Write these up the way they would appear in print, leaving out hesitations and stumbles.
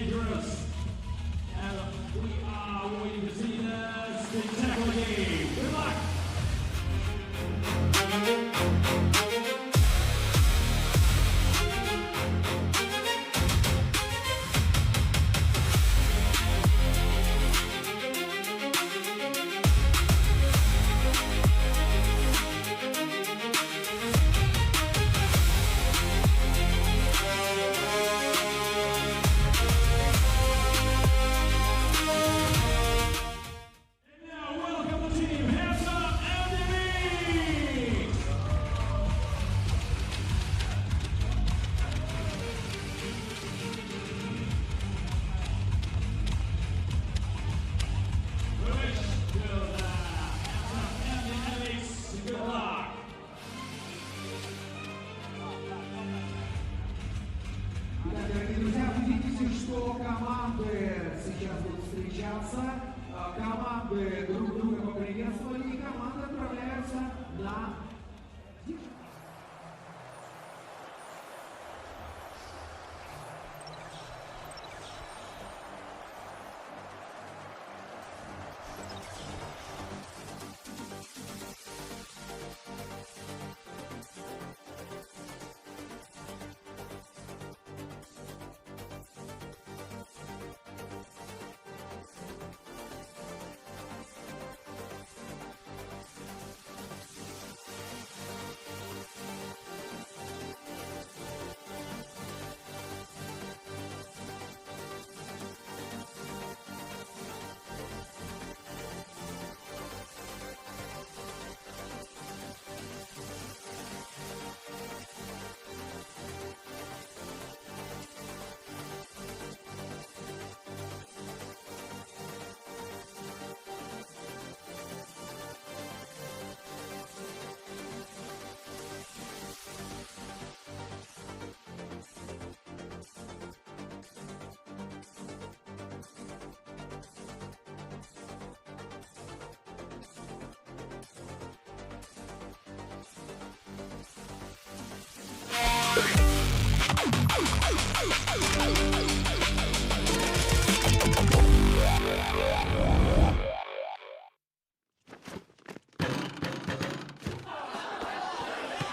Dangerous. And we are waiting to see the spectacular game. Good luck. Дорогие друзья, вы видите, что команды сейчас будут встречаться, команды друг друга поприветствовали, и команды отправляются на...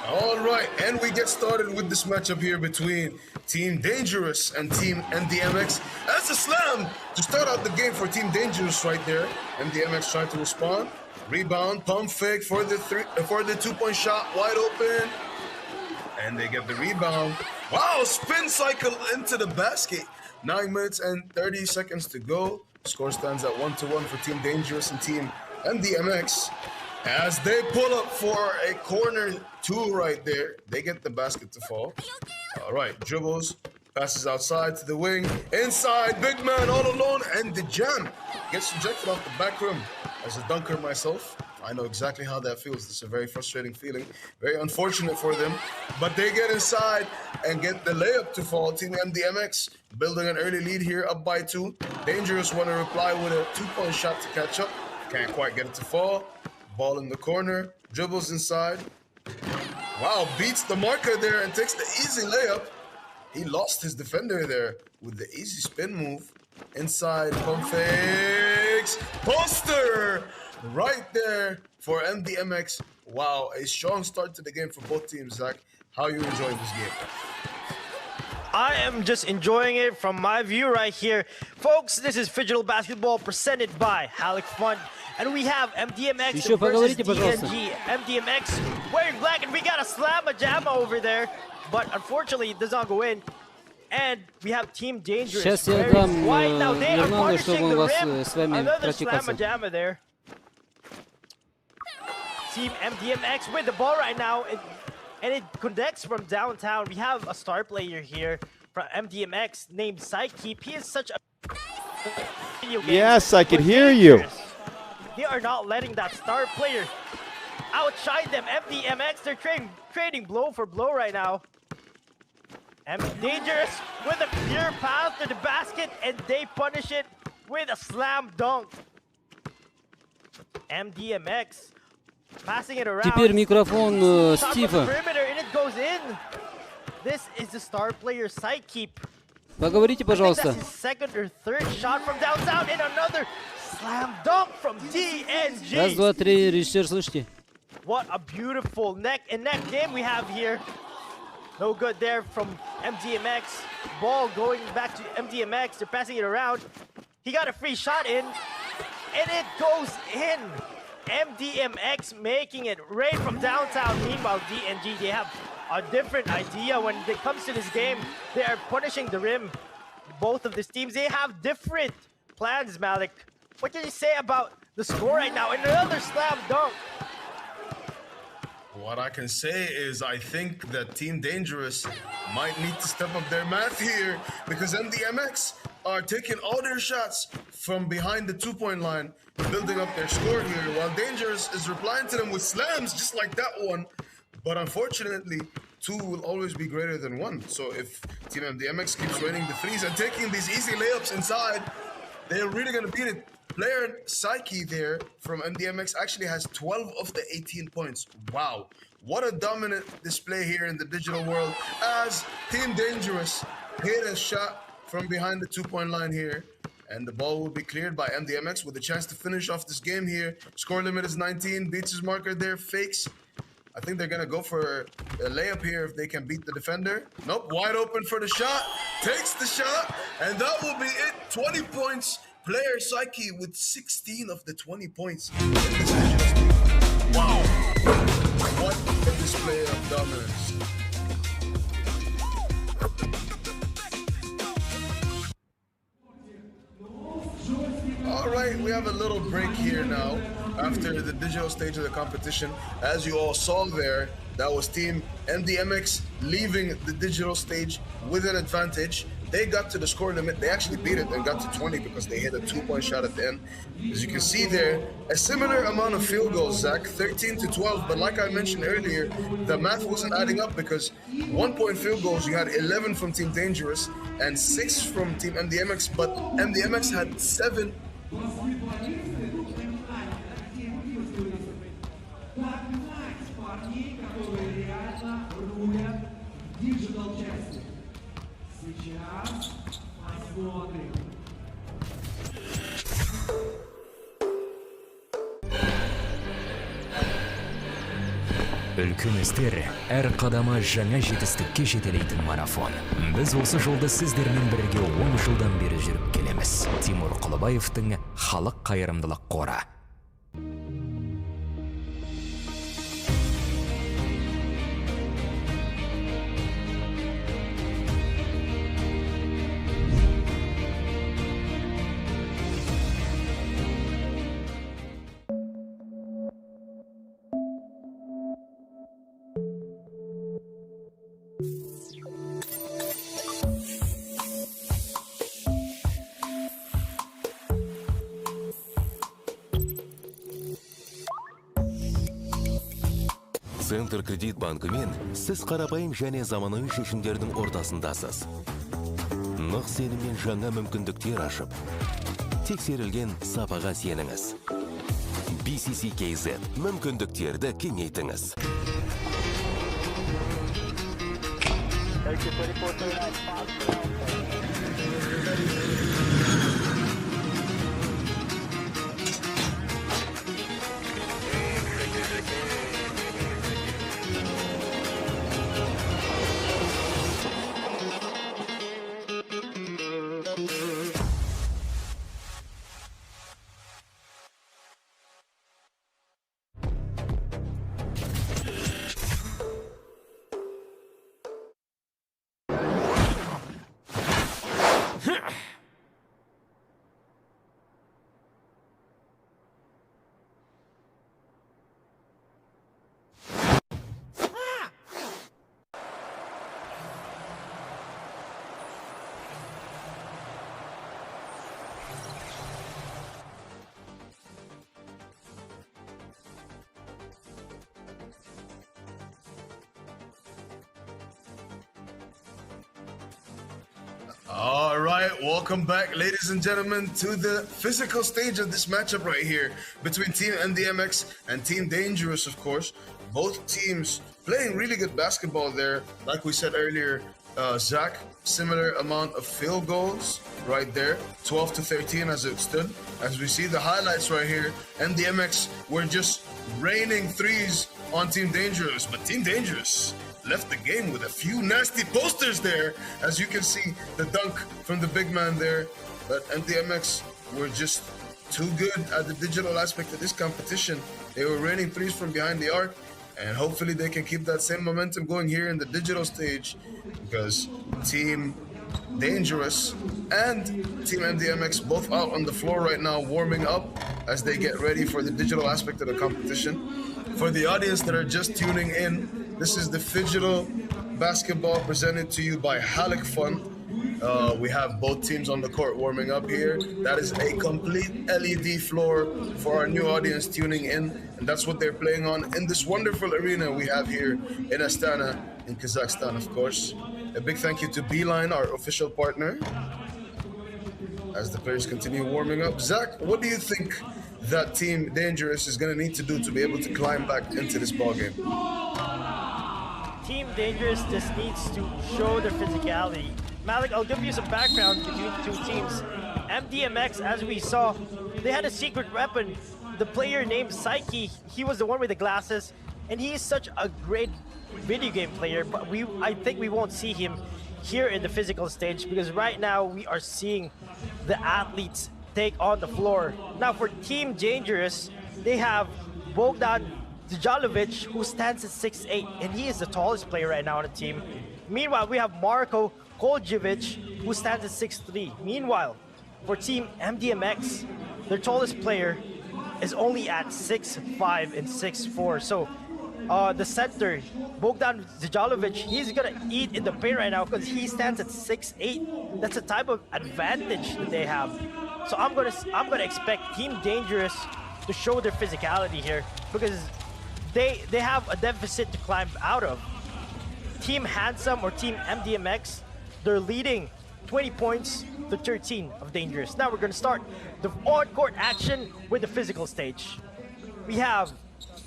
All right, and we get started with this matchup here between Team Dangerous and Team MDMX. That's a slam to start out the game for Team Dangerous right there. MDMX trying to respond. Rebound, pump fake for the 2-point shot, wide open. And they get the rebound. Wow, spin cycle into the basket. 9 minutes and 30 seconds to go. Score stands at 1-1 for Team Dangerous and Team MDMX. As they pull up for a corner 2 right there. They get the basket to fall. All right, dribbles, passes outside to the wing. Inside, big man all alone, and the jam gets rejected off the back rim. As a dunker myself, I know exactly how that feels. It's a very frustrating feeling. Very unfortunate for them. But they get inside and get the layup to fall. Team MDMX building an early lead here, up by 2. Dangerous want to reply with a 2-point shot to catch up. Can't quite get it to fall. Ball in the corner, dribbles inside. Wow, beats the marker there and takes the easy layup. He lost his defender there with the easy spin move. Inside, pump fakes, poster right there for MDMX. Wow, a strong start to the game for both teams, Zach. How are you enjoying this game? I am just enjoying it from my view right here. Folks, this is Phygital Basketball presented by Halyk Fund. And we have MDMX versus DNG. MDMX wearing black, and we got a slamma-jamma over there. But unfortunately, it does not go in. And we have Team Dangerous. Сейчас я дам Now they are Ерналу, чтобы он вас с вами Another прочекался. slamma-jamma there. Team MDMX with the ball right now. And it connects from downtown. We have a star player here from MDMX named Sidekeep. He is such a video game. Yes, I can hear you. They are not letting that star player outshine them. MDMX, they're trading blow for blow right now. And Dangerous with a clear path to the basket, and they punish it with a slam dunk. MDMX passing it around. Теперь микрофон Top of the Стива. perimeter, and it goes in. This is the star player Sidekeep. Поговорите, I think пожалуйста. that's his second or third shot from downtown and another slam dunk from DNG. Раз, два, три, режиссер, слышите? What a beautiful neck and neck game we have here. No good there from MDMX. Ball going back to MDMX. They're passing it around. He got a free shot in, and it goes in. MDMX making it right from downtown. Meanwhile, DNG, they have a different idea when it comes to this game. They are punishing the rim. Both of these teams, they have different plans, Malik. What can you say about the score right now? And another slam dunk. What I can say is I think that Team Dangerous might need to step up their math here because MDMX are taking all their shots from behind the two-point line, building up their score here, while Dangerous is replying to them with slams just like that one. But unfortunately, two will always be greater than one. So if Team MDMX keeps raining the threes and taking these easy layups inside, they're really going to beat it. Player Psyche there from MDMX actually has 12 of the 18 points. Wow. What a dominant display here in the digital world as Team Dangerous hit a shot from behind the two-point line here. And the ball will be cleared by MDMX with a chance to finish off this game here. Score limit is 19. Beats his marker there. Fakes. I think they're going to go for a layup here if they can beat the defender. Nope. Wide open for the shot. Takes the shot. And that will be it. 20 points. Player Psyche with 16 of the 20 points in this Digital game. Wow. What a display of dominance. All right, we have a little break here now after the digital stage of the competition. As you all saw there, that was Team MDMX leaving the digital stage with an advantage. They got to the score limit. They actually beat it and got to 20 because they hit a two-point shot at the end. As you can see there, a similar amount of field goals, Zach, 13 to 12. But like I mentioned earlier, the math wasn't adding up because 1-point field goals, you had 11 from Team Dangerous and 6 from Team MDMX. But MDMX had 7. Үлкен істер әр қадамы жаңа жетістікке жетелейтін марафон. Біз осы жолды сіздермен бірге 10 жылдан бері жүріп келеміз. Тимур Құлыбаевтың халық қайырымдылық қоры. Центр кредит банкымен сіз қарапайым және заманауи шешімдердің ортасындасыз. Нық сеніммен жаңа мүмкіндіктер ашып, тексерілген сапаға сеніңіз. BCCKZ мүмкіндіктерді кеңейтіңіз. All right, welcome back, ladies and gentlemen, to the physical stage of this matchup right here between Team MDMX and Team Dangerous, of course. Both teams playing really good basketball there. Like we said earlier, Zach, similar amount of field goals right there, 12 to 13 as it stood. As we see the highlights right here, MDMX were just raining threes on Team Dangerous, but Team Dangerous left the game with a few nasty posters there. As you can see, the dunk from the big man there, but MDMX were just too good at the digital aspect of this competition. They were raining threes from behind the arc, and hopefully they can keep that same momentum going here in the digital stage, because Team Dangerous and Team MDMX both out on the floor right now warming up as they get ready for the digital aspect of the competition. For the audience that are just tuning in, this is the Phygital basketball presented to you by Halyk Fund. We have both teams on the court warming up here. That is a complete LED floor for our new audience tuning in, and that's what they're playing on in this wonderful arena we have here in Astana, in Kazakhstan, of course. A big thank you to Beeline, our official partner, as the players continue warming up. Zach, what do you think that Team Dangerous is going to need to do to be able to climb back into this ballgame? Team Dangerous just needs to show their physicality. Malik, I'll give you some background between the two teams. MDMX, as we saw, they had a secret weapon. The player named Psyche, he was the one with the glasses, and he is such a great video game player, but I think we won't see him here in the physical stage, because right now we are seeing the athletes take on the floor. Now for Team Dangerous, they have Bogdan Djalovic, who stands at 6'8", and he is the tallest player right now on the team. Meanwhile, we have Marko Koljevic, who stands at 6'3". Meanwhile, for Team MDMX, their tallest player is only at 6'5" and 6'4". So the center, Bogdan Djalovic, he's gonna eat in the paint right now because he stands at 6'8". That's the type of advantage that they have. So I'm gonna expect Team Dangerous to show their physicality here, because they have a deficit to climb out of. Team Handsome or Team MDMX, they're leading 20 points to 13 of Dangerous. Now we're gonna start the on-court action with the physical stage. We have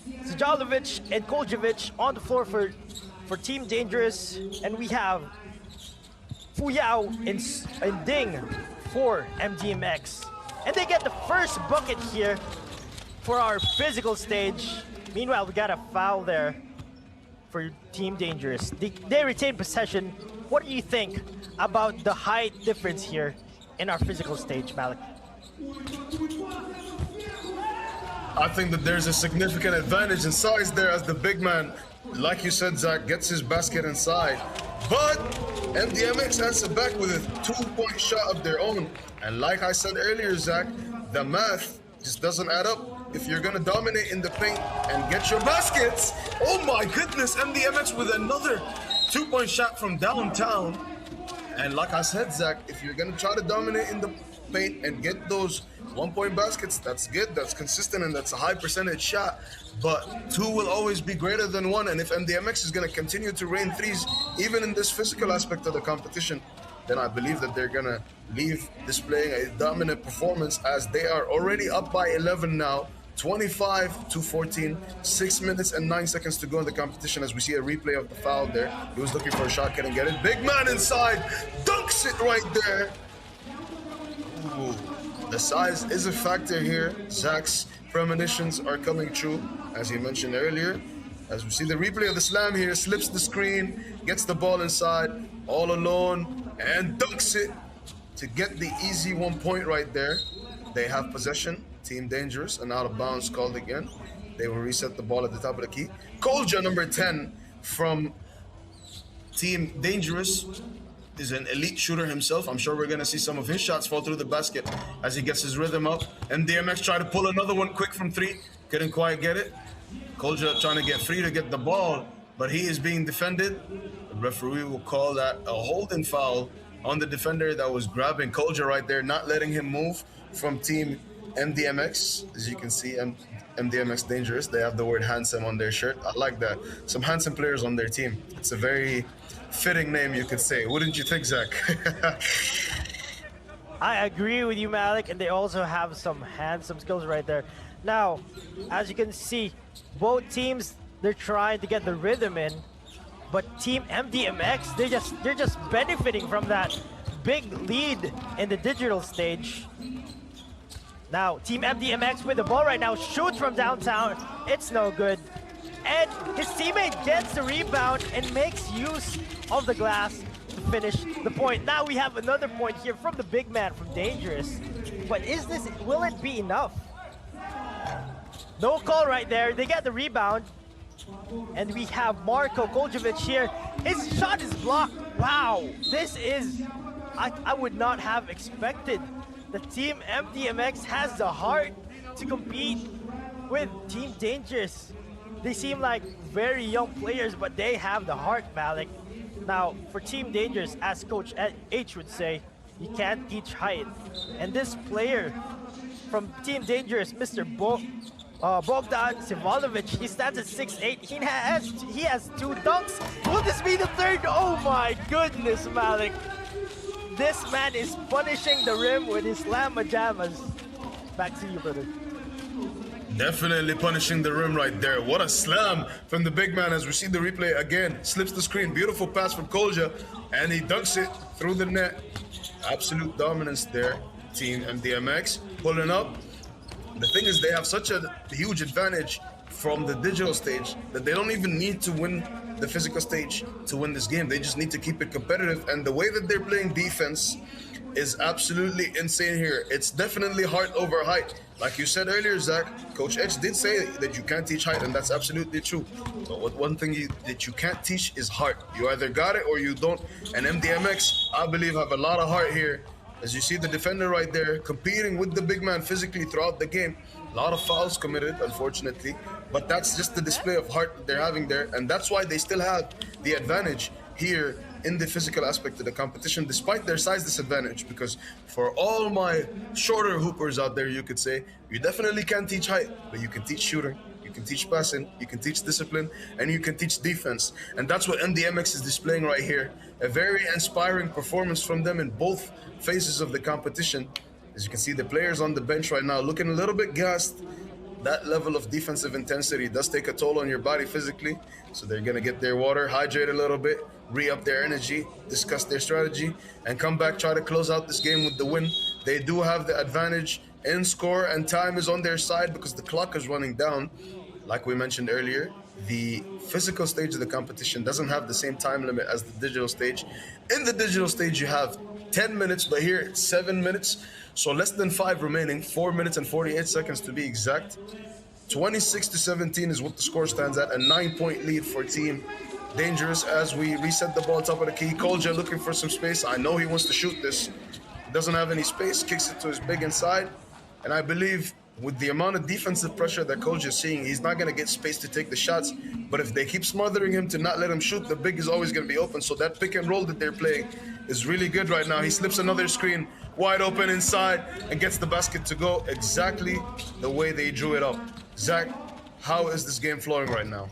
Djalovic and Koljevic on the floor for Team Dangerous, and we have Fuyao and Ding for MDMX. And they get the first bucket here for our physical stage. Meanwhile, we got a foul there for Team Dangerous. They retain possession. What do you think about the height difference here in our physical stage, Malik? I think that there's a significant advantage in size there, as the big man, like you said, Zach, gets his basket inside. But MDMX answered back with a 2-point shot of their own. And like I said earlier, Zach, the math just doesn't add up. If you're gonna dominate in the paint and get your baskets, oh my goodness, MDMX with another 2-point shot from downtown. And like I said, Zach, if you're gonna try to dominate in the paint and get those 1-point baskets, that's good, that's consistent, and that's a high percentage shot. But 2 will always be greater than 1. And if MDMX is gonna continue to rain threes, even in this physical aspect of the competition, then I believe that they're gonna leave displaying a dominant performance, as they are already up by 11 now. 25 to 14, 6 minutes and 9 seconds to go in the competition, as we see a replay of the foul there. He was looking for a shot, couldn't get it. Big man inside, dunks it right there. Ooh, the size is a factor here. Zach's premonitions are coming true, as he mentioned earlier. As we see the replay of the slam here, slips the screen, gets the ball inside, all alone, and dunks it to get the easy 1 point right there. They have possession. Team Dangerous, and out of bounds called again. They will reset the ball at the top of the key. Kolja, number 10 from Team Dangerous, is an elite shooter himself. I'm sure we're gonna see some of his shots fall through the basket as he gets his rhythm up. MDMX tried to pull another one quick from 3, couldn't quite get it. Kolja trying to get free to get the ball, but he is being defended. The referee will call that a holding foul on the defender that was grabbing Kolja right there, not letting him move from Team MDMX. As you can see, MDMX Dangerous, they have the word handsome on their shirt. I like that. Some handsome players on their team. It's a very fitting name, you could say. Wouldn't you think, Zach? I agree with you, Malik, and they also have some handsome skills right there. Now, as you can see, both teams, they're trying to get the rhythm in. But Team MDMX, they're just benefiting from that big lead in the digital stage. Now, Team MDMX with the ball right now, shoots from downtown. It's no good. And his teammate gets the rebound and makes use of the glass to finish the point. Now we have another point here from the big man from Dangerous. But will it be enough? No call right there. They get the rebound. And we have Marko Koljevic here. His shot is blocked. Wow, this is, I would not have expected. The Team MDMX has the heart to compete with Team Dangerous. They seem like very young players, but they have the heart, Malik. Now, for Team Dangerous, as Coach H would say, you can't teach height. And this player from Team Dangerous, Mr. Bogdan Sivalovic, he stands at 6'8". He has 2 dunks. Will this be the third? Oh my goodness, Malik. This man is punishing the rim with his slam pajamas. Back to you, brother. Definitely punishing the rim right there. What a slam from the big man as we see the replay again. Slips the screen. Beautiful pass from Kolja. And he dunks it through the net. Absolute dominance there. Team MDMX pulling up. The thing is, they have such a huge advantage from the digital stage that they don't even need to win the physical stage to win this game. They just need to keep it competitive. And the way that they're playing defense is absolutely insane here. It's definitely heart over height. Like you said earlier, Zach, Coach H did say that you can't teach height, and that's absolutely true. But one thing that you can't teach is heart. You either got it or you don't. And MDMX, I believe, have a lot of heart here. As you see the defender right there, competing with the big man physically throughout the game. A lot of fouls committed, unfortunately. But that's just the display of heart that they're having there. And that's why they still have the advantage here in the physical aspect of the competition, despite their size disadvantage. Because for all my shorter hoopers out there, you could say, you definitely can't teach height, but you can teach shooting, you can teach passing, you can teach discipline, and you can teach defense. And that's what MDMX is displaying right here. A very inspiring performance from them in both phases of the competition. As you can see, the players on the bench right now looking a little bit gassed. That level of defensive intensity does take a toll on your body physically. So they're going to get their water, hydrate a little bit, re-up their energy, discuss their strategy, and come back, try to close out this game with the win. They do have the advantage in score, and time is on their side because the clock is running down. Like we mentioned earlier, the physical stage of the competition doesn't have the same time limit as the digital stage. In the digital stage, you have 10 minutes, but here it's 7 minutes. So less than 5 remaining, 4 minutes and 48 seconds to be exact. 26-17 is what the score stands at, a 9-point lead for Team Dangerous as we reset the ball top of the key. Kolja looking for some space. I know he wants to shoot this. Doesn't have any space, kicks it to his big inside. And I believe with the amount of defensive pressure that Kolja is seeing, he's not going to get space to take the shots. But if they keep smothering him to not let him shoot, the big is always going to be open. So that pick and roll that they're playing is really good right now. He slips another screen, wide open inside, and gets the basket to go exactly the way they drew it up. Zach, how is this game flowing right now?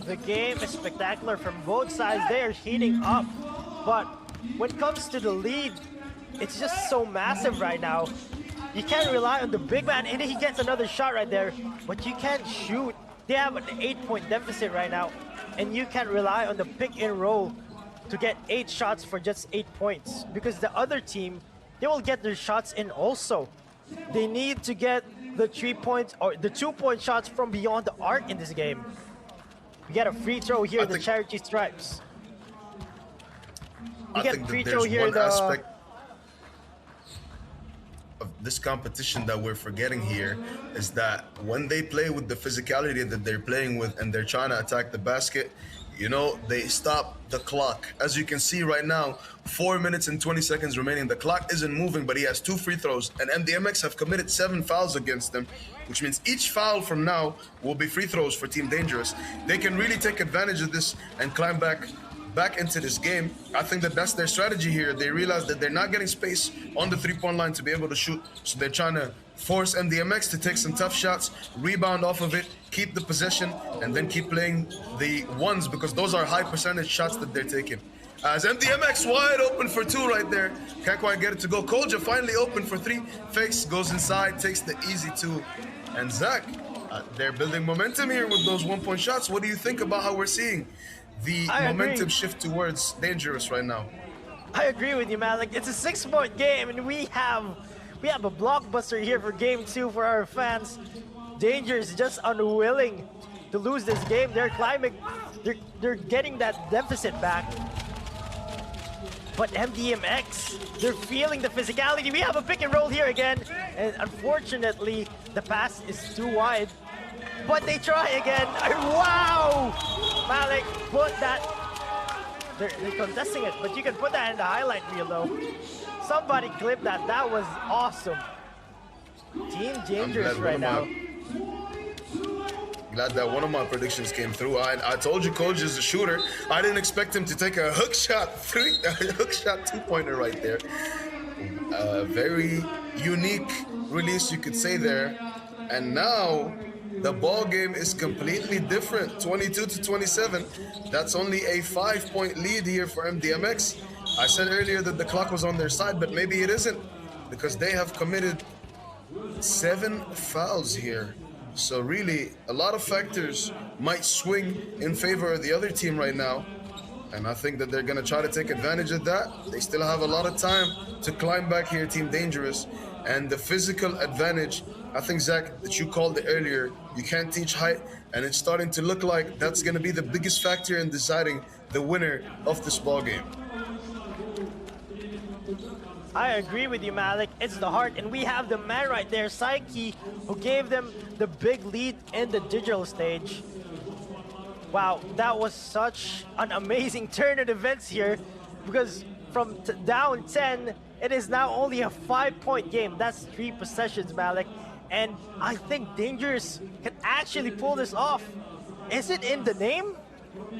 The game is spectacular from both sides. They are heating up. But when it comes to the lead, it's just so massive right now. You can't rely on the big man, and he gets another shot right there, but you can't shoot. They have an 8-point deficit right now, and you can't rely on the pick and roll to get 8 shots for just 8 points, because the other team, they will get their shots in also. They need to get the 3 points or the 2-point shots from beyond the arc in this game. We get a free throw here, the charity stripes. We get a free throw here, aspect of this competition that we're forgetting here is that when they play with the physicality that they're playing with and they're trying to attack the basket, you know, they stop the clock. As you can see right now, 4 minutes and 20 seconds remaining. The clock isn't moving, but he has 2 free throws, and MDMX have committed 7 fouls against them, which means each foul from now will be free throws for Team Dangerous. They can really take advantage of this and climb back into this game. I think that that's their strategy here. They realize that they're not getting space on the 3-point line to be able to shoot, so they're trying to force MDMX to take some tough shots, rebound off of it, keep the possession, and then keep playing the ones, because those are high percentage shots that they're taking. As MDMX wide open for 2 right there. Can't quite get it to go. Kolja finally open for 3. Fakes, goes inside, takes the easy 2. And Zach, They're building momentum here with those 1-point shots. What do you think about how we're seeing the momentum shift towards Dangerous right now? I agree with you, Malik. It's a 6-point game, and we have a blockbuster here for game 2 for our fans. Dangerous just unwilling to lose this game. They're climbing. They're getting that deficit back. But MDMX, they're feeling the physicality. We have a pick and roll here again, and unfortunately, the pass is too wide. But they try again. Wow! Malik, put that. They're contesting it, but you can put that in the highlight reel though. Somebody clip that. That was awesome. Team Dangerous right now. Glad that one of my predictions came through. I told you Coach is a shooter. I didn't expect him to take a hook shot 2-pointer right there. Very unique release, you could say there. And now the ball game is completely different. 22-27. That's only a 5-point lead here for MDMX. I said earlier that the clock was on their side, but maybe it isn't, because they have committed 7 fouls here. So really, a lot of factors might swing in favor of the other team right now. And I think that they're going to try to take advantage of that. They still have a lot of time to climb back here, Team Dangerous. And the physical advantage, I think, Zach, that you called it earlier, you can't teach height. And it's starting to look like that's going to be the biggest factor in deciding the winner of this ball game. I agree with you, Malik. It's the heart, and we have the man right there, Psyche, who gave them the big lead in the digital stage. Wow, that was such an amazing turn of events here, because from down 10, it is now only a 5-point game. That's 3 possessions, Malik. And I think Dangerous can actually pull this off. Is it in the name?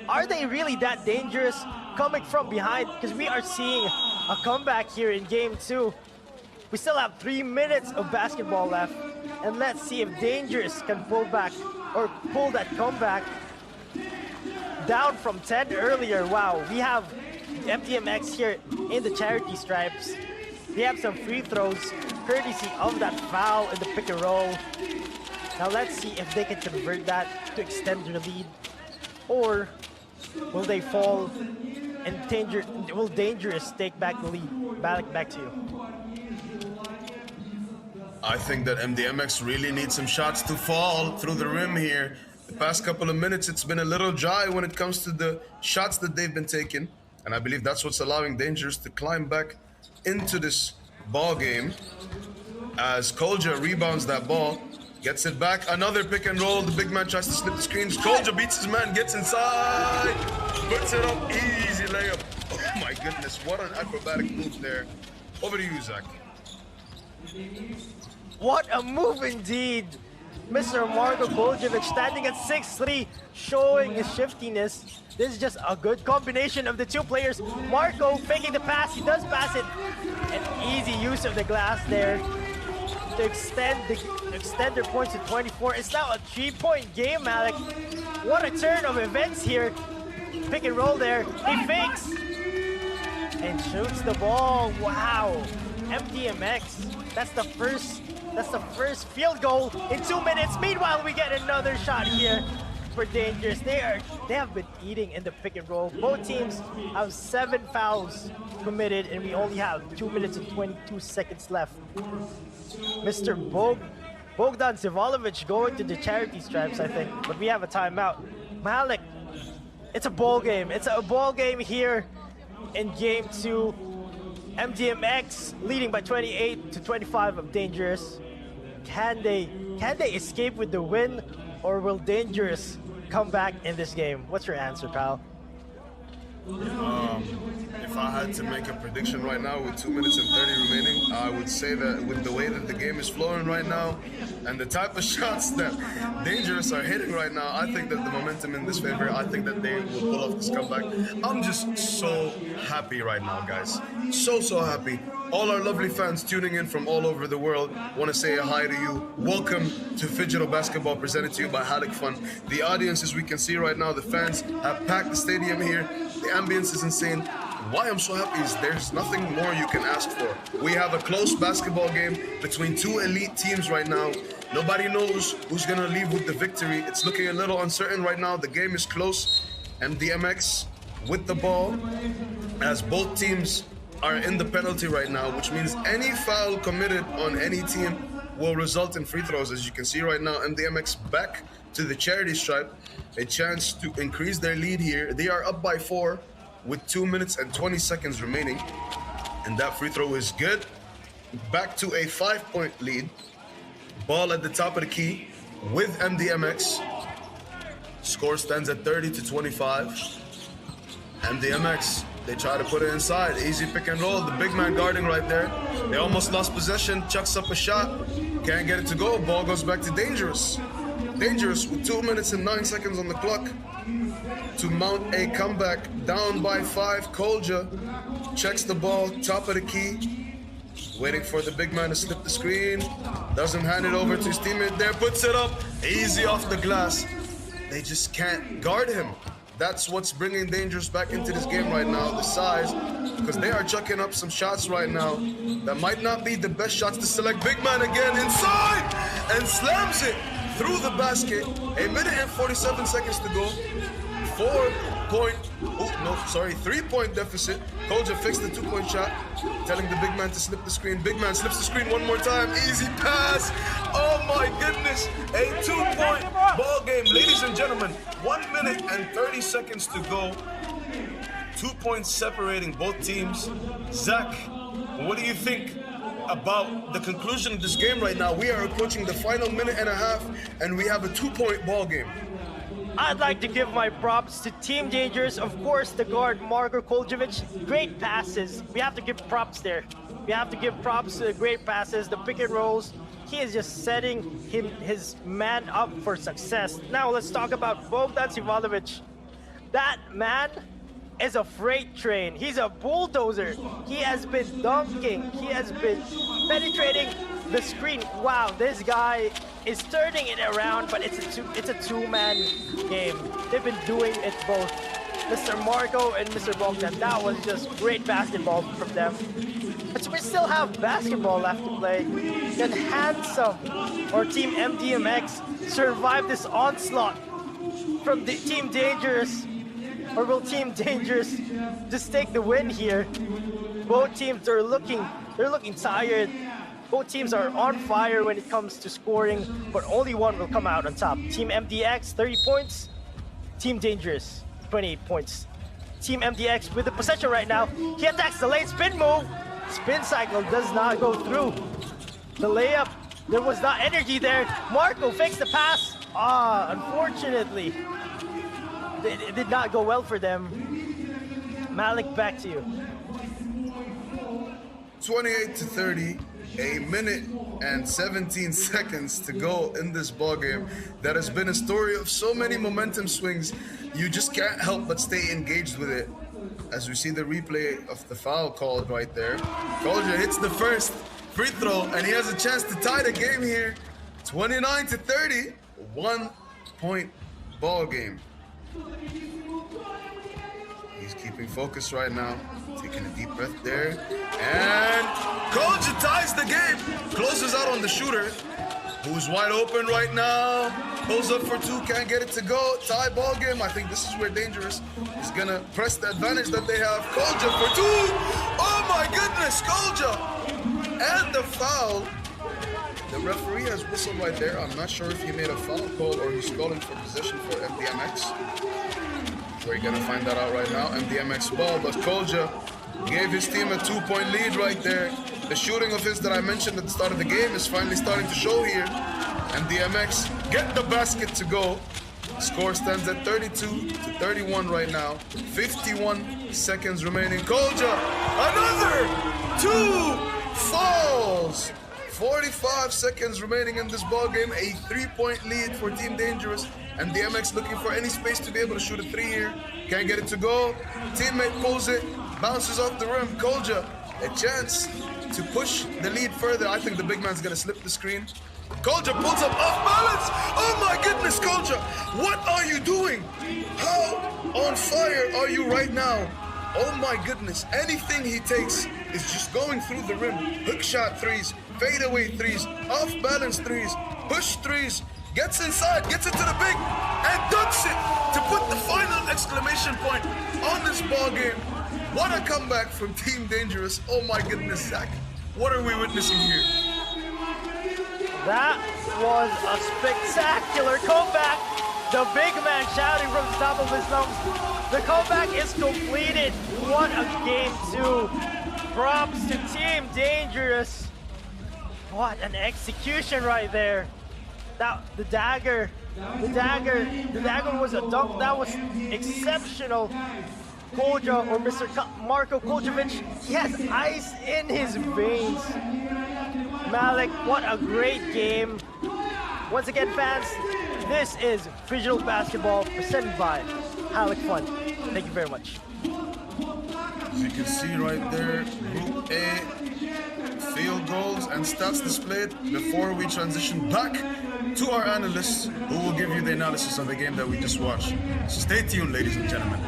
Are they really that dangerous coming from behind? Because we are seeing a comeback here in game 2. We still have 3 minutes of basketball left. And let's see if Dangerous can pull back or pull that comeback. Down from 10 earlier. Wow, we have MTMX here in the charity stripes. We have some free throws courtesy of that foul in the pick and roll. Now let's see if they can convert that to extend their lead. Or will they fall and will Dangerous take back the lead? Back to you. I think that MDMX really needs some shots to fall through the rim here. The past couple of minutes, it's been a little dry when it comes to the shots that they've been taking. And I believe that's what's allowing Dangerous to climb back into this ball game. As Kolja rebounds that ball, gets it back, another pick and roll. The big man tries to slip the screens. Kolja beats his man, gets inside, puts it up, easy layup. Oh my goodness, what an acrobatic move there. Over to you, Zach. What a move indeed. Mr. Marko Koljevic standing at 6'3", showing his shiftiness. This is just a good combination of the two players. Marko faking the pass, he does pass it. An easy use of the glass there to extend their points to 24. It's now a 3-point game, Malik. What a turn of events here. Pick and roll there. He fakes and shoots the ball. Wow. MDMX. That's the first field goal in 2 minutes. Meanwhile, we get another shot here for Dangerous. They have been eating in the pick and roll. Both teams have 7 fouls committed, and we only have 2 minutes and 22 seconds left. Mr. Bogdan Sivalovic going to the charity stripes, I think, but we have a timeout. Malik, it's a ball game. It's a ball game here in game 2. MDMX leading by 28-25 of Dangerous. Can they escape with the win, or will Dangerous come back in this game? What's your answer, pal? If I had to make a prediction right now with 2 minutes and 30 remaining, I would say that with the way that the game is flowing right now and the type of shots that Dangerous are hitting right now, I think that the momentum in this favor, I think that they will pull off this comeback. I'm just so happy right now, guys. So happy. All our lovely fans tuning in from all over the world want to say a hi to you. Welcome to Phygital Basketball, presented to you by Halyk Fun. The audience, as we can see right now, the fans have packed the stadium here. The ambience is insane. Why I'm so happy is there's nothing more you can ask for. We have a close basketball game between two elite teams right now. Nobody knows who's gonna leave with the victory. It's looking a little uncertain right now. The game is close. MDMX with the ball as both teams are in the penalty right now, which means any foul committed on any team will result in free throws. As you can see right now, MDMX back to the charity stripe, a chance to increase their lead here. They are up by 4 with 2 minutes and 20 seconds remaining, and that free throw is good. Back to a 5-point lead. Ball at the top of the key with MDMX. Score stands at 30-25. MDMX, they try to put it inside. Easy pick and roll. The big man guarding right there. They almost lost possession. Chucks up a shot. Can't get it to go. Ball goes back to Dangerous. Dangerous with 2 minutes and 9 seconds on the clock to mount a comeback. Down by 5. Kolja checks the ball. Top of the key. Waiting for the big man to slip the screen. Doesn't hand it over to his teammate there. Puts it up. Easy off the glass. They just can't guard him. That's what's bringing Dangerous back into this game right now, the size, because they are chucking up some shots right now that might not be the best shots to select. Big man again inside and slams it through the basket. 1 minute and 47 seconds to go. 3-point deficit. Kolja fixed the 2-point shot, telling the big man to slip the screen. Big man slips the screen one more time. Easy pass. Oh my goodness. A 2-point ball game. Ladies and gentlemen, 1 minute and 30 seconds to go. 2 points separating both teams. Zach, what do you think about the conclusion of this game right now? We are approaching the final minute and a half, and we have a 2-point ball game. I'd like to give my props to Team Dangerous. Of course, the guard, Marko Koljevic. Great passes. We have to give props there. We have to give props to the great passes, the pick and rolls. He is just setting his man up for success. Now let's talk about Bogdan Ivanovic. That man is a freight train. He's a bulldozer. He has been dunking. He has been penetrating the screen. Wow, this guy is turning it around, but it's a two-man game. They've been doing it both. Mr. Marco and Mr. Bogdan. That was just great basketball from them. But we still have basketball left to play. Can Handsome or Team MDMX survive this onslaught from the Team Dangerous? Or will Team Dangerous just take the win here? Both teams are looking tired. Both teams are on fire when it comes to scoring, but only one will come out on top. Team MDX, 30 points. Team Dangerous, 28 points. Team MDX with the possession right now. He attacks the late spin move. Spin cycle does not go through. The layup, there was not energy there. Marco fakes the pass. Unfortunately, it did not go well for them. Malik, back to you. 28-30, 1 minute and 17 seconds to go in this ball game. That has been a story of so many momentum swings. You just can't help but stay engaged with it. As we see the replay of the foul called right there. Kolja hits the first free throw, and he has a chance to tie the game here. 29-30, 1-point ball game. He's keeping focus right now, taking a deep breath there. And Kolja ties the game, closes out on the shooter, who's wide open right now. Pulls up for 2, can't get it to go. Tie ball game. I think this is where Dangerous is gonna press the advantage that they have. Kolja for 2. Oh my goodness, Kolja! And the foul. The referee has whistled right there. I'm not sure if he made a foul call or he's calling for possession for MDMX. We're gonna find that out right now. MDMX ball, but Kolja gave his team a 2-point lead right there. The shooting of his that I mentioned at the start of the game is finally starting to show here. MDMX get the basket to go. Score stands at 32-31 right now. 51 seconds remaining. Kolja, another 2 falls. 45 seconds remaining in this ball game. A 3-point lead for Team Dangerous. MDMX looking for any space to be able to shoot a 3 here. Can't get it to go. Teammate pulls it, bounces off the rim. Kolja, a chance to push the lead further. I think the big man's gonna slip the screen. Kolja pulls up off balance. Oh my goodness, Kolja, what are you doing? How on fire are you right now? Oh my goodness, anything he takes is just going through the rim. Hook shot 3s, fadeaway 3s, off balance 3s. push threes, gets inside, gets it to the big, and dunks it to put the final exclamation point on this ball game. What a comeback from Team Dangerous. Oh my goodness, Zach. What are we witnessing here? That was a spectacular comeback. The big man shouting from the top of his lungs. The comeback is completed. What a game two. Props to Team Dangerous. What an execution right there. The dagger was a dunk. That was exceptional. Kolja, or Mr. Marko Koljevic, he has ice in his veins. Malik, what a great game. Once again, fans, this is Phygital Basketball presented by Halyk Fund. Thank you very much. As you can see right there, Group A, field goals and stats displayed before we transition back to our analysts who will give you the analysis on the game that we just watched. So stay tuned, ladies and gentlemen.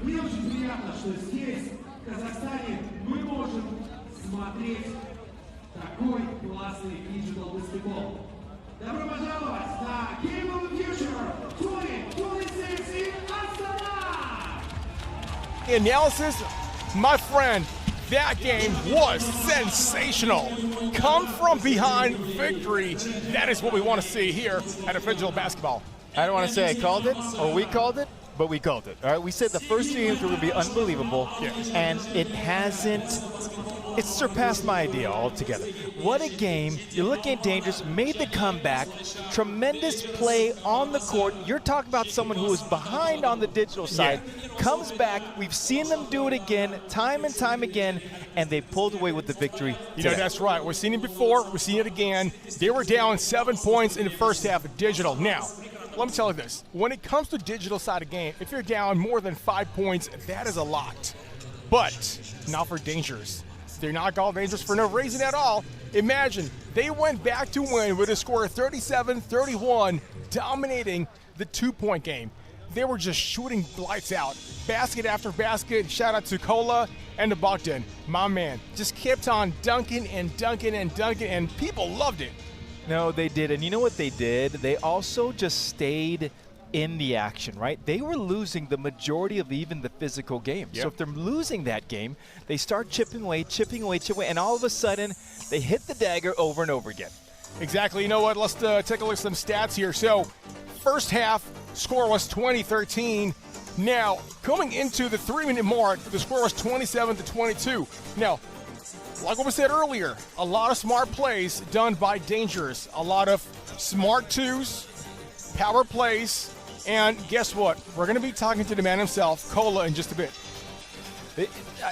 Мне очень приятно, что здесь, в Казахстане, мы можем смотреть такой классный Phygital баскетбол. Добро пожаловать на Game of the Future 2026 in Astana! The analysis, my friend, that game was sensational. Come from behind victory. That is what we want to see here at a Phygital basketball. I don't want to say I called it or we called it, but we called it. All right, we said the first 2 games were going to be unbelievable, and it hasn't. It's surpassed my idea altogether. What a game. You're looking at Dangerous, made the comeback, tremendous play on the court. You're talking about someone who was behind on the digital side, comes back. We've seen them do it again, time and time again, and they pulled away with the victory. You know, that's right. We've seen it before. We've seen it again. They were down 7 points in the first half of digital. Now, let me tell you this. When it comes to digital side of game, if you're down more than 5 points, that is a lot. But not for Dangerous. They're not called Dangerous for no reason at all. Imagine, they went back to win with a score of 37-31, dominating the 2-point game. They were just shooting lights out. Basket after basket. Shout out to Kola and to Bogdan. My man just kept on dunking and dunking and dunking, and people loved it. No, they did. And you know what they did? They also just stayed in the action, right? They were losing the majority of even the physical game. So if they're losing that game, they start chipping away, and all of a sudden, they hit the dagger over and over again. Exactly. You know what? Let's take a look at some stats here. So, first half, score was 20-13. Now, coming into the 3-minute mark, the score was 27-22. Now, like what we said earlier, a lot of smart plays done by Dangerous. A lot of smart twos, power plays, and guess what? We're going to be talking to the man himself, Kola, in just a bit.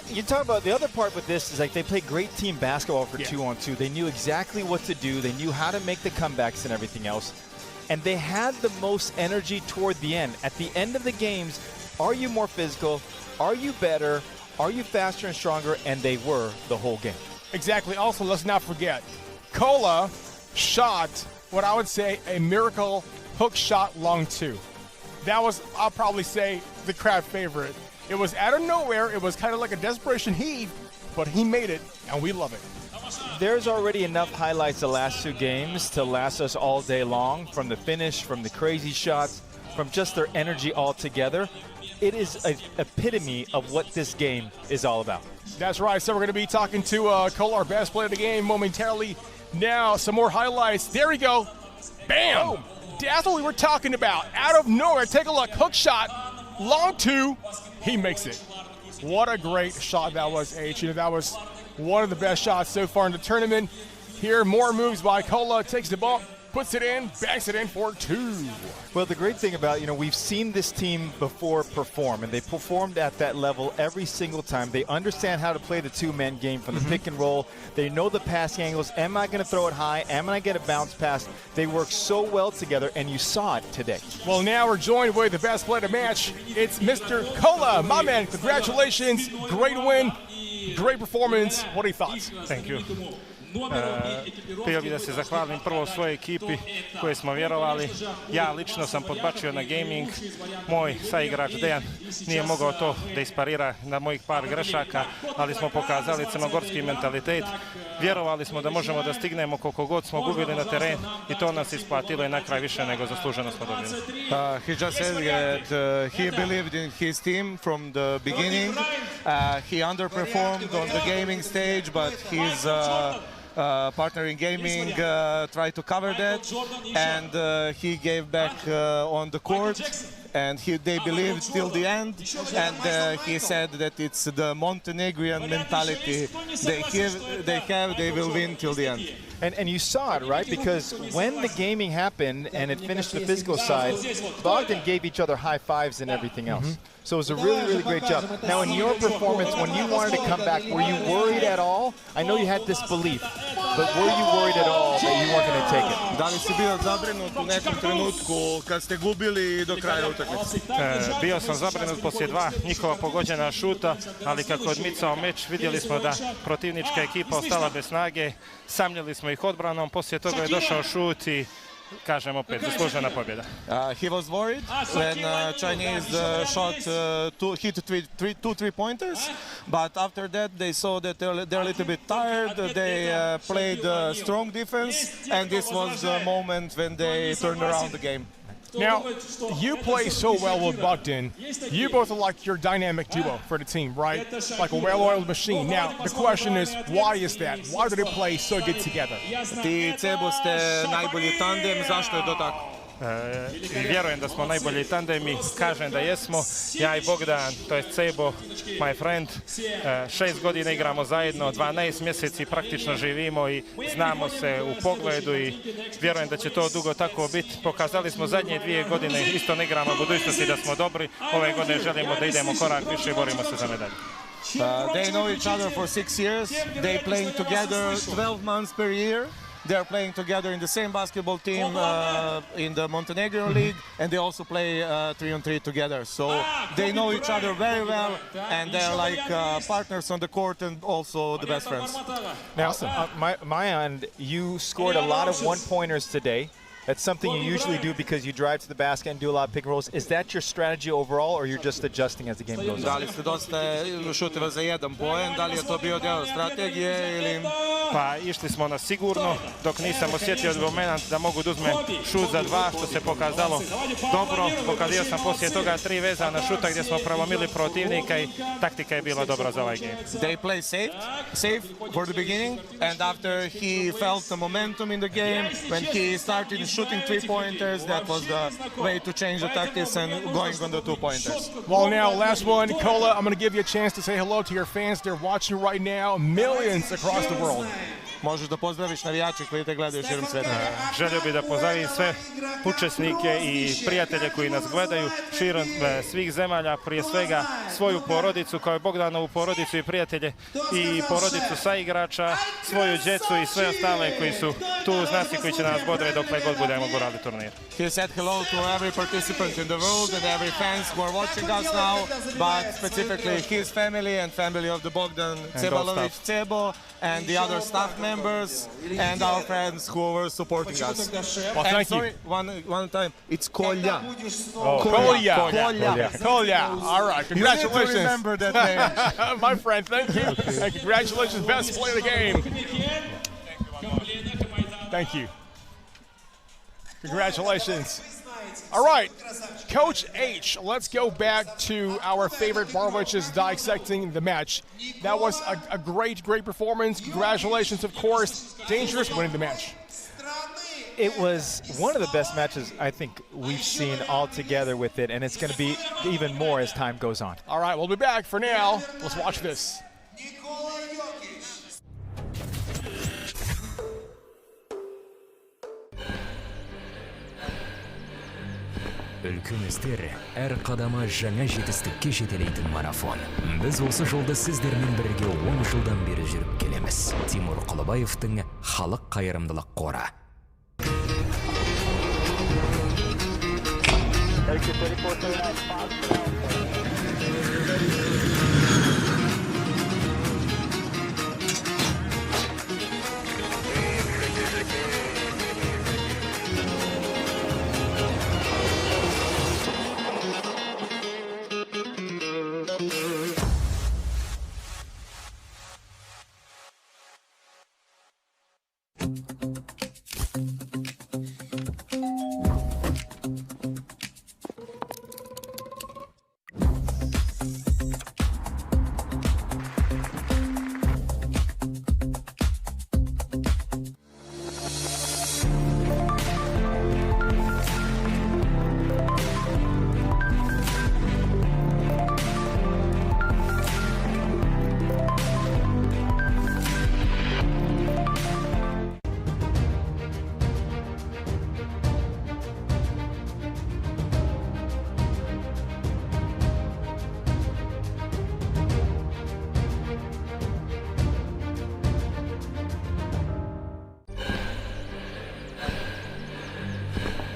You talk about the other part with this is like they played great team basketball for 2-on-2. They knew exactly what to do. They knew how to make the comebacks and everything else. And they had the most energy toward the end. At the end of the games, are you more physical? Are you better? Are you faster and stronger? And they were the whole game. Exactly. Also, let's not forget, Kola shot what I would say a miracle hook shot long two. That was, I'll probably say, the crowd favorite. It was out of nowhere. It was kind of like a desperation heave, but he made it, and we love it. There's already enough highlights the last 2 games to last us all day long, from the finish, from the crazy shots, from just their energy all together. It is an epitome of what this game is all about. That's right. So we're going to be talking to Kola, our best player of the game, momentarily. Now, some more highlights. There we go. Bam! Oh. That's what we were talking about. Out of nowhere, take a look. Hook shot, long two. He makes it. What a great shot that was, H. You know, that was one of the best shots so far in the tournament. Here, more moves by Kola. Takes the bump, puts it in, banks it in for 2. Well, the great thing about, we've seen this team before perform, and they performed at that level every single time. They understand how to play the 2-man game from the pick and roll. They know the passing angles. Am I going to throw it high? Am I going to bounce pass? They work so well together, and you saw it today. Well, now we're joined with the best player of the match. It's Mr. Kola. My man, congratulations. Great win. Great performance. What are your thoughts? Thank you. Htio bih da se zahvalim prvo svojoj ekipi koje smo vjerovali. Ja lično sam podbačio na gaming. Moj saigrač Dejan nije mogao to da isparira na mojih par grešaka, ali smo pokazali crnogorski mentalitet. Vjerovali smo da možemo da stignemo koliko god smo gubili na teren i to nas isplatilo i na kraj više nego zasluženo smo dobili. He just said that he believed in his team from the beginning. He underperformed on the gaming stage, but his partner in gaming tried to cover that, and he gave back on the court. And they believed till the end, and he said that it's the Montenegrin mentality they will win till the end. And you saw it, right? Because when the gaming happened and it finished the physical side, Bogdan gave each other high fives and everything else. So it was a really, really great job. Now, in your performance, when you wanted to come back, were you worried at all? I know you had this belief, but were you worried at all that you weren't going to take it? Da li si bio zabrinut u nekom trenutku kad ste gubili do kraja utakmice? Bio sam zabrinut poslije dva njihova pogođena šuta, ali kako je odmicao meč, vidjeli smo da protivnička ekipa ostala bez snage, samljeli smo ih odbranom, poslije toga je došao šut i kažem opet, zaslužena pobjeda. He was worried when Chinese hit two three-pointers, but after that they saw that they're a little bit tired. They played strong defense, and this was the moment when they turned around the game. Now, you play so well with Bogdan. You both are like your dynamic duo for the team, right? Like a well-oiled machine. Now, the question is, why is that? Why do they play so good together? Ti Cebo ste najbolji tandem, zašto je to tako? Vjerujem da smo najbolji tandem i kažem da jesmo. Ja i Bogdan, to je Cebo, my friend, 6 godina igramo zajedno, 12 mjeseci praktično živimo i znamo se u pogledu i vjerujem da će to dugo tako biti. Pokazali smo zadnje 2 godine, isto ne igramo u budućnosti da smo dobri. Ove godine želimo da idemo korak više i borimo se za medalju. They know each other for 6 years. They playing together 12 months per year. They're playing together in the same basketball team in the Montenegro League, and they also play 3-on-3 together. So they know each other very well, and they're like partners on the court and also the best friends. Now, my end, you scored a lot of one-pointers today. That's something you usually do because you drive to the basket and do a lot of pick and rolls. Is that your strategy overall, or you're just adjusting as the game goes on? Da li ste dosta šuteva za jedan poen? Da li je to bio deo strategije ili... Pa išli smo na sigurno, dok nisam osjetio moment da mogu da uzmem šut za 2, što se pokazalo dobro. Pokazio sam poslije toga 3 vezana šuta gdje smo prelomili protivnika i taktika je bila dobra za ovaj game. They play safe for the beginning, and after he felt the momentum in the game, when he started shooting 3-pointers, that was the way to change the tactics and going on the 2-pointers. Well, now, last one, Kola, I'm going to give you a chance to say hello to your fans. They're watching right now, millions across the world. Možeš da pozdraviš navijače koji te gledaju širom sveta. Želio bih da pozdravim sve učesnike i prijatelje koji nas gledaju širom svih zemalja, prije svega svoju porodicu kao i Bogdanovu porodicu i prijatelje i porodicu saigrača, svoju djecu i sve ostale koji su tu uz nas i koji će nas bodre dokle god budemo gurali turnir. He said hello to every participant in the world and every fans who are watching us now, but specifically his family and family of the Bogdan Cebalovic Cebo and the other staff members and our friends who were supporting us. Well, thank you. Sorry, one time, it's Kolja. Kolja. All right, congratulations. You need to remember that name. My friend, thank you. And congratulations, best player of the game. Thank you. Congratulations. All right, Coach H, let's go back to our favorite Baroviches dissecting the match. That was a great performance. Congratulations, of course. Dangerous winning the match. It was one of the best matches I think we've seen all together with it, and it's going to be even more as time goes on. All right, we'll be back. For now, let's watch this. Үлкен істер әр қадамы жаңа жетістікке жетелейтін марафон. Біз осы жолда сіздермен бірге 10 жылдан бері жүріп келеміз. Тимур Құлыбаевтың Халық қайырымдылық қоры.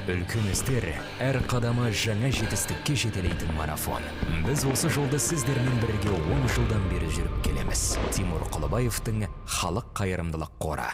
Үлкен істер әр қадамы жаңа жетістікке жетелейтін марафон. Біз осы жолды сіздермен бірге 10 жылдан бері жүріп келеміз. Тимур Құлыбаевтың халық қайырымдылық қоры.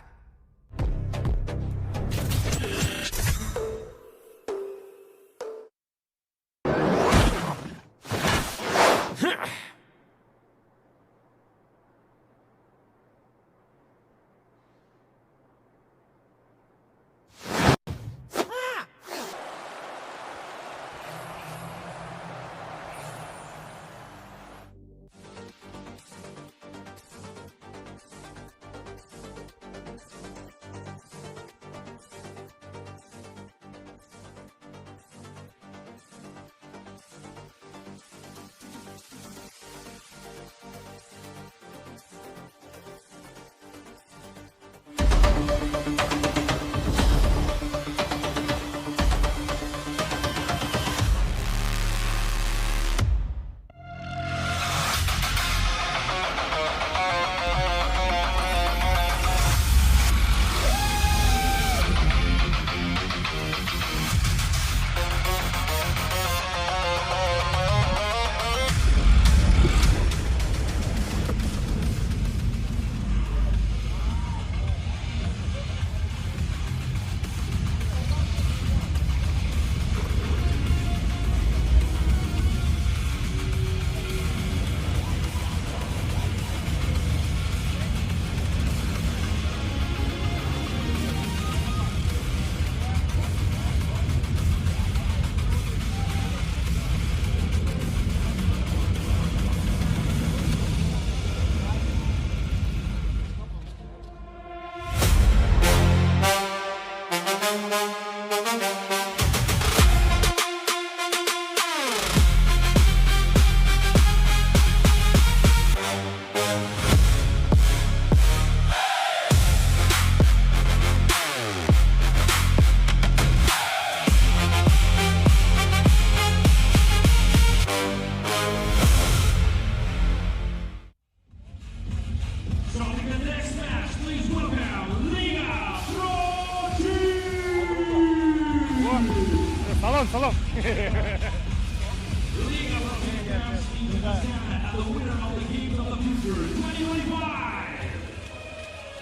Salam.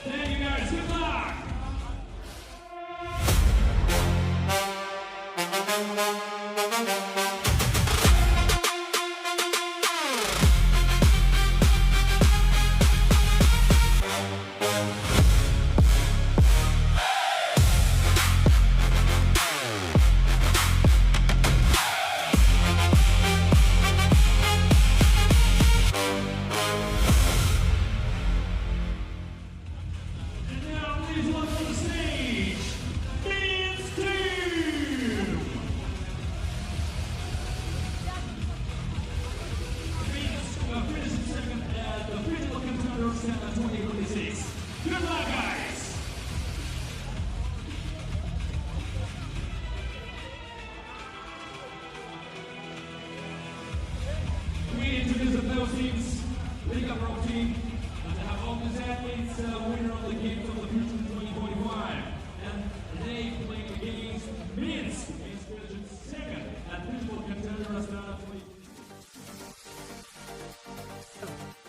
Thank you guys. Good luck.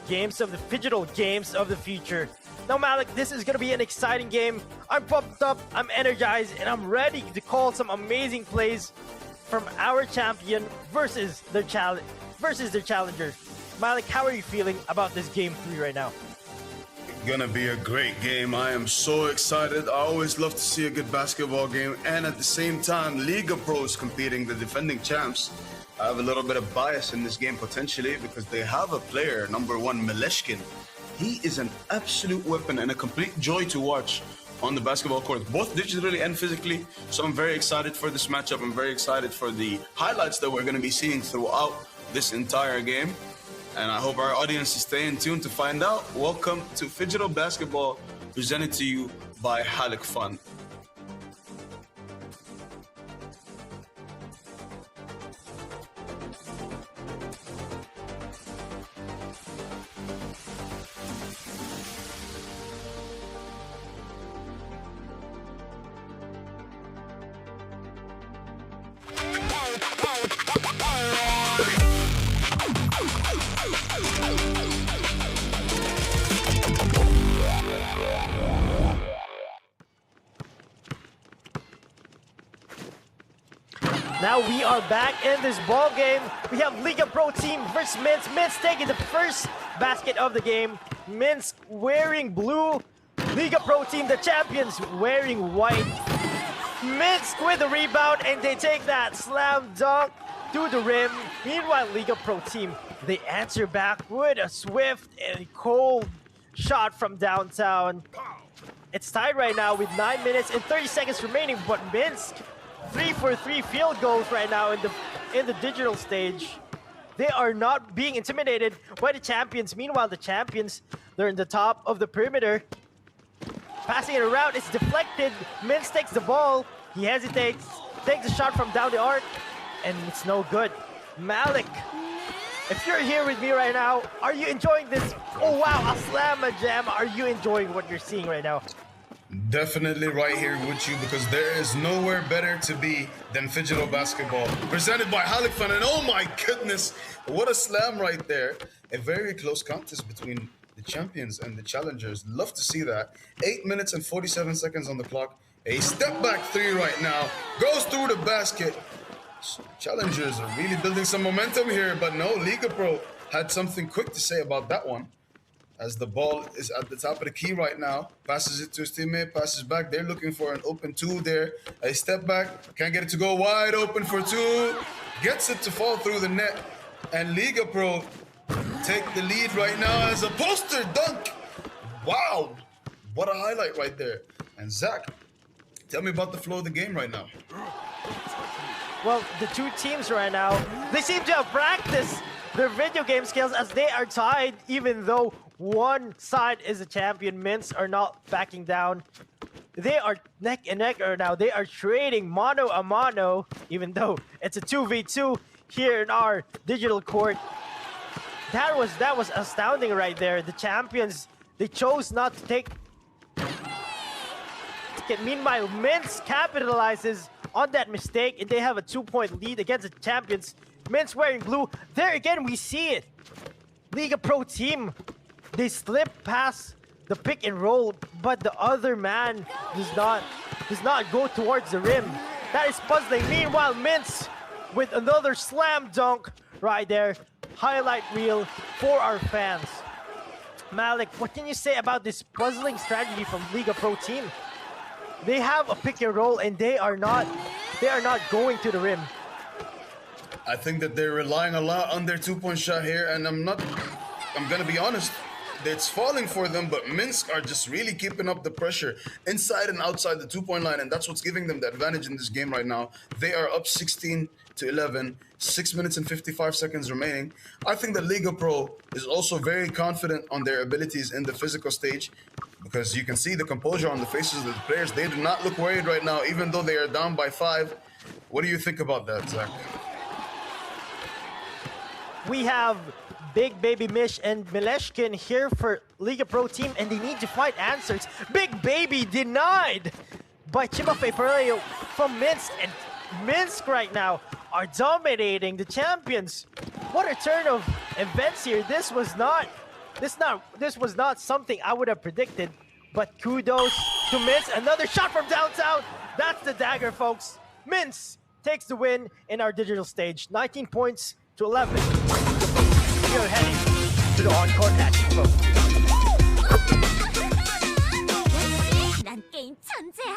Games of the Phygital games of the future. Now, Malik, this is going to be an exciting game. I'm pumped up, I'm energized, and I'm ready to call some amazing plays from our champion versus their challenger. Malik, how are you feeling about this game 3 right now? Gonna be a great game. I am so excited. I always love to see a good basketball game, and at the same time, Liga Pros competing, the defending champs. I have a little bit of bias in this game potentially because they have a player, number 1, Mileshkin. He is an absolute weapon and a complete joy to watch on the basketball court, both digitally and physically. So I'm very excited for this matchup. I'm very excited for the highlights that we're going to be seeing throughout this entire game. And I hope our audience is staying tuned to find out. Welcome to Phygital Basketball, presented to you by Halyk Fund. Now we are back in this ball game. We have Liga Pro team versus Minsk. Minsk taking the first basket of the game. Minsk wearing blue. Liga Pro team, the champions, wearing white. Minsk with the rebound, and they take that slam dunk to the rim. Meanwhile, Liga Pro team, they answer back with a swift and cold shot from downtown. It's tied right now with 9 minutes and 30 seconds remaining, but Minsk 3 for 3 field goals right now in the digital stage. They are not being intimidated by the champions. Meanwhile, the champions, they're in the top of the perimeter. Passing it around, it's deflected. Minsk takes the ball. He hesitates, takes a shot from down the arc, and it's no good. Malik, if you're here with me right now, are you enjoying this? Oh wow, a slam, a jam. Are you enjoying what you're seeing right now? Definitely right here with you, because there is nowhere better to be than Phygital basketball. Presented by Halyk, and oh my goodness, what a slam right there. A very close contest between the champions and the challengers. Love to see that. 8 minutes and 47 seconds on the clock. A step back three right now. Goes through the basket. Challengers are really building some momentum here, but no, Liga Pro had something quick to say about that one. As the ball is at the top of the key right now. Passes it to his teammate, passes back. They're looking for an open two there. A step back, can't get it to go wide open for two. Gets it to fall through the net. And Liga Pro take the lead right now as a poster dunk. Wow, what a highlight right there. And Zach, tell me about the flow of the game right now. Well, the two teams right now, they seem to have practiced their video game skills as they are tied, even though one side is a champion. Minsk are not backing down. They are neck and neck right now. They are trading mano a mano, even though it's a 2v2 here in our digital court. That was astounding right there. The champions, they chose not to take. Meanwhile, Minsk capitalizes on that mistake, and they have a 2-point lead against the champions. Minsk wearing blue. There again, we see it. Liga Pro team, they slip past the pick and roll, but the other man does not go towards the rim. That is puzzling. Meanwhile, Minsk with another slam dunk right there. Highlight reel for our fans. Malik, what can you say about this puzzling strategy from Liga Pro team? They have a pick and roll, and they are not going to the rim. I think that they're relying a lot on their 2-point shot here, and I'm gonna be honest, it's falling for them, but Minsk are just really keeping up the pressure inside and outside the 2-point line, and that's what's giving them the advantage in this game right now. They are up 16-11, 6 minutes and 55 seconds remaining. I think that Liga Pro is also very confident on their abilities in the physical stage, because you can see the composure on the faces of the players. They do not look worried right now, even though they are down by 5. What do you think about that, Zach? We have Big Baby Mish and Mileshkin here for Liga Pro team, and they need to find answers. Big Baby denied by Chimafe Pereo from Minsk, and Minsk right now are dominating the champions. What a turn of events here. This was not something I would have predicted, but kudos to Minsk. Another shot from downtown. That's the dagger, folks. Minsk takes the win in our digital stage. 19 points to 11. We are heading to the on-court action, folks. 난 게임 천재야.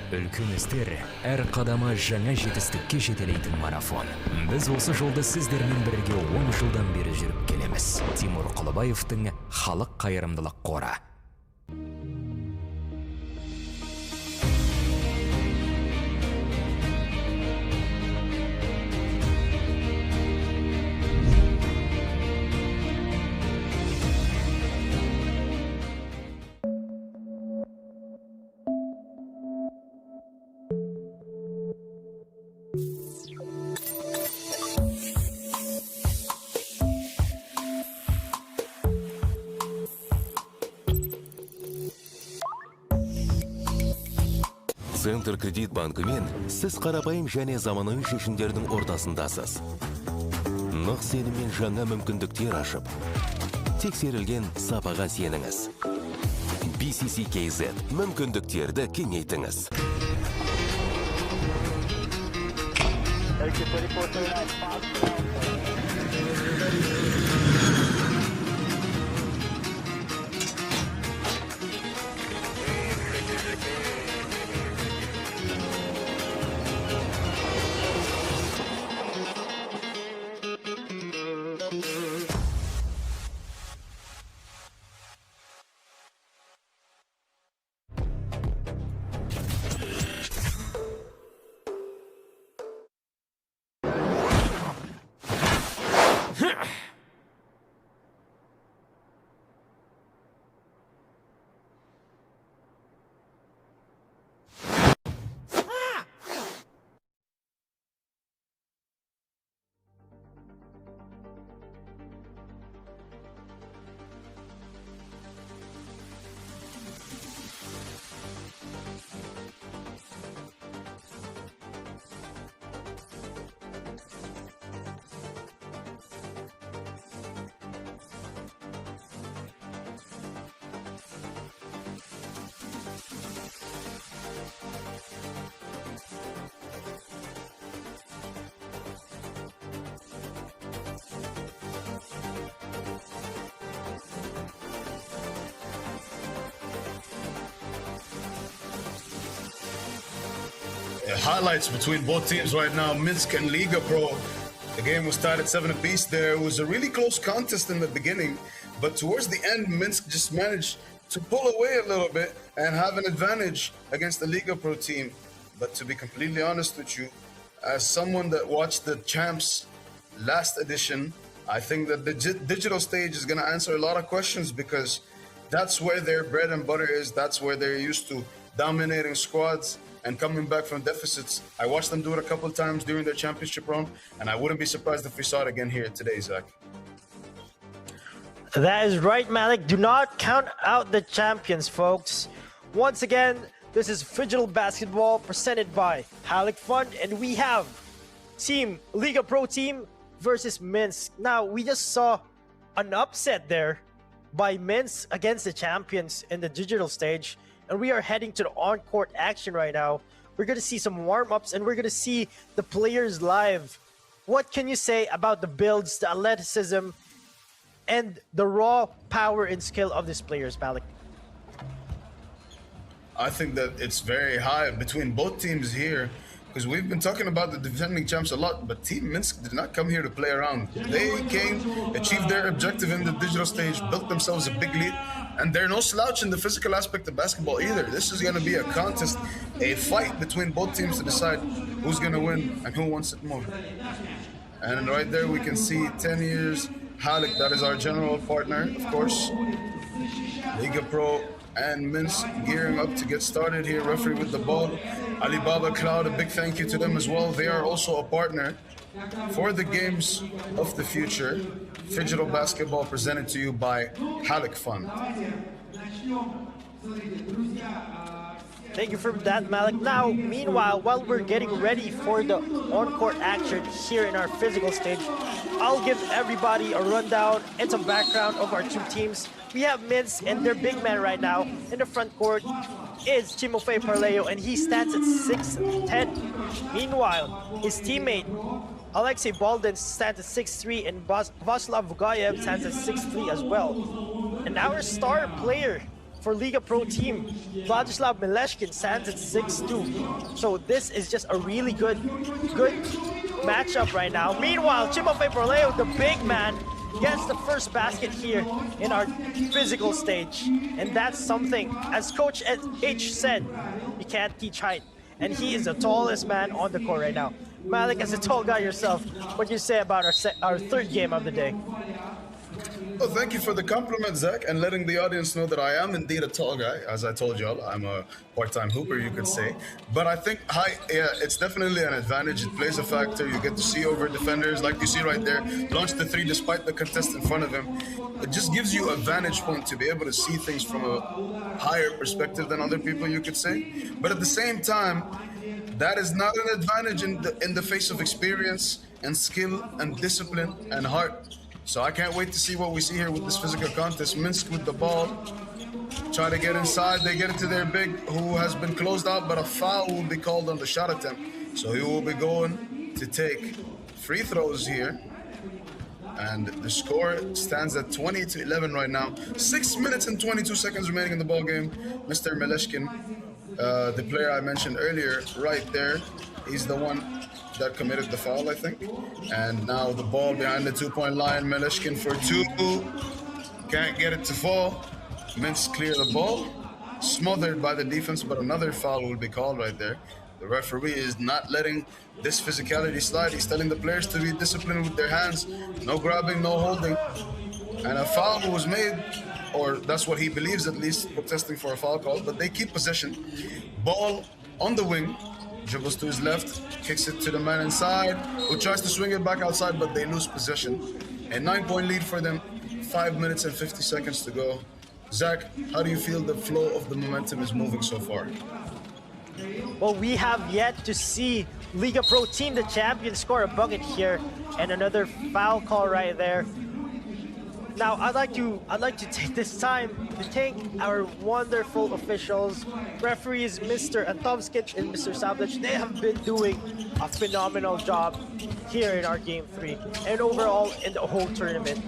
Үлкен істер әр қадамы жаңа жетістікке жетелейтін марафон. Біз осы жолды сіздермен бірге 10 жылдан бері жүріп келеміз. Тимур Құлыбаевтың халық қайырымдылық қоры. Центр кредит банкымен сіз қарапайым және заманауи шешімдердің ортасындасыз. Нық сеніммен жаңа мүмкіндіктер ашып, тексерілген сапаға сеніңіз. BCC-KZ мүмкіндіктерді кеңейтіңіз. Highlights between both teams right now, Minsk and Liga Pro. The game was tied at 7 apiece there. It was a really close contest in the beginning, but towards the end, Minsk just managed to pull away a little bit and have an advantage against the Liga Pro team. But to be completely honest with you, as someone that watched the champs last edition, I think that the digital stage is going to answer a lot of questions, because that's where their bread and butter is. That's where they're used to dominating squads and coming back from deficits. I watched them do it a couple of times during their championship run, and I wouldn't be surprised if we saw it again here today, Zach. That is right, Malik. Do not count out the champions, folks. Once again, this is Phygital Basketball presented by Halyk Fund, and we have Team Liga Pro team versus Minsk. Now, we just saw an upset there by Minsk against the champions in the digital stage, and we are heading to the on-court action right now. We're going to see some warm-ups, and we're going to see the players live. What can you say about the builds, the athleticism, and the raw power and skill of these players, Malik? I think that it's very high between both teams here, because we've been talking about the defending champs a lot, but Team Minsk did not come here to play around. They came, achieved their objective in the digital stage, built themselves a big lead, and they're no slouch in the physical aspect of basketball either. This is going to be a contest, a fight between both teams to decide who's going to win and who wants it more. And right there we can see 10 years, Halyk, that is our general partner, of course. Liga Pro and Minsk gearing up to get started here. Referee with the ball. Alibaba Cloud, a big thank you to them as well. They are also a partner for the games of the future. Phygital Basketball presented to you by Halyk Fund. Thank you for that, Malik. Now, meanwhile, while we're getting ready for the on-court action here in our physical stage, I'll give everybody a rundown and some background of our two teams. We have Minsk, and their big man right now in the front court is Timofey Parleo, and he stands at 6'10". Meanwhile, his teammate Alexei Baldin stands at 6'3", and Vaslav Vugayev stands at 6'3" as well. And our star player for Liga Pro team, Vladislav Mileshkin stands at 6-2. So this is just a really good matchup right now. Meanwhile, Timofey Borleo, the big man, gets the first basket here in our physical stage. And that's something, as Coach H said, you can't teach height. And he is the tallest man on the court right now. Malik, as a tall guy yourself, what do you say about our third game of the day? Well, thank you for the compliment, Zach, and letting the audience know that I am indeed a tall guy. As I told y'all, I'm a part-time hooper, you could say. But I think height, yeah, it's definitely an advantage. It plays a factor. You get to see over defenders, like you see right there, launch the three despite the contest in front of him. It just gives you a vantage point to be able to see things from a higher perspective than other people, you could say. But at the same time, that is not an advantage in the face of experience and skill and discipline and heart. So I can't wait to see what we see here with this physical contest. Minsk with the ball, try to get inside. They get it to their big, who has been closed out, but a foul will be called on the shot attempt. So he will be going to take free throws here. And the score stands at 20-11 right now. 6 minutes and 22 seconds remaining in the ball game. Mr. Mileshkin, the player I mentioned earlier, right there, he's the one that committed the foul, I think. And now the ball behind the two-point line. Mileshkin for two. Can't get it to fall. Minsk clear the ball. Smothered by the defense, but another foul will be called right there. The referee is not letting this physicality slide. He's telling the players to be disciplined with their hands. No grabbing, no holding. And a foul was made, or that's what he believes at least, protesting for a foul call, but they keep possession. Ball on the wing. Dribbles to his left, kicks it to the man inside, who tries to swing it back outside, but they lose possession. A 9-point lead for them, 5 minutes and 50 seconds to go. Zach, how do you feel the flow of the momentum is moving so far? Well, we have yet to see Liga Pro team, the champion, score a bucket here, and another foul call right there. Now, I'd like to take this time to thank our wonderful officials, referees, Mr. Antovskic and Mr. Savlich. They have been doing a phenomenal job here in our Game 3 and overall in the whole tournament.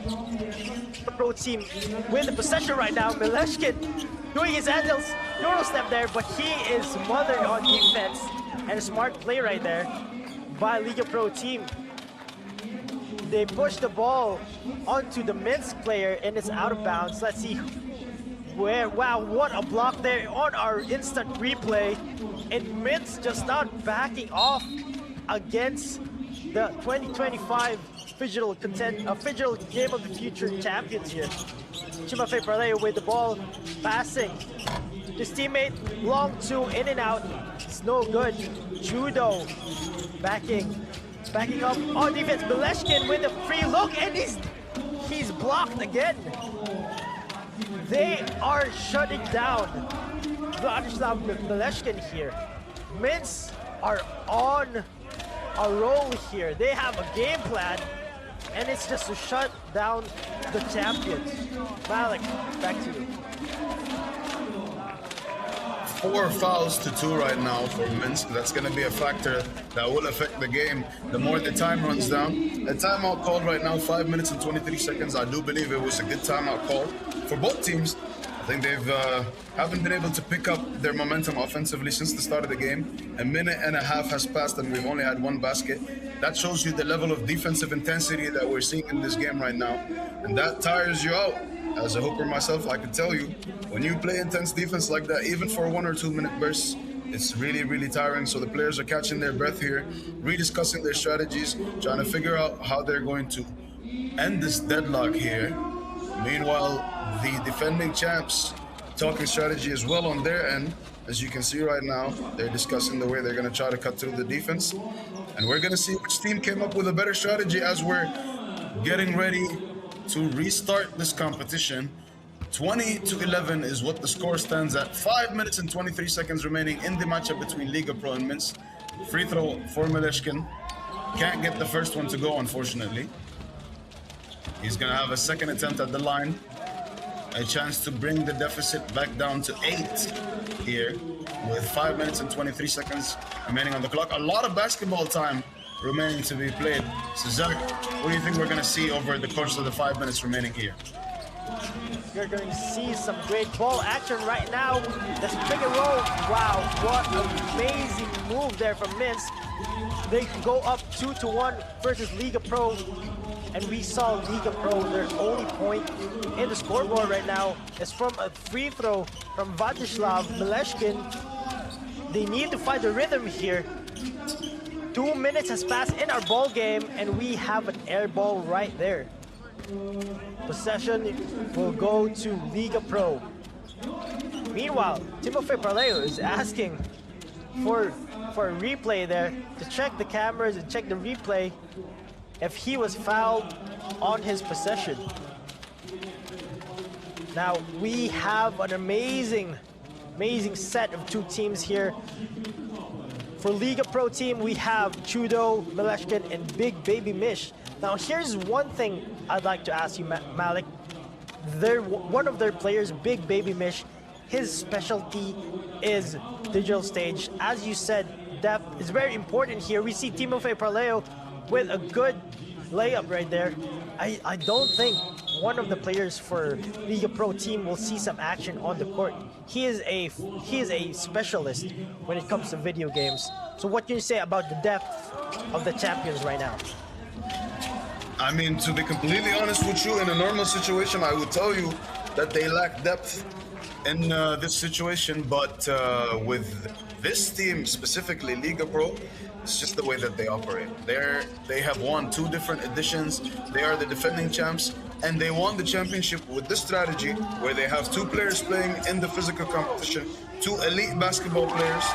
The pro team win the possession right now. Mileshkin doing his Euro step there, but he is smothered on defense. And a smart play right there by Liga Pro team. They push the ball onto the Minsk player and it's out of bounds. Let's see where, wow, what a block there on our instant replay. And Minsk just not backing off against the 2025 Phygital Game of the Future champions here. Timofey Borleo with the ball, passing. His teammate, long two, in and out. It's no good. Judo backing up on defense. Mileshkin with a free look, and he's blocked again. They are shutting down Vladislav Mileshkin here. Minsk are on a roll here. They have a game plan, and it's just to shut down the champions. Malik, back to you. 4 fouls to 2 right now for Minsk. That's going to be a factor that will affect the game the more the time runs down. A timeout called right now, 5 minutes and 23 seconds. I do believe it was a good timeout call for both teams. I think they've haven't been able to pick up their momentum offensively since the start of the game. A minute and a half has passed and we've only had 1 basket. That shows you the level of defensive intensity that we're seeing in this game right now. And that tires you out. As a hooper myself, I can tell you, when you play intense defense like that, even for 1 or 2 minute bursts, it's really, really tiring. So the players are catching their breath here, rediscussing their strategies, trying to figure out how they're going to end this deadlock here. Meanwhile, the defending champs talking strategy as well on their end. As you can see right now, they're discussing the way they're going to try to cut through the defense. And we're going to see which team came up with a better strategy as we're getting ready to restart this competition. 20-11 is what the score stands at. 5 minutes and 23 seconds remaining in the matchup between Liga Pro and Minsk. Free throw for Mileshkin. Can't get the first one to go, unfortunately. He's gonna have a second attempt at the line. A chance to bring the deficit back down to 8 here with 5 minutes and 23 seconds remaining on the clock. A lot of basketball time remaining to be played. So Zach, what do you think we're going to see over the course of the 5 minutes remaining here? You're going to see some great ball action right now. Let's pick and roll. Wow, what an amazing move there from Minsk. They go up 2-1 versus Liga Pro. And we saw Liga Pro, their only point in the scoreboard right now is from a free throw from Vladislav Mileshkin. They need to find the rhythm here. 2 minutes has passed in our ball game, and we have an air ball right there. Possession will go to Liga Pro. Meanwhile, Timofey Parleo is asking for a replay there to check the cameras and check the replay if he was fouled on his possession. Now we have an amazing set of two teams here. For Liga Pro team, we have Chudo, Mileshkin, and Big Baby Mish. Now here's one thing I'd like to ask you, Malik. One of their players, Big Baby Mish, his specialty is digital stage. As you said, depth is very important here. We see Timofey Parleo with a good layup right there. I don't think one of the players for Liga Pro team will see some action on the court. He is a specialist when it comes to video games. So what can you say about the depth of the champions right now? I mean, to be completely honest with you, in a normal situation, I would tell you that they lack depth in this situation, but with this team, specifically Liga Pro, it's just the way that they operate. They have won 2 different editions. They are the defending champs, and they won the championship with this strategy where they have 2 players playing in the physical competition, 2 elite basketball players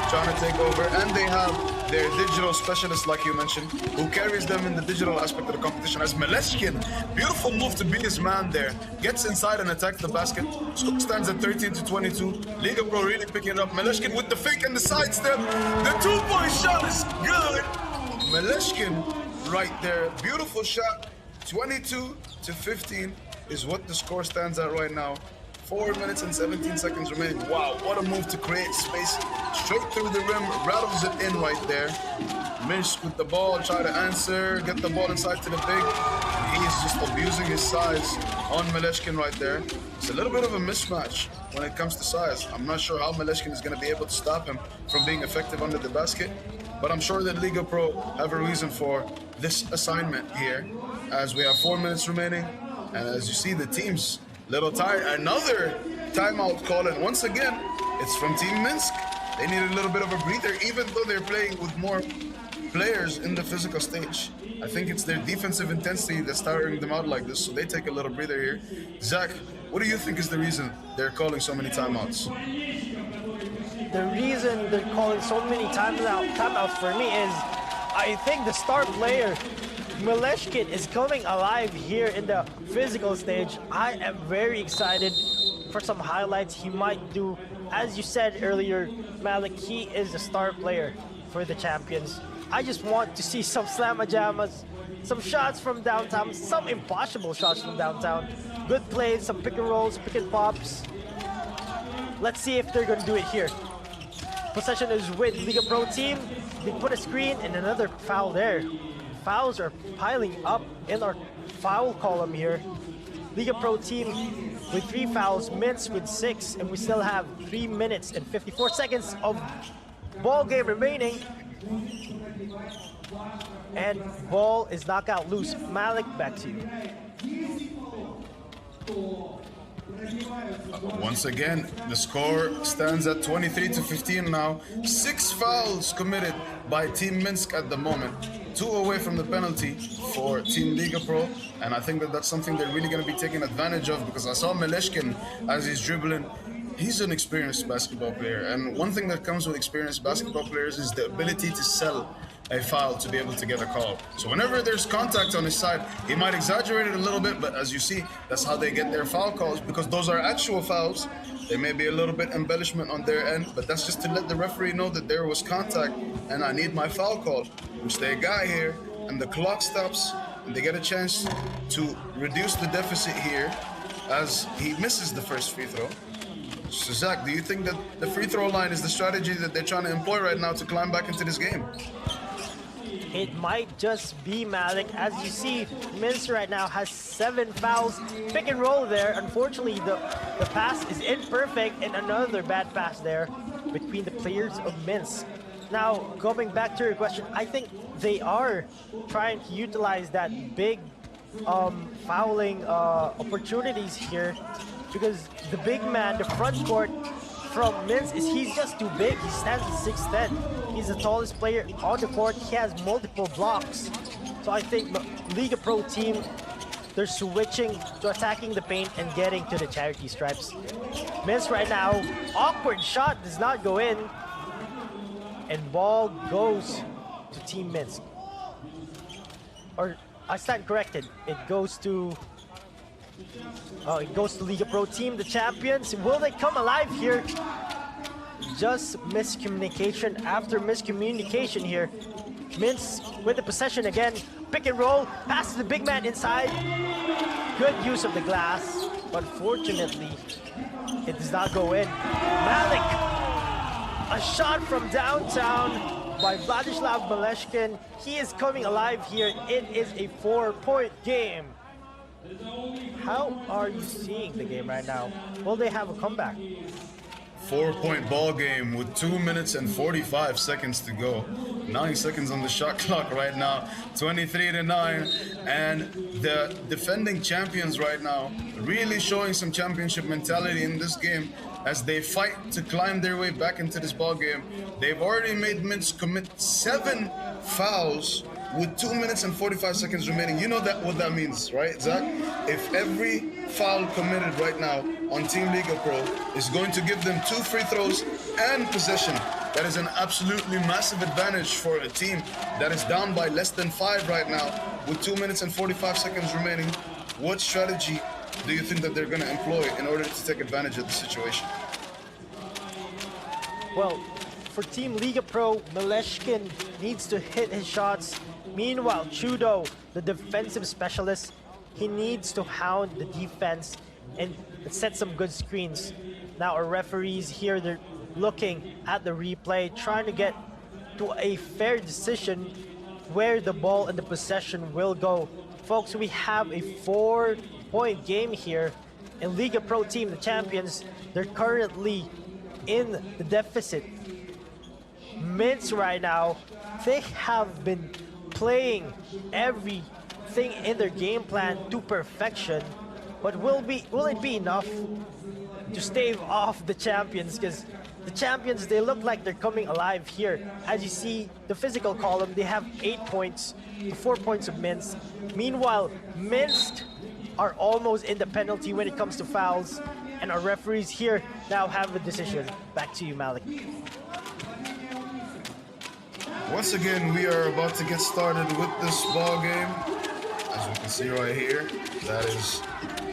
trying to take over, and they have their digital specialist, like you mentioned, who carries them in the digital aspect of the competition as Mileshkin. Beautiful move to beat his man there. Gets inside and attacks the basket. Score stands at 13-22. Liga Pro really picking it up. Mileshkin with the fake and the sidestep. The 2-point shot is good. Mileshkin right there. Beautiful shot. 22-15 is what the score stands at right now. 4 minutes and 17 seconds remaining. Wow, what a move to create space. Straight through the rim, rattles it in right there. Mish with the ball, try to answer, get the ball inside to the big. He's just abusing his size on Mileshkin right there. It's a little bit of a mismatch when it comes to size. I'm not sure how Mileshkin is going to be able to stop him from being effective under the basket, but I'm sure that Liga Pro have a reason for this assignment here, as we have 4 minutes remaining, and as you see, the team's little tired. Another timeout call, and once again, it's from Team Minsk. They need a little bit of a breather, even though they're playing with more players in the physical stage. I think it's their defensive intensity that's tiring them out like this, so they take a little breather here. Zach, what do you think is the reason they're calling so many timeouts? The reason they're calling so many timeouts for me is I think the star player, Mileshkin, is coming alive here in the physical stage. I am very excited for some highlights he might do. As you said earlier, Malik, he is the star player for the champions. I just want to see some slamma-jammas, some shots from downtown, some impossible shots from downtown. Good plays, some pick and rolls, pick and pops. Let's see if they're gonna do it here. Possession is with Liga Pro team. They put a screen and another foul there. Fouls are piling up in our foul column here. Liga Pro team with 3 fouls, Minsk with 6, and we still have 3 minutes and 54 seconds of ball game remaining. And ball is knockout loose. Malik, back to you. Once again, the score stands at 23-15 now. 6 fouls committed by Team Minsk at the moment. 2 away from the penalty for Team Liga Pro. And I think that that's something they're really going to be taking advantage of, because I saw Mileshkin as he's dribbling. He's an experienced basketball player. And one thing that comes with experienced basketball players is the ability to sell a foul to be able to get a call. So whenever there's contact on his side, he might exaggerate it a little bit, but as you see, that's how they get their foul calls, because those are actual fouls. There may be a little bit embellishment on their end, but that's just to let the referee know that there was contact and I need my foul call, which they got here, and the clock stops and they get a chance to reduce the deficit here as he misses the first free throw. So Zach, do you think that the free throw line is the strategy that they're trying to employ right now to climb back into this game? It might just be Malik. As you see, Minsk right now has 7 fouls. Pick and roll there. Unfortunately, the pass is imperfect, and another bad pass there between the players of Minsk. Now, going back to your question, I think they are trying to utilize that big fouling opportunities here, because the big man, the front court from Minsk, he's just too big. He stands at 6'10". He's the tallest player on the court. He has multiple blocks. So I think the Liga Pro team, they're switching to attacking the paint and getting to the charity stripes. Minsk right now, awkward shot does not go in. And ball goes to Team Minsk. Or I stand corrected. It goes to Liga Pro team, the champions. Will they come alive here? Just miscommunication after miscommunication here. Minsk with the possession again. Pick and roll. Passes the big man inside. Good use of the glass. But fortunately, it does not go in. Malik. A shot from downtown by Vladislav Maleshkin. He is coming alive here. It is a 4-point game. How are you seeing the game right now? Will they have a comeback? 4-point ball game with 2 minutes and 45 seconds to go. 9 seconds on the shot clock right now. 23-9. And the defending champions right now really showing some championship mentality in this game as they fight to climb their way back into this ball game. They've already made Minsk commit 7 fouls with 2 minutes and 45 seconds remaining. You know what that means, right, Zach? If every foul committed right now on Team Liga Pro is going to give them 2 free throws and possession, that is an absolutely massive advantage for a team that is down by less than 5 right now with 2 minutes and 45 seconds remaining. What strategy do you think that they're going to employ in order to take advantage of the situation? Well, for Team Liga Pro, Maleshkin needs to hit his shots. Meanwhile, Chudo, the defensive specialist, he needs to hound the defense and set some good screens. Now our referees here, they're looking at the replay, trying to get to a fair decision where the ball and the possession will go. Folks, we have a 4-point game here. And Liga Pro team, the champions, they're currently in the deficit. Minsk right now, they have been playing everything in their game plan to perfection, but will it be enough to stave off the champions? Because the champions, they look like they're coming alive here. As you see, the physical column, they have 8 points to 4 points of Minsk. Meanwhile, Minsk are almost in the penalty when it comes to fouls, and our referees here now have a decision. Back to you, Malik. Once again, we are about to get started with this ball game. As we can see right here, that is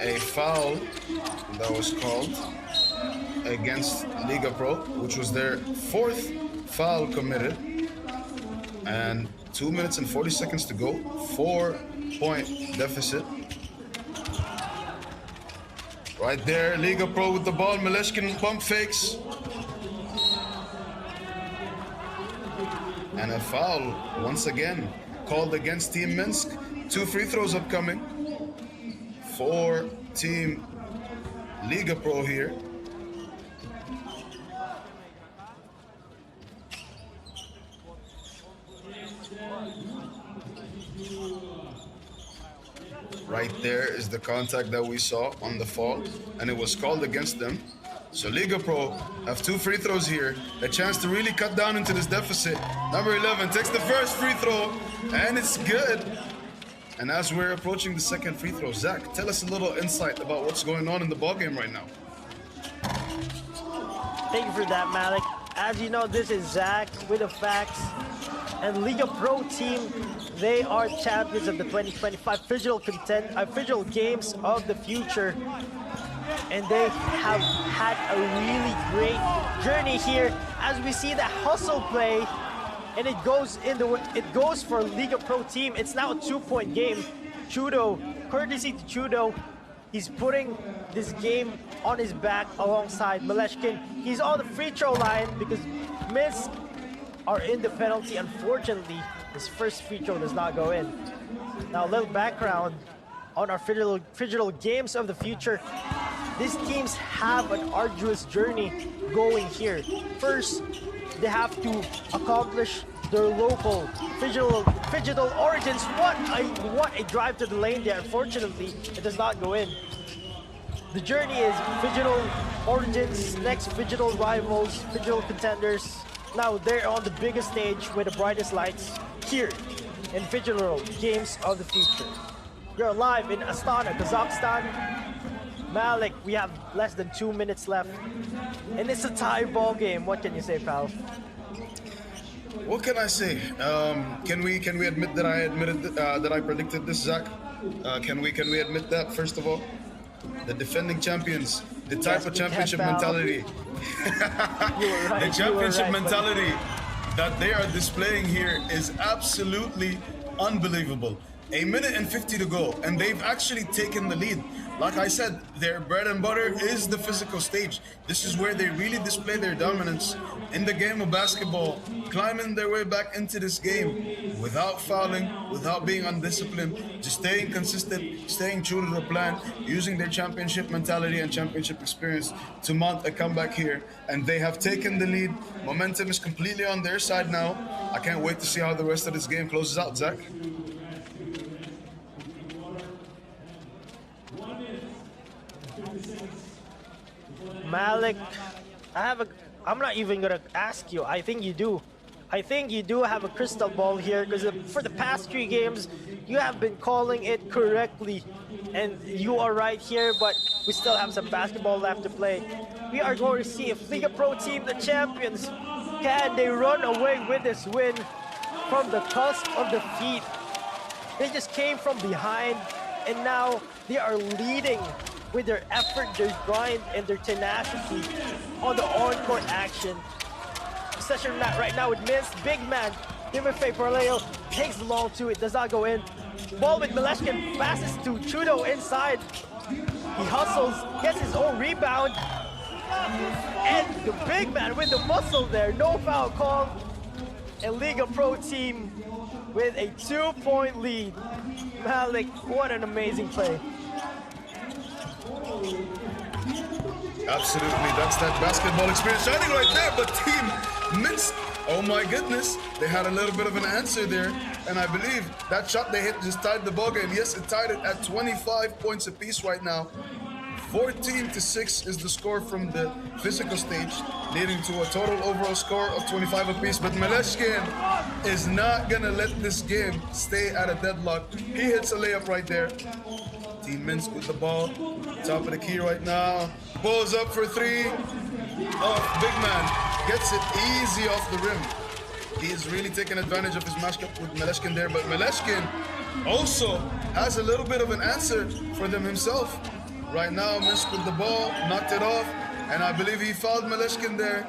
a foul that was called against Liga Pro, which was their 4th foul committed. And 2 minutes and 40 seconds to go. 4-point deficit. Right there, Liga Pro with the ball. Maleshkin pump fakes. And a foul, once again, called against Team Minsk. 2 free throws upcoming for Team Liga Pro here. Right there is the contact that we saw on the fall, and it was called against them. So Liga Pro have 2 free throws here, a chance to really cut down into this deficit. Number 11 takes the first free throw, and it's good. And as we're approaching the second free throw, Zach, tell us a little insight about what's going on in the ballgame right now. Thank you for that, Malik. As you know, this is Zach with the facts. And Liga Pro team, they are champions of the 2025 Phygital Games of the Future. And they have had a really great journey here as we see the hustle play, and it goes for Liga Pro team. It's now a 2-point game. Chudo, courtesy to Chudo, he's putting this game on his back alongside Maleshkin. He's on the free throw line because Minsk are in the penalty. Unfortunately, His first free throw does not go in. Now, a little background on our Phygital games of the future. These teams have an arduous journey going here. First, they have to accomplish their local Phygital origins. What a drive to the lane there. Unfortunately, it does not go in. The journey is Phygital origins, next Phygital rivals, Phygital contenders. Now they're on the biggest stage with the brightest lights here in Phygital games of the future. We're live in Astana, Kazakhstan. Malik, we have less than 2 minutes left, and it's a tie ball game. What can you say, pal? What can I say? Can we admit that I predicted this, Zach? Can we admit that first of all? The defending champions, the type of championship mentality, the championship mentality that they are displaying here is absolutely unbelievable. 1 minute and 50 to go, and they've actually taken the lead. Like I said, their bread and butter is the physical stage. This is where they really display their dominance in the game of basketball, climbing their way back into this game without fouling, without being undisciplined, just staying consistent, staying true to the plan, using their championship mentality and championship experience to mount a comeback here. And they have taken the lead. Momentum is completely on their side now. I can't wait to see how the rest of this game closes out, Zach. Malik, I'm not even gonna ask you. I think you do. I think you do have a crystal ball here, because for the past 3 games, you have been calling it correctly. And you are right here, but we still have some basketball left to play. We are going to see if Liga Pro Team, the champions, can they run away with this win from the cusp of defeat. They just came from behind, and now they are leading with their effort, their grind, and their tenacity on the on-court action. Session right now with Mince, big man, Timofey Parleo takes the long two, it does not go in. Ball with Mileshkin, passes to Trudeau inside. He hustles, gets his own rebound, and the big man with the muscle there, no foul call. And Liga Pro Team with a 2-point lead. Malik, what an amazing play. Absolutely, that's that basketball experience shining right there, but Team Minsk, oh my goodness, they had a little bit of an answer there, and I believe that shot they hit just tied the ball game. Yes, it tied it at 25 points apiece right now. 14-6 is the score from the physical stage, leading to a total overall score of 25 apiece, but Mileshkin is not gonna let this game stay at a deadlock. He hits a layup right there. Team Minsk with the ball, top of the key right now. Ball's up for 3. Oh, big man gets it easy off the rim. He is really taking advantage of his matchup with Mileshkin there, but Mileshkin also has a little bit of an answer for them himself. Right now, Minsk with the ball, knocked it off, and I believe he fouled Mileshkin there.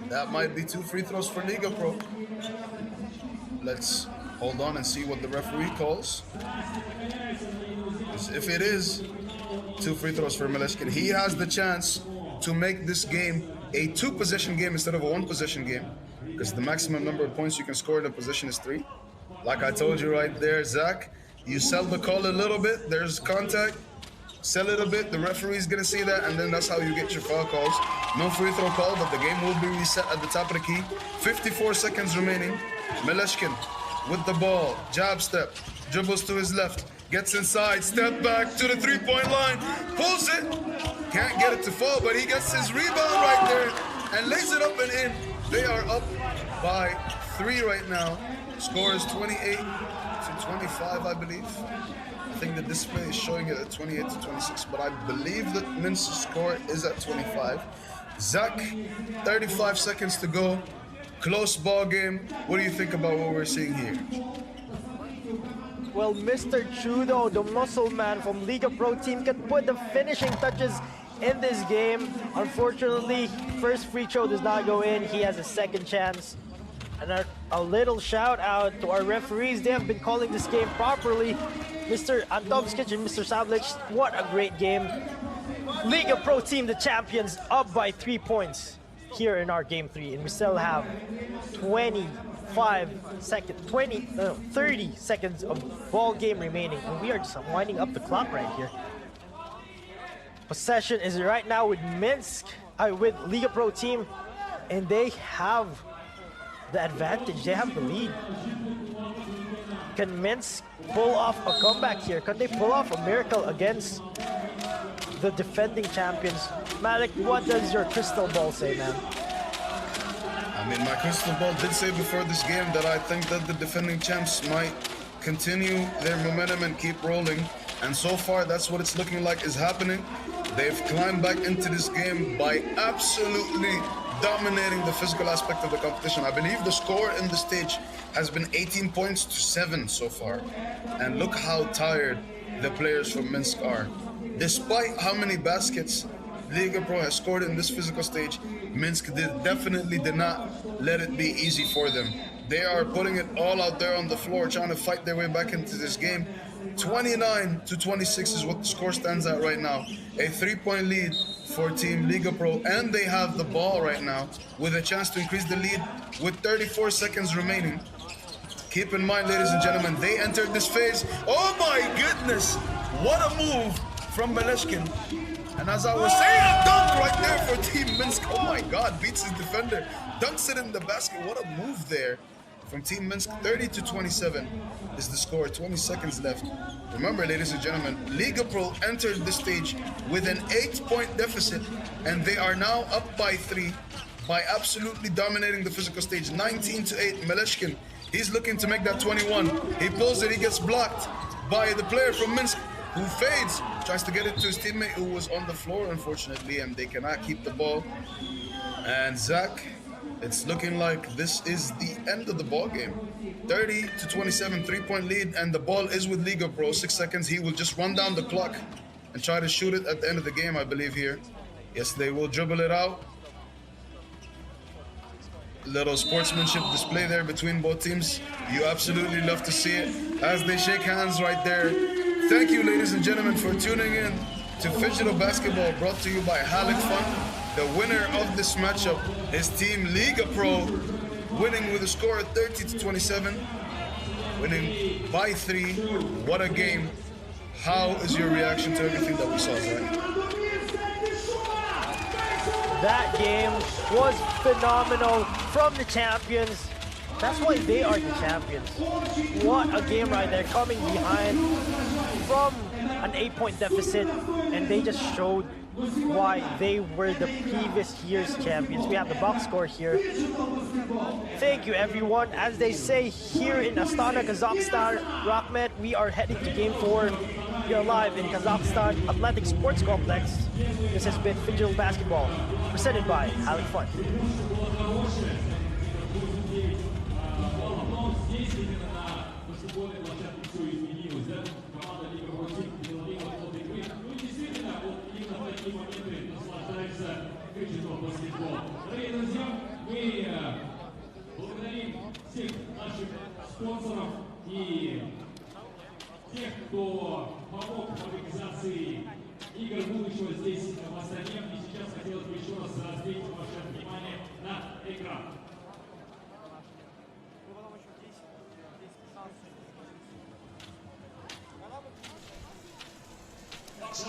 That might be 2 free throws for Liga Pro. Let's hold on and see what the referee calls. If it is 2 free throws for Mileshkin, he has the chance to make this game a 2-possession game instead of a 1-possession game, because the maximum number of points you can score in a possession is 3. Like I told you right there, Zach, you sell the call a little bit, there's contact, sell it a bit, the referee's gonna see that, and then that's how you get your foul calls. No free throw call, but the game will be reset at the top of the key. 54 seconds remaining. Mileshkin with the ball, jab step, dribbles to his left, gets inside, step back to the 3-point line, pulls it, can't get it to fall, but he gets his rebound right there and lays it up and in. They are up by 3 right now. Score is 28-25, I believe. I think the display is showing it at 28-26, but I believe that Minsk's score is at 25. Zach, 35 seconds to go. Close ball game. What do you think about what we're seeing here? Well, Mr. Trudeau, the muscle man from Liga Pro Team, can put the finishing touches in this game. Unfortunately, first free throw does not go in. He has a second chance. And a little shout out to our referees. They have been calling this game properly. Mr. Antovskic and Mr. Savlich, what a great game. Liga Pro Team, the champions, up by 3 points. here in our game 3, and we still have 30 seconds of ball game remaining, and we are just winding up the clock right here. Possession is right now with Minsk, with Liga Pro team, and they have the advantage, they have the lead. Can Minsk pull off a comeback here? Can they pull off a miracle against the defending champions? Malik, what does your crystal ball say, man? I mean, my crystal ball did say before this game that I think that the defending champs might continue their momentum and keep rolling. And so far, that's what it's looking like is happening. They've climbed back into this game by absolutely dominating the physical aspect of the competition. I believe the score in the stage has been 18 points to 7 so far. And look how tired the players from Minsk are. Despite how many baskets Liga Pro has scored in this physical stage, Minsk definitely did not let it be easy for them. They are putting it all out there on the floor, trying to fight their way back into this game. 29 to 26 is what the score stands at right now. A 3-point lead for Team Liga Pro, and they have the ball right now with a chance to increase the lead with 34 seconds remaining. Keep in mind, ladies and gentlemen, they entered this phase. Oh my goodness, what a move from Meleshkin. And as I was saying, a dunk right there for Team Minsk. Oh my God, beats his defender, dunks it in the basket. What a move there from Team Minsk. 30 to 27 is the score, 20 seconds left. Remember, ladies and gentlemen, Liga Pro entered this stage with an 8-point deficit, and they are now up by 3 by absolutely dominating the physical stage. 19 to 8, Meleshkin, he's looking to make that 21. He pulls it, he gets blocked by the player from Minsk, who fades, tries to get it to his teammate who was on the floor, unfortunately, and they cannot keep the ball. And Zach, it's looking like this is the end of the ball game. 30 to 27, 3-point lead, and the ball is with Liga Pro. 6 seconds, he will just run down the clock and try to shoot it at the end of the game, I believe here. Yes, they will dribble it out. Little sportsmanship display there between both teams. You absolutely love to see it as they shake hands right there. Thank you, ladies and gentlemen, for tuning in to Phygital Basketball, brought to you by Halyk Fund. The winner of this matchup is Team Liga Pro, winning with a score of 30 to 27, winning by 3. What a game. How is your reaction to everything that we saw, Zach? That game was phenomenal from the champions. That's why they are the champions. What a game right there, coming behind from an 8-point deficit, and they just showed why they were the previous year's champions. We have the box score here. Thank you, everyone. As they say here in Astana, Kazakhstan, Rahmet, we are heading to Game 4. We are live in Kazakhstan Athletic Sports Complex. This has been Phygital Basketball, presented by Halyk Fund. Дорогие друзья, мы благодарим всех наших спонсоров и тех, кто помог в организации игр будущего здесь, в Астане. И сейчас хотелось бы еще раз развить ваше внимание на экран.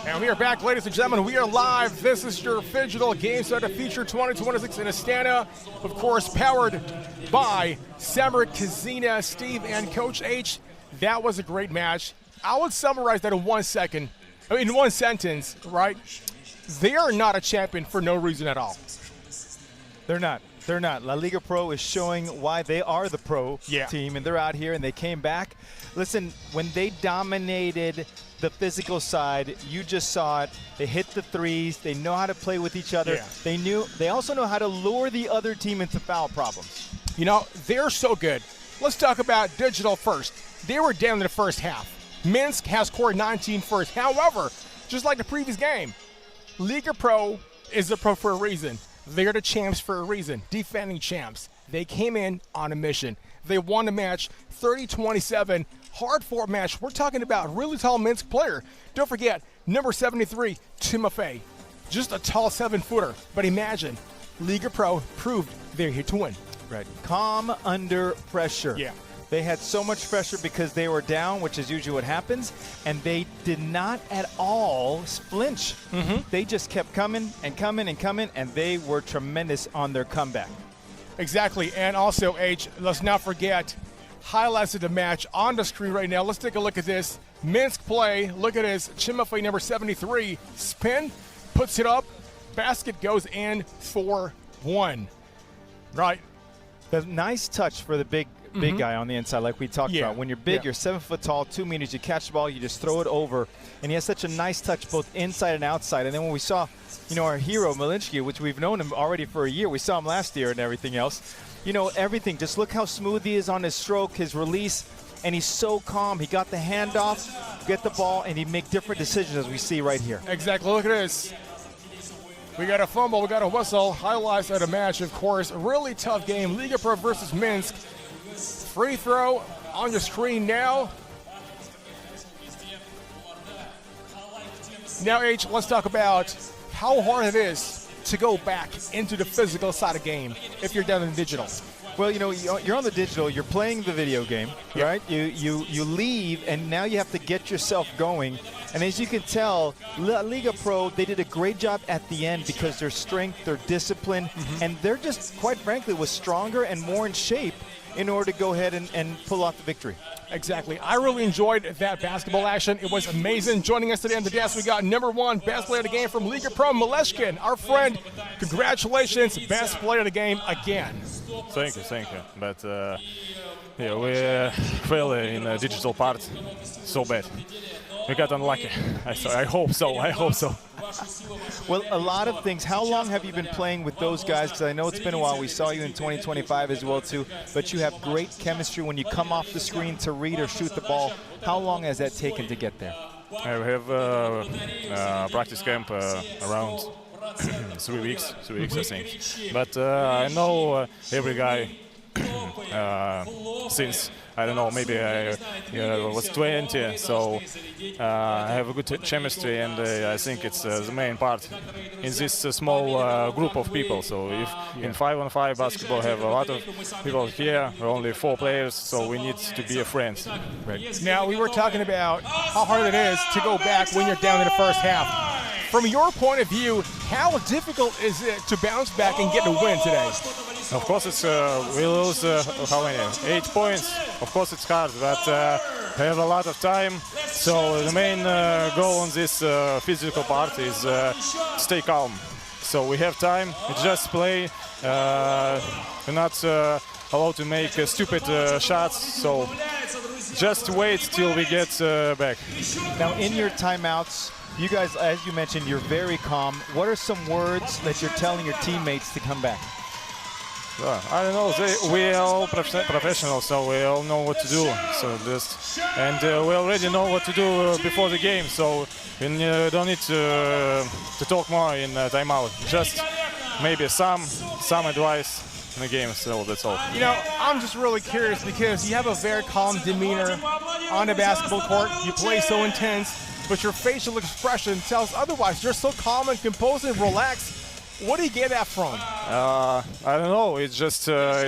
And we are back, ladies and gentlemen. We are live. This is your Phygital Game Starter Feature 2026 in Astana. Of course, powered by Samir Kazina, Steve, and Coach H. That was a great match. I would summarize that in 1 second. In one sentence, right? They are not a champion for no reason at all. They're not. They're not. La Liga Pro is showing why they are the pro team, and they're out here, and they came back. Listen, when they dominated the physical side, you just saw it. They hit the threes. They know how to play with each other. Yeah. They also know how to lure the other team into foul problems. You know, they're so good. Let's talk about Digital first. They were down in the first half. Minsk has scored 19 first. However, just like the previous game, Liga Pro is the pro for a reason. They're the champs for a reason, defending champs. They came in on a mission. They won the match 30-27, hard-fought match. We're talking about a really tall Minsk player. Don't forget, number 73, Timofey. Just a tall 7-footer. But imagine, Liga Pro proved they're here to win. Right. Calm under pressure. Yeah. They had so much pressure because they were down, which is usually what happens, and they did not at all flinch. They just kept coming and coming and coming, and they were tremendous on their comeback. Exactly, and also, H, let's not forget, highlights of the match on the screen right now. Let's take a look at this. Minsk play, look at this. Chimafei number 73, spin, puts it up, basket goes in for 1. Right. The nice touch for the big guy on the inside, like we talked about. When you're big, you're 7 foot tall, 2 meters, you catch the ball, you just throw it over. And he has such a nice touch both inside and outside. And then when we saw, our hero, Malinsky, which we've known him already for a year, we saw him last year and everything else. Everything. Just look how smooth he is on his stroke, his release, and he's so calm. He got the handoff, get the ball, and he make different decisions as we see right here. Exactly. Look at this. We got a fumble, we got a whistle. Highlights of the match, of course. Really tough game. Liga Pro versus Minsk. Free throw on your screen now. Now, H, let's talk about how hard it is to go back into the physical side of game if you're down in digital. Well, you're on the digital, you're playing the video game, right? You leave, and now you have to get yourself going. And as you can tell, Liga Pro, they did a great job at the end because their strength, their discipline, and they're just, quite frankly, was stronger and more in shape in order to go ahead and pull off the victory. Exactly. I really enjoyed that basketball action. It was amazing. Joining us today on the desk, we got number 1 best player of the game from Liga Pro, Maleshkin, our friend. Congratulations, best player of the game again. Thank you. But we failed in the digital part so bad. We got unlucky. I hope so. Well, a lot of things. How long have you been playing with those guys? Because I know it's been a while. We saw you in 2025 as well, too. But you have great chemistry when you come off the screen to read or shoot the ball. How long has that taken to get there? We have practice camp around 3 weeks, I think. But I know every guy since, I don't know, maybe I was 20, so I have a good chemistry, and I think it's the main part in this small group of people. So if in 5-on-5 basketball have a lot of people here, we're only 4 players, so we need to be friends. Right. Now, we were talking about how hard it is to go back when you're down in the first half. From your point of view, how difficult is it to bounce back and get a win today? Of course, it's we lose how many? 8 points. Of course, it's hard, but we have a lot of time. So the main goal on this physical part is stay calm. So we have time. We just play. We're not allowed to make stupid shots. So just wait till we get back. Now, in your timeouts, you guys, as you mentioned, you're very calm. What are some words that you're telling your teammates to come back? I don't know. We are all professionals, so we all know what to do. So we already know what to do before the game. So we don't need to talk more in timeout. Just maybe some advice in the game. So that's all. I'm just really curious because you have a very calm demeanor on the basketball court. You play so intense, but your facial expression tells otherwise. You're so calm and composed and relaxed. What do you get that from? I don't know. It's just, how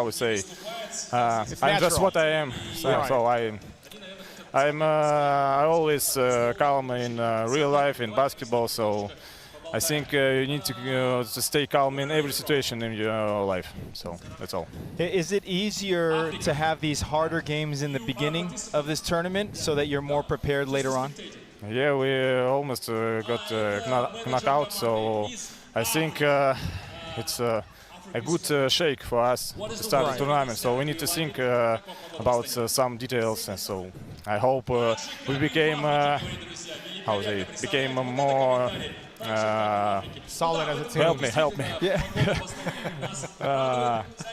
we say, I'm just what I am. So I'm always calm in real life, in basketball. So I think you need to stay calm in every situation in your life. So that's all. Is it easier to have these harder games in the beginning of this tournament so that you're more prepared later on? Yeah, we almost got knocked out, so I think it's a good shake for us to start the tournament. So we need to think about some details, and so I hope we became more solid as a team. Help me. Yeah.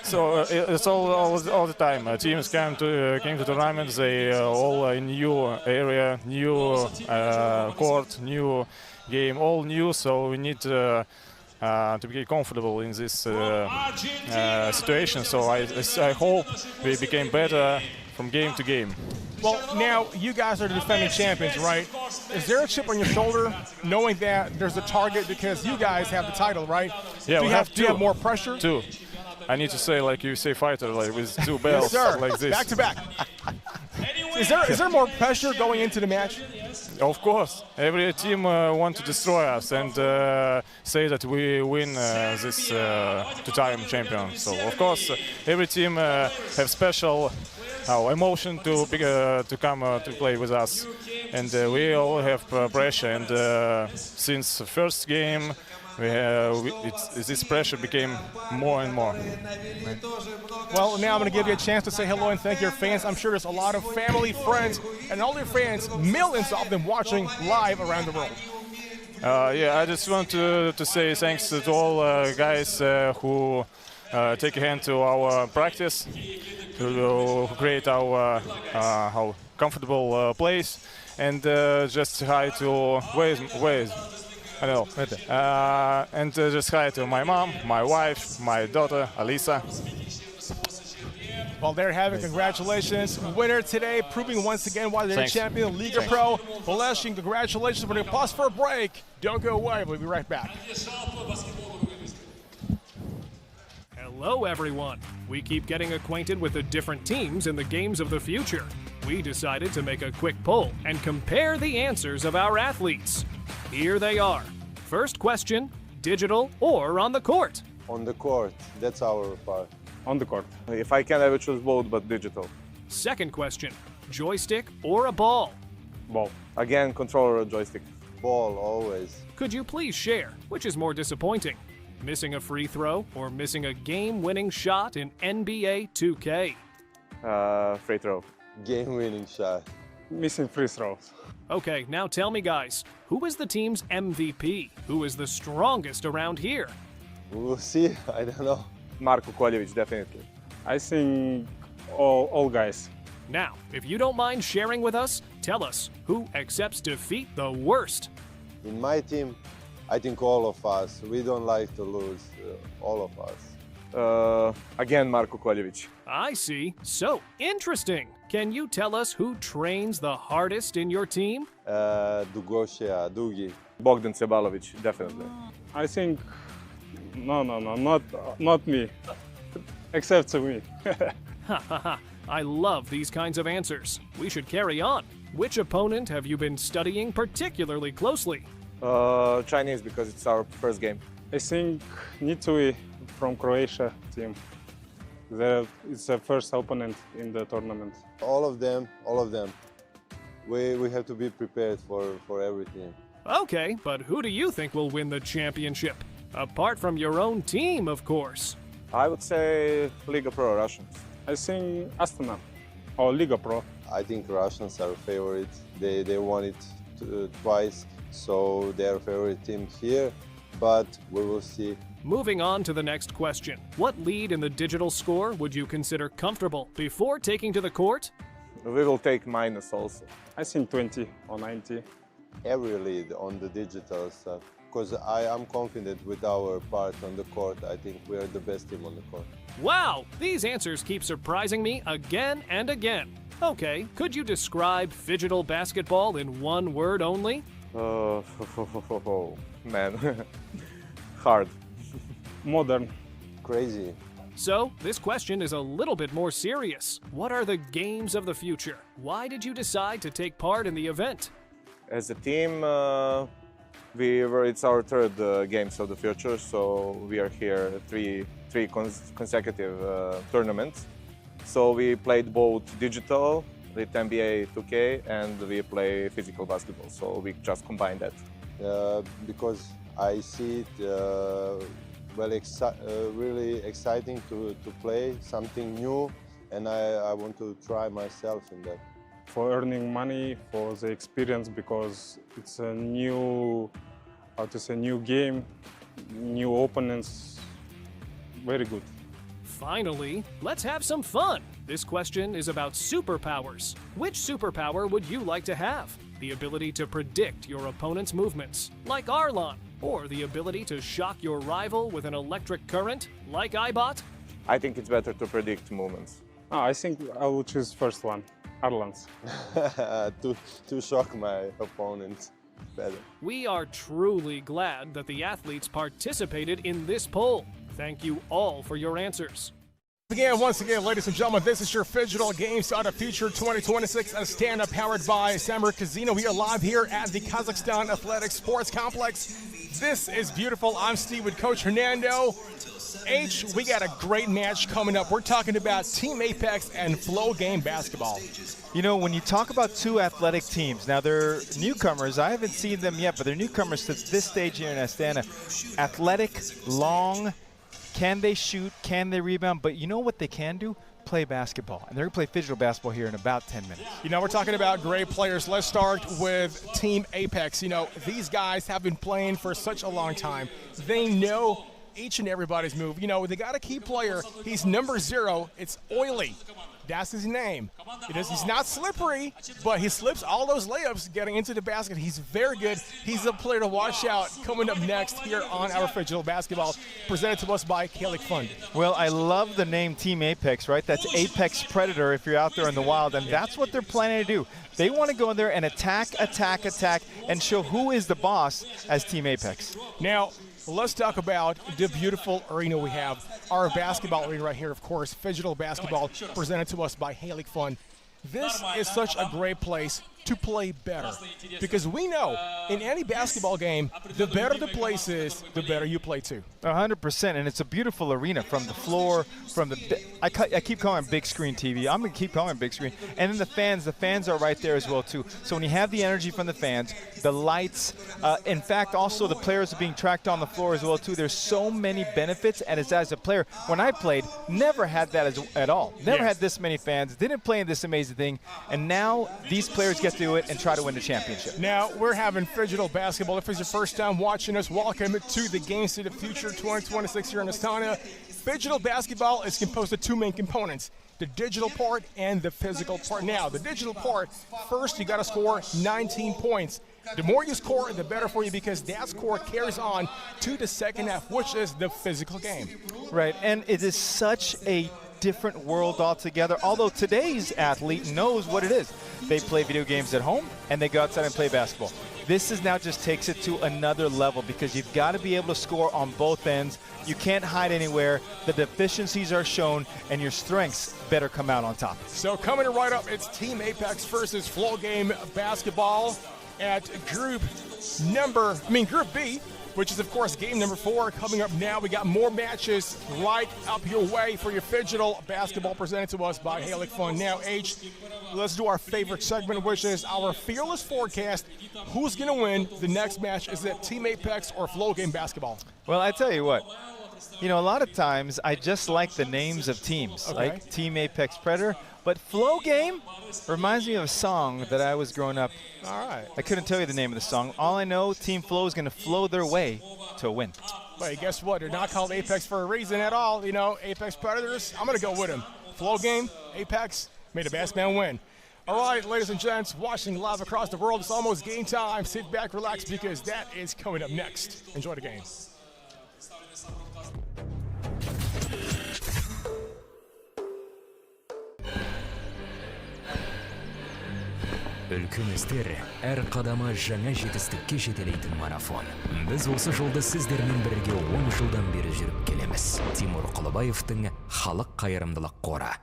So it's all the time. Teams came to tournaments. They all in new area, new court, new game, all new. So we need to be comfortable in this situation. So I hope we became better from game to game. Well, now you guys are the defending champions, right? Is there a chip on your shoulder knowing that there's a target because you guys have the title, right? Yeah, do you have more pressure? Two. I need to say, like you say, fighter, like with two belts, yes, sir. like this. Back to back. Is there more pressure going into the match? Of course, every team want to destroy us and say that we win this two-time champion. So of course, every team have special emotion to come to play with us, and we all have pressure. And since the first game, this pressure became more and more. Well, now I'm going to give you a chance to say hello and thank your fans. I'm sure there's a lot of family, friends, and all your fans, millions of them watching live around the world. Yeah, I just want to say thanks to all guys who take a hand to our practice, to create our comfortable place, and just hi to Waze. I know. And just hi to my mom, my wife, my daughter, Alisa. Well, there you have it. Congratulations. Winner today, proving once again why they're champion, Liga Pro. Halyk, congratulations. We're going to pause for a break. Don't go away. We'll be right back. Hello, everyone. We keep getting acquainted with the different teams in the games of the future. We decided to make a quick poll and compare the answers of our athletes. Here they are. First question, digital or on the court? On the court, that's our part. On the court. If I can, I would choose both, but digital. Second question, joystick or a ball? Ball. Again, controller or joystick. Ball, always. Could you please share, which is more disappointing? Missing a free throw or missing a game-winning shot in NBA 2K? Free throw. Game-winning shot. Missing free throws. Okay, now tell me, guys, who is the team's MVP? Who is the strongest around here? We'll see. I don't know. Marko Koljevic, definitely. I think all guys. Now, if you don't mind sharing with us, tell us who accepts defeat the worst. In my team, I think all of us. We don't like to lose, all of us. Again, Marko Koljevic. I see. So interesting. Can you tell us who trains the hardest in your team? Dugoshia, Dugi. Bogdan Cebalovic, definitely. I think, no, not me. Except to me. Ha ha ha. I love these kinds of answers. We should carry on. Which opponent have you been studying particularly closely? Chinese, because it's our first game. I think Nitui from Croatia team. It's the first opponent in the tournament. All of them. We have to be prepared for everything. Okay, but who do you think will win the championship? Apart from your own team, of course. I would say Liga Pro Russians. I think Astana or Liga Pro. I think Russians are favorites. They won it twice, so they're favorite team here, but we will see. Moving on to the next question. What lead in the digital score would you consider comfortable before taking to the court? We will take minus also. I think 20 or 90. Every lead on the digital stuff, because I am confident with our part on the court. I think we are the best team on the court. Wow, these answers keep surprising me again and again. Okay, could you describe Phygital basketball in one word only? Man, hard. Modern. Crazy. So, this question is a little bit more serious. What are the games of the future? Why did you decide to take part in the event? As a team, it's our third games of the future, so we are here three consecutive tournaments. So we played both digital with NBA 2K and we play physical basketball, so we just combine that. Because I see it really exciting to play something new, and I want to try myself in that. For earning money, for the experience, because it's a new, new game, new opponents, very good. Finally, let's have some fun. This question is about superpowers. Which superpower would you like to have? The ability to predict your opponent's movements, like Arlon, or the ability to shock your rival with an electric current, like Ibot? I think it's better to predict movements. I think I will choose first one. Arlands. to shock my opponent better. We are truly glad that the athletes participated in this poll. Thank you all for your answers. Once again, ladies and gentlemen, this is your Phygital Games of the Future 2026 Astana, powered by Samur Casino. We are live here at the Kazakhstan Athletic Sports Complex. This is beautiful. I'm Steve with Coach Hernando. H, we got a great match coming up. We're talking about Team Apex and Flow Game Basketball. You know, when you talk about two athletic teams, now they're newcomers. I haven't seen them yet, but they're newcomers to this stage here in Astana. Athletic, long, can they shoot, can they rebound? But you know what they can do? Play basketball. And they're going to play Phygital basketball here in about 10 minutes. You know, we're talking about great players. Let's start with Team Apex. You know, these guys have been playing for such a long time. They know each and everybody's move. You know, they got a key player. He's number 0. It's Oily. That's his name. He's not slippery, but he slips all those layups getting into the basket. He's very good. He's a player to watch out. Coming up next here on our Phygital Basketball, presented to us by Halyk Fund. Well, I love the name Team Apex, right? That's Apex Predator if you're out there in the wild, and that's what they're planning to do. They want to go in there and attack, and show who is the boss as Team Apex. Now, let's talk about the beautiful arena we have. Our basketball arena right here, of course, Phygital Basketball, presented to us by Halyk Fund. This is such a great place to play better, because we know in any basketball game, the better the place is, the better you play too. 100%, and it's a beautiful arena from the floor, from the I keep calling it big screen TV. I'm going to keep calling it big screen. And then the fans are right there as well too. So when you have the energy from the fans, the lights, in fact also the players are being tracked on the floor as well too. There's so many benefits, and as a player, when I played, never had that at all. Never had this many fans, didn't play in this amazing thing, and now these players get to do it and try to win the championship. Now, we're having Phygital Basketball. If it's your first time watching us, welcome to the Games of the Future 2026 here in Astana. Phygital Basketball is composed of two main components, the digital part and the physical part. Now, the digital part, first you got to score 19 points. The more you score, the better for you, because that score carries on to the second half, which is the physical game. Right, and it is such a different world altogether, although today's athlete knows what it is. They play video games at home and they go outside and play basketball. This is now just takes it to another level, because you've got to be able to score on both ends. You can't hide anywhere. The deficiencies are shown, and your strengths better come out on top. So coming right up, it's Team Apex versus Flow Game Basketball at Group B, which is, of course, game number 4. Coming up now, we got more matches right up your way for your Phygital Basketball, presented to us by Halyk Fund. Now, H, let's do our favorite segment, which is our Fearless Forecast. Who's going to win the next match? Is it Team Apex or Flow Game Basketball? Well, I tell you what. You know, a lot of times I just like the names of teams, like Team Apex Predator. But Flow Game reminds me of a song that I was growing up. All right. I couldn't tell you the name of the song. All I know, Team Flow is going to flow their way to a win. But guess what? They're not called Apex for a reason at all. You know, Apex Predators, I'm going to go with them. Flow Game, Apex, may the best man win. All right, ladies and gents, watching live across the world, it's almost game time. Sit back, relax, because that is coming up next. Enjoy the game. Үлкен істер әр қадамы жаңа жетістікке жетелейтін марафон. Біз осы жолды сіздермен бірге 10 жылдан бері жүріп келеміз. Тимур Құлыбаевтың халық қайырымдылық қоры.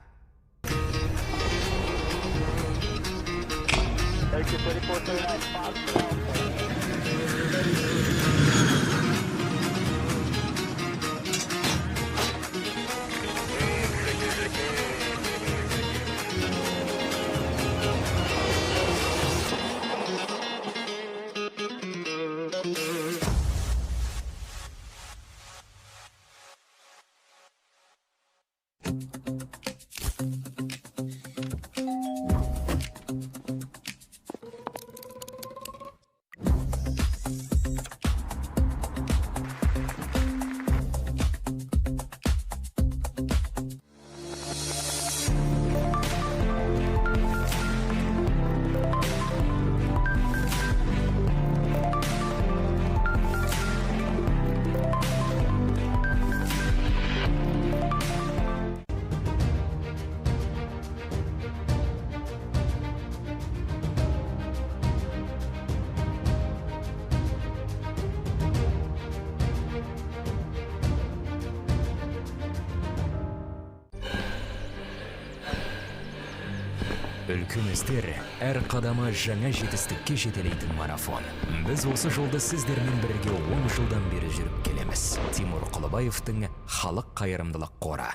Үлкен істер әр қадамы жаңа жетістікке жетелейтін марафон. Біз осы жолды сіздермен бірге 10 жылдан бері жүріп келеміз. Тимур Құлыбаевтың Халық қайырымдылық қоры.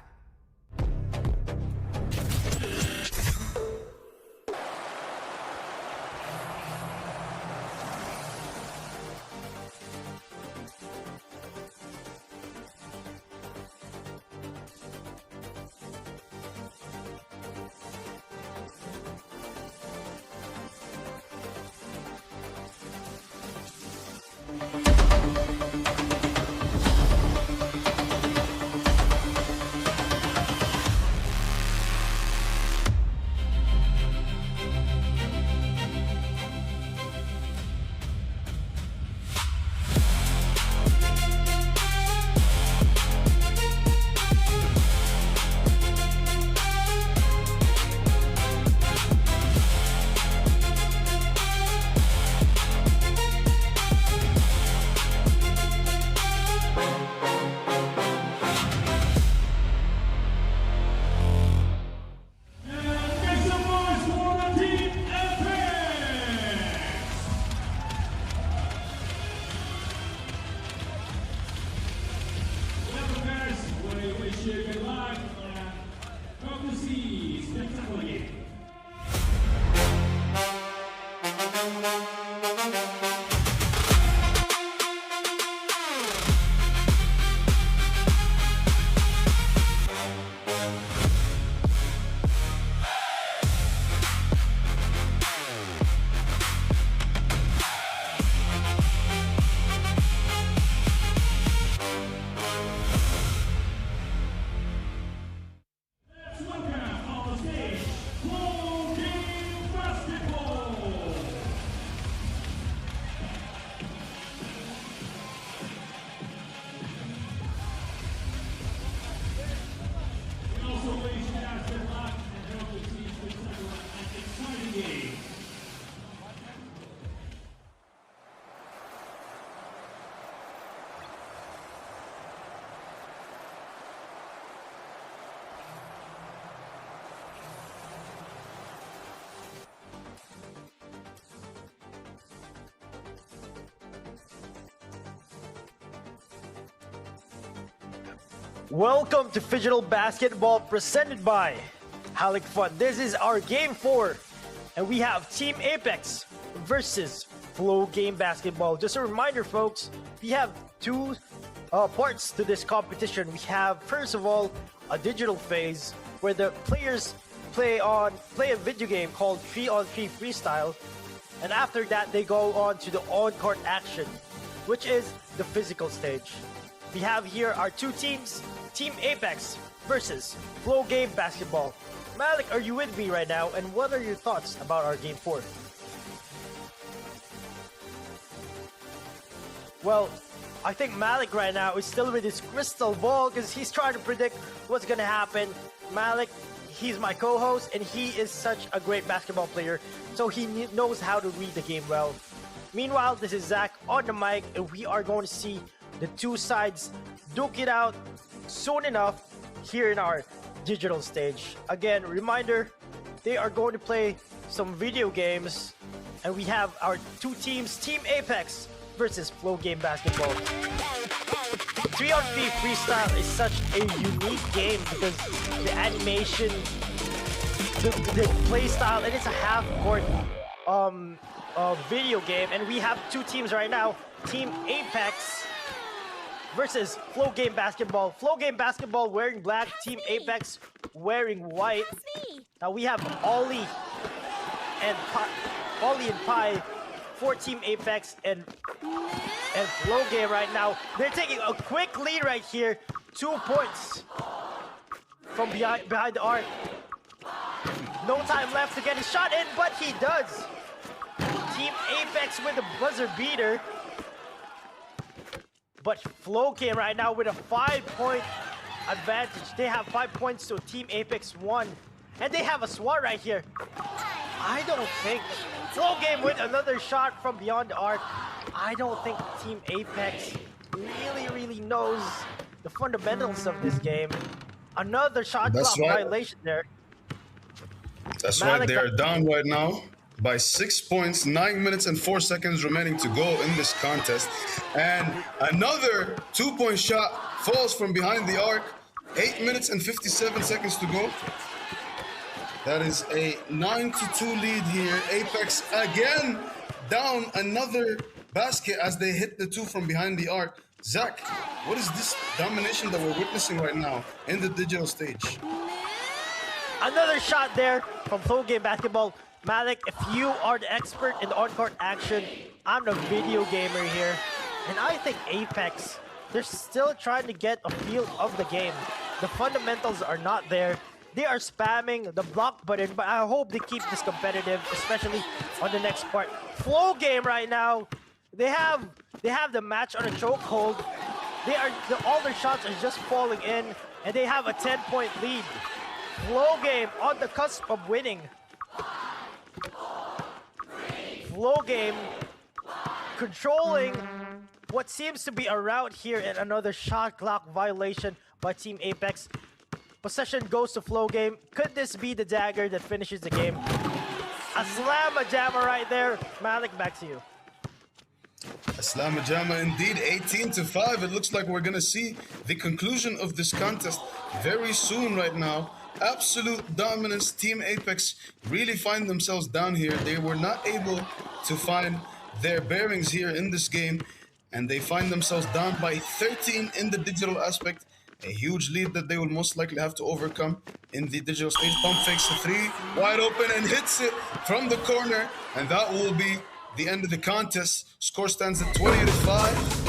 Welcome to Phygital Basketball presented by Halyk Fun. This is our Game 4, and we have Team Apex versus Flow Game Basketball. Just a reminder, folks, we have two parts to this competition. We have, first of all, a digital phase where the players play a video game called 3-on-3 Freestyle, and after that they go on to the on-court action, which is the physical stage. We have here our two teams, Team Apex versus Flow Game Basketball. Malik, are you with me right now? And what are your thoughts about our Game 4? Well, I think Malik right now is still with his crystal ball because he's trying to predict what's going to happen. Malik, he's my co-host and he is such a great basketball player, so he knows how to read the game well. Meanwhile, this is Zach on the mic, and we are going to see the two sides duke it out soon enough here in our digital stage. Again, reminder, they are going to play some video games, and we have our two teams, Team Apex versus Flow Game Basketball. 3-on-3 Freestyle is such a unique game because the animation, the play style, and it's a half-court video game, and we have two teams right now, Team Apex versus Flow Game Basketball. Flow Game Basketball wearing black, Team Apex wearing white. Now we have Ollie and Pi for Team Apex and Flow Game right now. They're taking a quick lead right here. 2 points from behind the arc. No time left to get his shot in, but he does. Team Apex with a buzzer beater. But Flow Game right now with a 5-point advantage. They have 5 points to Team Apex 1. And they have a SWAT right here. I don't think Flow Game with another shot from beyond the arc. I don't think Team Apex really knows the fundamentals of this game. Another shot clock violation there. That's right, they are down right now by 6 points, 9 minutes and 4 seconds remaining to go in this contest. And another 2-point shot falls from behind the arc. 8 minutes and 57 seconds to go. That is a 9-2 lead here. Apex again down another basket as they hit the 2 from behind the arc. Zach, what is this domination that we're witnessing right now in the digital stage? Another shot there from Flow Game Basketball. Malik, if you are the expert in the on-court action, I'm the video gamer here. And I think Apex, they're still trying to get a feel of the game. The fundamentals are not there. They are spamming the block button, but I hope they keep this competitive, especially on the next part. Flow Game right now, they have the match on a chokehold. All their shots are just falling in, and they have a 10-point lead. Flow Game on the cusp of winning. Flow Game controlling what seems to be a rout here, and another shot clock violation by Team Apex. Possession goes to Flow Game. Could this be the dagger that finishes the game? A slam-a-jammer right there. Malik, back to you. A slam-a-jammer indeed, 18-5. It looks like we're gonna see the conclusion of this contest very soon right now. Absolute dominance. Team Apex really find themselves down here. They were not able to find their bearings here in this game, and they find themselves down by 13 in the digital aspect. A huge lead that they will most likely have to overcome in the digital stage. Pump fakes the 3, wide open, and hits it from the corner, and that will be the end of the contest. Score stands at 20-5.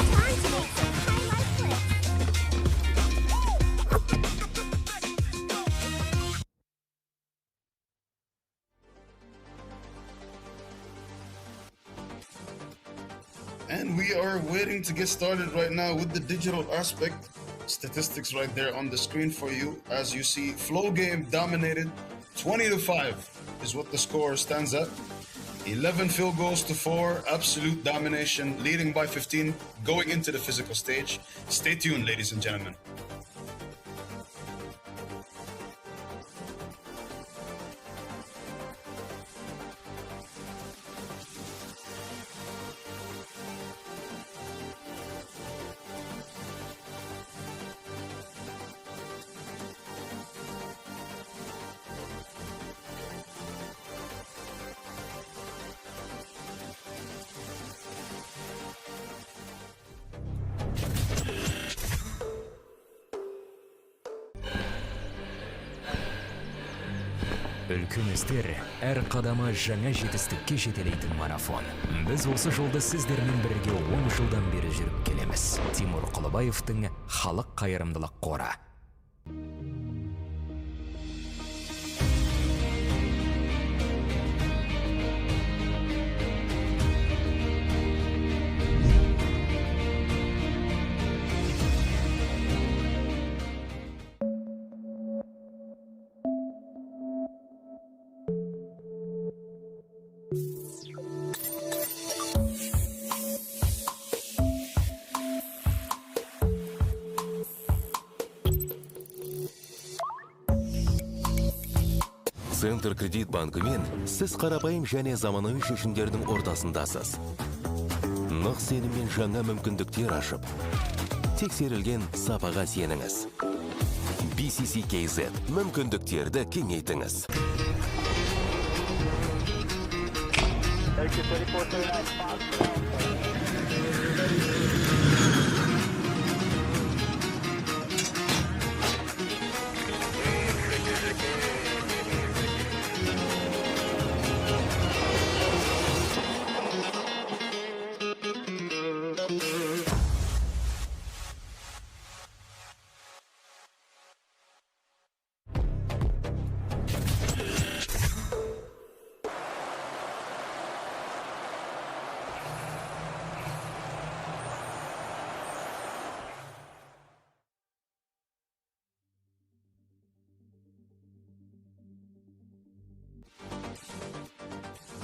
And we are waiting to get started right now with the digital aspect. Statistics right there on the screen for you. As you see, Flow Game dominated. 20-5 is what the score stands at. 11 field goals to 4. Absolute domination, leading by 15 going into the physical stage. Stay tuned, ladies and gentlemen. Үлкен істер әр қадамы жаңа жетістікке жетелейтін марафон. Біз осы жолды сіздермен бірге 10 жылдан бері жүріп келеміз. Тимур Құлыбаевтың халық қайырымдылық қоры. Центр кредит банкымен сіз қарапайым және заманауи шешімдердің ортасындасыз. Нық сеніммен жаңа мүмкіндіктер ашып, тексерілген сапаға сеніңіз. BCCKZ мүмкіндіктерді кеңейтіңіз.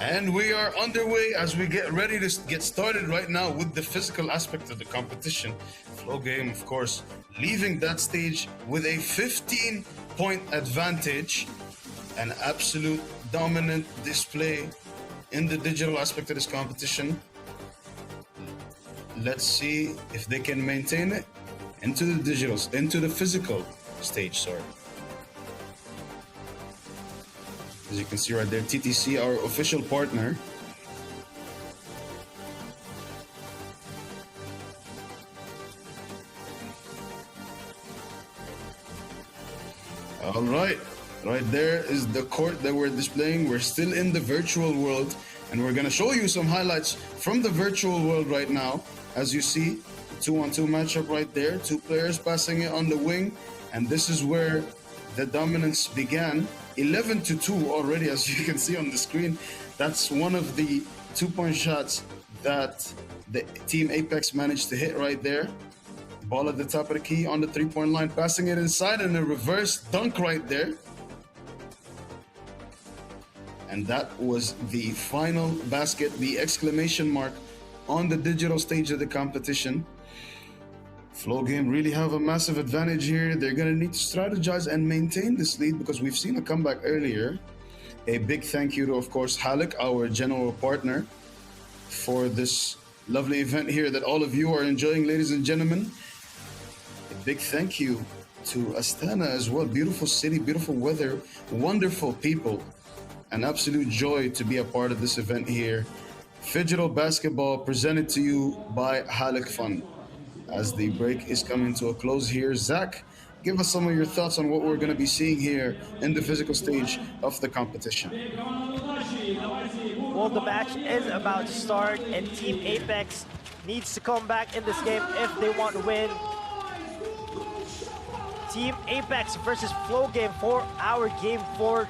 And we are underway as we get ready to get started right now with the physical aspect of the competition. Flow Game, of course, leaving that stage with a 15-point advantage. an absolute dominant display in the digital aspect of this competition. Let's see if they can maintain it into the physical stage, sorry. As you can see right there, TTC, our official partner. All right, right there is the court that we're displaying. We're still in the virtual world, and we're gonna show you some highlights from the virtual world right now. As you see, 2-on-2 matchup right there, two players passing it on the wing, and this is where the dominance began. 11-2 already, as you can see on the screen. That's one of the 2-point shots that the Team Apex managed to hit right there. Ball at the top of the key on the 3-point line, passing it inside, and a reverse dunk right there. And that was the final basket, the exclamation mark on the digital stage of the competition. Flow Game really have a massive advantage here. They're going to need to strategize and maintain this lead because we've seen a comeback earlier. A big thank you to, of course, Halyk, our general partner, for this lovely event here that all of you are enjoying, ladies and gentlemen. A big thank you to Astana as well. Beautiful city, beautiful weather, wonderful people. An absolute joy to be a part of this event here. Phygital Basketball presented to you by Halyk Fund. As the break is coming to a close here, Zach, give us some of your thoughts on what we're going to be seeing here in the physical stage of the competition. Well, the match is about to start, and Team Apex needs to come back in this game if they want to win. Team Apex versus Flow Game for our Game 4.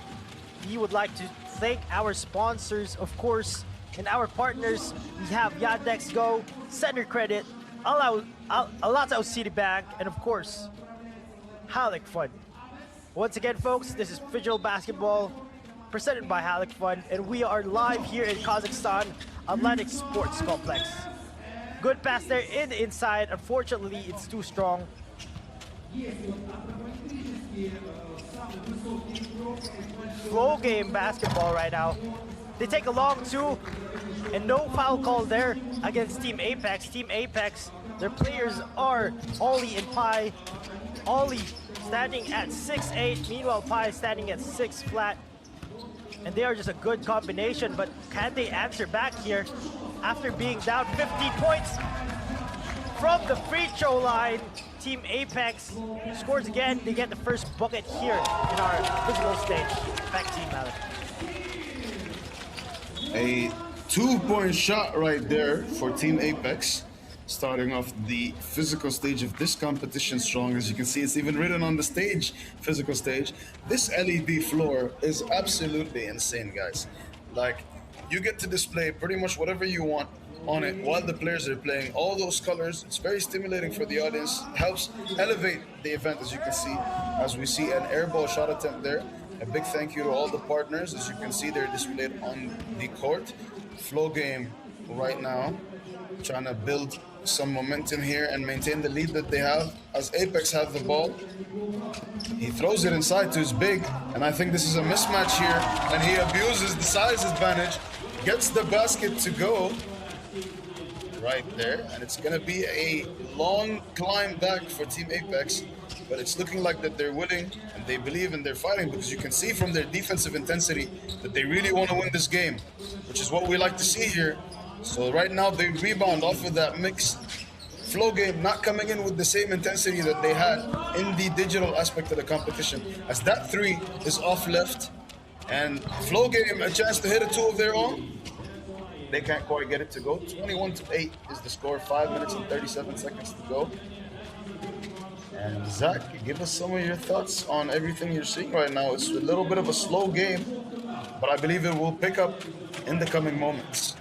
We would like to thank our sponsors, of course, and our partners. We have Yandex Go, Center Credit, Alata Citibank, and of course, Halyk Fund. Once again, folks, this is Phygital Basketball, presented by Halyk Fund, and we are live here in Kazakhstan, Atlantic Sports Complex. Good pass there in the inside. Unfortunately, it's too strong. Flow Game basketball right now. They take a long two, and no foul call there against Team Apex. Team Apex, their players are Ollie and Pi. Ollie standing at 6'8", meanwhile Pi standing at 6 flat. And they are just a good combination, but can they answer back here after being down 50 points from the free throw line? Team Apex scores again. They get the first bucket here in our physical stage. Back Team Halyk. A 2-point shot right there for Team Apex, starting off the physical stage of this competition strong. As you can see, it's even written on the stage, physical stage. This LED floor is absolutely insane, guys. Like, you get to display pretty much whatever you want on it while the players are playing. All those colors, it's very stimulating for the audience, helps elevate the event, as you can see. As we see an airball shot attempt there. A big thank you to all the partners. As you can see, they're displayed on the court. Flow Game right now trying to build some momentum here and maintain the lead that they have as Apex have the ball. He throws it inside to his big, and I think this is a mismatch here, and he abuses the size advantage, gets the basket to go right there, and it's gonna be a long climb back for Team Apex, but it's looking like that they're willing and they believe and they're fighting, because you can see from their defensive intensity that they really want to win this game, which is what we like to see here. So right now they rebound off of that mix. Flow Game not coming in with the same intensity that they had in the digital aspect of the competition, as that three is off left, and Flow Game a chance to hit a two of their own. They can't quite get it to go. 21-8 is the score, 5 minutes and 37 seconds to go. And Zach, give us some of your thoughts on everything you're seeing right now. It's a little bit of a slow game, but I believe it will pick up in the coming moments.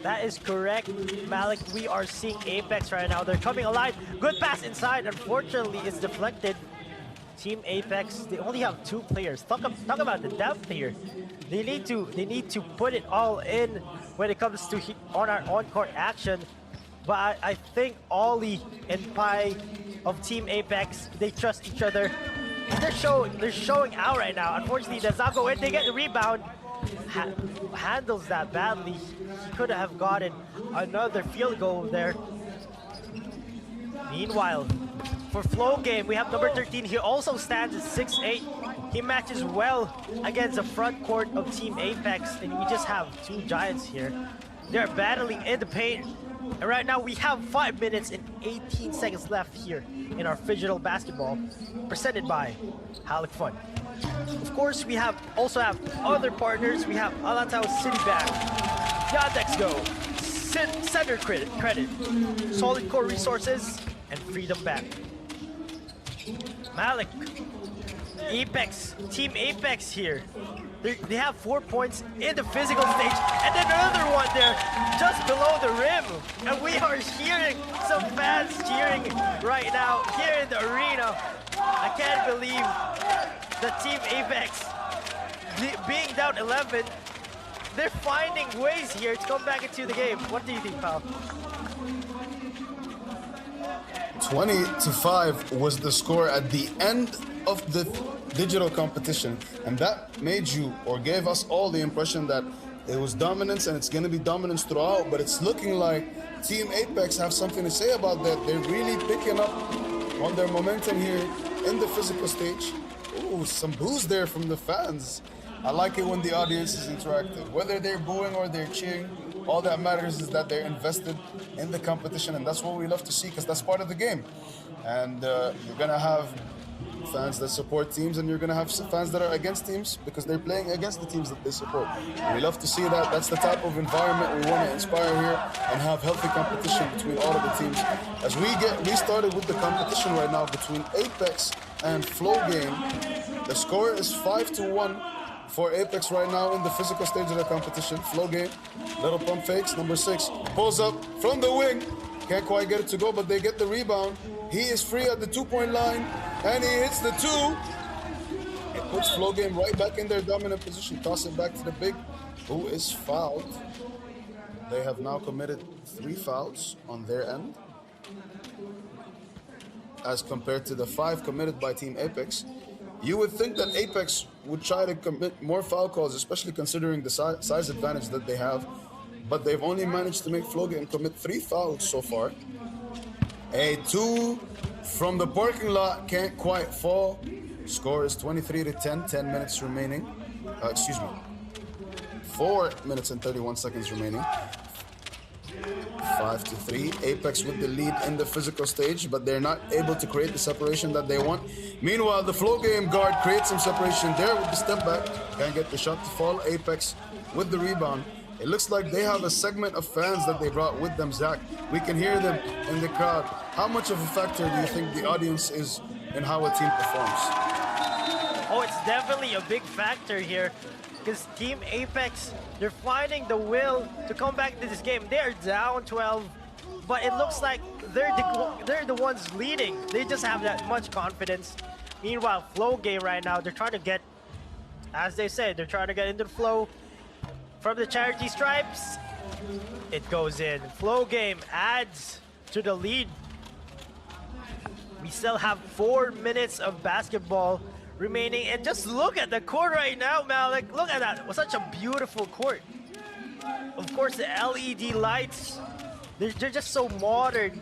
That is correct, Malik. We are seeing Apex right now. They're coming alive. Good pass inside. Unfortunately, it's deflected. Team Apex, they only have 2 players. Talk about the depth here. They need to put it all in when it comes to on our on-court action. But I think Ollie and Pi of Team Apex, they trust each other. they're showing out right now. Unfortunately, does not go in. They get the rebound. Handles that badly. He could have gotten another field goal there. Meanwhile, for Flow Game, we have number 13 here. Also stands at 6'8". He matches well against the front court of Team Apex, and we just have two giants here. They're battling in the paint. And right now we have 5 minutes and 18 seconds left here in our Phygital basketball, presented by Halyk Fun. Of course, we also have other partners. We have Alatao Citibank, Yandex Go, Center Credit, Solid Core Resources, and Freedom Bank. Malik, Apex, Team Apex here. They have 4 points in the physical stage, and then another one there just below the rim. And we are hearing some fans cheering right now here in the arena. I can't believe that Team Apex, being down 11, they're finding ways here to come back into the game. What do you think, pal? 20-5 was the score at the end of the digital competition, and that made you, or gave us all, the impression that it was dominance and it's going to be dominance throughout. But it's looking like Team Apex have something to say about that. They're really picking up on their momentum here in the physical stage. Ooh, some boos there from the fans. I like it when the audience is interactive. Whether they're booing or they're cheering, all that matters is that they're invested in the competition, and that's what we love to see, because that's part of the game. And you're gonna have fans that support teams, and you're gonna have fans that are against teams because they're playing against the teams that they support. And we love to see that. That's the type of environment we want to inspire here, and have healthy competition between all of the teams. As we get restarted with the competition right now between Apex and Flow Game, the score is 5-1 for Apex right now in the physical stage of the competition. Flow Game, little pump fakes, number 6, pulls up from the wing. Can't quite get it to go, but they get the rebound. He is free at the 2-point line, and he hits the 2. It puts Flow Game right back in their dominant position. Toss it back to the big, who is fouled. They have now committed 3 fouls on their end, as compared to the 5 committed by Team Apex. You would think that Apex would try to commit more foul calls, especially considering the size advantage that they have, but they've only managed to make Flow Game commit 3 fouls so far. A 2 from the parking lot can't quite fall. Score is 23-10, 10 minutes remaining. 4 minutes and 31 seconds remaining. 5-3, Apex with the lead in the physical stage, but they're not able to create the separation that they want. Meanwhile, the Flow Game guard creates some separation there with the step back. Can't get the shot to fall. Apex with the rebound. It looks like they have a segment of fans that they brought with them, Zach. We can hear them in the crowd. How much of a factor do you think the audience is in how a team performs? Oh, it's definitely a big factor here, because Team Apex, they're finding the will to come back to this game. They're down 12, but it looks like they're the ones leading. They just have that much confidence. Meanwhile, Flow Game right now, they're trying to get, as they say, they're trying to get into the flow. From the charity stripes, it goes in. Flow Game adds to the lead. We still have 4 minutes of basketball remaining, and just look at the court right now, Malik. Look at that. Such a beautiful court. Of course, the LED lights, they're just so modern.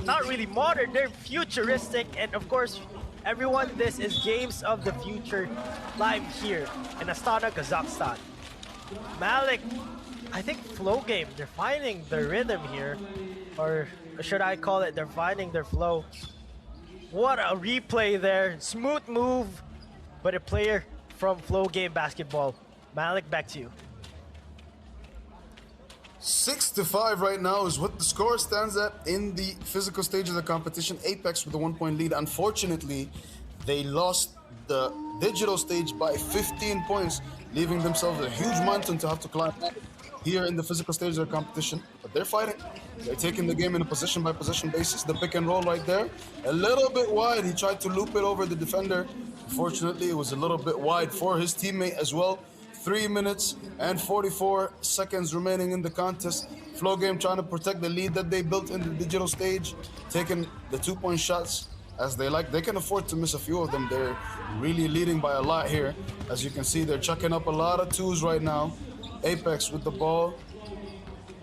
Not really modern, they're futuristic. And of course, everyone, this is Games of the Future live here in Astana, Kazakhstan. Malik, I think Flow Game, they're finding their rhythm here. Or should I call it, they're finding their flow. What a replay there. Smooth move, but a player from Flow Game basketball. Malik, back to you. 6-5 right now is what the score stands at in the physical stage of the competition. Apex with a 1-point lead. Unfortunately, they lost the digital stage by 15 points, leaving themselves a huge mountain to have to climb here in the physical stage of the competition. But they're fighting. They're taking the game in a position-by-position basis. The pick and roll right there, a little bit wide. He tried to loop it over the defender. Unfortunately, it was a little bit wide for his teammate as well. 3 minutes and 44 seconds remaining in the contest. Flow Game trying to protect the lead that they built in the digital stage, taking the 2-point shots as they like. They can afford to miss a few of them. They're really leading by a lot here. As you can see, they're chucking up a lot of twos right now. Apex with the ball.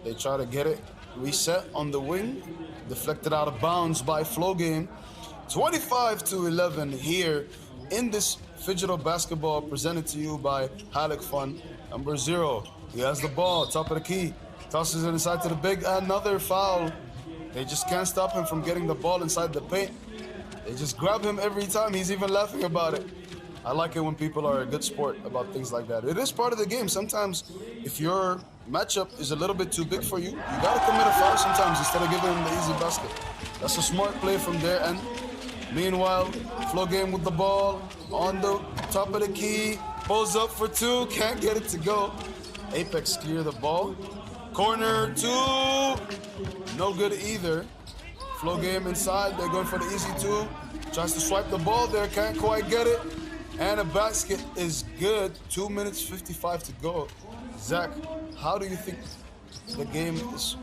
They try to get it reset on the wing. Deflected out of bounds by Flow Game. 25-11 here in this Phygital basketball presented to you by Halyk Fun. Number 0, he has the ball, top of the key. Tosses it inside to the big, another foul. They just can't stop him from getting the ball inside the paint. They just grab him every time. He's even laughing about it. I like it when people are a good sport about things like that. It is part of the game. Sometimes if your matchup is a little bit too big for you, you gotta commit a foul sometimes instead of giving him the easy basket. That's a smart play from their end. Meanwhile, Flow Game with the ball on the top of the key. Pulls up for 2, can't get it to go. Apex clear the ball. Corner 2, no good either. Flow Game inside, they're going for the easy 2. Tries to swipe the ball there, can't quite get it. And a basket is good. 2 minutes 55 to go. Zach, how do you think the game is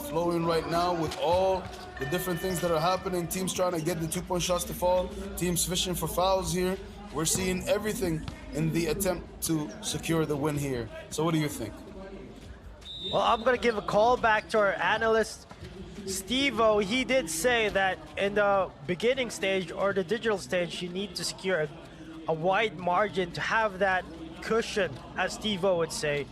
flowing right now with all the different things that are happening? Teams trying to get the 2-point shots to fall. Teams fishing for fouls here. We're seeing everything in the attempt to secure the win here. So what do you think? Well, I'm going to give a call back to our analyst, Steve-O. He did say that in the beginning stage or the digital stage, you need to secure a wide margin to have that cushion, as Steve-O would say.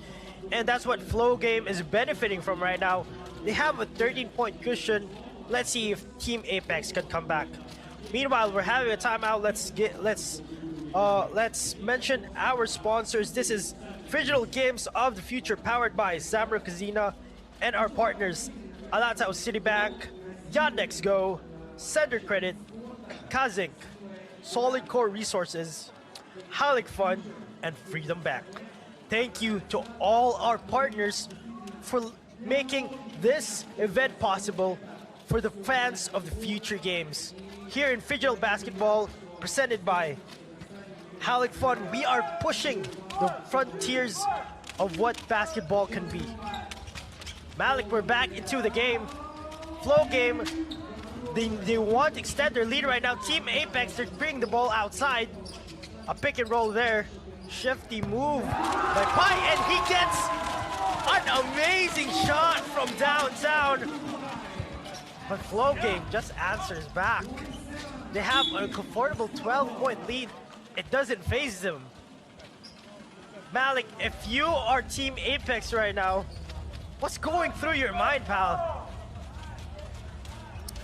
And that's what Flow Game is benefiting from right now. They have a 13-point cushion. Let's see if Team Apex can come back. Meanwhile, we're having a timeout. Let's mention our sponsors. This is Phygital Games of the Future, powered by Zamro Casino, and our partners Alatao Citibank, Yandex Go, Sender Credit, Kazink, Solid Core Resources, Halyk Fund, and Freedom Bank. Thank you to all our partners for making this event possible for the fans of the future games. Here in Phygital Basketball, presented by Halyk Fun, we are pushing the frontiers of what basketball can be. Malik, we're back into the game. Flow Game, they want to extend their lead right now. Team Apex, they're bringing the ball outside. A pick and roll there. Shifty move by Pai, and he gets an amazing shot from downtown. But Flow Game just answers back. They have a comfortable 12-point lead. It doesn't faze them. Malik, if you are Team Apex right now, what's going through your mind, pal?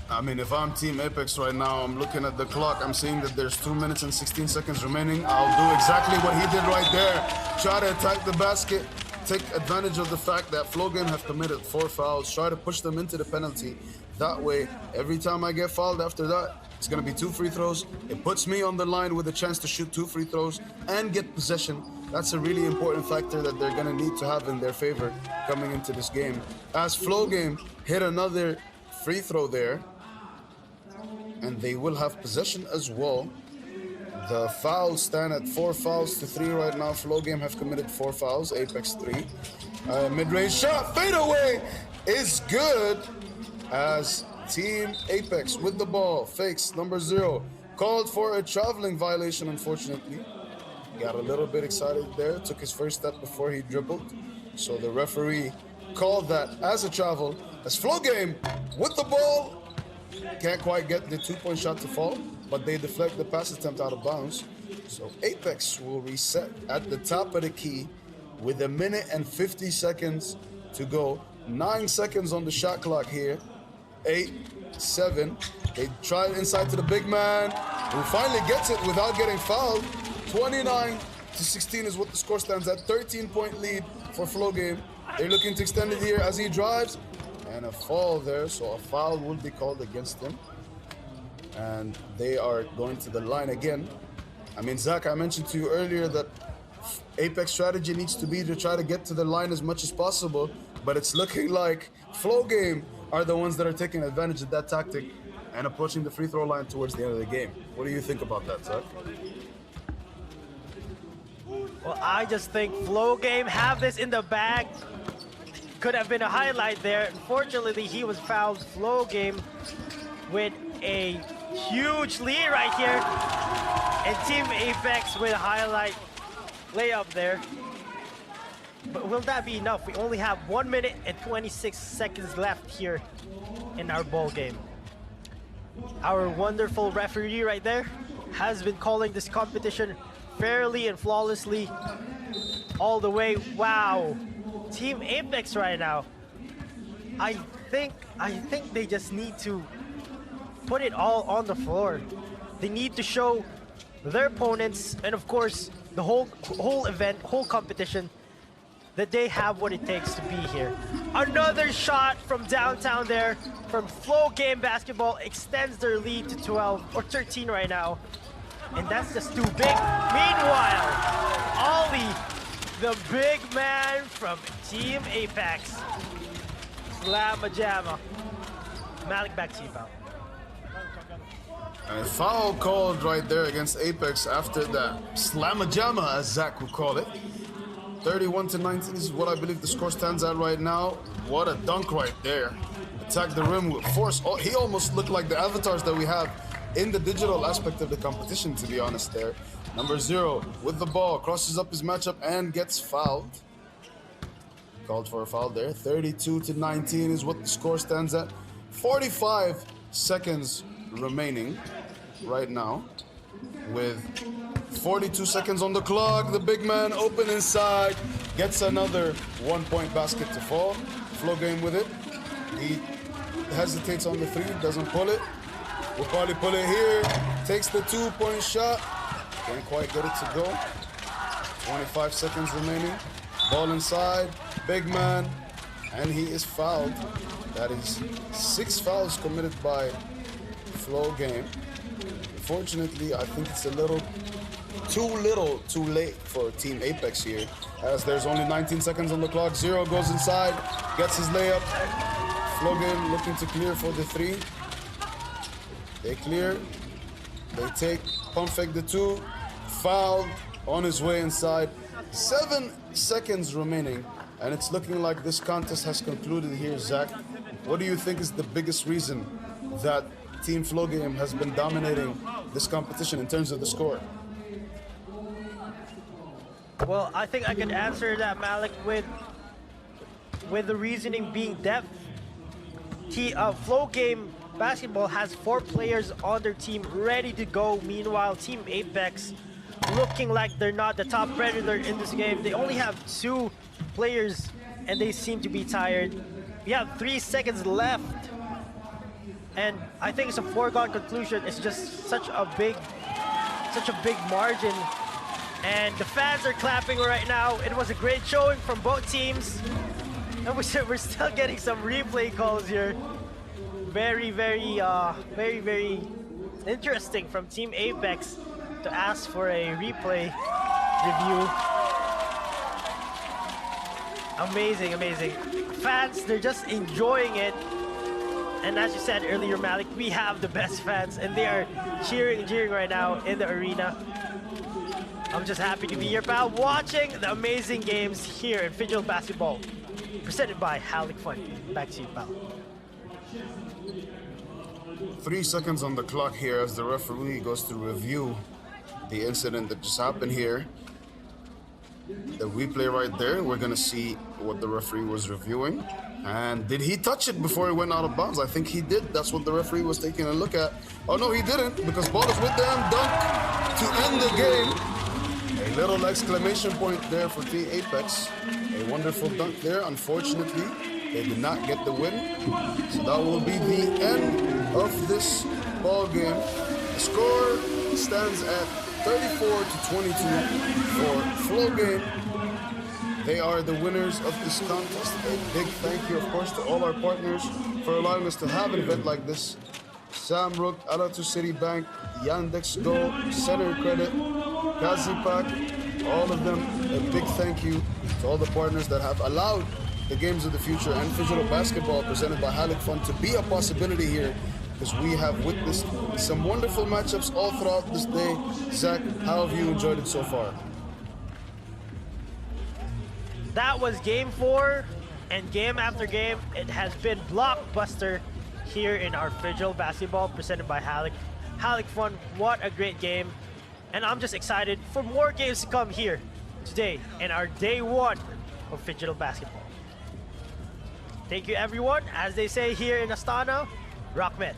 I mean, if I'm Team Apex right now, I'm looking at the clock. I'm seeing that there's 2 minutes and 16 seconds remaining. I'll do exactly what he did right there. Try to attack the basket. Take advantage of the fact that Flow Game have committed 4 fouls. Try to push them into the penalty. That way, every time I get fouled after that, it's going to be 2 free throws. It puts me on the line with a chance to shoot 2 free throws and get possession. That's a really important factor that they're going to need to have in their favor coming into this game. As Flow Game hit another free throw there, and they will have possession as well. The fouls stand at 4 fouls to 3 right now. Flow Game have committed 4 fouls, Apex 3. Mid-range shot, fade away is good as Team Apex with the ball, fakes number 0. Called for a traveling violation, unfortunately. Got a little bit excited there, took his first step before he dribbled. So the referee called that as a travel. As Flow Game with the ball, can't quite get the 2-point shot to fall, but they deflect the pass attempt out of bounds. So Apex will reset at the top of the key with 1 minute and 50 seconds to go. 9 seconds on the shot clock here. 8, 7. They try it inside to the big man, who finally gets it without getting fouled. 29-16 is what the score stands at. 13-point lead for Flow Game. They're looking to extend it here as he drives. And a fall there, so a foul will be called against him. And they are going to the line again. I mean, Zach, I mentioned to you earlier that Apex strategy needs to be to try to get to the line as much as possible, but it's looking like Flow Game are the ones that are taking advantage of that tactic and approaching the free throw line towards the end of the game. What do you think about that, Zach? Well, I just think Flow Game have this in the bag. Could have been a highlight there. Unfortunately, he was fouled. Flow Game with a Huge lead right here. And Team Apex with a highlight layup there. But will that be enough? We only have 1 minute and 26 seconds left here in our ball game. Our wonderful referee right there has been calling this competition fairly and flawlessly all the way. Wow, Team Apex right now. I think they just need to put it all on the floor. They need to show their opponents and of course the whole event, whole competition, that they have what it takes to be here. Another shot from downtown there from Flow Game Basketball extends their lead to 12 or 13 right now. And that's just too big. Meanwhile, Ollie, the big man from Team Apex. Slamma-jamma. Malik, back to you, pal. A foul called right there against Apex after that slamma-jamma, as Zach would call it. 31-19 is what I believe the score stands at right now. What a dunk right there. Attacked the rim with force. Oh, he almost looked like the avatars that we have in the digital aspect of the competition, to be honest there. Number 0 with the ball, crosses up his matchup and gets fouled. Called for a foul there. 32-19 is what the score stands at. 45 seconds remaining right now with 42 seconds on the clock. The big man open inside, gets another 1-point basket to fall. Flow Game with it. He hesitates on the 3, doesn't pull it. Will probably pull it here. Takes the 2-point shot. Can't quite get it to go. 25 seconds remaining. Ball inside, big man, and he is fouled. That is 6 fouls committed by Flow Game. Unfortunately, I think it's a little too late for Team Apex here, as there's only 19 seconds on the clock. 0 goes inside, gets his layup. Flow Game looking to clear for the 3. They clear, they take, pump fake the 2, fouled, on his way inside. 7 seconds remaining, and it's looking like this contest has concluded here, Zach. What do you think is the biggest reason that Team Flow Game has been dominating this competition in terms of the score? Well, I think I could answer that, Malik, with the reasoning being depth. Flow Game Basketball has 4 players on their team ready to go. Meanwhile, Team Apex looking like they're not the top predator in this game. They only have 2 players and they seem to be tired. We have 3 seconds left. And I think it's a foregone conclusion. It's just such a big margin. And the fans are clapping right now. It was a great showing from both teams. And we're still getting some replay calls here. Very interesting from Team Apex to ask for a replay review. Amazing. Fans, they're just enjoying it. And as you said earlier, Malik, we have the best fans and they are cheering right now in the arena. I'm just happy to be here, pal, watching the amazing games here in Phygital Basketball, presented by Halyk Fund. Back to you, pal. 3 seconds on the clock here as the referee goes to review the incident that just happened here. The replay right there, we're gonna see what the referee was reviewing. And did he touch it before he went out of bounds? I think he did. That's what the referee was taking a look at. Oh no, he didn't, because ball is with them. Dunk to end the game. A little exclamation point there for Team Apex. A wonderful dunk there. Unfortunately, they did not get the win. So that will be the end of this ball game. The score stands at 34-22 for Flow Game. They are the winners of this contest. A big thank you, of course, to all our partners for allowing us to have an event like this. Samrook, Alatu City Bank, Yandex Go, Center Credit, Kazipak, all of them. A big thank you to all the partners that have allowed the Games of the Future and Phygital Basketball presented by Halyk Fund to be a possibility here, because we have witnessed some wonderful matchups all throughout this day. Zach, how have you enjoyed it so far? That was game 4, and game after game, it has been blockbuster here in our Phygital Basketball presented by Halyk. Halyk Fun, what a great game. And I'm just excited for more games to come here today in our day 1 of Phygital Basketball. Thank you everyone. As they say here in Astana, Rockman.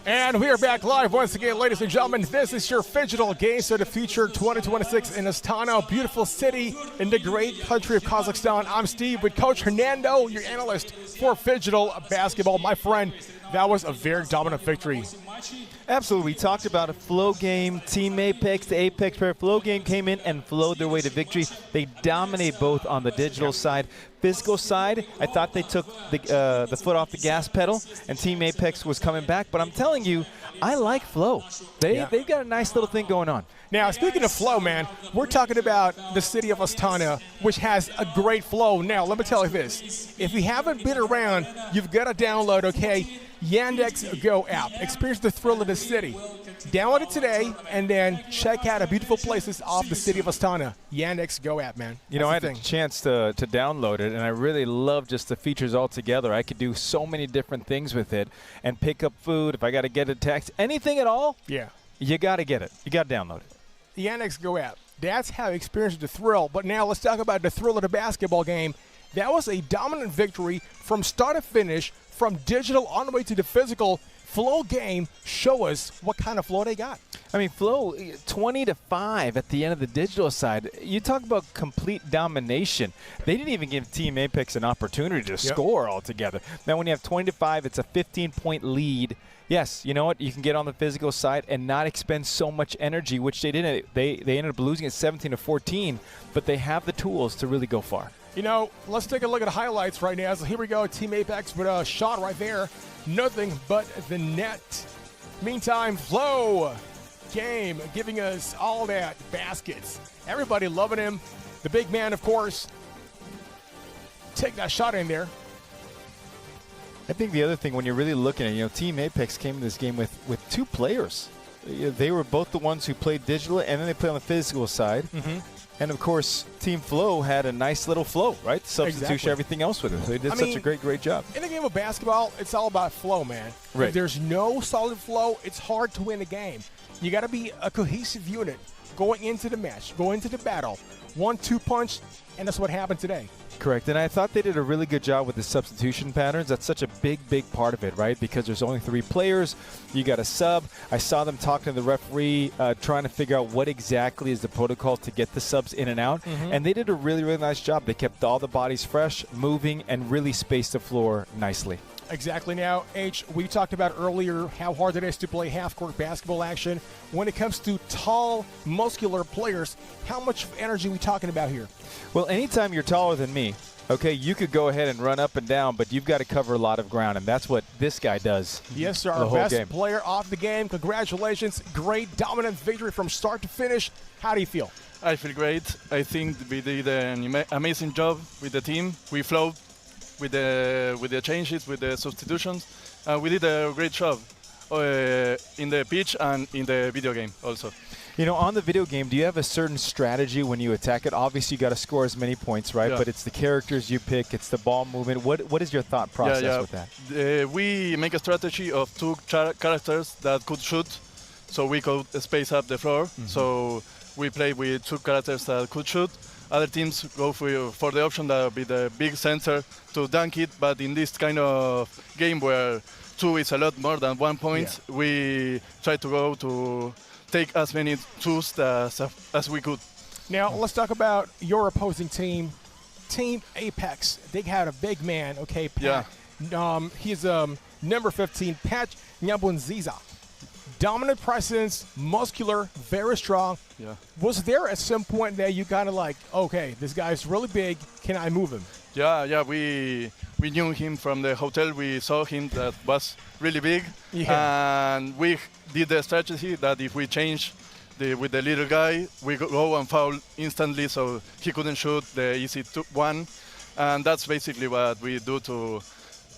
And we are back live once again, ladies and gentlemen. This is your Phygital Games of the Future 2026 in Astana, beautiful city in the great country of Kazakhstan. I'm Steve with Coach Hernando, your analyst for Phygital Basketball. My friend, that was a very dominant victory. Absolutely. We talked about a flow game. Team Apex, the Apex pair. Flow game came in and flowed their way to victory. They dominate both on the digital side. Physical side, I thought they took the foot off the gas pedal, and Team Apex was coming back. But I'm telling you, I like flow. They've got a nice little thing going on. Now, speaking of flow, man, we're talking about the city of Astana, which has a great flow. Now, let me tell you this. If you haven't been around, you've got to download, okay, Yandex Go app. Experience the thrill of the city. Download it today and then check out the beautiful places off the city of Astana. Yandex Go app, man. You know, I had a chance to download it, and I really love just the features altogether. I could do so many different things with it and pick up food. If I got to get a text, anything at all, you got to get it. You got to download it. The Yandex Go app. That's how you experience the thrill. But now let's talk about the thrill of the basketball game. That was a dominant victory from start to finish, from digital on the way to the physical. Flow game, show us what kind of flow they got. I mean, flow 20-5 at the end of the digital side. You talk about complete domination. They didn't even give Team Apex an opportunity to score altogether. Now, when you have 20-5, it's a 15-point lead. Yes, you know what? You can get on the physical side and not expend so much energy, which they didn't. They ended up losing at 17-14, but they have the tools to really go far. You know, let's take a look at the highlights right now. So here we go, Team Apex with a shot right there. Nothing but the net. Meantime, Flow game giving us all that baskets. Everybody loving him. The big man, of course. Take that shot in there. I think the other thing, when you're really looking at, you know, Team Apex came to this game with 2 players. They were both the ones who played digital, and then they played on the physical side. And, of course, Team Flow had a nice little flow, right? Substitution, everything else with it. So they did such a great job. In the game of basketball, it's all about flow, man. Right. If there's no solid flow, it's hard to win a game. You got to be a cohesive unit going into the match, going into the battle. 1-2 punch, and that's what happened today. Correct, and I thought they did a really good job with the substitution patterns. That's such a big part of it, right? Because there's only 3 players. You got a sub. I saw them talking to the referee, trying to figure out what exactly is the protocol to get the subs in and out. And they did a really nice job. They kept all the bodies fresh, moving, and really spaced the floor nicely. Exactly. Now, H, we talked about earlier how hard it is to play half-court basketball action. When it comes to tall, muscular players, how much energy are we talking about here? Well, anytime you're taller than me, okay, you could go ahead and run up and down, but you've got to cover a lot of ground, and that's what this guy does. Yes, sir. Our best player off the game. Congratulations. Great, dominant victory from start to finish. How do you feel? I feel great. I think we did an amazing job with the team. We flowed with the changes, with the substitutions. We did a great job in the pitch and in the video game also. You know, on the video game, do you have a certain strategy when you attack it? Obviously, you got to score as many points, right? Yeah. But it's the characters you pick, it's the ball movement. What is your thought process with that? We make a strategy of 2 characters that could shoot, so we could space up the floor. So we play with 2 characters that could shoot. Other teams go for the option that would be the big center to dunk it, but in this kind of game where 2 is a lot more than 1 point, we try to go to take as many 2s as we could. Now, let's talk about your opposing team, Team Apex. They had a big man, okay, Pat. Yeah. He's number 15, Pat Nyabunziza. Dominant presence, muscular, very strong. Yeah. Was there at some point that you kind of like, okay, this guy's really big, can I move him? Yeah, we knew him from the hotel. We saw him that was really big, and we did the strategy that if we change with the little guy, we go and foul instantly, so he couldn't shoot the easy 1, and that's basically what we do to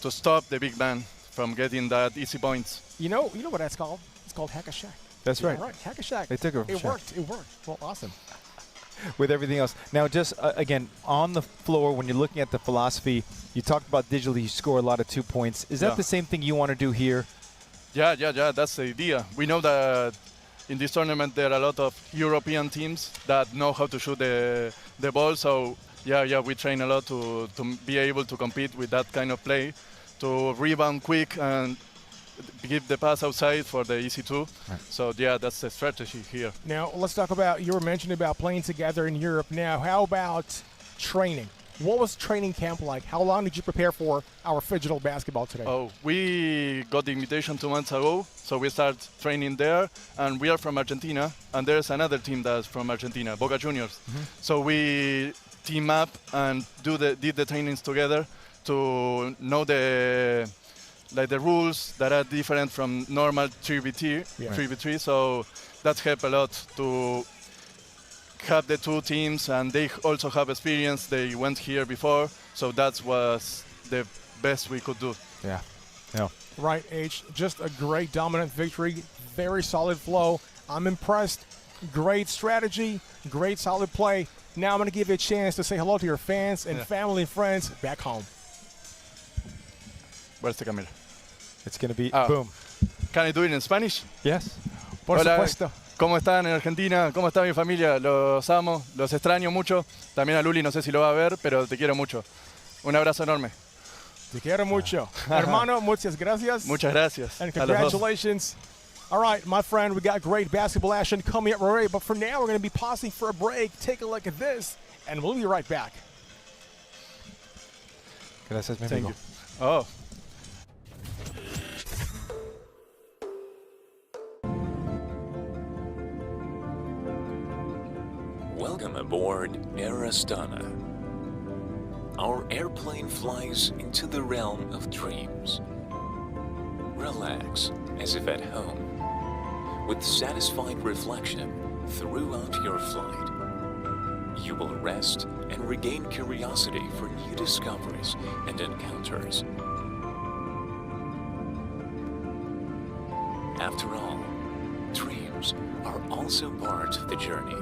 stop the big man from getting that easy points. You know what that's called? It's called Hack a Shack. That's right. All right, Hack a Shack. They took it from It Shaq. worked. It worked. Well, awesome. With everything else. Now, just again, on the floor, when you're looking at the philosophy, you talked about digitally, you score a lot of 2 points. Is that the same thing you want to do here? Yeah, that's the idea. We know that in this tournament there are a lot of European teams that know how to shoot the ball. So yeah, we train a lot to be able to compete with that kind of play, to rebound quick and give the pass outside for the easy two. Right. So yeah, that's the strategy here. Now let's talk about, you were mentioning about playing together in Europe. Now, how about training? What was training camp like? How long did you prepare for our Phygital basketball today? Oh, we got the invitation 2 months ago, so we start training there, and we are from Argentina, and there's another team that's from Argentina, Boca Juniors. So we team up and did the trainings together to know the rules that are different from normal 3v3. So that helped a lot to have the two teams, and they also have experience. They went here before, so that was the best we could do. Yeah. Right, H. Just a great dominant victory. Very solid flow. I'm impressed. Great strategy. Great solid play. Now I'm going to give you a chance to say hello to your fans and family and friends back home. Where's the camera? It's going to be boom. Can I do it in Spanish? Yes. Por supuesto. ¿Cómo están en Argentina? ¿Cómo está mi familia? Los amo, los extraño mucho. También a Luli no sé si lo va a ver, pero te quiero mucho. Un abrazo enorme. Te quiero mucho. Hermano, muchas gracias. Muchas gracias. And congratulations. All right, my friend, we got great basketball action coming up already, but for now we're going to be pausing for a break. Take a look at this, and we'll be right back. Gracias, mi Thank amigo. you. Oh. Welcome aboard Air Astana. Our airplane flies into the realm of dreams. Relax as if at home, with satisfied reflection throughout your flight. You will rest and regain curiosity for new discoveries and encounters. After all, dreams are also part of the journey.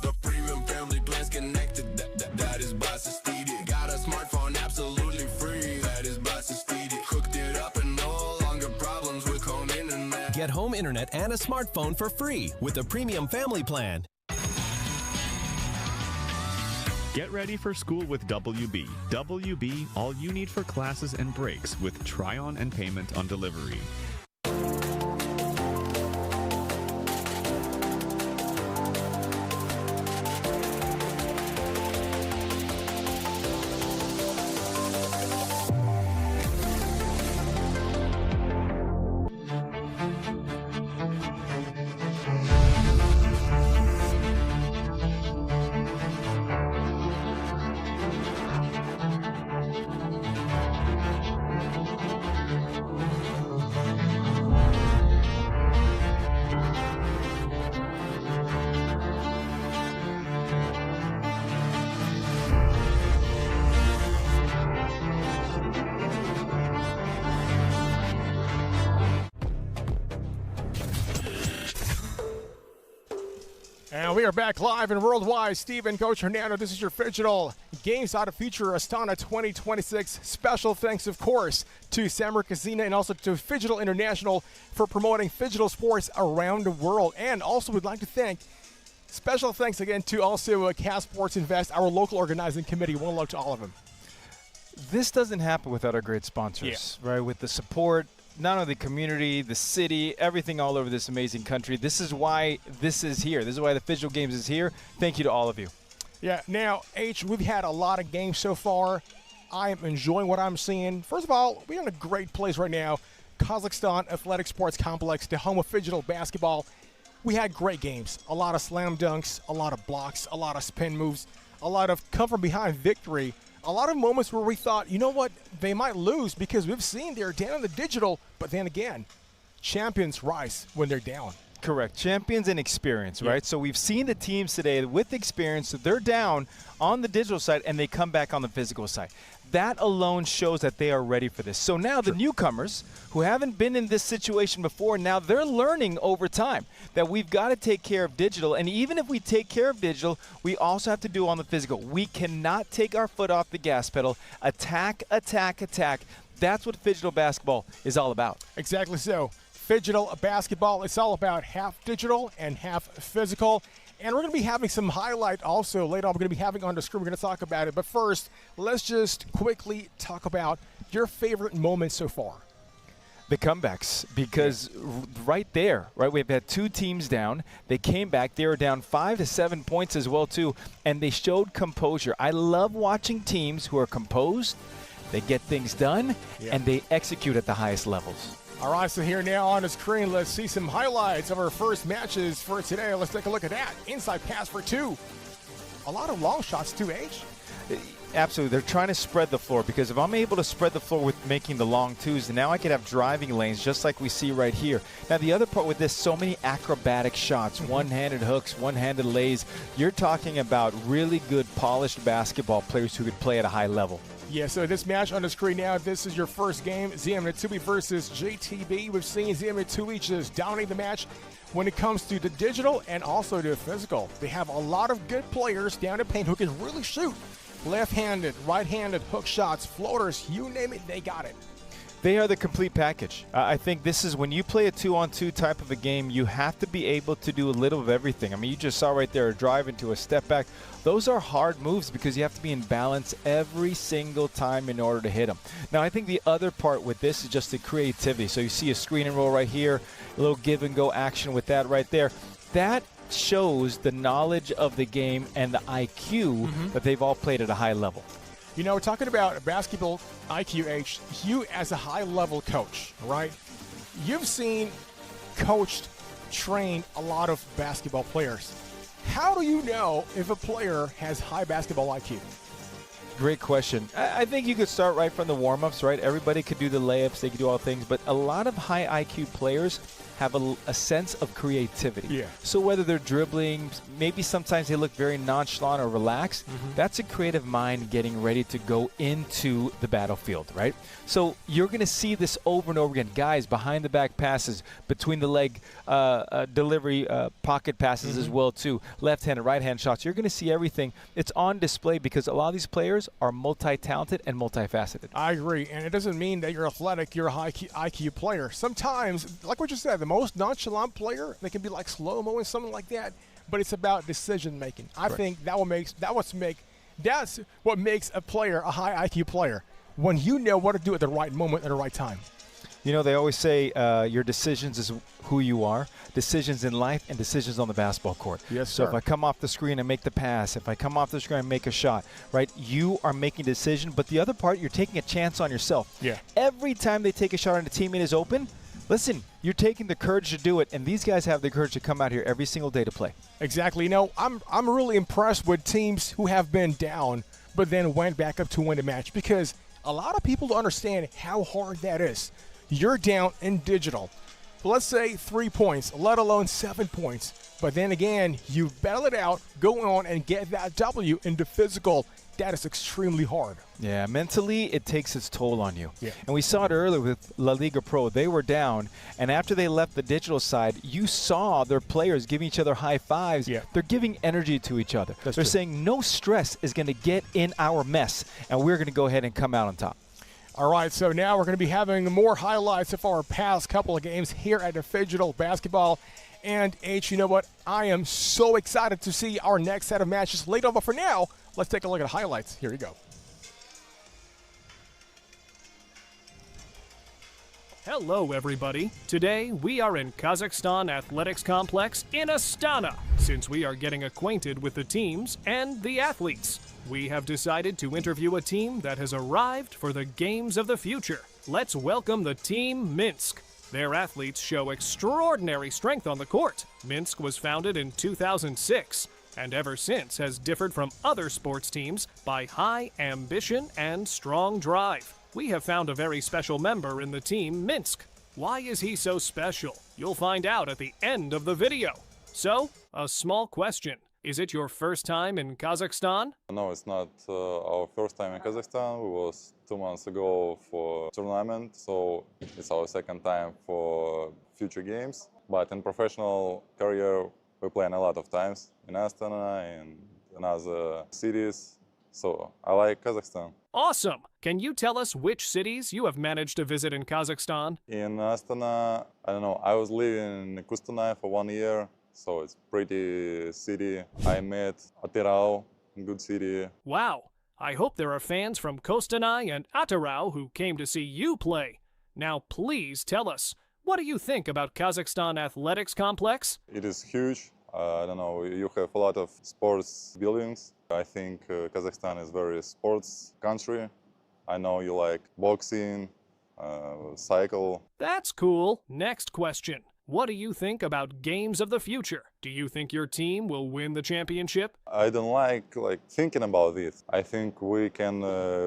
The premium family plan's connected, that is Boston-Steeded. Got a smartphone absolutely free, that is Boston-Steeded. Hooked it up and no longer problems with home internet. Get home internet and a smartphone for free with the premium family plan. Get ready for school with WB. WB, all you need for classes and breaks with try-on and payment on delivery. And we are back live and worldwide. Steve and Coach Hernando, this is your Phygital Games Out of Future Astana 2026. Special thanks, of course, to Samar Casina and also to Phygital International for promoting Phygital sports around the world. And also we'd like to thank, special thanks again to also Cas Sports Invest, our local organizing committee. One love to all of them. This doesn't happen without our great sponsors, right? With the support, not only the community, the city, everything all over this amazing country. This is why this is here. This is why the Phygital Games is here. Thank you to all of you. Yeah, now, H, we've had a lot of games so far. I am enjoying what I'm seeing. First of all, we're in a great place right now. Kazakhstan Athletic Sports Complex, the home of Phygital basketball. We had great games. A lot of slam dunks, a lot of blocks, a lot of spin moves, a lot of come-from-behind victory. A lot of moments where we thought, you know what, they might lose because we've seen they're down in the digital, but then again, champions rise when they're down. Correct. Champions and experience, right? So we've seen the teams today with experience, they're down on the digital side and they come back on the physical side. That alone shows that they are ready for this. So now the newcomers who haven't been in this situation before, now they're learning over time that we've got to take care of digital. And even if we take care of digital, we also have to do on the physical. We cannot take our foot off the gas pedal. Attack, attack, attack. That's what Phygital basketball is all about. Exactly so. Phygital basketball, it's all about half digital and half physical. And we're going to be having some highlight also later on. We're going to be having on the screen. We're going to talk about it. But first, let's just quickly talk about your favorite moments so far. The comebacks, because right there, right, we've had two teams down. They came back. They were down 5 to 7 points as well, too, and they showed composure. I love watching teams who are composed, they get things done, and they execute at the highest levels. All right, so here now on the screen, let's see some highlights of our first matches for today. Let's take a look at that. Inside pass for two. A lot of long shots, too, H. Absolutely. They're trying to spread the floor, because if I'm able to spread the floor with making the long twos, then now I could have driving lanes just like we see right here. Now, the other part with this, so many acrobatic shots, one-handed hooks, one-handed lays. You're talking about really good, polished basketball players who could play at a high level. Yeah, so this match on the screen now, this is your first game, ZM2B versus JTB. We've seen ZM2B just dominate the match when it comes to the digital and also the physical. They have a lot of good players down in paint who can really shoot. Left-handed, right-handed, hook shots, floaters, you name it, they got it. They are the complete package. I think this is when you play a 2-on-2 type of a game, you have to be able to do a little of everything. I mean, you just saw right there a drive into a step back. Those are hard moves because you have to be in balance every single time in order to hit them. Now, I think the other part with this is just the creativity. So you see a screen and roll right here, a little give and go action with that right there. That shows the knowledge of the game and the IQ that they've all played at a high level. You know, we're talking about basketball IQ, H. You as a high-level coach, right? You've seen, coached, trained a lot of basketball players. How do you know if a player has high basketball IQ? Great question. I think you could start right from the warm-ups, right? Everybody could do the layups, they could do all things, but a lot of high IQ players have a sense of creativity. Yeah. So whether they're dribbling, maybe sometimes they look very nonchalant or relaxed, that's a creative mind getting ready to go into the battlefield, right? So you're going to see this over and over again. Guys, behind the back passes, between the leg delivery, pocket passes as well too, left-handed, right-hand shots. You're going to see everything. It's on display because a lot of these players are multi-talented and multifaceted. I agree, and it doesn't mean that you're athletic, you're a high IQ player. Sometimes, like what you said, the most nonchalant player, they can be like slow-mo and something like that, but it's about decision-making. I think that's what makes a player a high IQ player, when you know what to do at the right moment at the right time. You know, they always say your decisions is who you are, decisions in life and decisions on the basketball court. Yes, so sir. if I come off the screen and make the pass, if I come off the screen and make a shot, right, you are making a decision, but the other part, you're taking a chance on yourself. Yeah. Every time they take a shot and a teammate is open, listen, you're taking the courage to do it, and these guys have the courage to come out here every single day to play. Exactly. You know, I'm really impressed with teams who have been down but then went back up to win the match, because a lot of people don't understand how hard that is. You're down in digital. Let's say 3 points, let alone 7 points. But then again, you battle it out, go on and get that W in the physical. That is extremely hard. Yeah, mentally, it takes its toll on you. Yeah. And we saw it earlier with La Liga Pro. They were down, and after they left the digital side, you saw their players giving each other high fives. Yeah. They're giving energy to each other. That's They're true. saying no stress is going to get in our mess, and we're going to go ahead and come out on top. All right, so now we're going to be having more highlights of our past couple of games here at the Phygital Basketball. And H, you know what? I am so excited to see our next set of matches later. But for now, let's take a look at the highlights. Here we go. Hello, everybody. Today, we are in Kazakhstan Athletics Complex in Astana. Since we are getting acquainted with the teams and the athletes, we have decided to interview a team that has arrived for the games of the future. Let's welcome the team Minsk. Their athletes show extraordinary strength on the court. Minsk was founded in 2006 and ever since has differed from other sports teams by high ambition and strong drive. We have found a very special member in the team Minsk. Why is he so special? You'll find out at the end of the video. So, a small question. Is it your first time in Kazakhstan? No, it's not our first time in Kazakhstan. We was 2 months ago for tournament, so it's our second time for future games. But in professional career, we playing a lot of times in Astana and in other cities. So I like Kazakhstan. Awesome! Can you tell us which cities you have managed to visit in Kazakhstan? In Astana, I don't know, I was living in Kustanay for 1 year, so it's pretty city. I met Atirau, good city. Wow! I hope there are fans from Kostanay and Atirau who came to see you play. Now please tell us, what do you think about Kazakhstan Athletics Complex? It is huge. I don't know, you have a lot of sports buildings. I think Kazakhstan is very sports country. I know you like boxing, cycle. That's cool. Next question. What do you think about games of the future? Do you think your team will win the championship? I don't like thinking about this. I think we can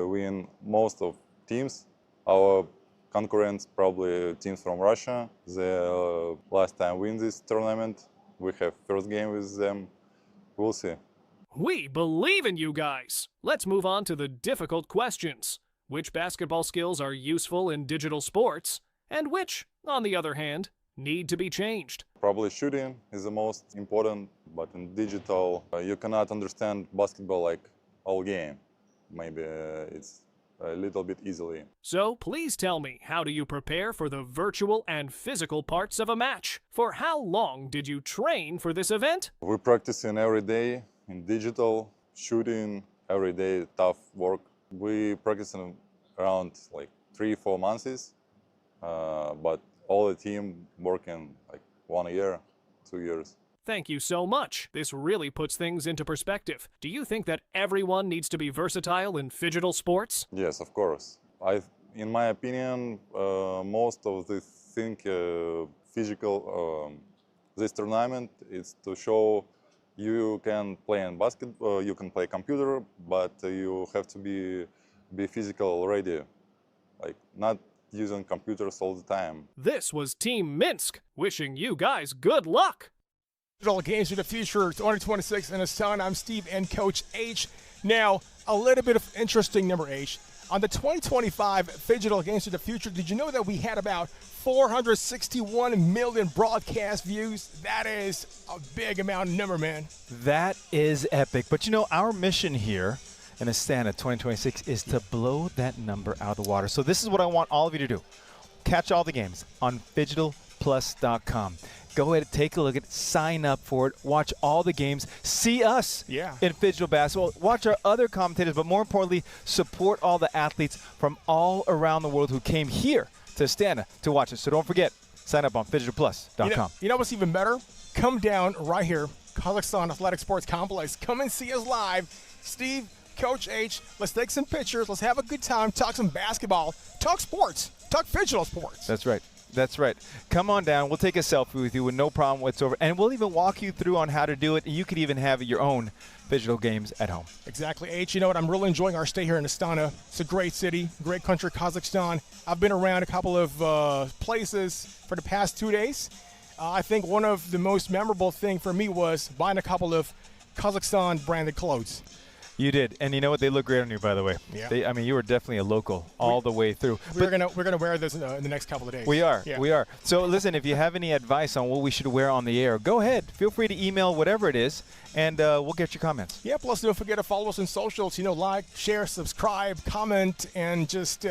win most of teams. Our concurrents, probably teams from Russia. The last time win this tournament. We have first game with them. We'll see. We believe in you guys. Let's move on to the difficult questions. Which basketball skills are useful in digital sports? And which, on the other hand, need to be changed? Probably shooting is the most important, but in digital, you cannot understand basketball like all game. Maybe it's a little bit easily. So please tell me, how do you prepare for the virtual and physical parts of a match? For how long did you train for this event? We're practicing every day in digital, shooting every day, tough work. We practicing around 3-4 months, but all the team working 1 year, 2 years. Thank you so much. This really puts things into perspective. Do you think that everyone needs to be versatile in Phygital sports? Yes, of course. In my opinion, most of the physical, this tournament is to show you can play in basketball, you can play computer, but you have to be physical ready, not using computers all the time. This was Team Minsk, wishing you guys good luck. Digital Games of the Future 2026 in Astana. I'm Steve and Coach H. Now, a little bit of interesting number H. On the 2025 Phygital Games of the Future, did you know that we had about 461 million broadcast views? That is a big amount of number, man. That is epic. But you know, our mission here in Astana 2026 is to blow that number out of the water. So this is what I want all of you to do. Catch all the games on PhygitalPlus.com. Go ahead and take a look at it, sign up for it, watch all the games, see us in Phygital basketball, watch our other commentators, but more importantly, support all the athletes from all around the world who came here to Astana to watch us. So don't forget, sign up on PhygitalPlus.com. You know what's even better? Come down right here, Kazakhstan Athletic Sports Complex. Come and see us live. Steve, Coach H, let's take some pictures, let's have a good time, talk some basketball, talk sports, talk Phygital sports. That's right. That's right. Come on down. We'll take a selfie with you with no problem whatsoever. And we'll even walk you through on how to do it. You could even have your own Phygital games at home. Exactly. H, you know what? I'm really enjoying our stay here in Astana. It's a great city, great country, Kazakhstan. I've been around a couple of places for the past 2 days. I think one of the most memorable thing for me was buying a couple of Kazakhstan branded clothes. You did, and you know what? They look great on you, by the way. Yeah. I mean, you were definitely a local all the way through. We're gonna wear this in the next couple of days. We are. Yeah. We are. So listen, if you have any advice on what we should wear on the air, go ahead. Feel free to email whatever it is, and we'll get your comments. Yeah. Plus, don't forget to follow us on socials. You know, like, share, subscribe, comment, and just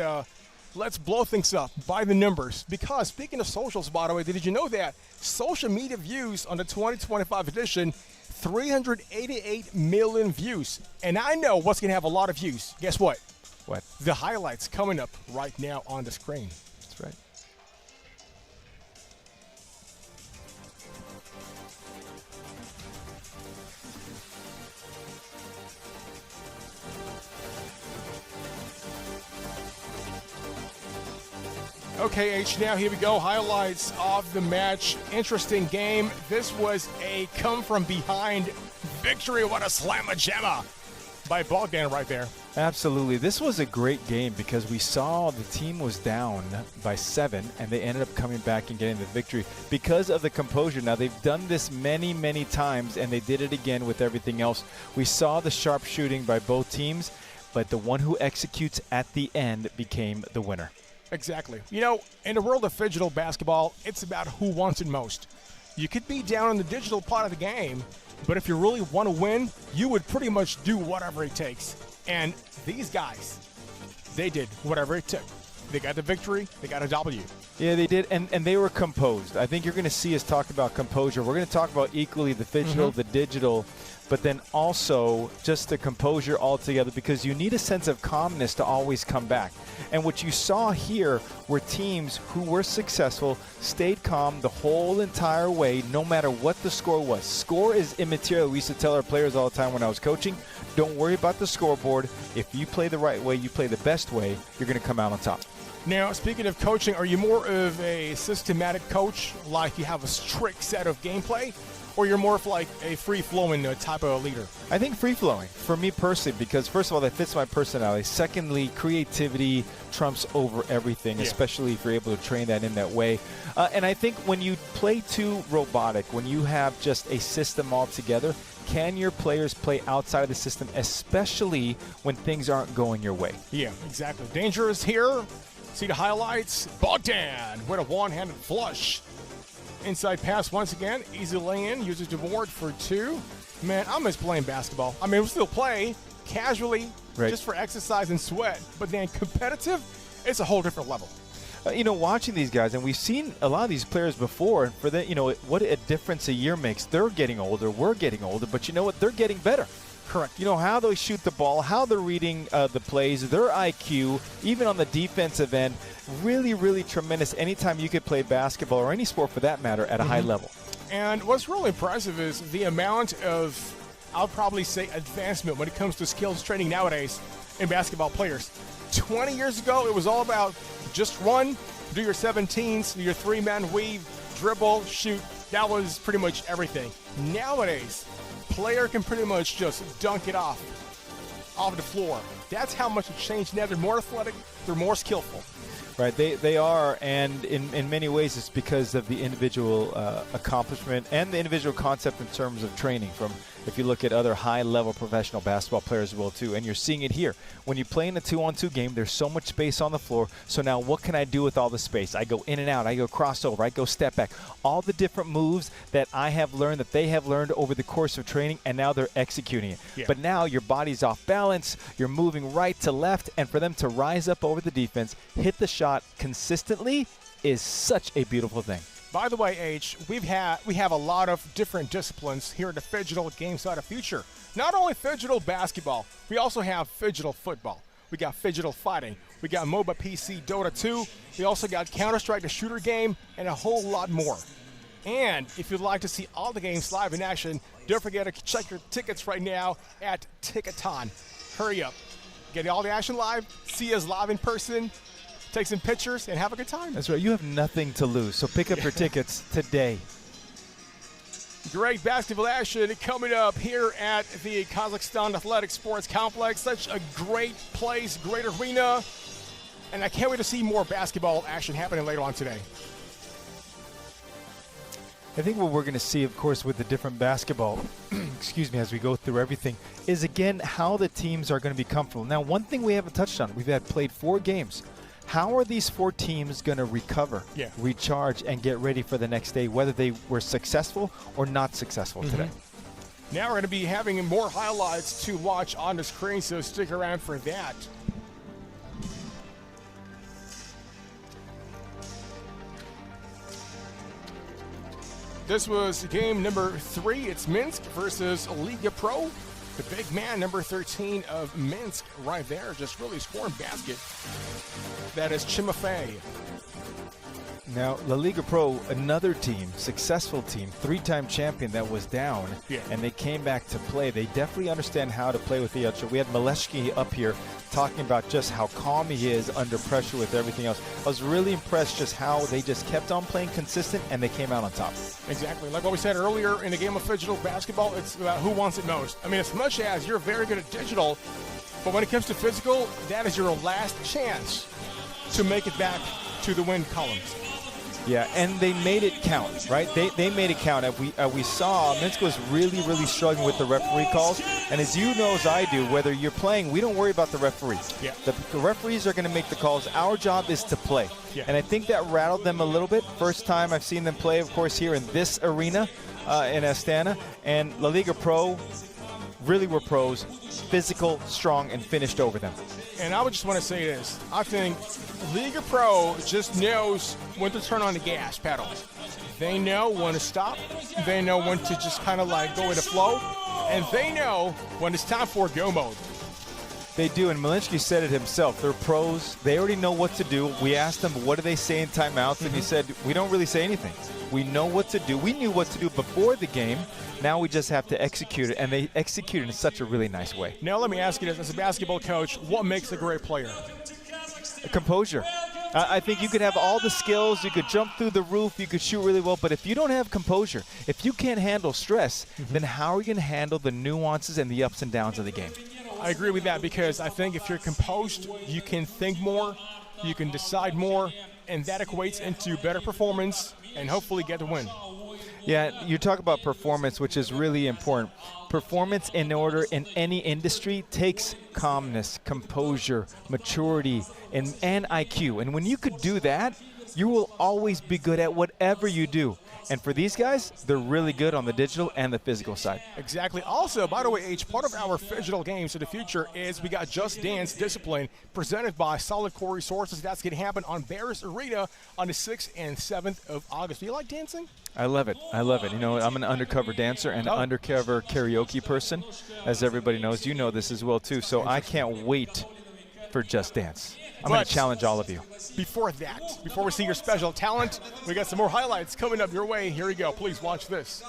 let's blow things up by the numbers. Because speaking of socials, by the way, did you know that social media views on the 2025 edition? 388 million views. And I know what's going to have a lot of views. Guess what? What? The highlights coming up right now on the screen. That's right. Okay, H, now here we go. Highlights of the match. Interesting game. This was a come-from-behind victory. What a slamma-jamma. by Bogdan right there. Absolutely. This was a great game because we saw the team was down by 7, and they ended up coming back and getting the victory because of the composure. Now, they've done this many, many times, and they did it again with everything else. We saw the sharp shooting by both teams, but the one who executes at the end became the winner. Exactly. You know, in the world of Phygital basketball, it's about who wants it most. You could be down in the digital part of the game, but if you really want to win, you would pretty much do whatever it takes. And these guys, they did whatever it took. They got the victory. They got a W. Yeah, they did, and they were composed. I think you're going to see us talk about composure. We're going to talk about equally the Phygital, the digital, but then also just the composure altogether, because you need a sense of calmness to always come back. And what you saw here were teams who were successful, stayed calm the whole entire way, no matter what the score was. Score is immaterial. We used to tell our players all the time when I was coaching, don't worry about the scoreboard. If you play the right way, you play the best way, you're going to come out on top. Now, speaking of coaching, are you more of a systematic coach, like you have a strict set of gameplay, or you're more of like a free-flowing type of leader? I think free-flowing, for me personally, because first of all, that fits my personality. Secondly, creativity trumps over everything, especially if you're able to train that in that way. And I think when you play too robotic, when you have just a system altogether, can your players play outside of the system, especially when things aren't going your way? Yeah, exactly. Dangerous here. See the highlights. Bogdan with a one-handed flush. Inside pass once again. Easy lay-in. Uses the board for 2. Man, I miss playing basketball. I mean, we'll still play casually, just for exercise and sweat. But then competitive, it's a whole different level. You know, watching these guys, and we've seen a lot of these players before, and for that, you know, what a difference a year makes. They're getting older, we're getting older, but you know what? They're getting better. Correct. You know, how they shoot the ball, how they're reading the plays, their IQ, even on the defensive end, really, really tremendous anytime you could play basketball or any sport for that matter at a high level. And what's really impressive is the amount of, I'll probably say, advancement when it comes to skills training nowadays in basketball players. 20 years ago, it was all about just run, do your 17s, your 3-man weave, dribble, shoot. That was pretty much everything. Nowadays, player can pretty much just dunk it off the floor. That's how much it changed. Now they're more athletic, they're more skillful. Right, they are, and in many ways it's because of the individual accomplishment and the individual concept in terms of training from, if you look at other high-level professional basketball players as well too, and you're seeing it here. When you play in a 2-on-2 game, there's so much space on the floor, so now what can I do with all the space? I go in and out, I go crossover, I go step back. All the different moves that I have learned, that they have learned over the course of training, and now they're executing it. Yeah. But now your body's off balance, you're moving right to left, and for them to rise up over the defense, hit the shot consistently is such a beautiful thing. By the way, H, we have a lot of different disciplines here at the Phygital Game Side of Future. Not only Phygital basketball, we also have Phygital football. We got Phygital fighting. We got MOBA PC Dota 2. We also got Counter-Strike, the shooter game, and a whole lot more. And if you'd like to see all the games live in action, don't forget to check your tickets right now at Ticketon. Hurry up. Get all the action live, see us live in person, take some pictures, and have a good time. That's right. You have nothing to lose, so pick up your tickets today. Great basketball action coming up here at the Kazakhstan Athletic Sports Complex. Such a great place, great arena, and I can't wait to see more basketball action happening later on today. I think what we're going to see, of course, with the different basketball, excuse me, as we go through everything, is again how the teams are going to be comfortable. Now, one thing we haven't touched on, we've played 4 games. How are these 4 teams going to recover, recharge, and get ready for the next day, whether they were successful or not successful today? Now we're going to be having more highlights to watch on the screen, so stick around for that. This was game number 3. It's Minsk versus Liga Pro. The big man, number 13 of Minsk, right there, just really scoring basket. That is Chimafei. Now, La Liga Pro, another team, successful team, 3-time champion that was down, and they came back to play. They definitely understand how to play with the ultra. We had Maleshki up here talking about just how calm he is under pressure with everything else. I was really impressed just how they just kept on playing consistent, and they came out on top. Exactly. Like what we said earlier in the game of Phygital basketball, it's about who wants it most. I mean, as much as you're very good at digital, but when it comes to physical, that is your last chance to make it back to the win columns. Yeah, and they made it count, right? They made it count. We saw Minsk was really struggling with the referee calls. And as you know, as I do, whether you're playing, we don't worry about the referees. Yeah. The referees are going to make the calls. Our job is to play. Yeah. And I think that rattled them a little bit. First time I've seen them play, of course, here in this arena in Astana. And La Liga Pro really were pros, physical, strong, and finished over them. And I would just want to say this. I think Liga Pro just knows when to turn on the gas pedal. They know when to stop. They know when to just kind of like go with the flow. And they know when it's time for go mode. They do, and Malinsky said it himself. They're pros. They already know what to do. We asked them, what do they say in timeouts? And he said, we don't really say anything. We know what to do. We knew what to do before the game. Now we just have to execute it, and they execute it in such a really nice way. Now let me ask you this, as a basketball coach, what makes a great player? Composure. I think you could have all the skills, you could jump through the roof, you could shoot really well, but if you don't have composure, if you can't handle stress, then how are you going to handle the nuances and the ups and downs of the game? I agree with that, because I think if you're composed, you can think more, you can decide more, and that equates into better performance and hopefully get the win. Yeah, you talk about performance, which is really important. Performance in order in any industry takes calmness, composure, maturity, and IQ. And when you could do that, you will always be good at whatever you do. And for these guys, they're really good on the digital and the physical side. Exactly. Also, by the way, H, part of our Phygital games of the future is we got Just Dance Discipline presented by Solid Core Resources. That's going to happen on Barris Arena on the 6th and 7th of August. Do you like dancing? I love it. I love it. You know, I'm an undercover dancer and an undercover karaoke person, as everybody knows. You know this as well, too. So I can't wait for Just Dance. I'm going to challenge all of you. Before we see your special talent, we got some more highlights coming up your way. Here we go. Please watch this.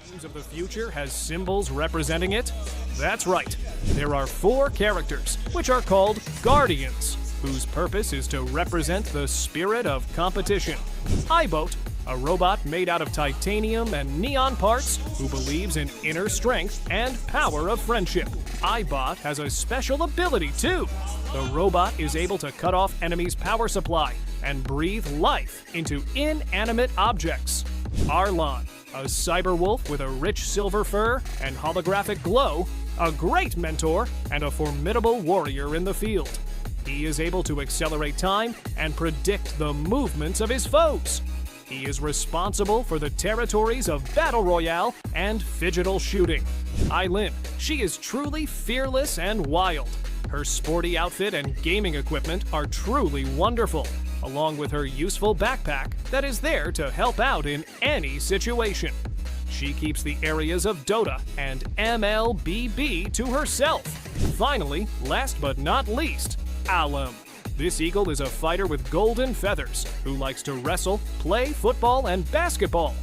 Games of the Future has symbols representing it? That's right. There are 4 characters, which are called Guardians, whose purpose is to represent the spirit of competition. iBoat, a robot made out of titanium and neon parts who believes in inner strength and power of friendship. iBot has a special ability too. The robot is able to cut off enemies' power supply and breathe life into inanimate objects. Arlon, a cyber wolf with a rich silver fur and holographic glow, a great mentor and a formidable warrior in the field. He is able to accelerate time and predict the movements of his foes. He is responsible for the territories of Battle Royale and Phygital shooting. Eileen, she is truly fearless and wild. Her sporty outfit and gaming equipment are truly wonderful, along with her useful backpack that is there to help out in any situation. She keeps the areas of Dota and MLBB to herself. Finally, last but not least, Alum. This eagle is a fighter with golden feathers who likes to wrestle, play football, and basketball.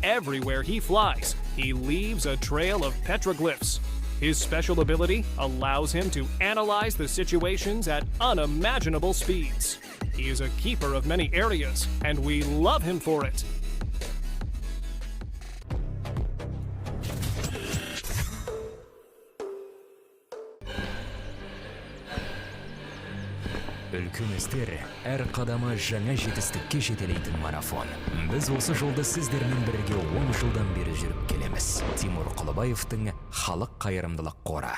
Everywhere he flies, he leaves a trail of petroglyphs. His special ability allows him to analyze the situations at unimaginable speeds. He is a keeper of many areas, and we love him for it. Үлкіміздер әр қадамы жаңа жетістікке жетелейтін марафон. Біз осы жолды сіздермен бірге 10 жылдан бері жүріп келеміз. Тимур Құлыбаевтың Халық қайырымдылық қоры.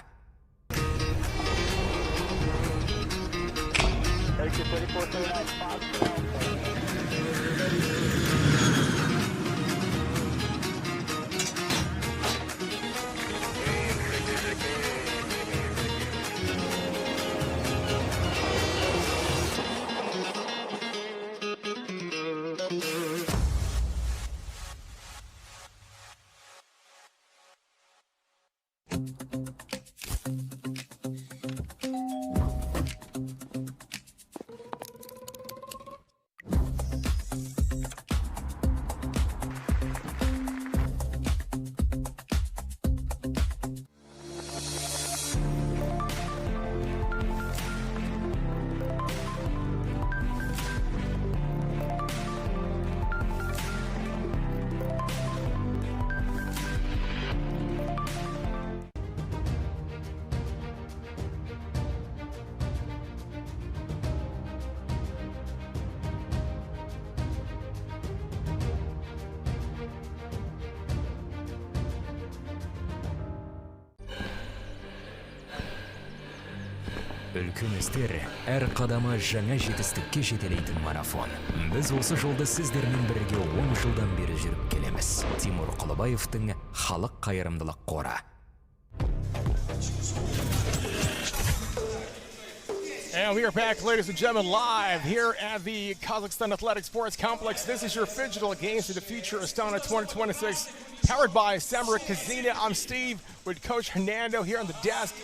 Үлкен істер әр қадамы жаңа жетістікке жетелейтін марафон. Біз осы жолды сіздермен бірге 10 жылдан бері жүріп келеміз. Тимур Құлыбаевтың Халық қайырымдылық қоры. And we are back, ladies and gentlemen, live here at the Kazakhstan Athletic Sports Complex. This is your Phygital Games of the Future Astana 2026, powered by Samurai Kazina. I'm Steve with Coach Hernando here on the desk.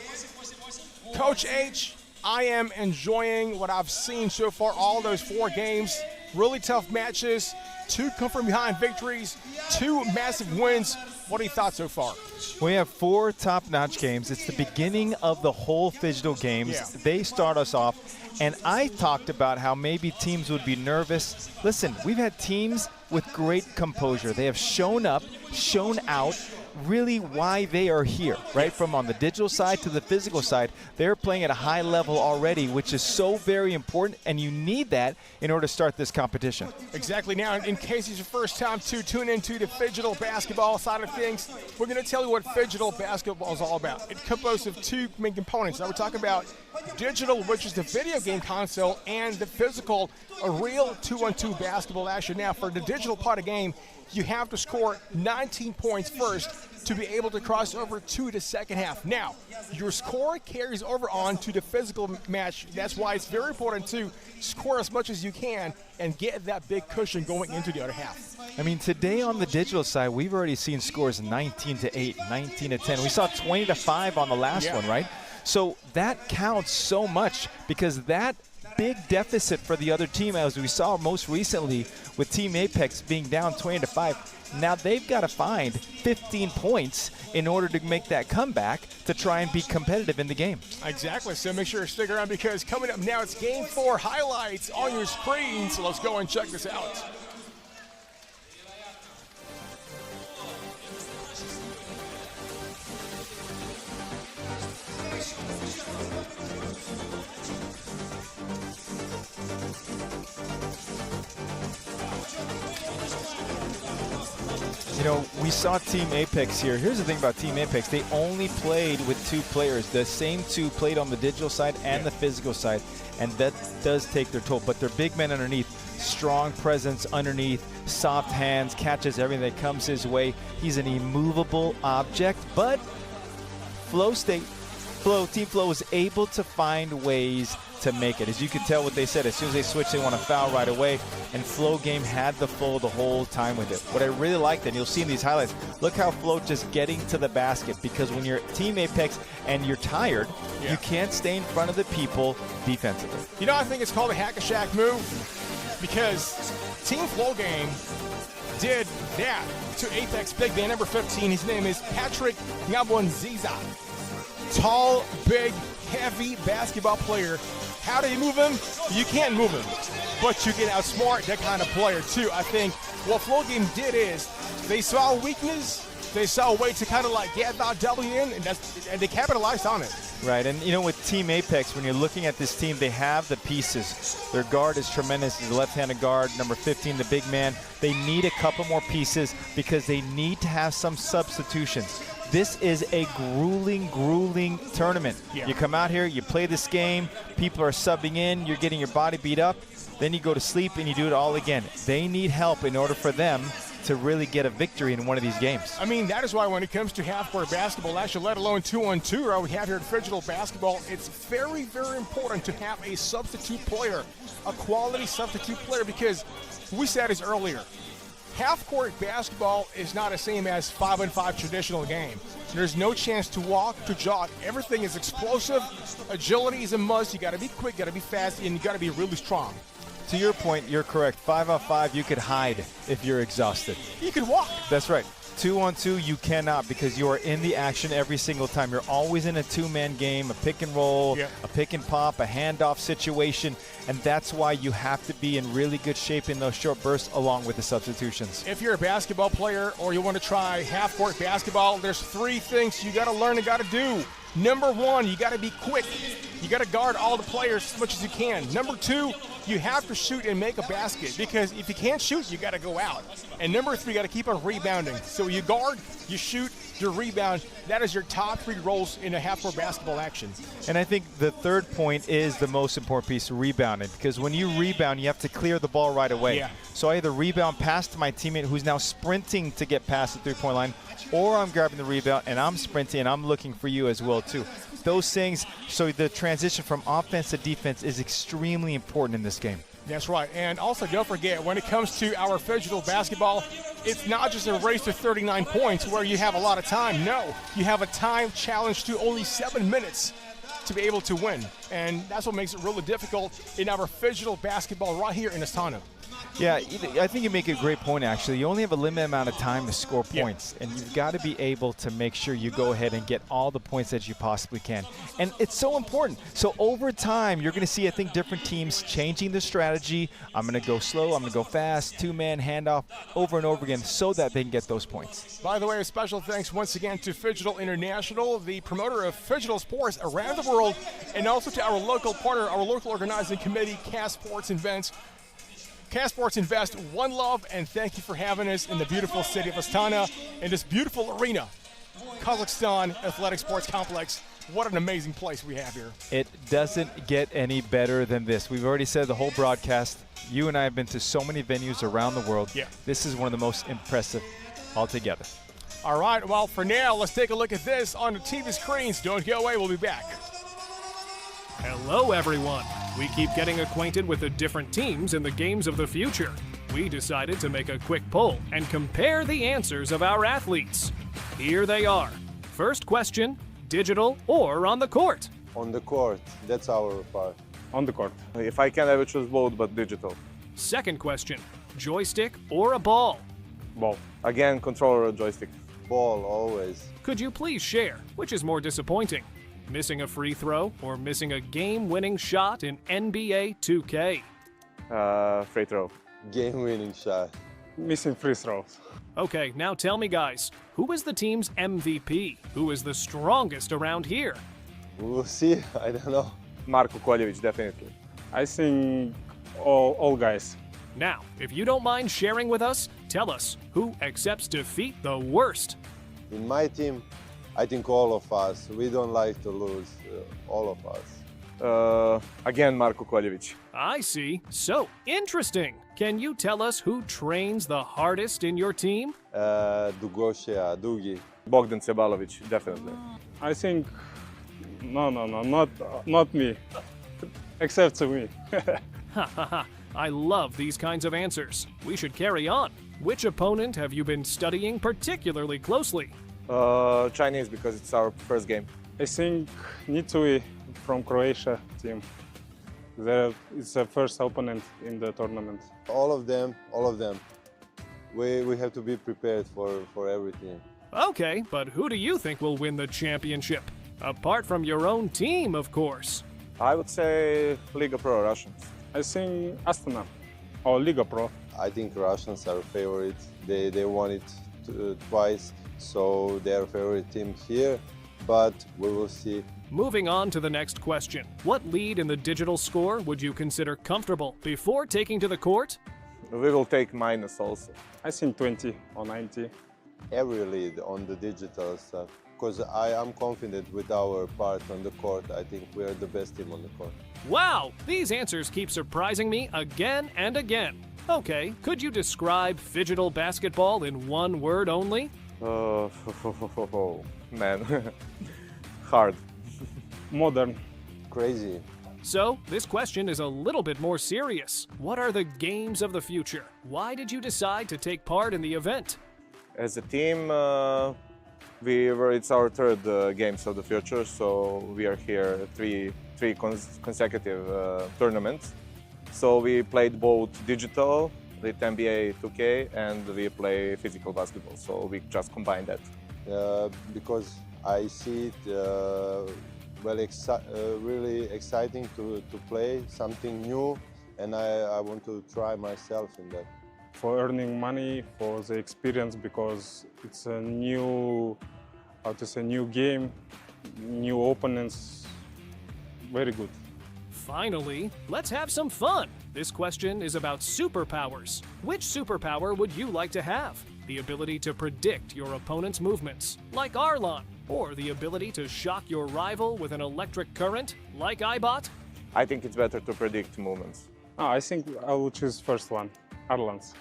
Coach H, I am enjoying what I've seen so far, all those 4 games. Really tough matches, 2 come from behind victories, 2 massive wins. What are your thoughts so far? We have 4 top-notch games. It's the beginning of the whole Phygital games. Yeah. They start us off, and I talked about how maybe teams would be nervous. Listen, we've had teams with great composure. They have shown up, shown out, really why they are here, right? From on the digital side to the physical side, they're playing at a high level already, which is so very important, and you need that in order to start this competition. Exactly. Now, in case it's your first time to tune into the Phygital basketball side of things, we're going to tell you what Phygital basketball is all about. It composes of 2 main components. Now, we're talking about digital, which is the video game console, and the physical, a real 2-on-2 basketball action. Now, for the digital part of the game, you have to score 19 points first to be able to cross over to the second half. Now, your score carries over on to the physical match. That's why it's very important to score as much as you can and get that big cushion going into the other half. I mean, today on the digital side, we've already seen scores 19-8, 19-10. We saw 20-5 on the last one, right? So that counts so much because that big deficit for the other team, as we saw most recently with Team Apex being down 20-5. Now they've got to find 15 points in order to make that comeback to try and be competitive in the game. Exactly, so make sure to stick around because coming up now, it's Game 4 highlights on your screen. So let's go and check this out. You know, we saw Team Apex here. Here's the thing about Team Apex. They only played with 2 players. The same 2 played on the digital side and the physical side, and that does take their toll. But they're big men underneath. Strong presence underneath, soft hands, catches everything that comes his way. He's an immovable object, but Team Flow is able to find ways to make it. As you can tell what they said, as soon as they switch, they want to foul right away, and Flow Game had the flow the whole time with it. What I really liked, and you'll see in these highlights, look how Flow just getting to the basket, because when you're Team Apex and you're tired, you can't stay in front of the people defensively. You know, I think it's called a hack-a-shack move because Team Flow Game did that to Apex big man number 15. His name is Patrick Ngabonziza. Tall, big, heavy basketball player. How do you move him? You can't move him, but you can outsmart that kind of player too. I think what Flow Game did is they saw a weakness, they saw a way to kind of like get that W in, and they capitalized on it. Right, and you know, with Team Apex, when you're looking at this team, they have the pieces. Their guard is tremendous. The left-handed guard, number 15, the big man. They need a couple more pieces because they need to have some substitutions. This is a grueling tournament. Yeah. You come out here, you play this game, people are subbing in, you're getting your body beat up, then you go to sleep and you do it all again. They need help in order for them to really get a victory in one of these games. I mean, that is why when it comes to half-court basketball, actually, let alone 2-on-2, right, we have here at Phygital basketball, it's very, very important to have a substitute player, a quality substitute player, because we said this earlier, half-court basketball is not the same as 5-on-5 traditional game. There's no chance to walk, to jog. Everything is explosive. Agility is a must. You got to be quick, you got to be fast, and you got to be really strong. To your point, you're correct. 5-on-5, you could hide if you're exhausted. You can walk. That's right. 2-on-2, you cannot, because you are in the action every single time. You're always in a 2-man game, a pick and roll, a pick and pop, a handoff situation, and that's why you have to be in really good shape in those short bursts along with the substitutions. If you're a basketball player or you want to try half-court basketball, there's 3 things you got to learn and got to do. Number 1, you got to be quick. You got to guard all the players as much as you can. Number 2, you have to shoot and make a basket, because if you can't shoot, you got to go out. And number 3, you got to keep on rebounding. So you guard, you shoot, you rebound. That is your top 3 roles in a half-court basketball action. And I think the third point is the most important piece, rebounding, because when you rebound, you have to clear the ball right away. Yeah. So I either rebound past to my teammate who's now sprinting to get past the three-point line, or I'm grabbing the rebound and I'm sprinting and I'm looking for you as well too. Those things, so the transition from offense to defense is extremely important in this game. That's right. And also don't forget, when it comes to our Phygital basketball, it's not just a race to 39 points where you have a lot of time. No, you have a time challenge to only 7 minutes to be able to win. And that's what makes it really difficult in our Phygital basketball right here in Astana. Yeah, I think you make a great point, actually. You only have a limited amount of time to score points, and you've got to be able to make sure you go ahead and get all the points that you possibly can. And it's so important. So over time, you're going to see, I think, different teams changing the strategy. I'm going to go slow, I'm going to go fast, two-man handoff over and over again so that they can get those points. By the way, a special thanks once again to Phygital International, the promoter of Phygital sports around the world, and also to our local partner, our local organizing committee, CAS Sports Invest. CAS Sports Invest, one love, and thank you for having us in the beautiful city of Astana, in this beautiful arena, Kazakhstan Athletic Sports Complex. What an amazing place we have here. It doesn't get any better than this. We've already said the whole broadcast. You and I have been to so many venues around the world. Yeah. This is one of the most impressive altogether. All right, well, for now, let's take a look at this on the TV screens. Don't go away, we'll be back. Hello, everyone. We keep getting acquainted with the different teams in the games of the future. We decided to make a quick poll and compare the answers of our athletes. Here they are. First question, digital or on the court? On the court, that's our part. On the court. If I can, I would choose both, but digital. Second question, joystick or a ball? Ball. Again, controller or joystick. Ball, always. Could you please share which is more disappointing? Missing a free throw or missing a game-winning shot in NBA 2K? Free throw. Game-winning shot. Missing free throws. Okay, now tell me, guys, who is the team's MVP? Who is the strongest around here? We'll see. I don't know. Marko Koljevic, definitely. I think all guys. Now, if you don't mind sharing with us, tell us who accepts defeat the worst. In my team, I think all of us. We don't like to lose, all of us. Again, Marko Koljevic. I see. So interesting. Can you tell us who trains the hardest in your team? Dugoshia, Dugi. Bogdan Sebalovic, definitely. I think, no, not me. Except to me. Ha ha ha. I love these kinds of answers. We should carry on. Which opponent have you been studying particularly closely? Chinese, because it's our first game. I think Nitsui from Croatia team. It's the first opponent in the tournament. All of them. We have to be prepared for everything. Okay, but who do you think will win the championship? Apart from your own team, of course. I would say Liga Pro Russians. I think Astana or Liga Pro. I think Russians are favorites. They won it twice, so they are favorite team here, but we will see. Moving on to the next question. What lead in the digital score would you consider comfortable before taking to the court? We will take minus also. I think 20 or 90. Every lead on the digital stuff, because I am confident with our part on the court. I think we are the best team on the court. Wow, these answers keep surprising me again and again. Okay, could you describe Phygital basketball in one word only? Man, hard. Modern. Crazy. So, this question is a little bit more serious. What are the games of the future? Why did you decide to take part in the event? As a team, it's our third games of the future, so we are here three consecutive tournaments. So we played both digital with NBA 2K and we play physical basketball. So we just combined that. Because I see it really exciting to play something new, and I want to try myself in that. For earning money, for the experience, because it's a new game, new opponents, very good. Finally, let's have some fun. This question is about superpowers. Which superpower would you like to have? The ability to predict your opponent's movements, like Arlon, or the ability to shock your rival with an electric current, like Ibot? I think it's better to predict movements. I think I will choose first one, Arlan's.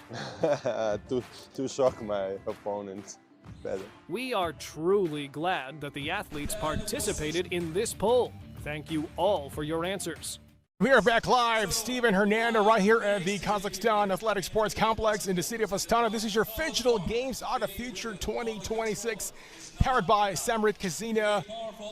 to shock my opponent better. We are truly glad that the athletes participated in this poll. Thank you all for your answers. We are back live, Steven Hernando, right here at the Kazakhstan Athletic Sports Complex in the city of Astana. This is your Phygital Games of the Future 2026, powered by Samrit Casino.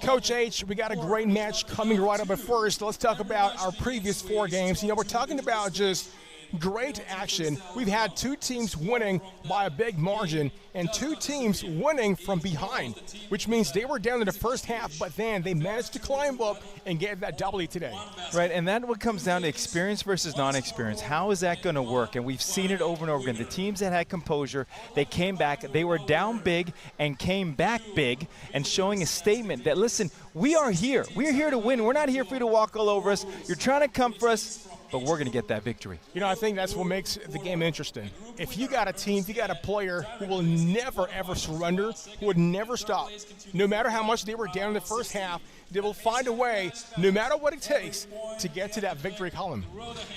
Coach H, we got a great match coming right up, but first, let's talk about our previous 4 games. You know, we're talking about just great action. We've had 2 teams winning by a big margin and 2 teams winning from behind, which means they were down in the first half, but then they managed to climb up and get that W today. Right, and that what comes down to experience versus non-experience. How is that going to work? And we've seen it over and over again. The teams that had composure, they came back, they were down big and came back big and showing a statement that, listen, we are here. We're here to win. We're not here for you to walk all over us. You're trying to come for us, but we're going to get that victory. You know, I think that's what makes the game interesting. If you got a team, if you got a player who will never, ever surrender, who would never stop, no matter how much they were down in the first half, they will find a way, no matter what it takes, to get to that victory column.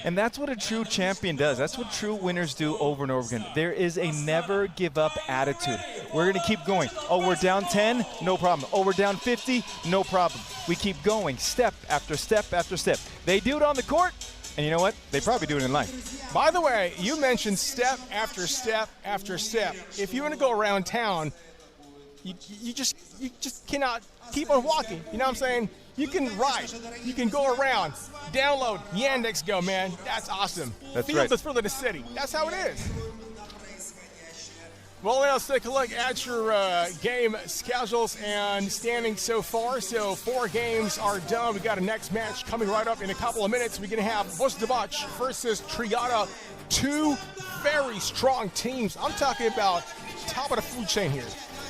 And that's what a true champion does. That's what true winners do over and over again. There is a never give up attitude. We're going to keep going. Oh, we're down 10? No problem. Oh, we're down 50? No problem. We keep going step after step after step. They do it on the court. And you know what? They probably do it in life. By the way, you mentioned step after step after step. If you want to go around town, you just cannot keep on walking. You know what I'm saying? You can ride. You can go around. Download Yandex Go, man. That's awesome. That's Feel right. the thrill of the city. That's how it is. Well, let's take a look at your game schedules and standings so far. So 4 games are done. We got a next match coming right up in a couple of minutes. We're going to have Vostovac versus Triada, 2 very strong teams. I'm talking about top of the food chain here.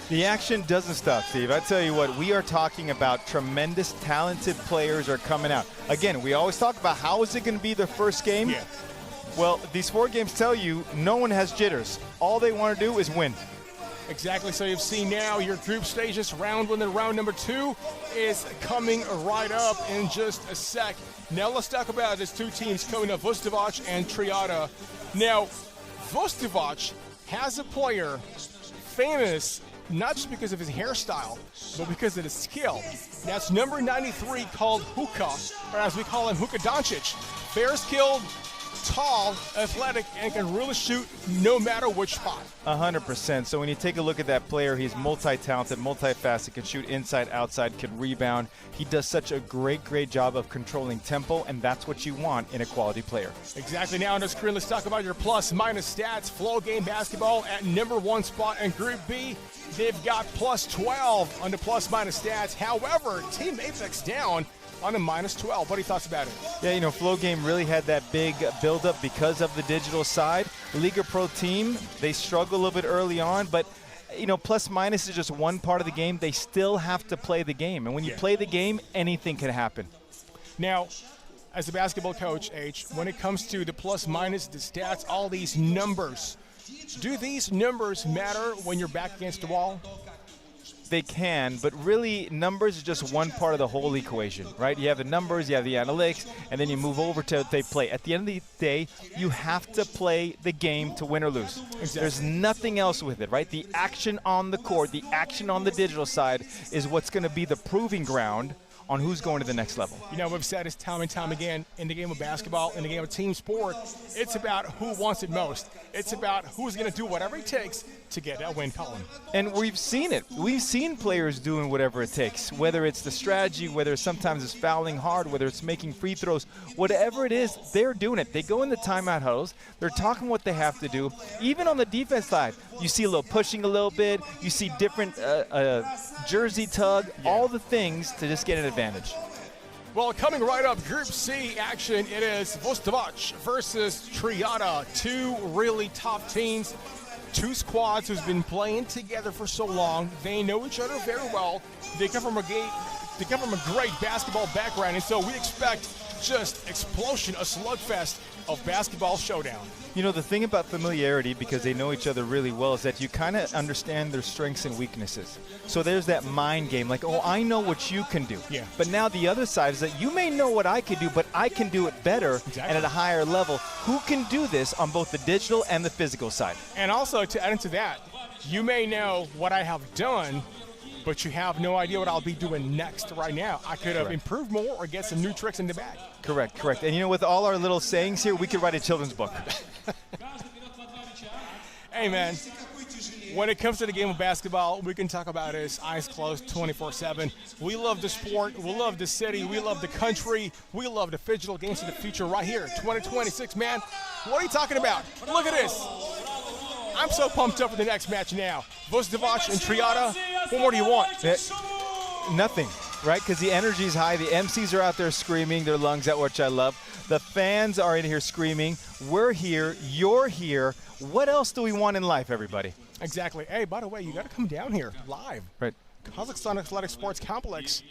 The action doesn't stop, Steve. I tell you what, we are talking about tremendous, talented players are coming out. Again, we always talk about how is it going to be their first game? Yeah. Well, these 4 games tell you no one has jitters. All they want to do is win. Exactly. So you've seen now your group stages, round 1 and round number 2 is coming right up in just a sec. Now let's talk about these 2 teams coming up, Vostovac and Triada. Now, Vostovac has a player famous not just because of his hairstyle, but because of his skill. That's number 93 called Hookah, or as we call him, Hookah Doncic. Fair-skilled, tall, athletic, and can really shoot no matter which spot. 100%. So when you take a look at that player, he's multi-talented, multifaceted, can shoot inside, outside, can rebound. He does such a great job of controlling tempo, and that's what you want in a quality player. Exactly. Now on the screen, let's talk about your plus-minus stats. Flow Game Basketball at number 1 spot in Group B. They've got plus 12 on the plus-minus stats. However, Team Apex down on a minus 12. What are your thoughts about it? Yeah, you know, Flow Game really had that big build-up because of the digital side. The Liga Pro team, they struggle a little bit early on, but, you know, plus-minus is just one part of the game. They still have to play the game. And when you play the game, anything can happen. Now, as a basketball coach, H, when it comes to the plus-minus, the stats, all these numbers, do these numbers matter when you're back against the wall? They can, but really numbers is just one part of the whole equation, right? You have the numbers, you have the analytics, and then you move over to they play. At the end of the day, you have to play the game to win or lose. Exactly. There's nothing else with it, right? The action on the court, the action on the digital side is what's going to be the proving ground on who's going to the next level. You know, we've said this time and time again, in the game of basketball, in the game of team sport, it's about who wants it most. It's about who's going to do whatever it takes to get that win column. And we've seen it. We've seen players doing whatever it takes, whether it's the strategy, whether sometimes it's fouling hard, whether it's making free throws, whatever it is, they're doing it. They go in the timeout huddles. They're talking what they have to do. Even on the defense side, you see a little pushing a little bit. You see different jersey tug, all the things to just get an advantage. Well, coming right up, Group C action, it is Vostovac versus Triada, 2 really top teams, 2 squads who's been playing together for so long. They know each other very well. They come from They come from a great basketball background, and so we expect just explosion, a slugfest of basketball showdown. You know, the thing about familiarity, because they know each other really well, is that you kind of understand their strengths and weaknesses. So there's that mind game, like, oh, I know what you can do. Yeah. But now the other side is that you may know what I could do, but I can do it better and at a higher level. Who can do this on both the digital and the physical side? And also, to add into that, you may know what I have done, but you have no idea what I'll be doing next right now. I could have improved more or get some new tricks in the bag. Correct. And you know, with all our little sayings here, we could write a children's book. Hey, man, when it comes to the game of basketball, we can talk about it eyes closed 24/7. We love the sport. We love the city. We love the country. We love the Phygital games of the future right here, 2026, man. What are you talking about? Look at this. I'm so pumped up for the next match now. Vucevic and Triada, what more do you want? Nothing, right? Because the energy is high. The MCs are out there screaming their lungs out, which I love. The fans are in here screaming. We're here. You're here. What else do we want in life, everybody? Exactly. Hey, by the way, you got to come down here live. Right. Kazakhstan Athletic Sports Complex.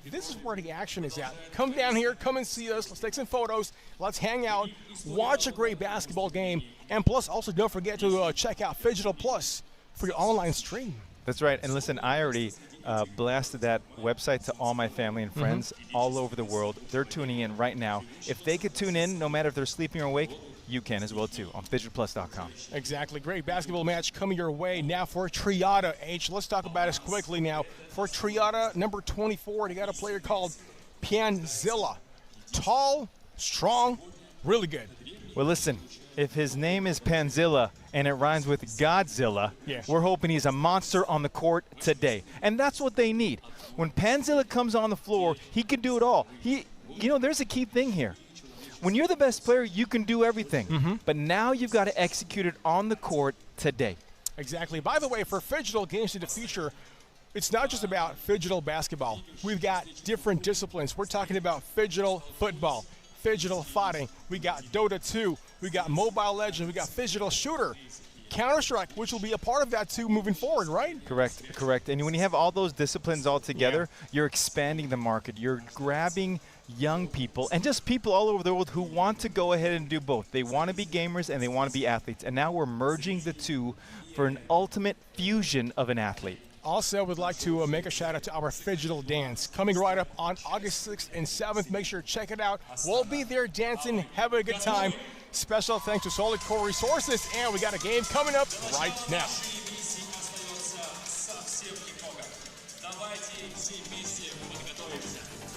This is where the action is at. Come down here, come and see us. Let's take some photos. Let's hang out, watch a great basketball game, and plus also don't forget to check out Phygital Plus for your online stream. That's right. And listen, I already blasted that website to all my family and friends all over the world. They're tuning in right now. If they could tune in, no matter if they're sleeping or awake, you can as well too on phygitalplus.com. Exactly. Great basketball match coming your way now for Triada H. Let's talk about this quickly now. For Triada, number 24, they got a player called Panzilla. Tall, strong, really good. Well, listen, if his name is Panzilla and it rhymes with Godzilla, we're hoping he's a monster on the court today. And that's what they need. When Panzilla comes on the floor, he can do it all. You know, there's a key thing here. When you're the best player, you can do everything. But now you've got to execute it on the court today. Exactly. By the way, for Phygital Games of the Future, it's not just about Phygital basketball. We've got different disciplines. We're talking about Phygital football, Phygital fighting. We got Dota 2. We got Mobile Legends. We got Phygital Shooter. Counter-Strike, which will be a part of that too moving forward, right? Correct. And when you have all those disciplines all together, you're expanding the market. You're grabbing young people and just people all over the world who want to go ahead and do both. They want to be gamers and they want to be athletes. And now we're merging the two for an ultimate fusion of an athlete. Also, we'd like to make a shout out to our Phygital Dance coming right up on August 6th and 7th. Make sure to check it out. We'll be there dancing, having a good time. Special thanks to Solid Core Resources, and we got a game coming up right now.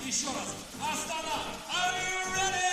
Еще раз, Astana, are you ready?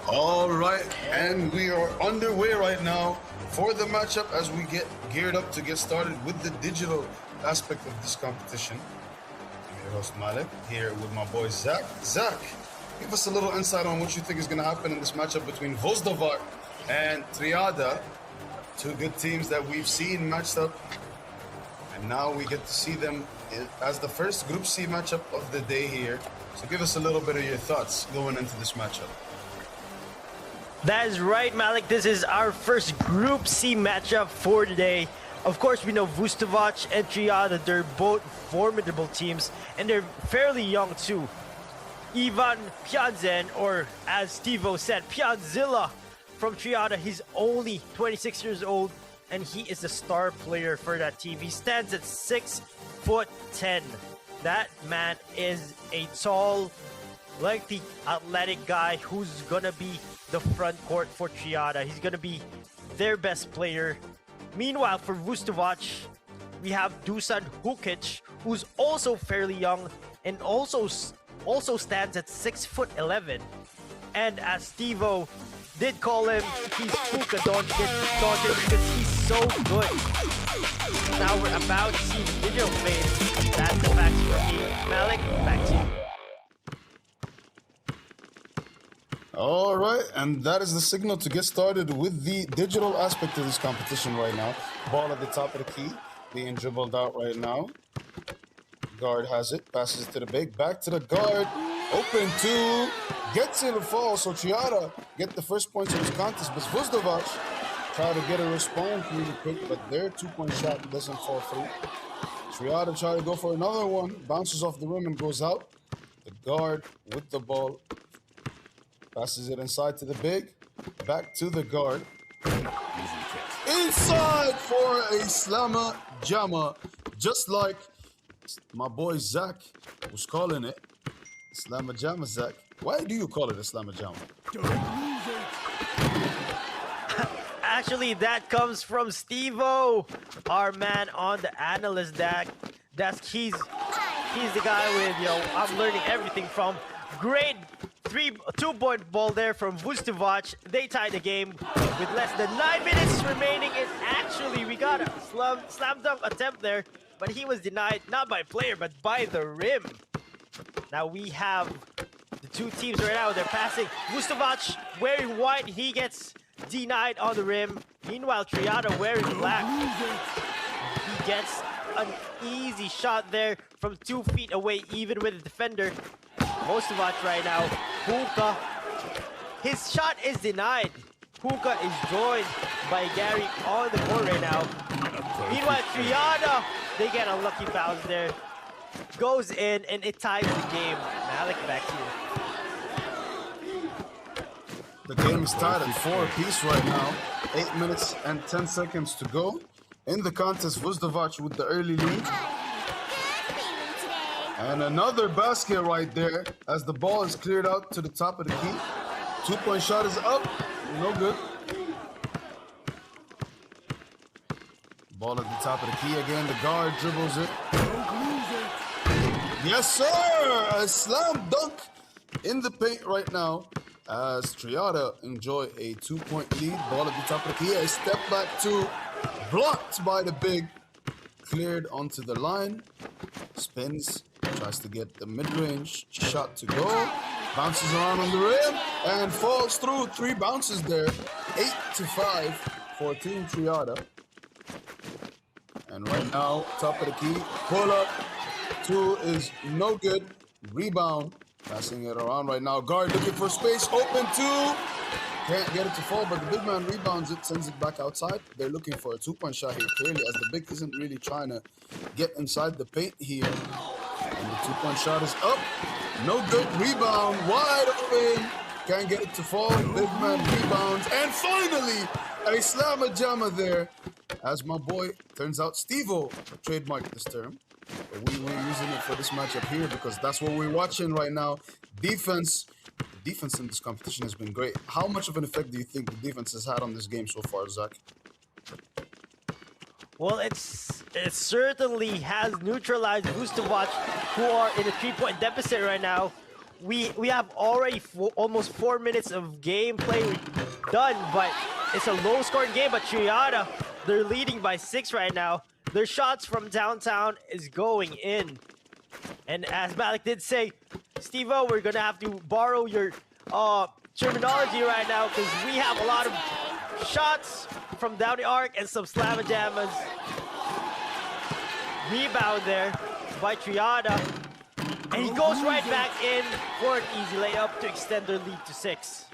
All right, and we are underway right now for the matchup as we get geared up to get started with the digital aspect of this competition. I'm your host Malik, here with my boy Zach. Zach, give us a little insight on what you think is going to happen in this matchup between Vozdovar and Triada, two good teams that we've seen matched up, and now we get to see them as the first Group C matchup of the day here. So give us a little bit of your thoughts going into this matchup. That is right, Malik. This is our first Group C matchup for today. Of course, we know Vustovac and Triada, they're both formidable teams, and they're fairly young too. Ivan Pianzen, or as Stevo said, Pianzilla from Triada, he's only 26 years old, and he is the star player for that team. He stands at 6'10". That man is a tall, lengthy, athletic guy who's gonna be the front court for Triada. He's gonna be their best player. Meanwhile, for Vustovac, we have Dusan Hukic, who's also fairly young and also stands at 6'11". And as Stevo did call him, he's Puka Doncic because he's so good. Now we're about to see the digital phase. That's the facts for me. Malik, back to you. All right, and that is the signal to get started with the digital aspect of this competition right now. Ball at the top of the key, being dribbled out right now. Guard has it, passes it to the big, back to the guard, open two, gets it to fall, so Triada get the first points of this contest, but Vozdovac try to get a response really quick, but their two-point shot doesn't fall through. Triada try to go for another one, bounces off the rim and goes out. The guard with the ball, passes it inside to the big, back to the guard. Inside for a slammer jammer, just like my boy Zach was calling it. Slammer jammer, Zach. Why do you call it a slammer jammer? Actually, that comes from Stevo, our man on the analyst desk. He's the guy with, I'm learning everything from. Great two-point ball there from Vustovac. They tied the game with less than 9 minutes remaining. And actually, we got a slam dunk attempt there, but he was denied not by player, but by the rim. Now we have the two teams right now. They're passing. Vustovac wearing white. He gets denied on the rim. Meanwhile, Triada wearing black. He gets an easy shot there from 2 feet away, even with the defender. Vustovac right now. Puka, his shot is denied. Puka is joined by Gary on the court right now. Meanwhile, Triada, they get a lucky bounce there. Goes in and it ties the game. Malik, back to you. The game is tied at 4 apiece right now. 8 minutes and 10 seconds to go. In the contest, Vozdovac with the early lead. And another basket right there as the ball is cleared out to the top of the key. Two-point shot is up. No good. Ball at the top of the key again. The guard dribbles it. Yes, sir! A slam dunk in the paint right now as Triada enjoy a 2-point lead. Ball at the top of the key. A step back two. Blocked by the big. Cleared onto the line. Spins. Tries to get the mid-range shot to go. Bounces around on the rim and falls through. 3 bounces there. 8-5 for Team Triada. And right now, top of the key. Pull up. 2 is no good. Rebound. Passing it around right now. Guard looking for space. Open 2. Can't get it to fall, but the big man rebounds it, sends it back outside. They're looking for a 2-point shot here, clearly, as the big isn't really trying to get inside the paint here. And the 2-point shot is up. No good. Rebound. Wide open. Can't get it to fall. Big man rebounds. And finally, a slammer jammer there. As my boy, turns out Stevo trademarked this term. But we were using it for this matchup here because that's what we're watching right now. Defense in this competition has been great. How much of an effect do you think the defense has had on this game so far, Zach? Well, it certainly has neutralized Vustovac, who are in a 3-point deficit right now. we have already almost 4 minutes of gameplay done, but it's a low-scoring game. But Triada, they're leading by 6 right now. Their shots from downtown is going in. And as Malik did say, Steve-O, we're gonna have to borrow your terminology right now because we have a lot of shots from down the arc and some slamadamas. Rebound there by Triada. And he goes right back in for an easy layup to extend their lead to 6.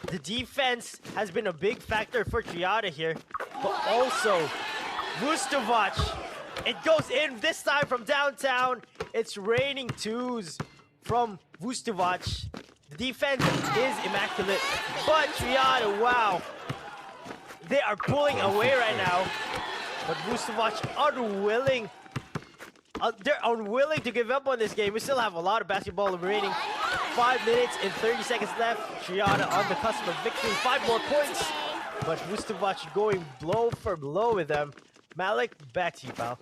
The defense has been a big factor for Triada here, but also Vustovac. It goes in this time from downtown. It's raining 2s from Vustovac. The defense is immaculate, but Triada, wow. They are pulling away right now, but Vustovac unwilling. They're unwilling to give up on this game. We still have a lot of basketball remaining. 5 minutes and 30 seconds left. Triada on the cusp of victory. 5 more points, but Vustovac going blow for blow with them. Malik, back to you, pal.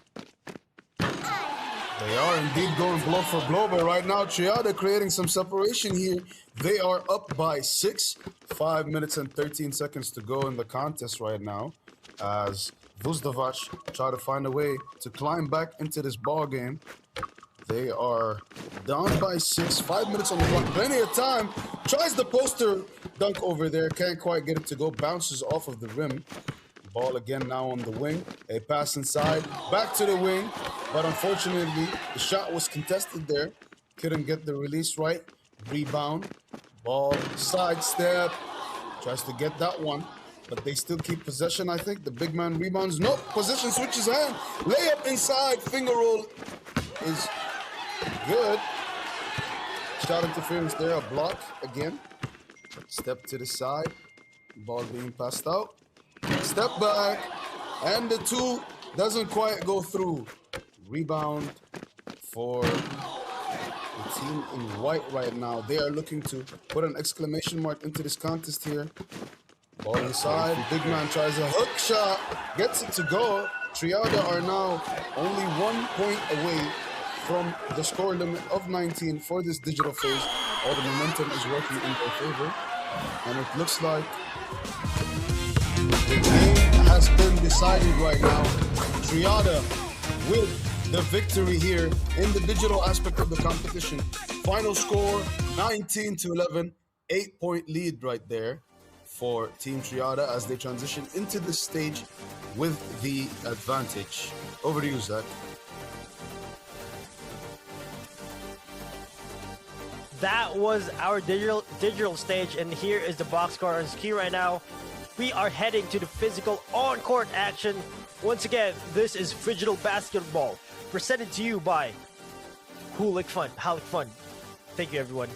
They are indeed going blow for blow, but right now Triada creating some separation here. They are up by 6. 5 minutes and 13 seconds to go in the contest right now, as Vustovac try to find a way to climb back into this ball game. They are down by 6. 5 minutes on the clock, plenty of time. Tries the poster dunk over there, can't quite get it to go. Bounces off of the rim. Ball again now on the wing. A pass inside, back to the wing. But unfortunately, the shot was contested there. Couldn't get the release right. Rebound. Ball sidestep. Tries to get that one. But they still keep possession, I think. The big man rebounds. Nope, position switches hand. Layup inside. Finger roll is good. Shot interference there. A block again. Step to the side. Ball being passed out. Step back, and the 2 doesn't quite go through. Rebound for the team in white right now. They are looking to put an exclamation mark into this contest here. Ball inside, big man tries a hook shot, gets it to go. Triada are now only 1 point away from the score limit of 19 for this digital phase. All the momentum is working in their favor, and it looks like the game has been decided right now. Triada with the victory here in the digital aspect of the competition. Final score 19-11, 8-point lead right there for Team Triada as they transition into this stage with the advantage. Over to you, Zach. That was our digital stage, and here is the box score on screen right now. We are heading to the physical on-court action. Once again, this is Phygital Basketball, presented to you by Halyk Fun. Thank you, everyone.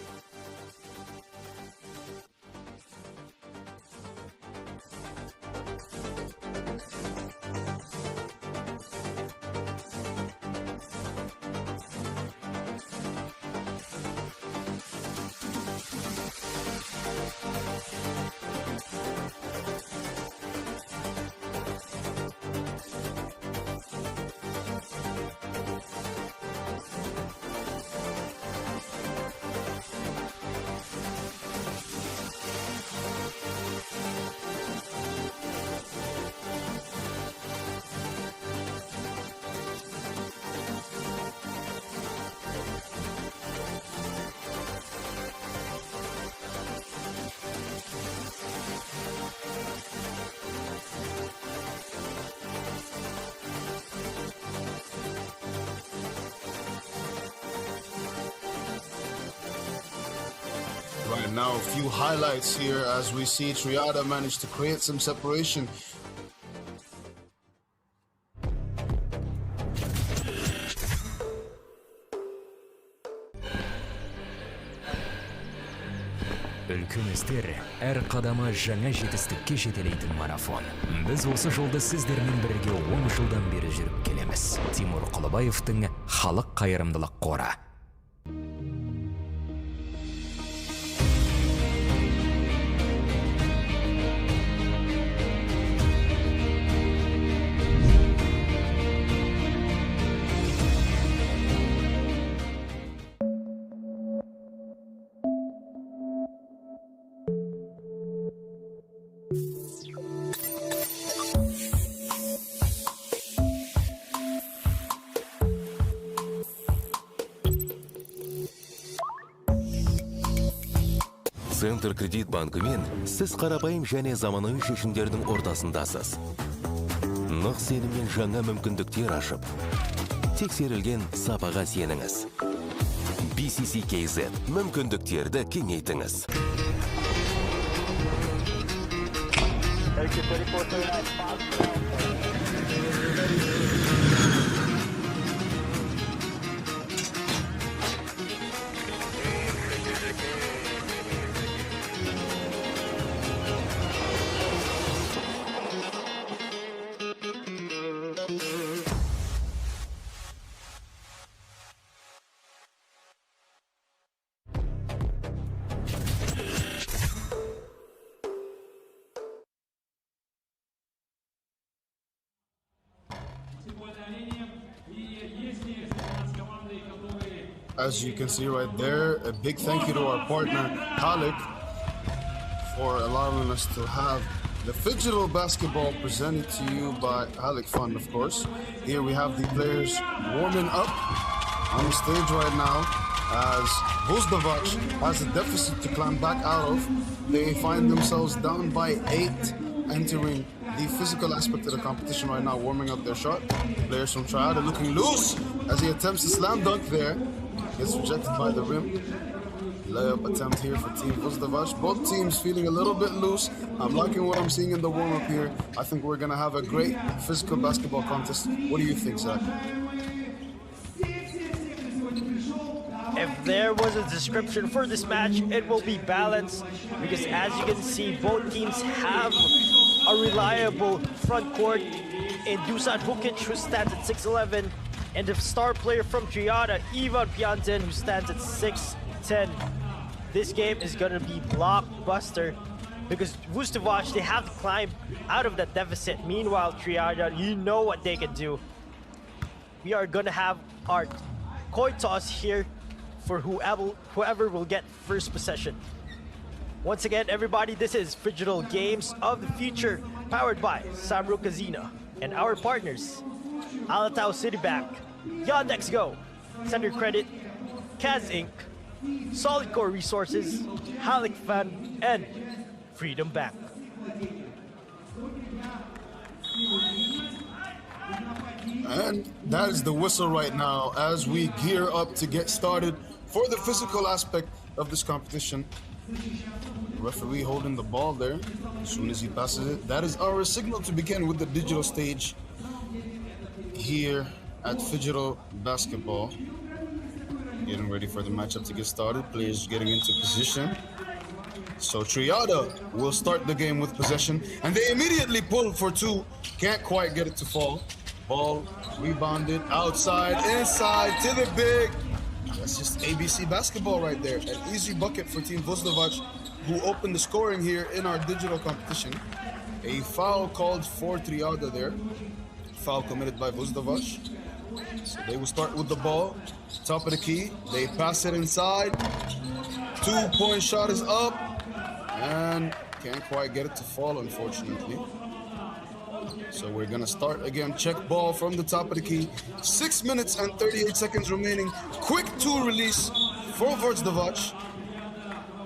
Right now, a few highlights here as we see Triada manage to create some separation. Үлкіміздер әр қадамы жаңа жетістікке жетелейтін марафон. Біз осы жолды сіздермен бірге 10 жылдан бері жүріп келеміз. Тимур Құлыбаевтың Халық қайырымдылық қоры. Центр кредит банкымен сіз қарапайым және заманауи шешімдердің ортасындасыз. Нық сеніммен жаңа мүмкіндіктер ашып, тексерілген сапаға сеніңіз. BCC-KZ мүмкіндіктерді кеңейтіңіз. As you can see right there, a big thank you to our partner, Halyk, for allowing us to have the Phygital basketball presented to you by Halyk Fund, of course. Here we have the players warming up on the stage right now as Vuzdovac has a deficit to climb back out of. They find themselves down by 8, entering the physical aspect of the competition right now, warming up their shot. Players from Triada looking loose as he attempts a slam dunk there. Gets rejected by the rim. Layup attempt here for Team Vuzdovac. Both teams feeling a little bit loose. I'm liking what I'm seeing in the warm-up here. I think we're going to have a great physical basketball contest. What do you think, Zach? If there was a description for this match, it will be balanced, because as you can see, both teams have a reliable front court in Dusan Vukic, who stands at 6'11", and the star player from Triada, Ivan Pianten, who stands at 6'10". This game is gonna be blockbuster because Vuzdovac, they have to climb out of that deficit. Meanwhile, Triada, you know what they can do. We are gonna have our coin toss here for whoever will get first possession. Once again, everybody, this is Phygital Games of the Future, powered by Samro Casino and our partners, Alatao Citibank, Yandex Go, Sender Credit, Kaz Inc., Solid Core Resources, Halyk Fund, and Freedom Bank. And that is the whistle right now as we gear up to get started for the physical aspect of this competition. The referee holding the ball there as soon as he passes it. That is our signal to begin with the digital stage here at Phygital Basketball. Getting ready for the matchup to get started. Players getting into position. So Triada will start the game with possession, and they immediately pull for two. Can't quite get it to fall. Ball rebounded outside, inside to the big. That's just ABC basketball right there. An easy bucket for Team Vuzdovac, who opened the scoring here in our digital competition. A foul called for Triada there. Foul committed by Vuzdovac. So they will start with the ball, top of the key. They pass it inside. 2-point shot is up, and can't quite get it to fall, unfortunately. So we're gonna start again. Check ball from the top of the key. 6 minutes and 38 seconds remaining. Quick two release for Vuzdovac.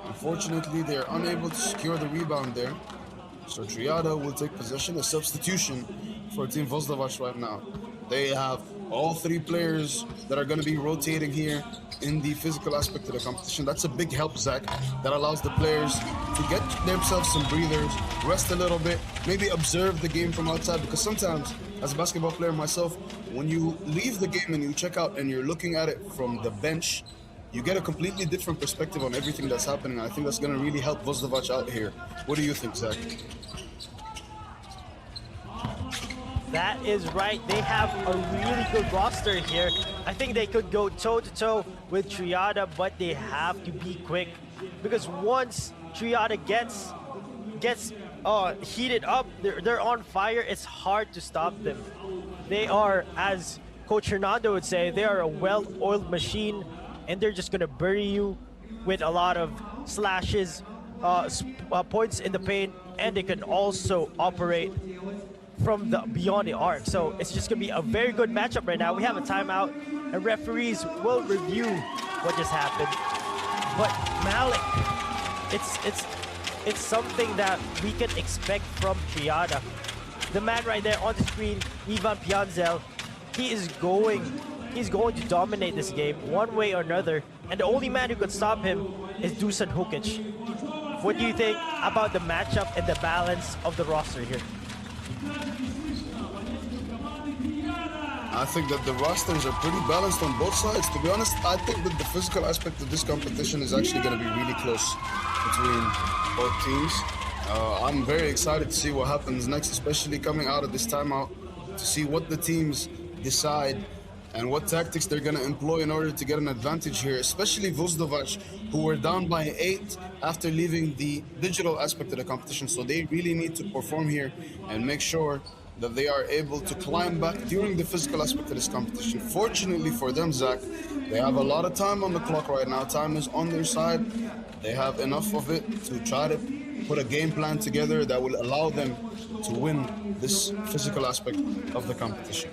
Unfortunately, they're unable to secure the rebound there. So Triada will take possession, a substitution for Team Vuzdovac right now. They have all three players that are going to be rotating here in the physical aspect of the competition. That's a big help, Zach, that allows the players to get themselves some breathers, rest a little bit, maybe observe the game from outside, because sometimes, as a basketball player myself, when you leave the game and you check out and you're looking at it from the bench, you get a completely different perspective on everything that's happening. I think that's going to really help Vuzdovac out here. What do you think, Zach? That is right. They have a really good roster here. I think they could go toe-to-toe with Triada, but they have to be quick, because once Triada gets heated up, they're on fire. It's hard to stop them. They are, as Coach Hernando would say, they are a well-oiled machine, and they're just gonna bury you with a lot of slashes, points in the paint, and they can also operate from beyond the arc. So it's just gonna be a very good matchup right now. We have a timeout, and referees will review what just happened. But Malik it's something that we can expect from Triada. The man right there on the screen, Ivan Pianzel, he's going to dominate this game one way or another, and the only man who could stop him is Dusan Hukic. What do you think about the matchup and the balance of the roster here? I think that the rosters are pretty balanced on both sides. To be honest, I think that the physical aspect of this competition is actually going to be really close between both teams. I'm very excited to see what happens next, especially coming out of this timeout, to see what the teams decide and what tactics they're going to employ in order to get an advantage here, especially Vuzdovac, who were down by 8 after leaving the digital aspect of the competition. So they really need to perform here and make sure that they are able to climb back during the physical aspect of this competition. Fortunately for them, Zach, they have a lot of time on the clock right now. Time is on their side. They have enough of it to try to put a game plan together that will allow them to win this physical aspect of the competition.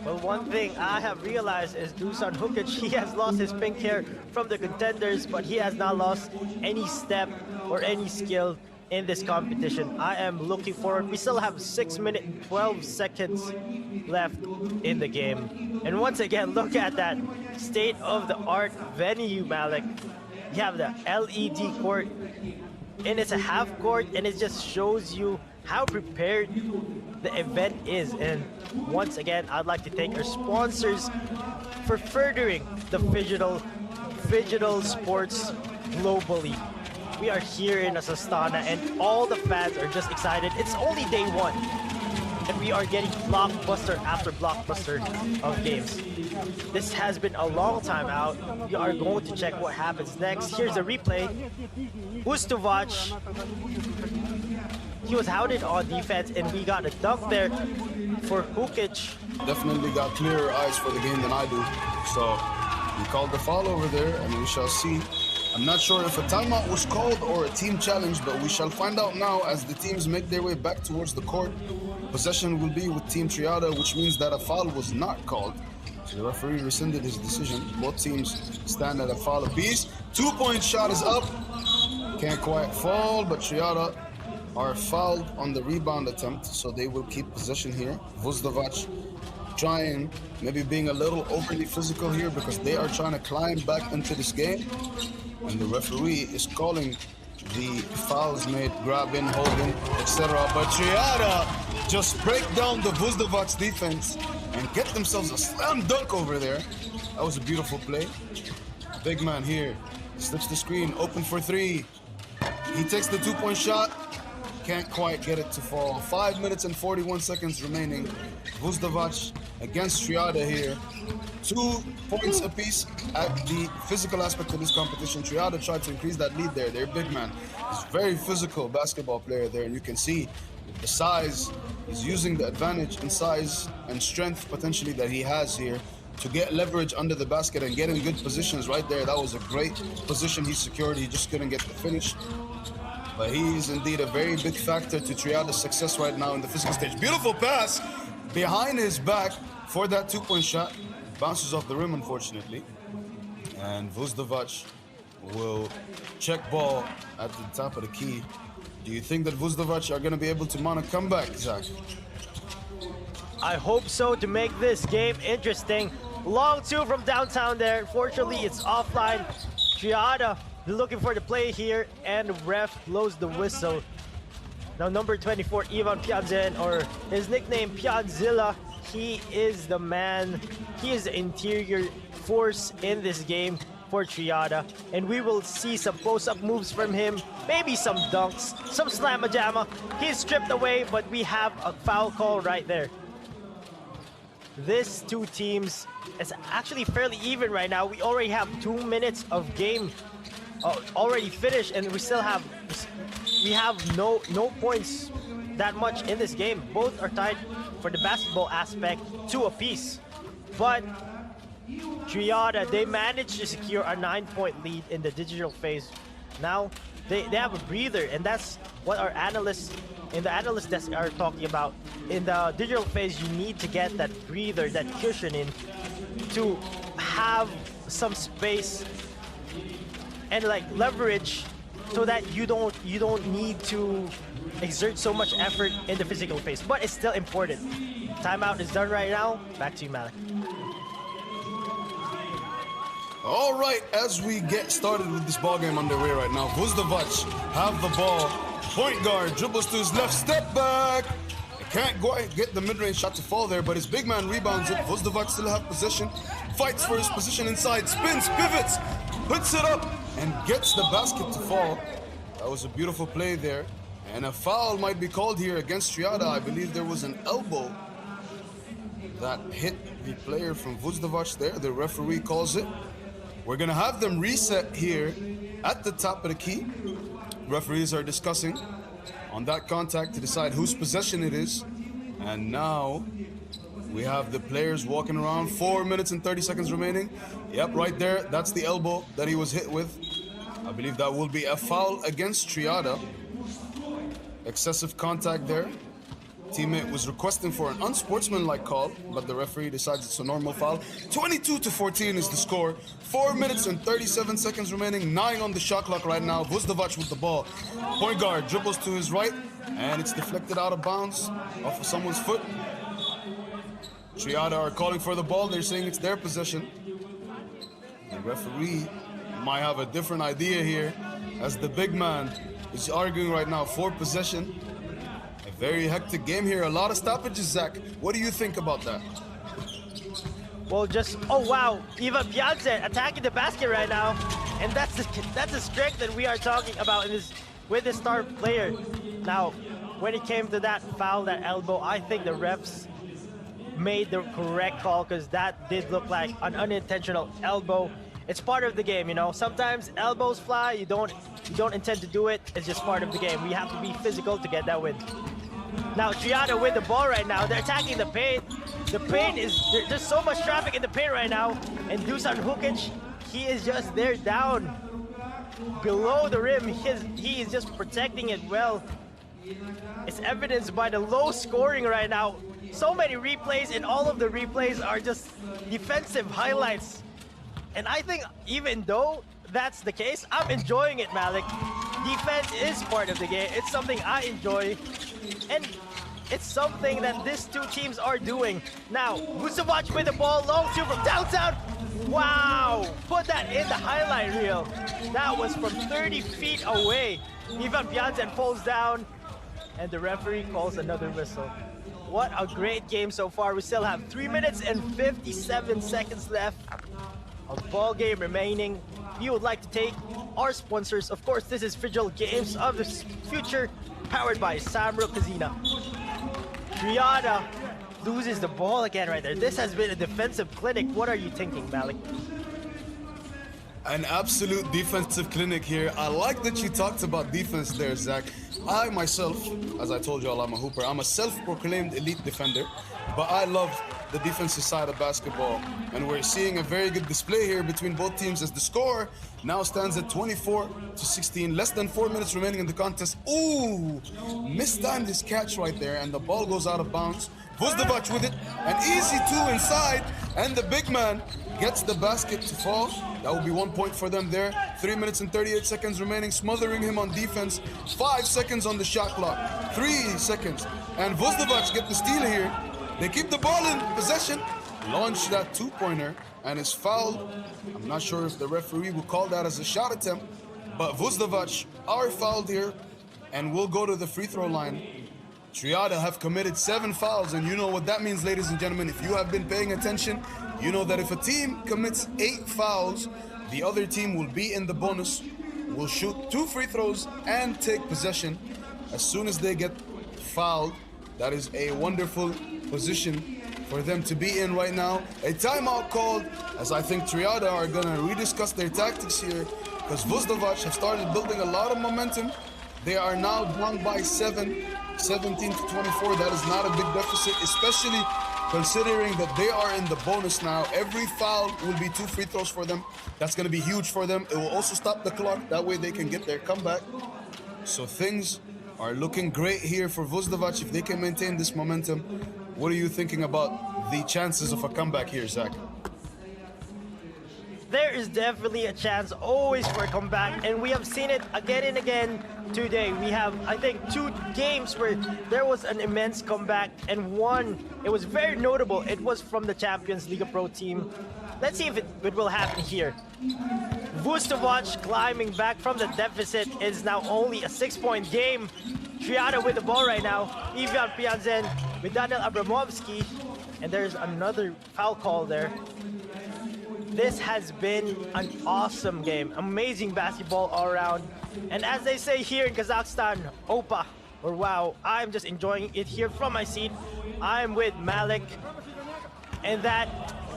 Well, one thing I have realized is Dusan Hukic, he has lost his pink hair from the contenders, but he has not lost any step or any skill in this competition. I am looking forward. We still have 6 minutes and 12 seconds left in the game. And once again, look at that state-of-the-art venue, Malik. You have the LED court, and it's a half court, and it just shows you how prepared the event is. And once again, I'd like to thank our sponsors for furthering the Phygital sports globally. We are here in Astana, and all the fans are just excited. It's only day one, and we are getting blockbuster after blockbuster of games. This has been a long time out. We are going to check what happens next. Here's a replay. Vuzdovac, he was outed on defense, and we got a dunk there for Hukic. Definitely got clearer eyes for the game than I do. So we called the foul over there, and we shall see. I'm not sure if a timeout was called or a team challenge, but we shall find out now as the teams make their way back towards the court. Possession will be with Team Triada, which means that a foul was not called. So the referee rescinded his decision. Both teams stand at a foul apiece. 2-point shot is up. Can't quite fall, but Triada are fouled on the rebound attempt, so they will keep possession here. Vuzdovac trying, maybe being a little overly physical here because they are trying to climb back into this game. And the referee is calling the fouls made, grabbing, holding, etc. But Triada just break down the Vuzdovac defense and get themselves a slam dunk over there. That was a beautiful play. Big man here slips the screen, open for 3. He takes the 2-point shot. Can't quite get it to fall. 5 minutes and 41 seconds remaining. Vuzdovac against Triada here. 2 points apiece at the physical aspect of this competition. Triada tried to increase that lead there. Their big man is a very physical basketball player there, and you can see the size. He's using the advantage in size and strength potentially that he has here to get leverage under the basket and get in good positions right there. That was a great position he secured. He just couldn't get the finish. But he is indeed a very big factor to Triada's success right now in the physical stage. Beautiful pass behind his back for that 2-point shot. Bounces off the rim, unfortunately. And Vuzdovac will check ball at the top of the key. Do you think that Vuzdovac are going to be able to mount a comeback, Zach? I hope so, to make this game interesting. Long 2 from downtown there. Fortunately, it's offline. Triada looking for the play here, and ref blows the whistle. Now number 24, Ivan Pianzen, or his nickname Pianzilla, he is the man. He is the interior force in this game for Triada, and we will see some post-up moves from him, maybe some dunks, some slamma-jamma. He's stripped away, but we have a foul call right there. These two teams is actually fairly even right now. We already have 2 minutes of game already finished, and we have no points that much in this game. Both are tied for the basketball aspect, 2 apiece. But Triada, they managed to secure a 9-point lead in the digital phase. Now they have a breather, and that's what our analysts in the analyst desk are talking about. In the digital phase, you need to get that breather, that cushion in, to have some space and like leverage so that you don't need to exert so much effort in the physical phase. But it's still important. Timeout is done right now. Back to you, Malik. All right, as we get started with this ball game underway right now, Vuzdovac have the ball. Point guard dribbles to his left, step back. Can't go get the mid-range shot to fall there, but his big man rebounds it. Vuzdovac still have possession, fights for his position inside, spins, pivots, puts it up, and gets the basket to fall. That was a beautiful play there. And a foul might be called here against Triada. I believe there was an elbow that hit the player from Vuzdovac there. The referee calls it. We're gonna have them reset here at the top of the key. Referees are discussing on that contact to decide whose possession it is. And now we have the players walking around. 4 minutes and 30 seconds remaining. Yep, right there, that's the elbow that he was hit with. I believe that will be a foul against Triada. Excessive contact there. Teammate was requesting for an unsportsmanlike call, but the referee decides it's a normal foul. 22-14 is the score. 4 minutes and 37 seconds remaining. 9 on the shot clock right now. Vuzdovac with the ball. Point guard dribbles to his right, and it's deflected out of bounds off of someone's foot. Triada are calling for the ball. They're saying it's their possession. The referee might have a different idea here, as the big man is arguing right now for possession. Very hectic game here. A lot of stoppages, Zach. What do you think about that? Well, oh wow, Ivan Piazza attacking the basket right now, and that's the strength that we are talking about with this star player. Now, when it came to that foul, that elbow, I think the refs made the correct call, because that did look like an unintentional elbow. It's part of the game, you know. Sometimes elbows fly. You don't intend to do it. It's just part of the game. We have to be physical to get that win. Now Triada with the ball right now. They're attacking the paint. The paint there's so much traffic in the paint right now. And Dusan Hukic, he is just there down below the rim. He is just protecting it well. It's evidenced by the low scoring right now. So many replays, and all of the replays are just defensive highlights. And I think even though that's the case, I'm enjoying it, Malik. Defense is part of the game. It's something I enjoy. And it's something that these two teams are doing. Now, Vuzdovac with the ball, long two from downtown. Wow! Put that in the highlight reel. That was from 30 feet away. Ivan Piazza falls down, and the referee calls another whistle. What a great game so far. We still have 3 minutes and 57 seconds left. A ball game remaining. If you would like to take our sponsors, of course, this is Phygital Games of the Future, powered by Samro Casino. Triada loses the ball again right there. This has been a defensive clinic. What are you thinking, Malik? An absolute defensive clinic here. I like that you talked about defense there, Zach. I myself, as I told you all, I'm a hooper. I'm a self-proclaimed elite defender, but I love the defensive side of basketball. And we're seeing a very good display here between both teams, as the score now stands at 24-16. Less than 4 minutes remaining in the contest. Ooh, mistimed his catch right there, and the ball goes out of bounds. Vuzdovac with it, an easy two inside, and the big man gets the basket to fall. That will be 1 point for them there. 3 minutes and 38 seconds remaining, smothering him on defense. 5 seconds on the shot clock, 3 seconds. And Vuzdovac get the steal here. They keep the ball in possession, launch that two-pointer, and is fouled. I'm not sure if the referee will call that as a shot attempt, but Vuzdovac are fouled here, and will go to the free throw line. Triada have committed 7 fouls, and you know what that means, ladies and gentlemen. If you have been paying attention, you know that if a team commits 8 fouls, the other team will be in the bonus, will shoot 2 free throws, and take possession. As soon as they get fouled, that is a wonderful position for them to be in right now. A timeout called, as I think Triada are gonna rediscuss their tactics here, because Vuzdovac have started building a lot of momentum. They are now down by 7, 17-24. That is not a big deficit, especially considering that they are in the bonus now. Every foul will be 2 free throws for them. That's gonna be huge for them. It will also stop the clock. That way they can get their comeback. So things are looking great here for Vuzdovac if they can maintain this momentum. What are you thinking about the chances of a comeback here, Zach? there is definitely a chance always for a comeback, and we have seen it again and again today. We have, I think, 2 games where there was an immense comeback, and one, it was very notable. It was from the Champions League Pro team. Let's see if it will happen here. Vustovac climbing back from the deficit is now only a 6-point game. Triada with the ball right now. Ivan Pianzen with Daniel Abramovsky. And there's another foul call there. This has been an awesome game. Amazing basketball all around. And as they say here in Kazakhstan, Opa, or wow, I'm just enjoying it here from my seat. I'm with Halyk. And that,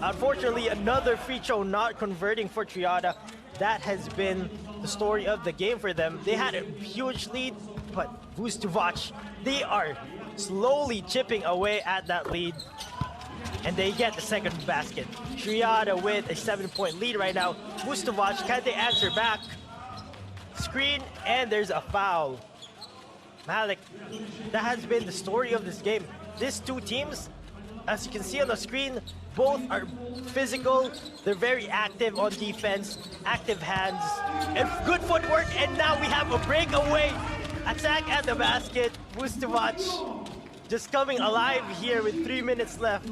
unfortunately, another free throw not converting for Triada. That has been the story of the game for them. They had a huge lead, but Vustovac, they are slowly chipping away at that lead. And they get the second basket. Triada with a 7-point lead right now. Vustovac, can they answer back? Screen, and there's a foul. Halyk, that has been the story of this game. These 2 teams, as you can see on the screen, both are physical. They're very active on defense, active hands, and good footwork. And now we have a breakaway attack at the basket. Vustovac just coming alive here with 3 minutes left.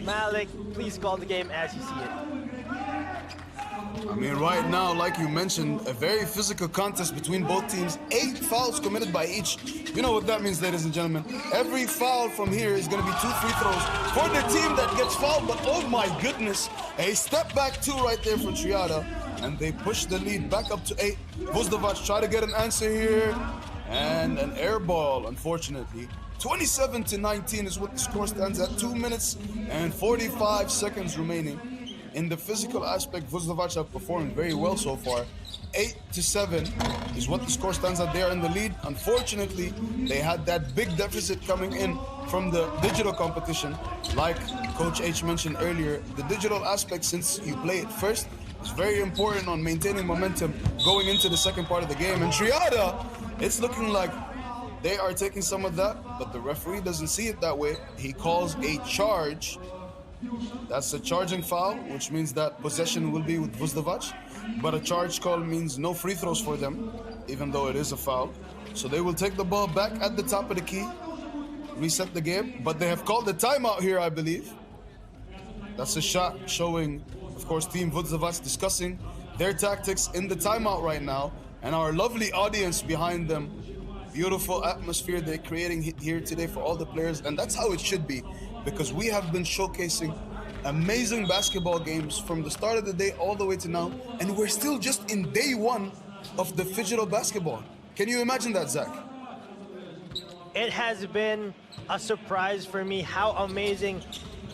Halyk, please call the game as you see it. I mean, right now, like you mentioned, a very physical contest between both teams. 8 fouls committed by each. You know what that means, ladies and gentlemen. Every foul from here is going to be 2 free throws for the team that gets fouled. But oh my goodness, a step back 2 right there for Triada. And they push the lead back up to 8. Vustovac try to get an answer here. And an air ball, unfortunately. 27-19 is what the score stands at. 2 minutes and 45 seconds remaining. In the physical aspect, Vustovac have performed very well so far. 8-7 is what the score stands at. They are in the lead. Unfortunately, they had that big deficit coming in from the digital competition. Like Coach H mentioned earlier, the digital aspect, since you play it first, is very important on maintaining momentum going into the second part of the game. And Triada, it's looking like they are taking some of that, but the referee doesn't see it that way. He calls a charge. That's a charging foul, which means that possession will be with Vustovac. But a charge call means no free throws for them, even though it is a foul. So they will take the ball back at the top of the key, reset the game. But they have called the timeout here, I believe. That's a shot showing, of course, Team Vustovac discussing their tactics in the timeout right now. And our lovely audience behind them. Beautiful atmosphere they're creating here today for all the players, and that's how it should be, because we have been showcasing amazing basketball games from the start of the day all the way to now, and we're still just in day 1 of the Phygital basketball. Can you imagine that, Zach? It has been a surprise for me how amazing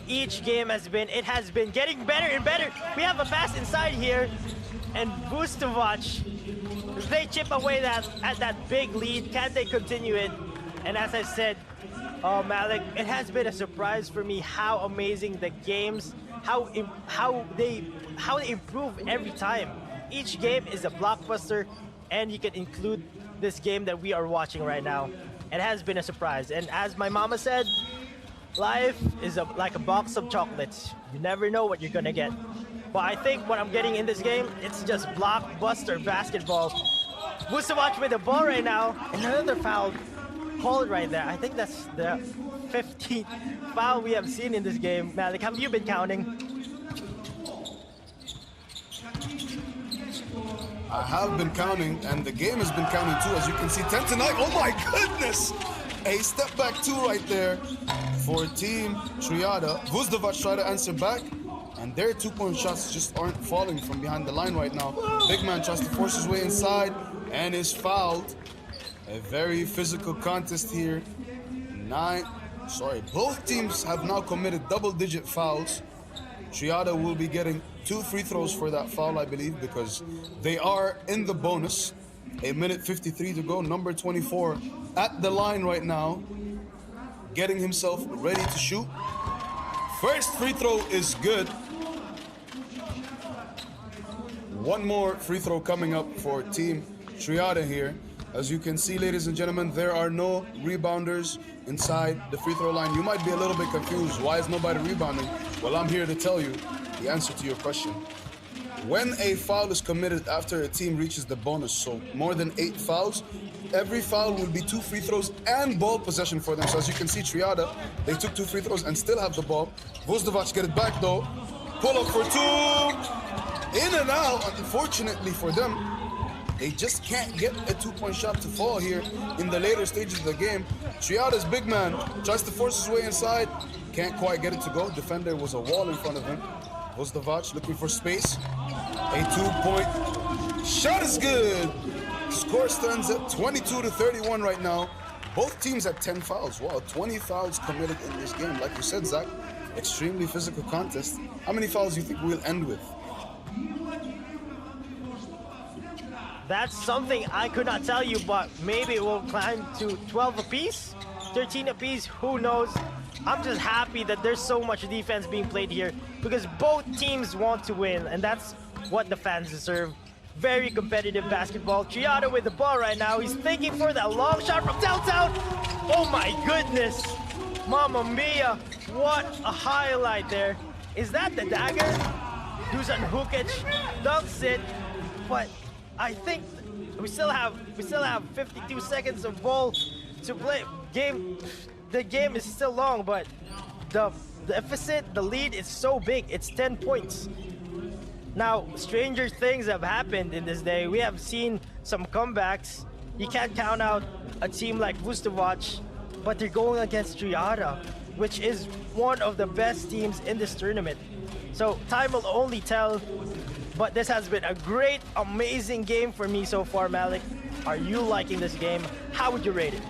each game has been. It has been getting better and better. We have a pass inside here, and Vustovac, they chip away at that big lead. Can they continue it? And as I said, Halyk, it has been a surprise for me how amazing the games, how they improve every time. Each game is a blockbuster, and you can include this game that we are watching right now. It has been a surprise, and as my mama said, life is like a box of chocolates. You never know what you're gonna get. But I think what I'm getting in this game, it's just blockbuster basketball. Vustovac with the ball right now. Another foul called right there. I think that's the 15th foul we have seen in this game. Halyk, have you been counting? I have been counting, and the game has been counting too. As you can see, 10-9. Oh my goodness! A step back 2 right there for Team Triada. Vustovac try to answer back. And their 2-point shots just aren't falling from behind the line right now. Big man tries to force his way inside and is fouled. A very physical contest here. Both teams have now committed double-digit fouls. Triada will be getting 2 free throws for that foul, I believe, because they are in the bonus. 1:53 to go. Number 24 at the line right now, getting himself ready to shoot. First free throw is good. One more free throw coming up for Team Triada here. As you can see, ladies and gentlemen, there are no rebounders inside the free throw line. You might be a little bit confused. Why is nobody rebounding? Well, I'm here to tell you the answer to your question. when a foul is committed after a team reaches the bonus, so more than 8 fouls, every foul will be 2 free throws and ball possession for them. So as you can see, Triada, they took 2 free throws and still have the ball. Vozdovac get it back though. Pull up for 2. In and out, unfortunately for them. They just can't get a 2-point shot to fall here in the later stages of the game. Triada's big man tries to force his way inside. Can't quite get it to go. Defender was a wall in front of him. Vozdovac looking for space. A 2-point shot is good. Score stands at 22-31 right now. Both teams at 10 fouls. Wow, 20 fouls committed in this game. Like you said, Zach, extremely physical contest. How many fouls do you think we'll end with? That's something I could not tell you, but maybe it will climb to 12 apiece, 13 apiece, who knows. I'm just happy that there's so much defense being played here because both teams want to win, and that's what the fans deserve. Very competitive basketball. Triada with the ball right now. He's thinking for that long shot from downtown. Oh my goodness. Mamma mia. What a highlight there. Is that the dagger? Dusan Hukic dunks it, but I think we still have 52 seconds of ball to play. The game is still long, but the deficit, the lead is so big. It's 10 points. Now, stranger things have happened in this day. We have seen some comebacks. You can't count out a team like Vozdovac, but they're going against Triada, which is one of the best teams in this tournament. So time will only tell. But this has been a great, amazing game for me so far, Malik. Are you liking this game? How would you rate it?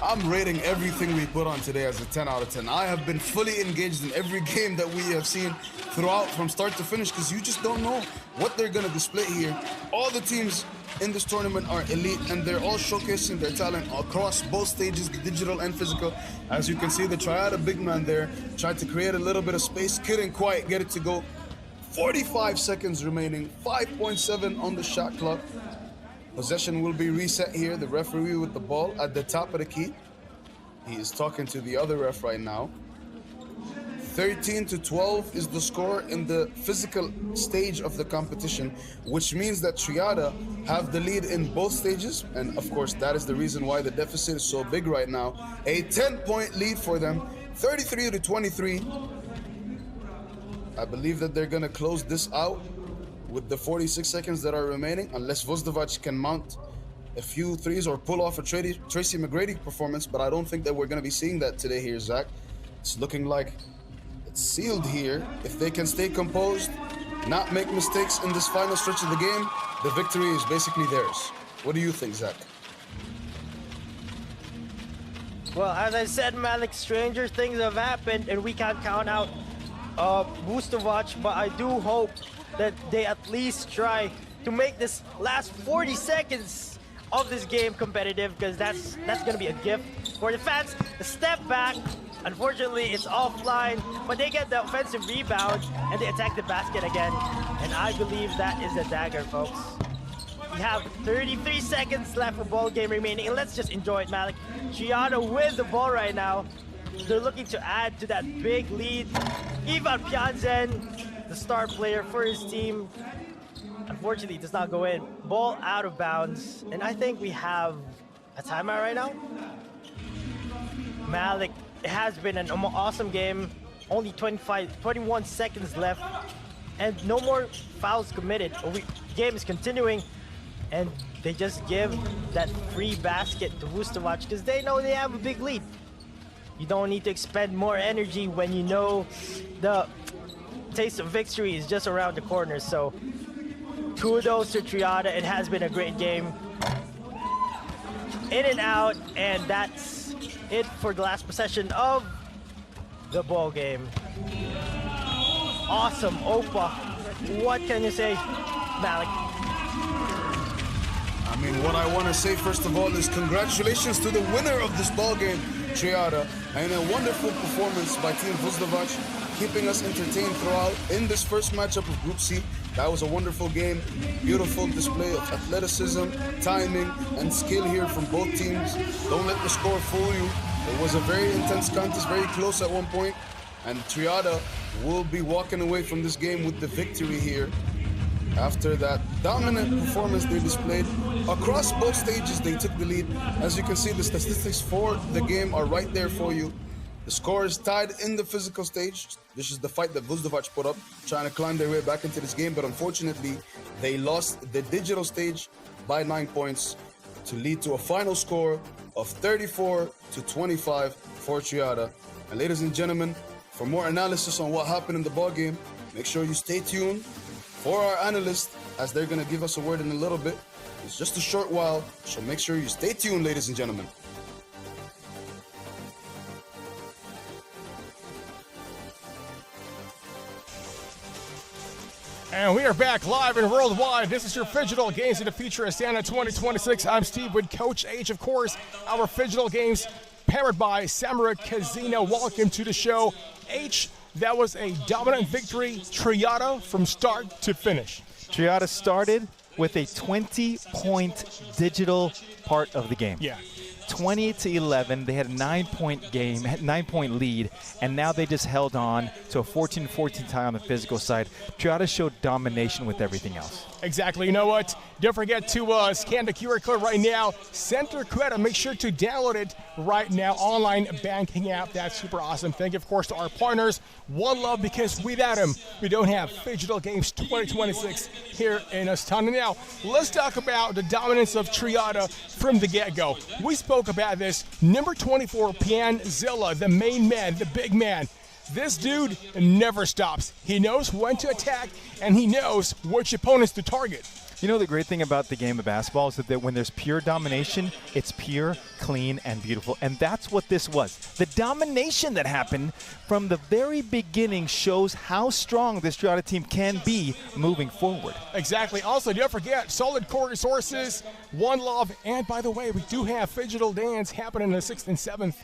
I'm rating everything we put on today as a 10 out of 10. I have been fully engaged in every game that we have seen throughout from start to finish because you just don't know what they're going to display here. All the teams in this tournament are elite and they're all showcasing their talent across both stages, the digital and physical. As you can see, the Triada big man there tried to create a little bit of space, couldn't quite get it to go. 45 seconds remaining, 5.7 on the shot clock. Possession will be reset here. The referee with the ball at the top of the key. He is talking to the other ref right now. 13-12 is the score in the physical stage of the competition, which means that Triada have the lead in both stages. And of course, that is the reason why the deficit is so big right now. A 10-point lead for them, 33-23. I believe that they're gonna close this out with the 46 seconds that are remaining, unless Vozdovac can mount a few threes or pull off a Tracy McGrady performance, but I don't think that we're going to be seeing that today here, Zach. It's looking like it's sealed here. If they can stay composed, not make mistakes in this final stretch of the game, the victory is basically theirs. What do you think, Zach? Well, as I said, Malik, stranger things have happened, and we can't count out Vozdovac, but I do hope that they at least try to make this last 40 seconds of this game competitive, because that's going to be a gift for the fans. The step back, unfortunately, it's offline, but they get the offensive rebound and they attack the basket again. And I believe that is a dagger, folks. We have 33 seconds left of ball game remaining, and let's just enjoy it, Malik. Triada with the ball right now. They're looking to add to that big lead. Ivan Pianzen, the star player for his team, unfortunately does not go in. Ball out of bounds, and I think we have a timeout right now. Malik, it has been an awesome game. Only 21 seconds left, and no more fouls committed. Game is continuing, and they just give that free basket to Vozdovac because they know they have a big lead. You don't need to expend more energy when you know the taste of victory is just around the corner. So kudos to Triada. It has been a great game. In and out, and that's it for the last possession of the ball game. Awesome, Opa. What can you say, Malik? I mean, what I want to say first of all is congratulations to the winner of this ball game, Triada, and a wonderful performance by Team Vozdovac, keeping us entertained throughout in this first matchup of Group C. That was a wonderful game, beautiful display of athleticism, timing, and skill here from both teams. Don't let the score fool you. It was a very intense contest, very close at one point, And Triada will be walking away from this game with the victory here. After that dominant performance they displayed across both stages, they took the lead. As you can see, the statistics for the game are right there for you. The score is tied in the physical stage. This is the fight that Vuzdovac put up, trying to climb their way back into this game, but unfortunately, they lost the digital stage by 9 points to lead to a final score of 34-25 for Triada. And ladies and gentlemen, for more analysis on what happened in the ball game, make sure you stay tuned for our analyst, as they're going to give us a word in a little bit. It's just a short while, so make sure you stay tuned, ladies and gentlemen. And we are back live and worldwide. This is your Phygital Games of the Future Astana 2026. I'm Steve with Coach H, of course. Our Phygital Games powered by Samara Casino. Welcome to the show. H, that was a dominant victory. Triada from start to finish. Triada started with a 20-point digital part of the game. Yeah. 20-11, they had a 9-point game, 9-point lead, and now they just held on to a 14-14 tie on the physical side. Triada showed domination with everything else. Exactly. You know what? Don't forget to scan the QR code right now. Center Credit. Make sure to download it right now. Online banking app. That's super awesome. Thank you, of course, to our partners. One love, because without them, we don't have Phygital Games 2026 here in Astana. Now, let's talk about the dominance of Triada from the get-go. We spoke about this. Number 24, Pianzilla, the main man, the big man. This dude never stops. He knows when to attack, and he knows which opponents to target. You know, the great thing about the game of basketball is that when there's pure domination, it's pure, clean, and beautiful. And that's what this was. The domination that happened from the very beginning shows how strong this Triada team can be moving forward. Exactly. Also, don't forget, solid core resources, one love, and by the way, we do have Phygital Dance happening the 6th and 7th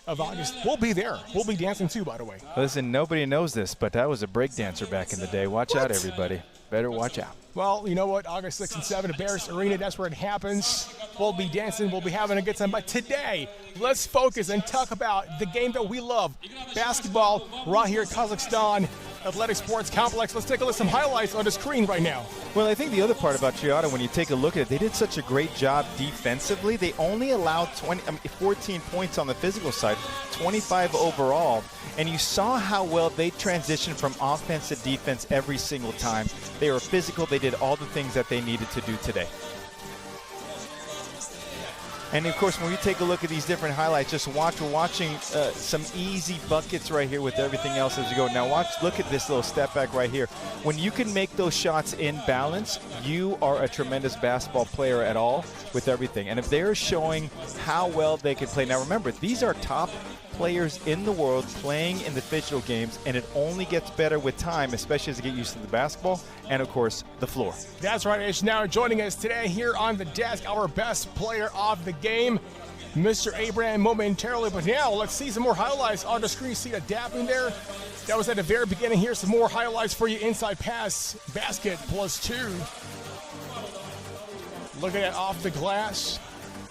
of August. We'll be there. We'll be dancing too, by the way. Listen, nobody knows this, but I was a break dancer back in the day. Watch out, everybody. Better watch out. Well, you know what? August 6th and 7th at Barris Arena, that's where it happens. We'll be dancing. We'll be having a good time. But today, let's focus and talk about the game that we love, basketball, right here at Kazakhstan Athletic Sports Complex. Let's take a look at some highlights on the screen right now. Well, I think the other part about Triada, when you take a look at it, they did such a great job defensively. They only allowed 14 points on the physical side, 25 overall. And you saw how well they transitioned from offense to defense every single time. They were physical. They did all the things that they needed to do today. And of course, when we take a look at these different highlights, just watch. We're watching some easy buckets right here with everything else as you go. Now watch, look at this little step back right here. When you can make those shots in balance, you are a tremendous basketball player at all with everything. And if they're showing how well they can play, now remember, these are top players in the world playing in the Phygital games, and it only gets better with time, especially as they get used to the basketball and, of course, the floor. That's right, Ish. Now joining us today here on the desk, our best player of the game, Mr. Abraham, momentarily. But now let's see some more highlights on the screen. See the dapping there? That was at the very beginning. Here's some more highlights for you. Inside pass, basket, +2. Look at that off the glass.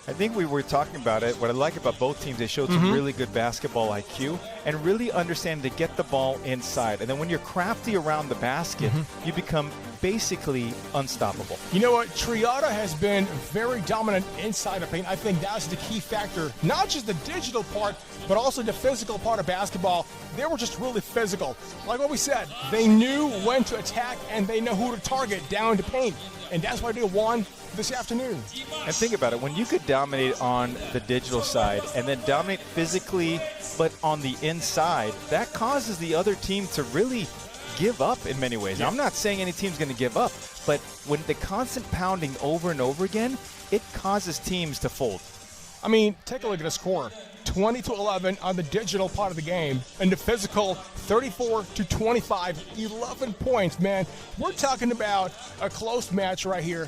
I think we were talking about it. What I like about both teams, they showed some really good basketball IQ and really understand to get the ball inside. And then when you're crafty around the basket, you become basically unstoppable. You know what? Triada has been very dominant inside the paint. I think that's the key factor. Not just the digital part, but also the physical part of basketball. They were just really physical. Like what we said, they knew when to attack and they know who to target down the paint. And that's why they won this afternoon. And think about it, when you could dominate on the digital side and then dominate physically, but on the inside, that causes the other team to really give up in many ways. Now, I'm not saying any team's going to give up, but when the constant pounding over and over again, it causes teams to fold. I mean, take a look at the score. 20-11 on the digital part of the game, and the physical 34-25, 11 points, man. We're talking about a close match right here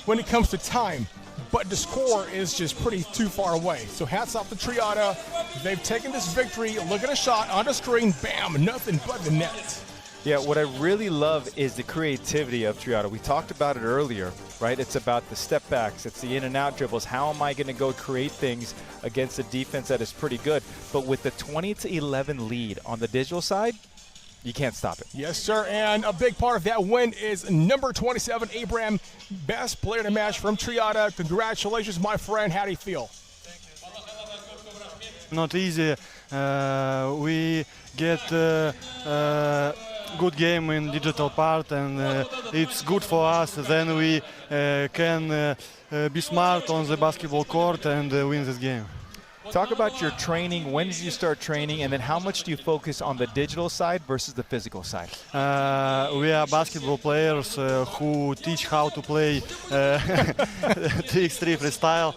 when it comes to time, but the score is just pretty too far away. So hats off to Triada. They've taken this victory. Look at a shot on the screen. Bam, nothing but the net. Yeah, what I really love is the creativity of Triado. We talked about it earlier, right? It's about the step backs, it's the in and out dribbles. How am I going to go create things against a defense that is pretty good? But with the 20-11 lead on the digital side, you can't stop it. Yes, sir, and a big part of that win is number 27, Abraham, best player to match from Triada. Congratulations, my friend. How do you feel? Not easy. We get good game in digital part, and it's good for us. Then we can be smart on the basketball court and win this game. Talk about your training. When did you start training, and then how much do you focus on the digital side versus the physical side? We are basketball players who teach how to play 3x3 freestyle.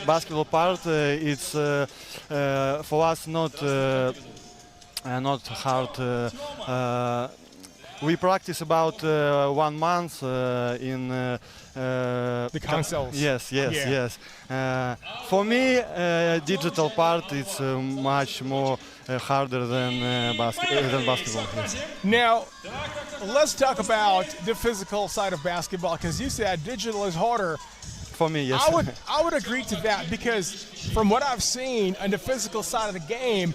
Basketball part, it's for us not hard. We practice about 1 month in the consoles. Yes. For me, digital part is much more harder than basketball. Yes. Now, let's talk about the physical side of basketball, because you said digital is harder. For me, yes. I would agree to that, because from what I've seen on the physical side of the game,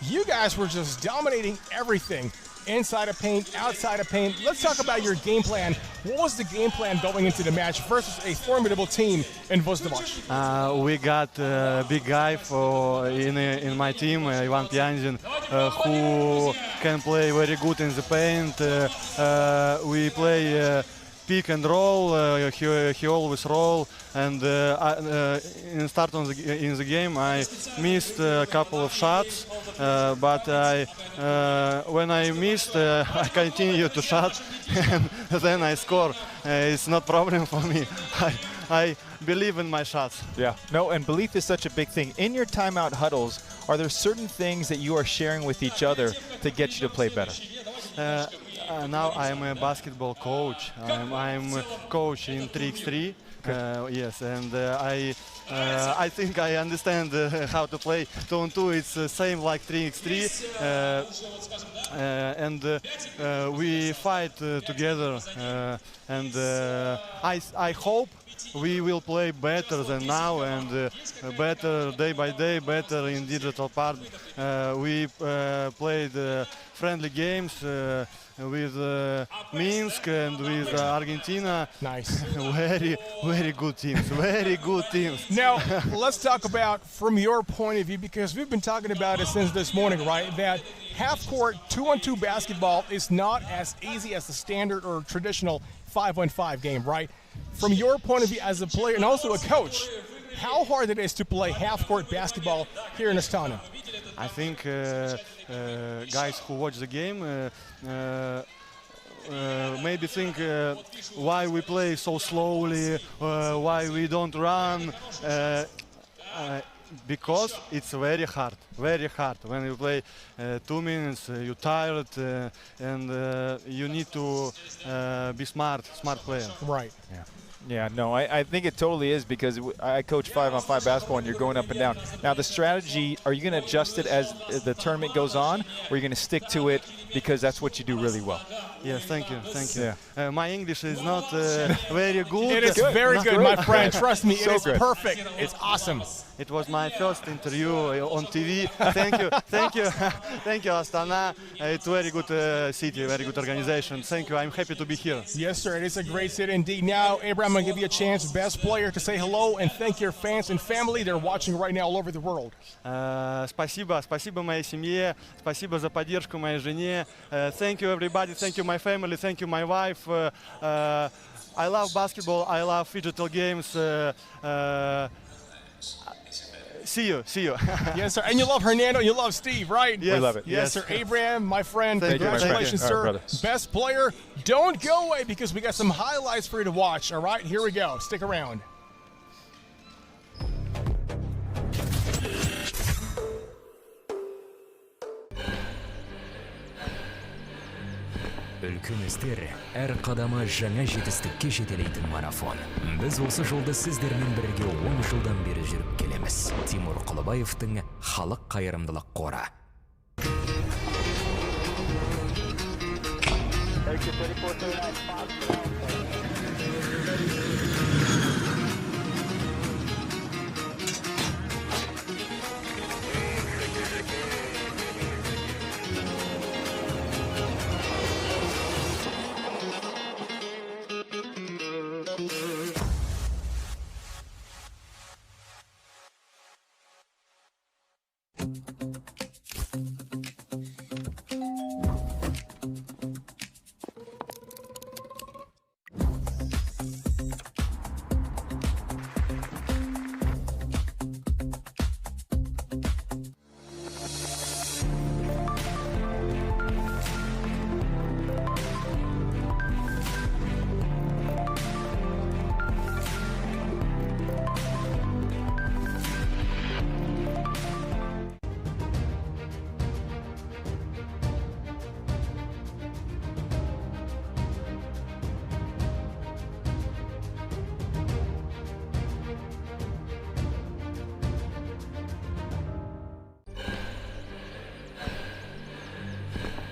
you guys were just dominating everything. Inside of paint, outside of paint. Let's talk about your game plan. What was the game plan going into the match versus a formidable team in Vozdavac? We got a big guy in my team, Ivan Pianzin, who can play very good in the paint. We play pick and roll. He always roll, and in start in the game I missed a couple of shots, but when I missed I continue to shot and then I score. It's not problem for me. I believe in my shots. Yeah, no, and belief is such a big thing. In your timeout huddles, are there certain things that you are sharing with each other to get you to play better? Now I'm a basketball coach. I'm a coach in 3x3. Yes, and I think I understand how to play 2-on-2. It's the same like 3x3, and we fight together. And I hope we will play better than now, and better day by day, better in digital part. We played friendly games with Minsk and with Argentina. Nice. Very good teams. Very good teams. Now, let's talk about from your point of view, because we've been talking about it since this morning, right? That half-court 2-on-2 basketball is not as easy as the standard or traditional 5-on-5 game, right? From your point of view as a player and also a coach, how hard it is to play half-court basketball here in Astana? I think guys who watch the game maybe think why we play so slowly, why we don't run, because it's very hard, very hard. When you play 2 minutes, you're tired, and you need to be smart player. Right. Yeah. Yeah, no, I think it totally is, because I coach 5-on-5 basketball and you're going up and down. Now, the strategy, are you going to adjust it as the tournament goes on, or are you going to stick to it because that's what you do really well? Yes, thank you. Yeah. My English is not very good. It is very good, my friend. Trust me, So it is good. perfect. It's awesome. It was my first interview on TV. Thank you, Astana. It's a very good city, very good organization. Thank you. I'm happy to be here. Yes, sir. It is a great city indeed. Now, Abraham, I'm going to give you a chance, best player, to say hello and thank your fans and family. They're watching right now all over the world. Спасибо моей семье, спасибо за поддержку моей жене. Thank you, everybody. Thank you, my family. Thank you, my wife. I love basketball. I love Phygital games. See you. Yes, sir. And you love Hernando, you love Steve, right? Yes. We love it. Yes, sir. Abraham, my friend, Thank you, my friend. congratulations, All right, sir. brother. Best player. Don't go away, because we got some highlights for you to watch. All right, here we go. Stick around. Үлкен істер әр қадамы жаңа жетістікке жетелейтін марафон. Біз осы жолды сіздермен бірге 10 жылдан бері жүріп келеміз. Тимур Құлыбаевтың Халық қайырымдылық қоры.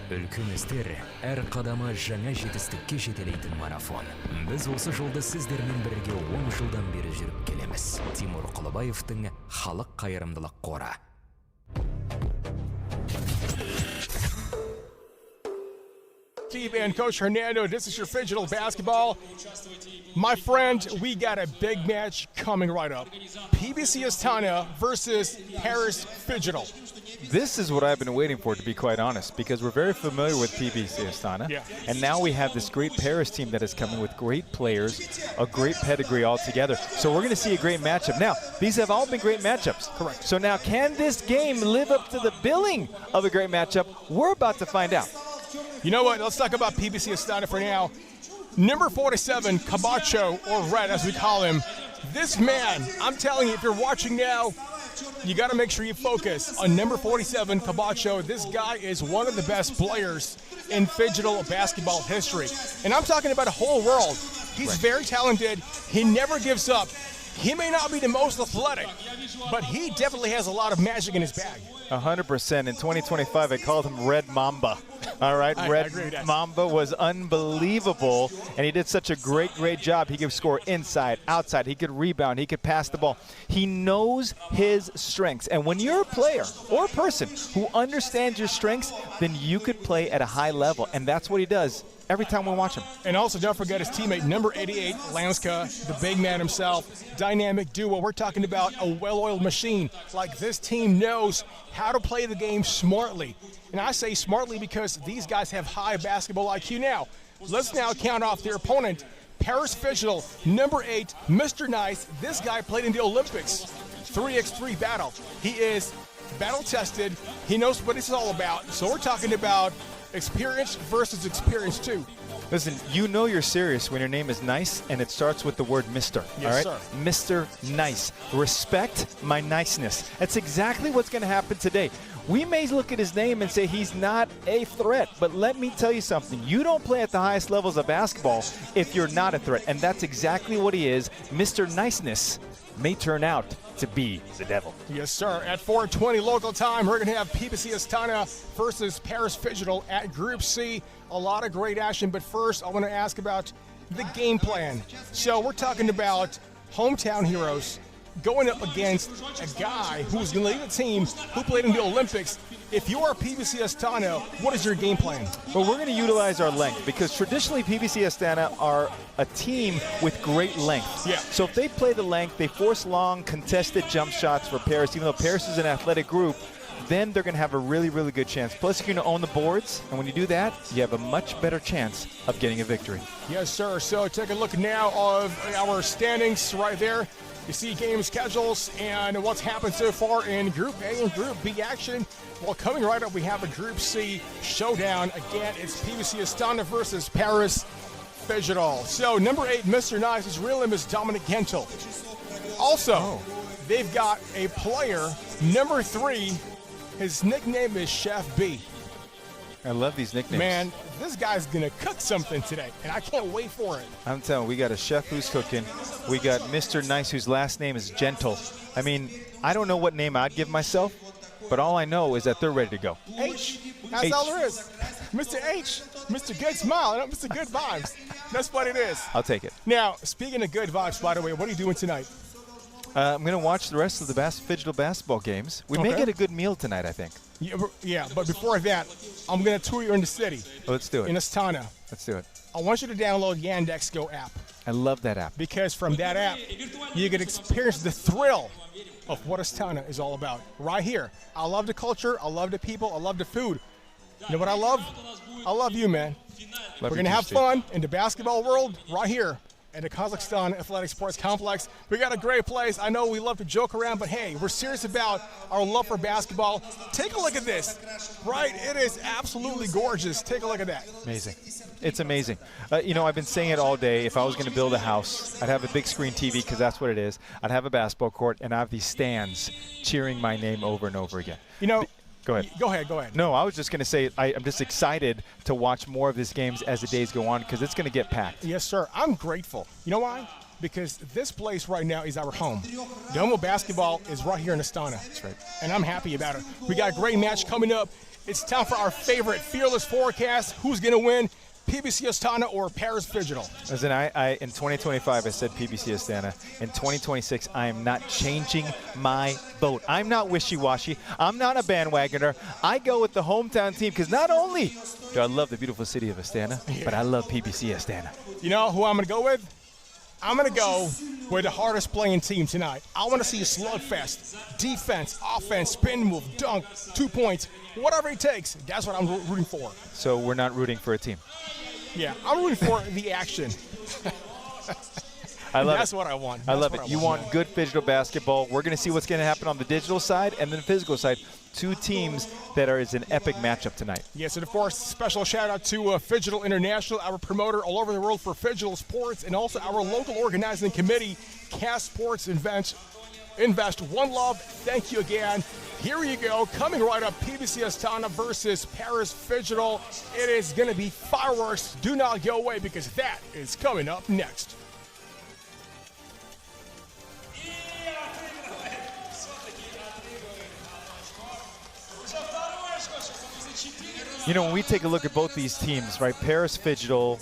Үлкіміздер әр қадамы жаңа жетістікке жетелейтін марафон. Біз осы жолды сіздермен бірге 10 жылдан бері жүріп келеміз. Тимур Құлыбаевтың Халық қайырымдылық қоры. Steve and Coach Hernando, this is your Phygital basketball. My friend, we got a big match coming right up. PBC Astana versus Paris Phygital. This is what I've been waiting for, to be quite honest, because we're very familiar with PBC Astana. Yeah. And now we have this great Paris team that is coming with great players, a great pedigree altogether. So we're going to see a great matchup. Now, these have all been great matchups. Correct. So now, can this game live up to the billing of a great matchup? We're about to find out. You know what? Let's talk about PBC Astana for now. Number 47, Cabacho, or Red as we call him. This man, I'm telling you, if you're watching now, you got to make sure you focus on number 47, Cabacho. This guy is one of the best players in Phygital basketball history. And I'm talking about a whole world. He's very talented. He never gives up. He may not be the most athletic, but he definitely has a lot of magic in his bag. 100%. In 2025, I called him Red Mamba. All right, Red Mamba was unbelievable, and he did such a great job. He could score inside, outside. He could rebound. He could pass the ball. He knows his strengths, and when you're a player or a person who understands your strengths, then you could play at a high level, and that's what he does every time we watch him. And also, don't forget his teammate, number 88, Lanska, the big man himself. Dynamic duo. We're talking about a well-oiled machine. Like, this team knows how to play the game smartly. And I say smartly because these guys have high basketball IQ now. Let's now count off their opponent, Paris Phygital, number 8, Mr. Nice. This guy played in the Olympics, 3x3 battle. He is battle-tested. He knows what it's all about. So we're talking about experience versus experience too. Listen, you know you're serious when your name is Nice and it starts with the word Mr. Yes, all right? sir. Mr. Nice. Respect my niceness. That's exactly what's going to happen today. We may look at his name and say he's not a threat, but let me tell you something. You don't play at the highest levels of basketball if you're not a threat, and that's exactly what he is. Mr. Niceness may turn out to be the devil. Yes, sir. At 4:20 local time, we're going to have PBC Astana versus Paris Phygital at Group C. A lot of great action, but first I want to ask about the game plan. So we're talking about hometown heroes going up against a guy who's going to lead a team who played in the Olympics. If you are PBC Astana, what is your game plan? Well, we're going to utilize our length because traditionally PBC Astana are a team with great length. Yeah. So if they play the length, they force long contested jump shots for Paris, even though Paris is an athletic group, then they're going to have a really good chance. Plus, you're going to own the boards, and when you do that, you have a much better chance of getting a victory. Yes, sir. So take a look now of our standings right there. You see game schedules and what's happened so far in Group A and Group B action. Well, coming right up, we have a Group C showdown. Again, it's PBC Astana versus Paris Phygital. So number 8, Mr. Nice, his real name is Dominic Gentle. Also, they've got a player, number 3, his nickname is Chef B. I love these nicknames. Man, this guy's going to cook something today, and I can't wait for it. I'm telling you, we got a chef who's cooking. We got Mr. Nice, whose last name is Gentle. I mean, I don't know what name I'd give myself, but all I know is that they're ready to go. H. That's all there is. Mr. H. Mr. Good Smile, you know, Mr. Good Vibes. That's what it is. I'll take it. Now, speaking of good vibes, by the way, what are you doing tonight? I'm going to watch the rest of the Phygital basketball games. We may get a good meal tonight, I think. Yeah, but before that, I'm going to tour you in the city. Oh, let's do it. In Astana. Let's do it. I want you to download Yandex Go app. I love that app. Because from that app, you can experience the thrill of what Astana is all about. Right here. I love the culture. I love the people. I love the food. You know what I love? I love you, man. We're going to have fun in the basketball world right here at the Kazakhstan Athletic Sports Complex. We got a great place. I know we love to joke around, but hey, we're serious about our love for basketball. Take a look at this, right? It is absolutely gorgeous. Take a look at that. Amazing. It's amazing. You know, I've been saying it all day. If I was going to build a house, I'd have a big screen TV because that's what it is. I'd have a basketball court and I have these stands cheering my name over and over again. You know, Go ahead. Go ahead. No, I was just going to say I'm just excited to watch more of these games as the days go on because it's going to get packed. Yes, sir. I'm grateful. You know why? Because this place right now is our home. The home of basketball is right here in Astana. That's right. And I'm happy about it. We got a great match coming up. It's time for our favorite fearless forecast. Who's going to win? PBC Astana or Paris Phygital? Listen, I in 2025, I said PBC Astana. In 2026, I am not changing my vote. I'm not wishy-washy. I'm not a bandwagoner. I go with the hometown team because not only do I love the beautiful city of Astana, but I love PBC Astana. You know who I'm going to go with? I'm going to go with the hardest playing team tonight. I want to see a slugfest. Defense, offense, spin move, dunk, 2 points, whatever it takes. That's what I'm rooting for. So we're not rooting for a team. Yeah, I'm rooting for the action. I love That's it. what I want. I love it. You want good Phygital basketball. We're going to see what's going to happen on the digital side and then the physical side. Two teams that are an epic matchup tonight. Yes, and of course, special shout out to Phygital International, our promoter all over the world for Phygital Sports, and also our local organizing committee, Cast Sports Invest One Love. Thank you again. Here you go, coming right up, PBC Astana versus Paris Phygital. It is going to be fireworks. Do not go away because that is coming up next. You know, when we take a look at both these teams, right, Paris Phygital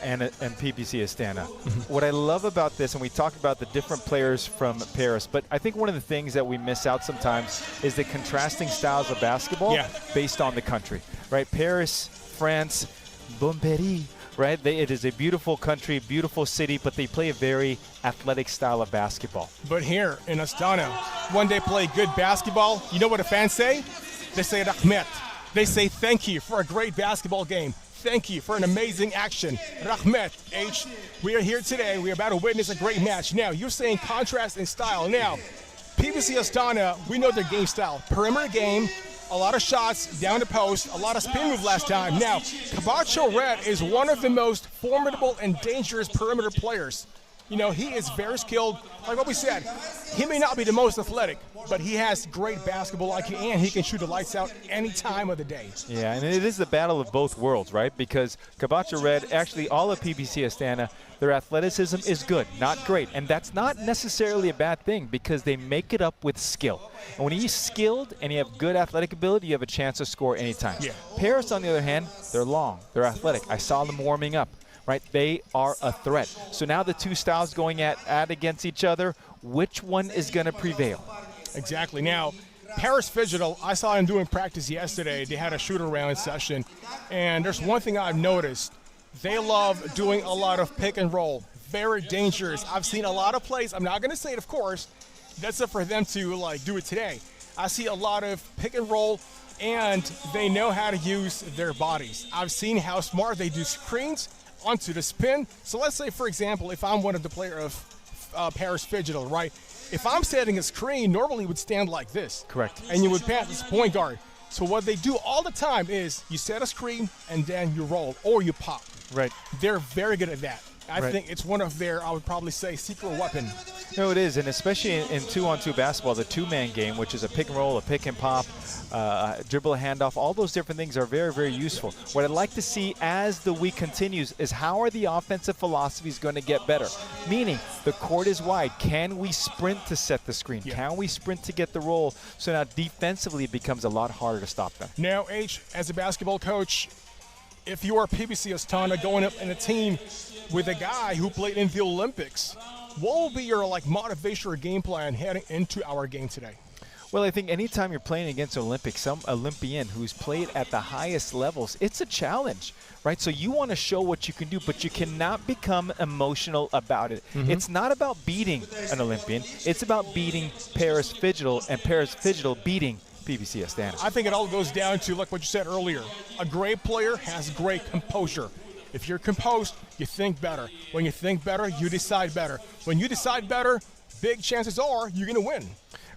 and PBC Astana, what I love about this, and we talked about the different players from Paris, but I think one of the things that we miss out sometimes is the contrasting styles of basketball based on the country, right? Paris, France, Montpellier, right? It is a beautiful country, beautiful city, but they play a very athletic style of basketball. But here in Astana, when they play good basketball, you know what the fans say? They say Rahmet. They say thank you for a great basketball game. Thank you for an amazing action. Rahmet, H. We are here today. We are about to witness a great match. Now, you're saying contrast in style. Now, PBC Astana, we know their game style. Perimeter game, a lot of shots down the post, a lot of spin move last time. Now, Cabacho Red is one of the most formidable and dangerous perimeter players. You know, he is very skilled. Like what we said, he may not be the most athletic, but he has great basketball IQ, and he can shoot the lights out any time of the day. Yeah, and it is the battle of both worlds, right? Because Cabacho Red, actually all of PBC Astana, their athleticism is good, not great. And that's not necessarily a bad thing because they make it up with skill. And when you're skilled and you have good athletic ability, you have a chance to score anytime. Yeah. Paris, on the other hand, they're long, they're athletic. I saw them warming up. Right, they are a threat. So now the two styles going at against each other, which one is going to prevail? Exactly. Now, Paris Phygital, I saw him doing practice yesterday. They had a shoot-around session, and there's one thing I've noticed. They love doing a lot of pick and roll. Very dangerous. I've seen a lot of plays. I'm not going to say it, of course. That's up for them to do it today. I see a lot of pick and roll, and they know how to use their bodies. I've seen how smart they do screens onto the spin. So let's say, for example, if I'm one of the player of Paris Phygital, right? If I'm setting a screen, normally it would stand like this. Correct. And you would pass this point guard. So what they do all the time is you set a screen and then you roll or you pop. Right. They're very good at that. I think it's one of their, I would probably say, secret weapon. No, it is, and especially in two-on-two basketball, the two-man game, which is a pick and roll, a pick and pop, dribble, a handoff, all those different things are very, very useful. What I'd like to see as the week continues is how are the offensive philosophies going to get better? Meaning, the court is wide. Can we sprint to set the screen? Yeah. Can we sprint to get the roll? So now defensively it becomes a lot harder to stop them. Now, H, as a basketball coach, if you are PBC Astana going up in a team with a guy who played in the Olympics, what will be your motivation or game plan heading into our game today? Well, I think anytime you're playing against some Olympian who's played at the highest levels, it's a challenge, right? So you want to show what you can do, but you cannot become emotional about it. It's not about beating an Olympian. It's about beating Paris Phygital and Paris Phygital beating PBC Astana. I think it all goes down to, like what you said earlier, a great player has great composure. If you're composed, you think better. When you think better, you decide better. When you decide better, big chances are you're going to win.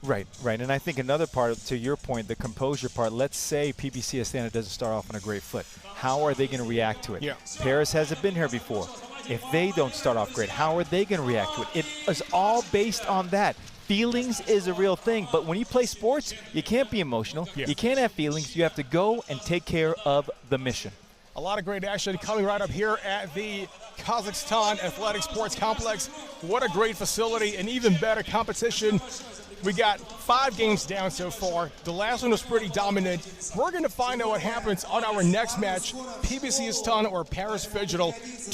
Right, right. And I think another part, to your point, the composure part, let's say PBC Astana doesn't start off on a great foot. How are they going to react to it? Yeah. Paris hasn't been here before. If they don't start off great, how are they going to react to it? It is all based on that. Feelings is a real thing, but when you play sports, you can't be emotional. Yeah. You can't have feelings. You have to go and take care of the mission. A lot of great action coming right up here at the Kazakhstan Athletic Sports Complex. What a great facility, and even better competition. We got 5 games down so far. The last one was pretty dominant. We're going to find out what happens on our next match, PBC Astana or Paris Phygital.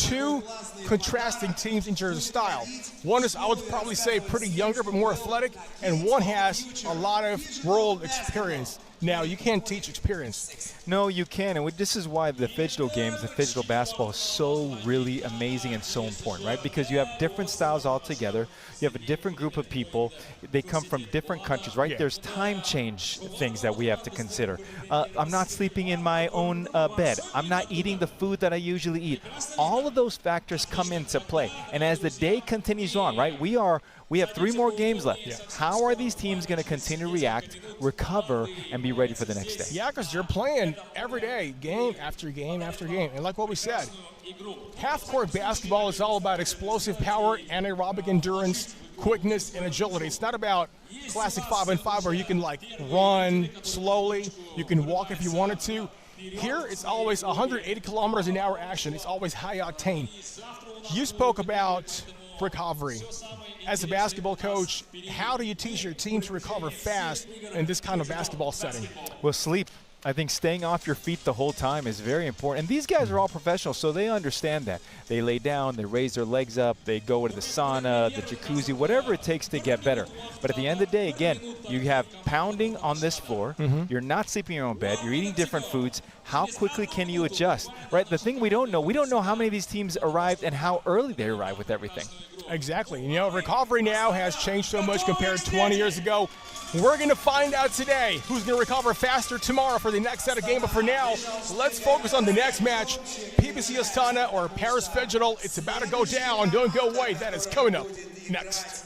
2 contrasting teams in terms of style. One is, I would probably say, pretty younger but more athletic, and one has a lot of world experience. Now, you can't teach experience. No, you can, and this is why the Phygital games, the Phygital basketball is so really amazing and so important, right? Because you have different styles altogether. You have a different group of people. They come from different countries, right? Yeah. There's time change things that we have to consider. I'm not sleeping in my own bed. I'm not eating the food that I usually eat. All of those factors come into play, and as the day continues on, right, we have 3 more games left. Yeah. How are these teams going to continue to react, recover, and be ready for the next day? Yeah, because you're playing every day, game after game after game. And like what we said, half-court basketball is all about explosive power, anaerobic endurance, quickness, and agility. It's not about classic 5-on-5 where you can run slowly, you can walk if you wanted to. Here, it's always 180 kilometers an hour action. It's always high octane. You spoke about recovery. As a basketball coach, how do you teach your team to recover fast in this kind of basketball setting? Well, sleep. I think staying off your feet the whole time is very important. And these guys are all professionals, so they understand that. They lay down, they raise their legs up, they go to the sauna, the jacuzzi, whatever it takes to get better. But at the end of the day, again, you have pounding on this floor. You're not sleeping in your own bed. You're eating different foods. How quickly can you adjust? Right? The thing we don't know how many of these teams arrived and how early they arrived with everything. Exactly. You know, recovery now has changed so much compared to 20 years ago. We're going to find out today who's going to recover faster tomorrow for the next set of game. But for now, let's focus on the next match, PBC Astana or Paris Phygital. It's about to go down. Don't go away. That is coming up next.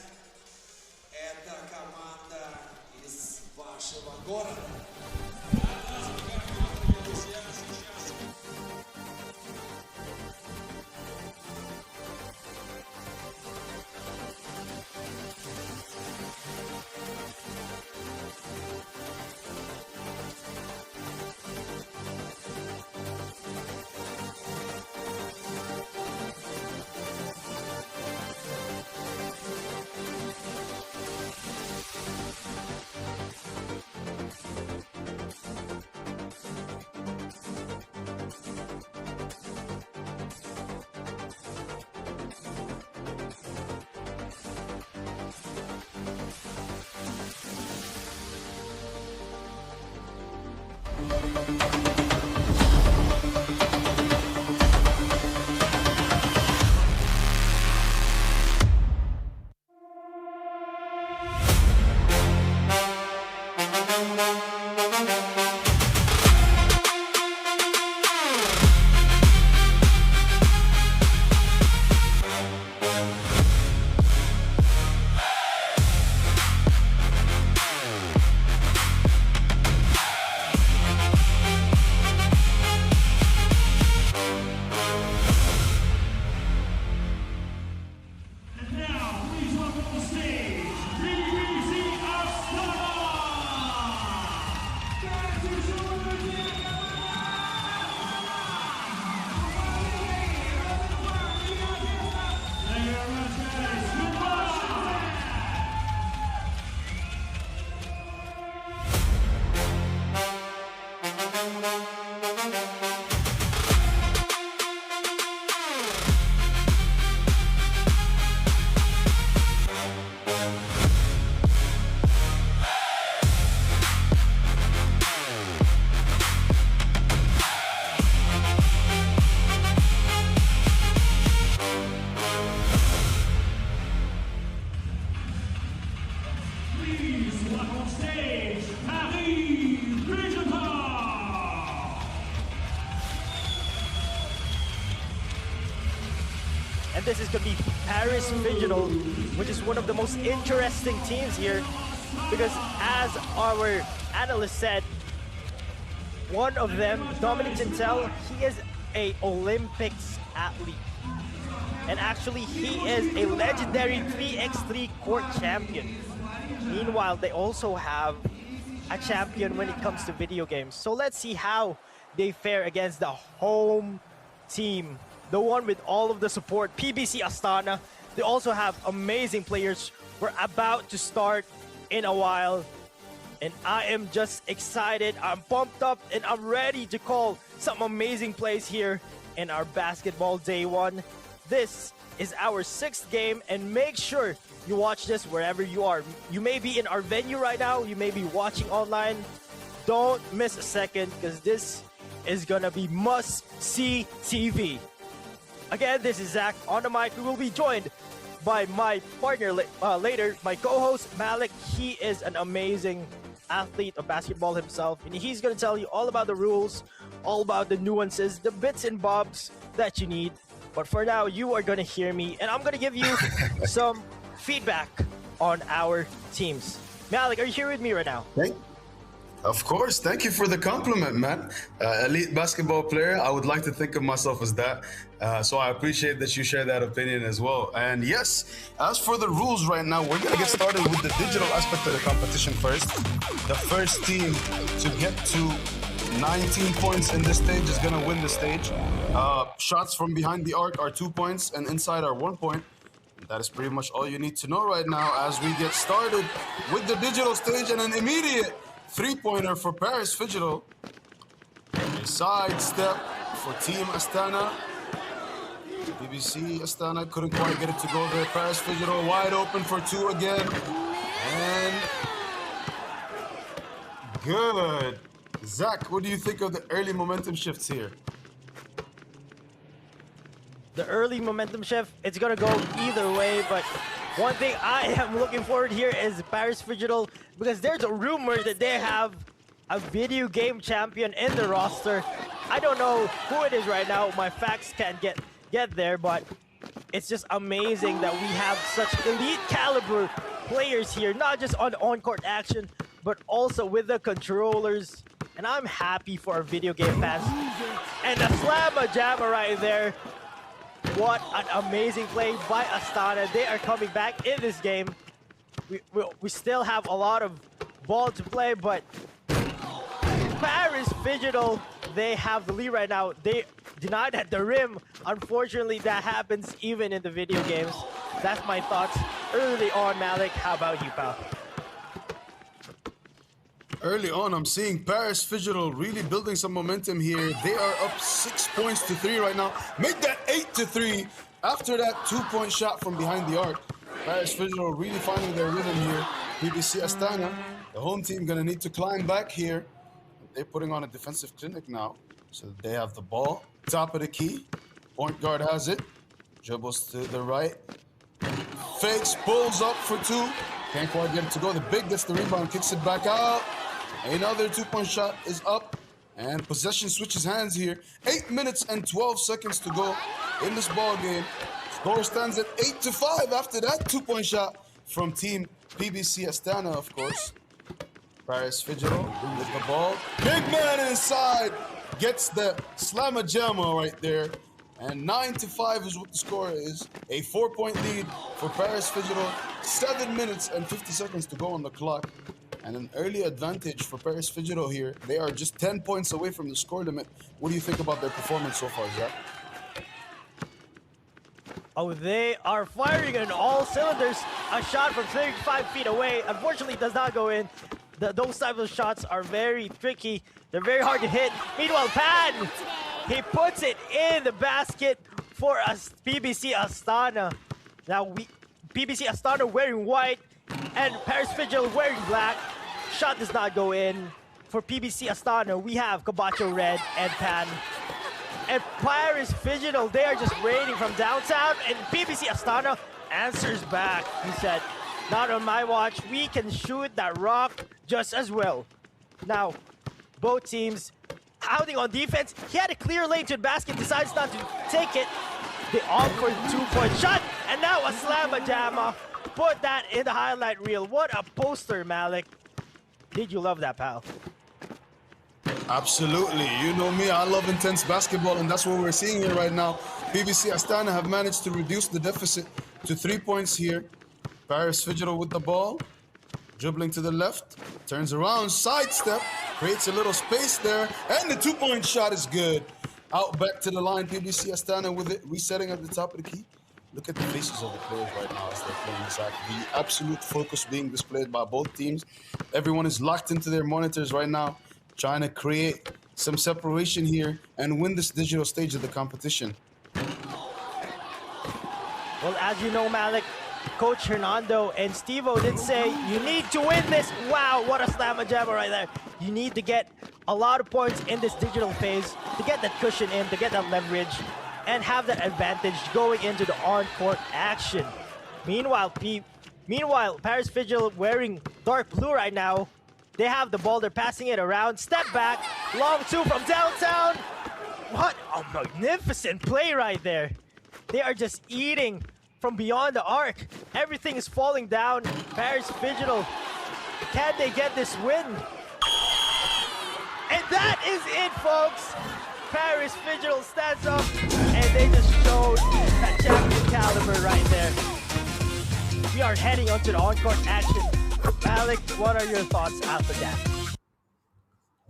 stage, Phygital. And this is going to be Paris Phygital, which is one of the most interesting teams here, because as our analyst said, one of them, Dominic Gintel, he is a Olympics athlete. And actually, he is a legendary 3x3 court champion. Meanwhile, they also have a champion when it comes to video games. So let's see how they fare against the home team, the one with all of the support, PBC Astana. They also have amazing players. We're about to start in a while, and I am just excited. I'm pumped up, and I'm ready to call some amazing plays here in our basketball day one. This is our 6th game, and make sure you watch this wherever you are. You may be in our venue right now, you may be watching online. Don't miss a second, because this is gonna be must-see TV. Again, this is Zach on the mic. We will be joined by my partner later, my co-host Malik. He is an amazing athlete of basketball himself, and he's gonna tell you all about the rules, all about the nuances, the bits and bobs that you need. But for now, you are gonna hear me, and I'm gonna give you some feedback on our teams. Malik, are you here with me right now? Of course. Thank you for the compliment, man. Elite basketball player. I would like to think of myself as that. So I appreciate that you share that opinion as well. And yes, as for the rules right now, we're going to get started with the digital aspect of the competition first. The first team to get to 19 points in this stage is going to win the stage. Shots from behind the arc are 2 points and inside are 1 point. That is pretty much all you need to know right now as we get started with the digital stage, and an immediate 3-pointer for Paris Phygital. A side step for Team Astana. BBC Astana couldn't quite get it to go there. Paris Phygital wide open for 2 again. And good. Zach, what do you think of the early momentum shifts here? The early momentum shift, it's gonna go either way, but one thing I am looking forward here is Paris Phygital, because there's a rumor that they have a video game champion in the roster. I don't know who it is right now. My facts can't get there, but it's just amazing that we have such elite caliber players here, not just on on-court action, but also with the controllers. And I'm happy for our video game fans. And the slamma-jamma right there. What an amazing play by Astana. They are coming back in this game. We still have a lot of ball to play, but Paris Phygital, they have the lead right now. They denied at the rim. Unfortunately, that happens even in the video games. That's my thoughts early on. Malik, how about you, pal? Early on, I'm seeing Paris Phygital really building some momentum here. They are up 6 points to 3 right now. Make that 8 to 3 after that 2-point shot from behind the arc. Paris Phygital really finding their rhythm here. BBC Astana, the home team, gonna need to climb back here. They're putting on a defensive clinic now. So they have the ball, top of the key. Point guard has it. Dribbles to the right. Fakes, pulls up for 2. Can't quite get it to go. The big gets the rebound, kicks it back out. Another 2-point shot is up, and possession switches hands here. 8 minutes and 12 seconds to go in this ball game. Score stands at 8 to 5 after that 2-point shot from Team PBC Astana, of course. Paris Phygital with the ball. Big man inside gets the slamma-jamma right there. And 9 to 5 is what the score is. A 4-point lead for Paris Phygital. 7 minutes and 50 seconds to go on the clock. And an early advantage for Paris Phygital here. They are just 10 points away from the score limit. What do you think about their performance so far, Zach? Oh, they are firing on all cylinders. A shot from 35 feet away. Unfortunately, does not go in. Those types of shots are very tricky. They're very hard to hit. Meanwhile, Pan, he puts it in the basket for us, PBC Astana. Now, PBC Astana wearing white and Paris Phygital wearing black. Shot does not go in. For PBC Astana, we have Cabacho red and Pan. And Paris Phygital, they are just raiding from downtown, and PBC Astana answers back. He said, not on my watch. We can shoot that rock just as well. Now, both teams hounding on defense. He had a clear lane to the basket, decides not to take it. They opt for the 2-point shot, and now a slamma-jamma. Put that in the highlight reel. What a poster, Malik. Did you love that, pal? Absolutely. You know me, I love intense basketball, and that's what we're seeing here right now. PBC Astana have managed to reduce the deficit to 3 points here. Paris Phygital with the ball, dribbling to the left, turns around, sidestep, creates a little space there, and the 2-point shot is good. Out back to the line, PBC Astana with it, resetting at the top of the key. Look at the faces of the players right now as they're playing this out. The absolute focus being displayed by both teams. Everyone is locked into their monitors right now, trying to create some separation here and win this digital stage of the competition. Well, as you know, Malik, Coach Hernando and Steve-O did say, you need to win this. Wow, what a slamma-jamma right there. You need to get a lot of points in this digital phase to get that cushion in, to get that leverage, and have that advantage going into the on-court action. Meanwhile, Paris Phygital wearing dark blue right now. They have the ball, they're passing it around. Step back, long two from downtown. What a magnificent play right there. They are just eating from beyond the arc. Everything is falling down. Paris Phygital, can they get this win? And that is it, folks. Paris Phygital stands up, and they just showed that champion caliber right there. We are heading onto the on-court action. Halyk, what are your thoughts after that?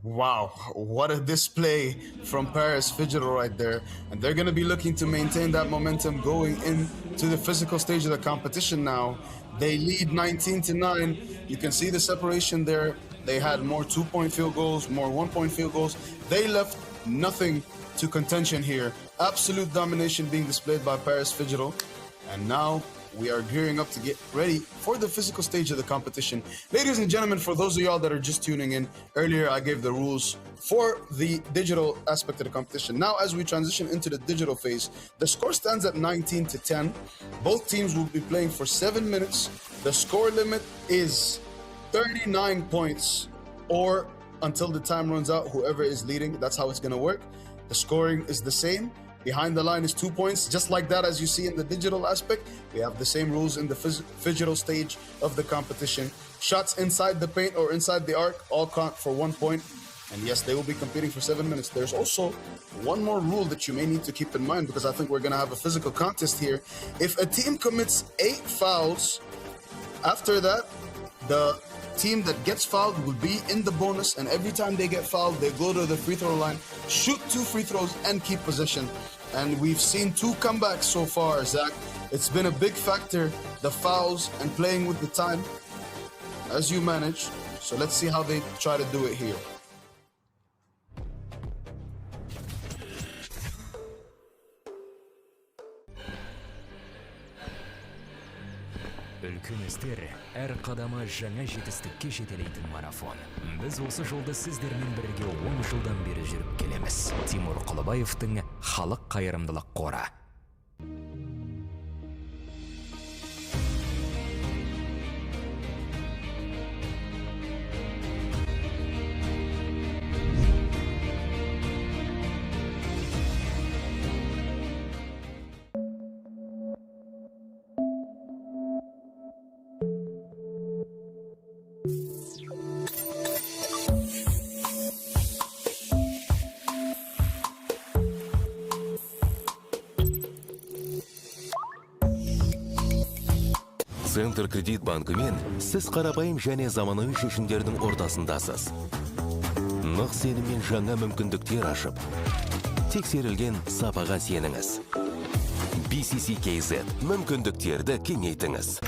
Wow, what a display from Paris Phygital right there. And they're going to be looking to maintain that momentum going into the physical stage of the competition now. They lead 19-9. You can see the separation there. They had more 2-point field goals, more 1-point field goals. They left nothing to contention here. Absolute domination being displayed by Paris Phygital. And now we are gearing up to get ready for the physical stage of the competition. Ladies and gentlemen, for those of y'all that are just tuning in, earlier I gave the rules for the digital aspect of the competition. Now, as we transition into the digital phase, the score stands at 19-10. Both teams will be playing for 7 minutes. The score limit is 39 points, or until the time runs out, whoever is leading, that's how it's going to work. The scoring is the same. Behind the line is 2 points, just like that as you see in the digital aspect. We have the same rules in the phygital stage of the competition. Shots inside the paint or inside the arc all count for 1 point. And yes, they will be competing for 7 minutes. There's also one more rule that you may need to keep in mind, because I think we're going to have a physical contest here. If a team commits 8 fouls, after that, the team that gets fouled will be in the bonus, and every time they get fouled, they go to the free throw line, shoot 2 free throws, and keep possession. And we've seen 2 comebacks so far, Zach. It's been a big factor, the fouls and playing with the time as you manage. So let's see how they try to do it here. Үлкеністер әр қадамы жаңа жетістікке жетелейтін марафон. Біз осы жолды сіздермен бірге 10 жылдан бері жүріп келеміз. Тимур Құлыбаевтың халық қайырымдылық қоры. Центр кредит банкымен сіз қарапайым және заманауи шешімдердің ортасындасыз. Нық сеніммен жаңа мүмкіндіктер ашып, тексерілген сапаға сеніңіз. BCC KZ мүмкіндіктерді кеңейтіңіз.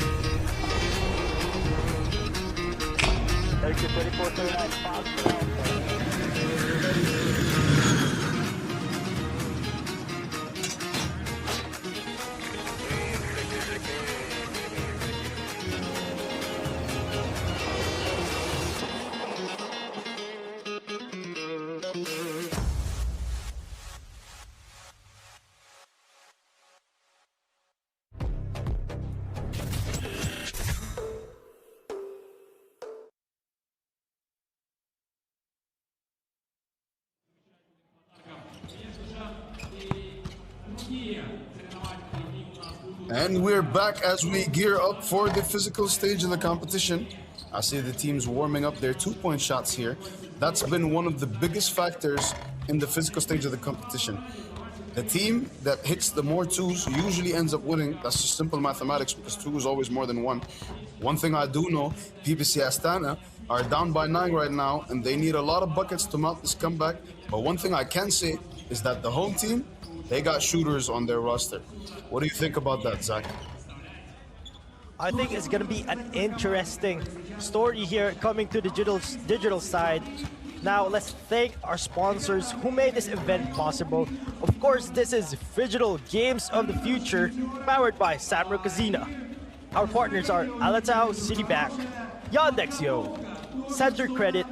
And we're back as we gear up for the physical stage of the competition. I see the teams warming up their 2-point shots here. That's been one of the biggest factors in the physical stage of the competition. The team that hits the more twos usually ends up winning. That's just simple mathematics because 2 is always more than 1. One thing I do know, PBC Astana are down by 9 right now and they need a lot of buckets to mount this comeback. But one thing I can say is that the home team, they got shooters on their roster. What do you think about that, Zach? I think it's going to be an interesting story here coming to the digital side. Now, let's thank our sponsors who made this event possible. Of course, this is Phygital Games of the Future, powered by Samro Casino. Our partners are Alatao Citibank, Yandexio, Center Credit,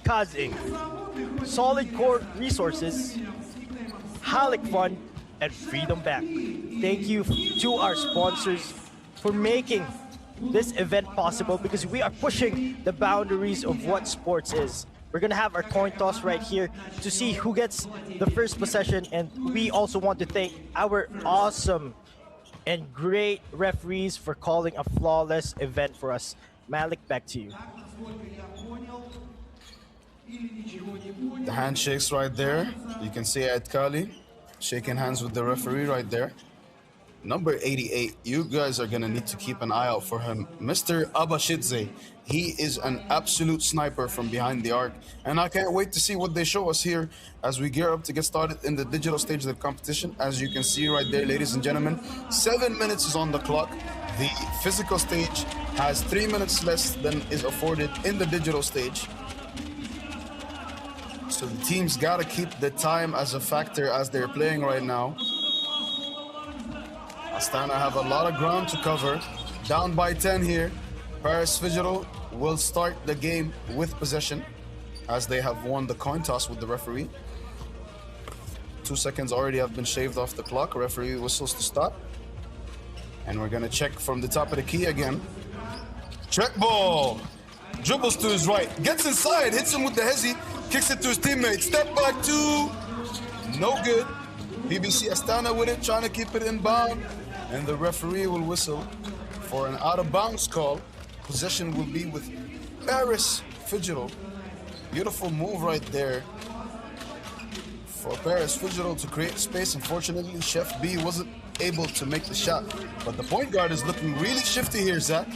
Kaz Inc., Solid Core Resources, Halyk Fund, and Freedom Bank. Thank you to our sponsors for making this event possible because we are pushing the boundaries of what sports is. We're gonna have our coin toss right here to see who gets the first possession, and we also want to thank our awesome and great referees for calling a flawless event for us. Malik, back to you. The handshakes right there. You can see Ed Kali shaking hands with the referee right there. Number 88, you guys are gonna need to keep an eye out for him. Mr. Abashidze, he is an absolute sniper from behind the arc. And I can't wait to see what they show us here as we gear up to get started in the digital stage of the competition. As you can see right there, ladies and gentlemen, 7 minutes is on the clock. The physical stage has 3 minutes less than is afforded in the digital stage. So the team's gotta keep the time as a factor as they're playing right now. Astana have a lot of ground to cover. Down by 10 here. Paris Phygital will start the game with possession as they have won the coin toss with the referee. 2 seconds already have been shaved off the clock. Referee whistles to stop. And we're gonna check from the top of the key again. Check ball. Dribbles to his right. Gets inside. Hits him with the hezzy. Kicks it to his teammate. Step back 2. No good. BBC Astana with it, trying to keep it in bound. And the referee will whistle for an out-of-bounds call. Possession will be with Paris Phygital. Beautiful move right there for Paris Phygital to create space. Unfortunately, Chef B wasn't able to make the shot. But the point guard is looking really shifty here, Zach.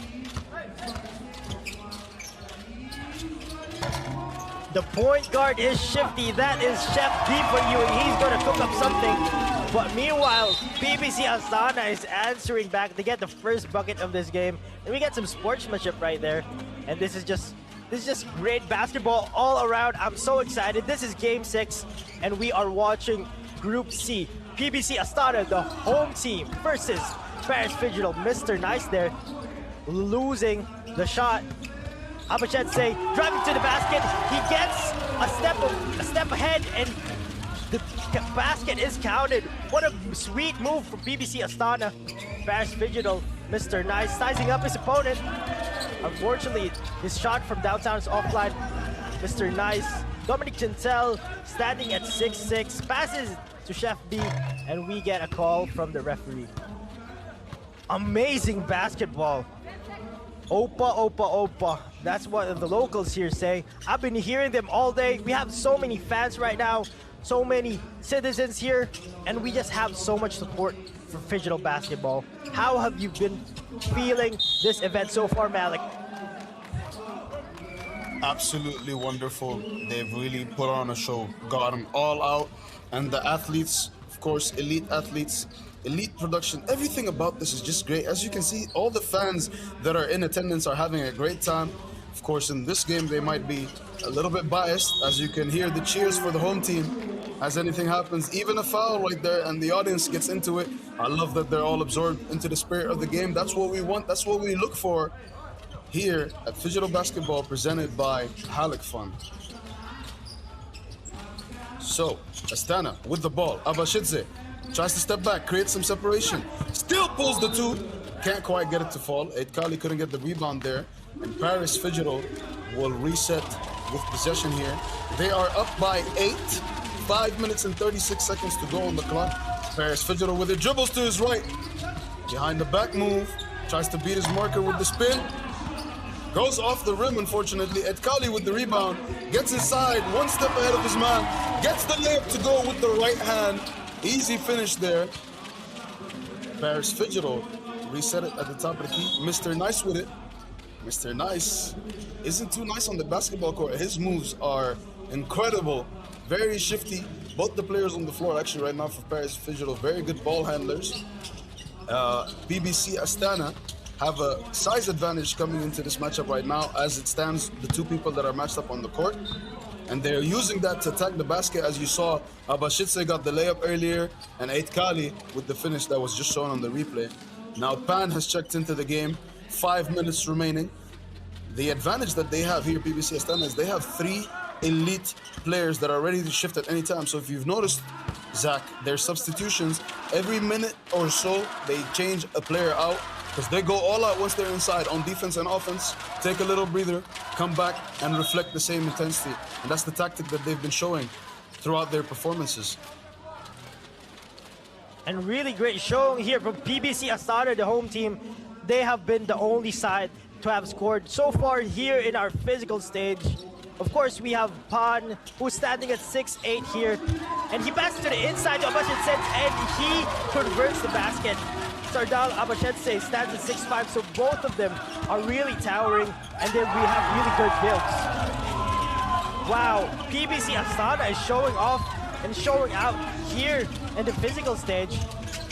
The point guard is shifty. That is Chef D for you, and he's going to cook up something. But meanwhile, BBC Astana is answering back to get the first bucket of this game. And we get some sportsmanship right there. And this is just great basketball all around. I'm so excited. This is Game 6, and we are watching Group C. BBC Astana, the home team, versus Paris Phygital. Mr. Nice there, losing the shot. Abashidze driving to the basket. He gets a step ahead, and the basket is counted. What a sweet move from BBC Astana. Paris Phygital, Mr. Nice sizing up his opponent. Unfortunately, his shot from downtown is offline. Mr. Nice, Dominic Chantel standing at 6'6", passes to Chef B, and we get a call from the referee. Amazing basketball. Opa, opa, opa. That's what the locals here say. I've been hearing them all day. We have so many fans right now, so many citizens here, and we just have so much support for Phygital basketball. How have you been feeling this event so far, Malik? Absolutely wonderful. They've really put on a show, got them all out, and the athletes, of course, elite athletes, elite production, everything about this is just great. As you can see, all the fans that are in attendance are having a great time. Of course, in this game, they might be a little bit biased, as you can hear the cheers for the home team as anything happens, even a foul right there, and the audience gets into it. I love that they're all absorbed into the spirit of the game. That's what we want. That's what we look for here at Phygital Basketball, presented by Halyk Fund. So, Astana with the ball. Abashidze tries to step back, create some separation. Still pulls the 2. Can't quite get it to fall. Ed Kali couldn't get the rebound there. And Paris Phygital will reset with possession here. They are up by 8. 5 minutes and 36 seconds to go on the clock. Paris Phygital with it. Dribbles to his right. Behind the back move. Tries to beat his marker with the spin. Goes off the rim, unfortunately. Etkali with the rebound. Gets inside, one step ahead of his man. Gets the layup to go with the right hand. Easy finish there. Paris Phygital reset it at the top of the key. Mr. Nice with it. Mr. Nice isn't too nice on the basketball court. His moves are incredible. Very shifty. Both the players on the floor actually right now for Paris Phygital, very good ball handlers. BBC Astana have a size advantage coming into this matchup right now. As it stands, the two people that are matched up on the court. And they're using that to attack the basket. As you saw, Abashidze got the layup earlier, and Etkali with the finish that was just shown on the replay. Now Pan has checked into the game. 5 minutes remaining. The advantage that they have here, BBC Astana, is they have 3 elite players that are ready to shift at any time. So if you've noticed, Zach, their substitutions, every minute or so, they change a player out because they go all out once they're inside on defense and offense, take a little breather, come back and reflect the same intensity. And that's the tactic that they've been showing throughout their performances. And really great showing here from BBC Astana, the home team. They have been the only side to have scored so far here in our physical stage. Of course, we have Pan, who's standing at 6'8" here. And he passes to the inside to Abashidze, and he converts the basket. Sardal Abashidze stands at 6'5", so both of them are really towering, and then we have really good builds. Wow, BBC Astana is showing off and showing out here in the physical stage.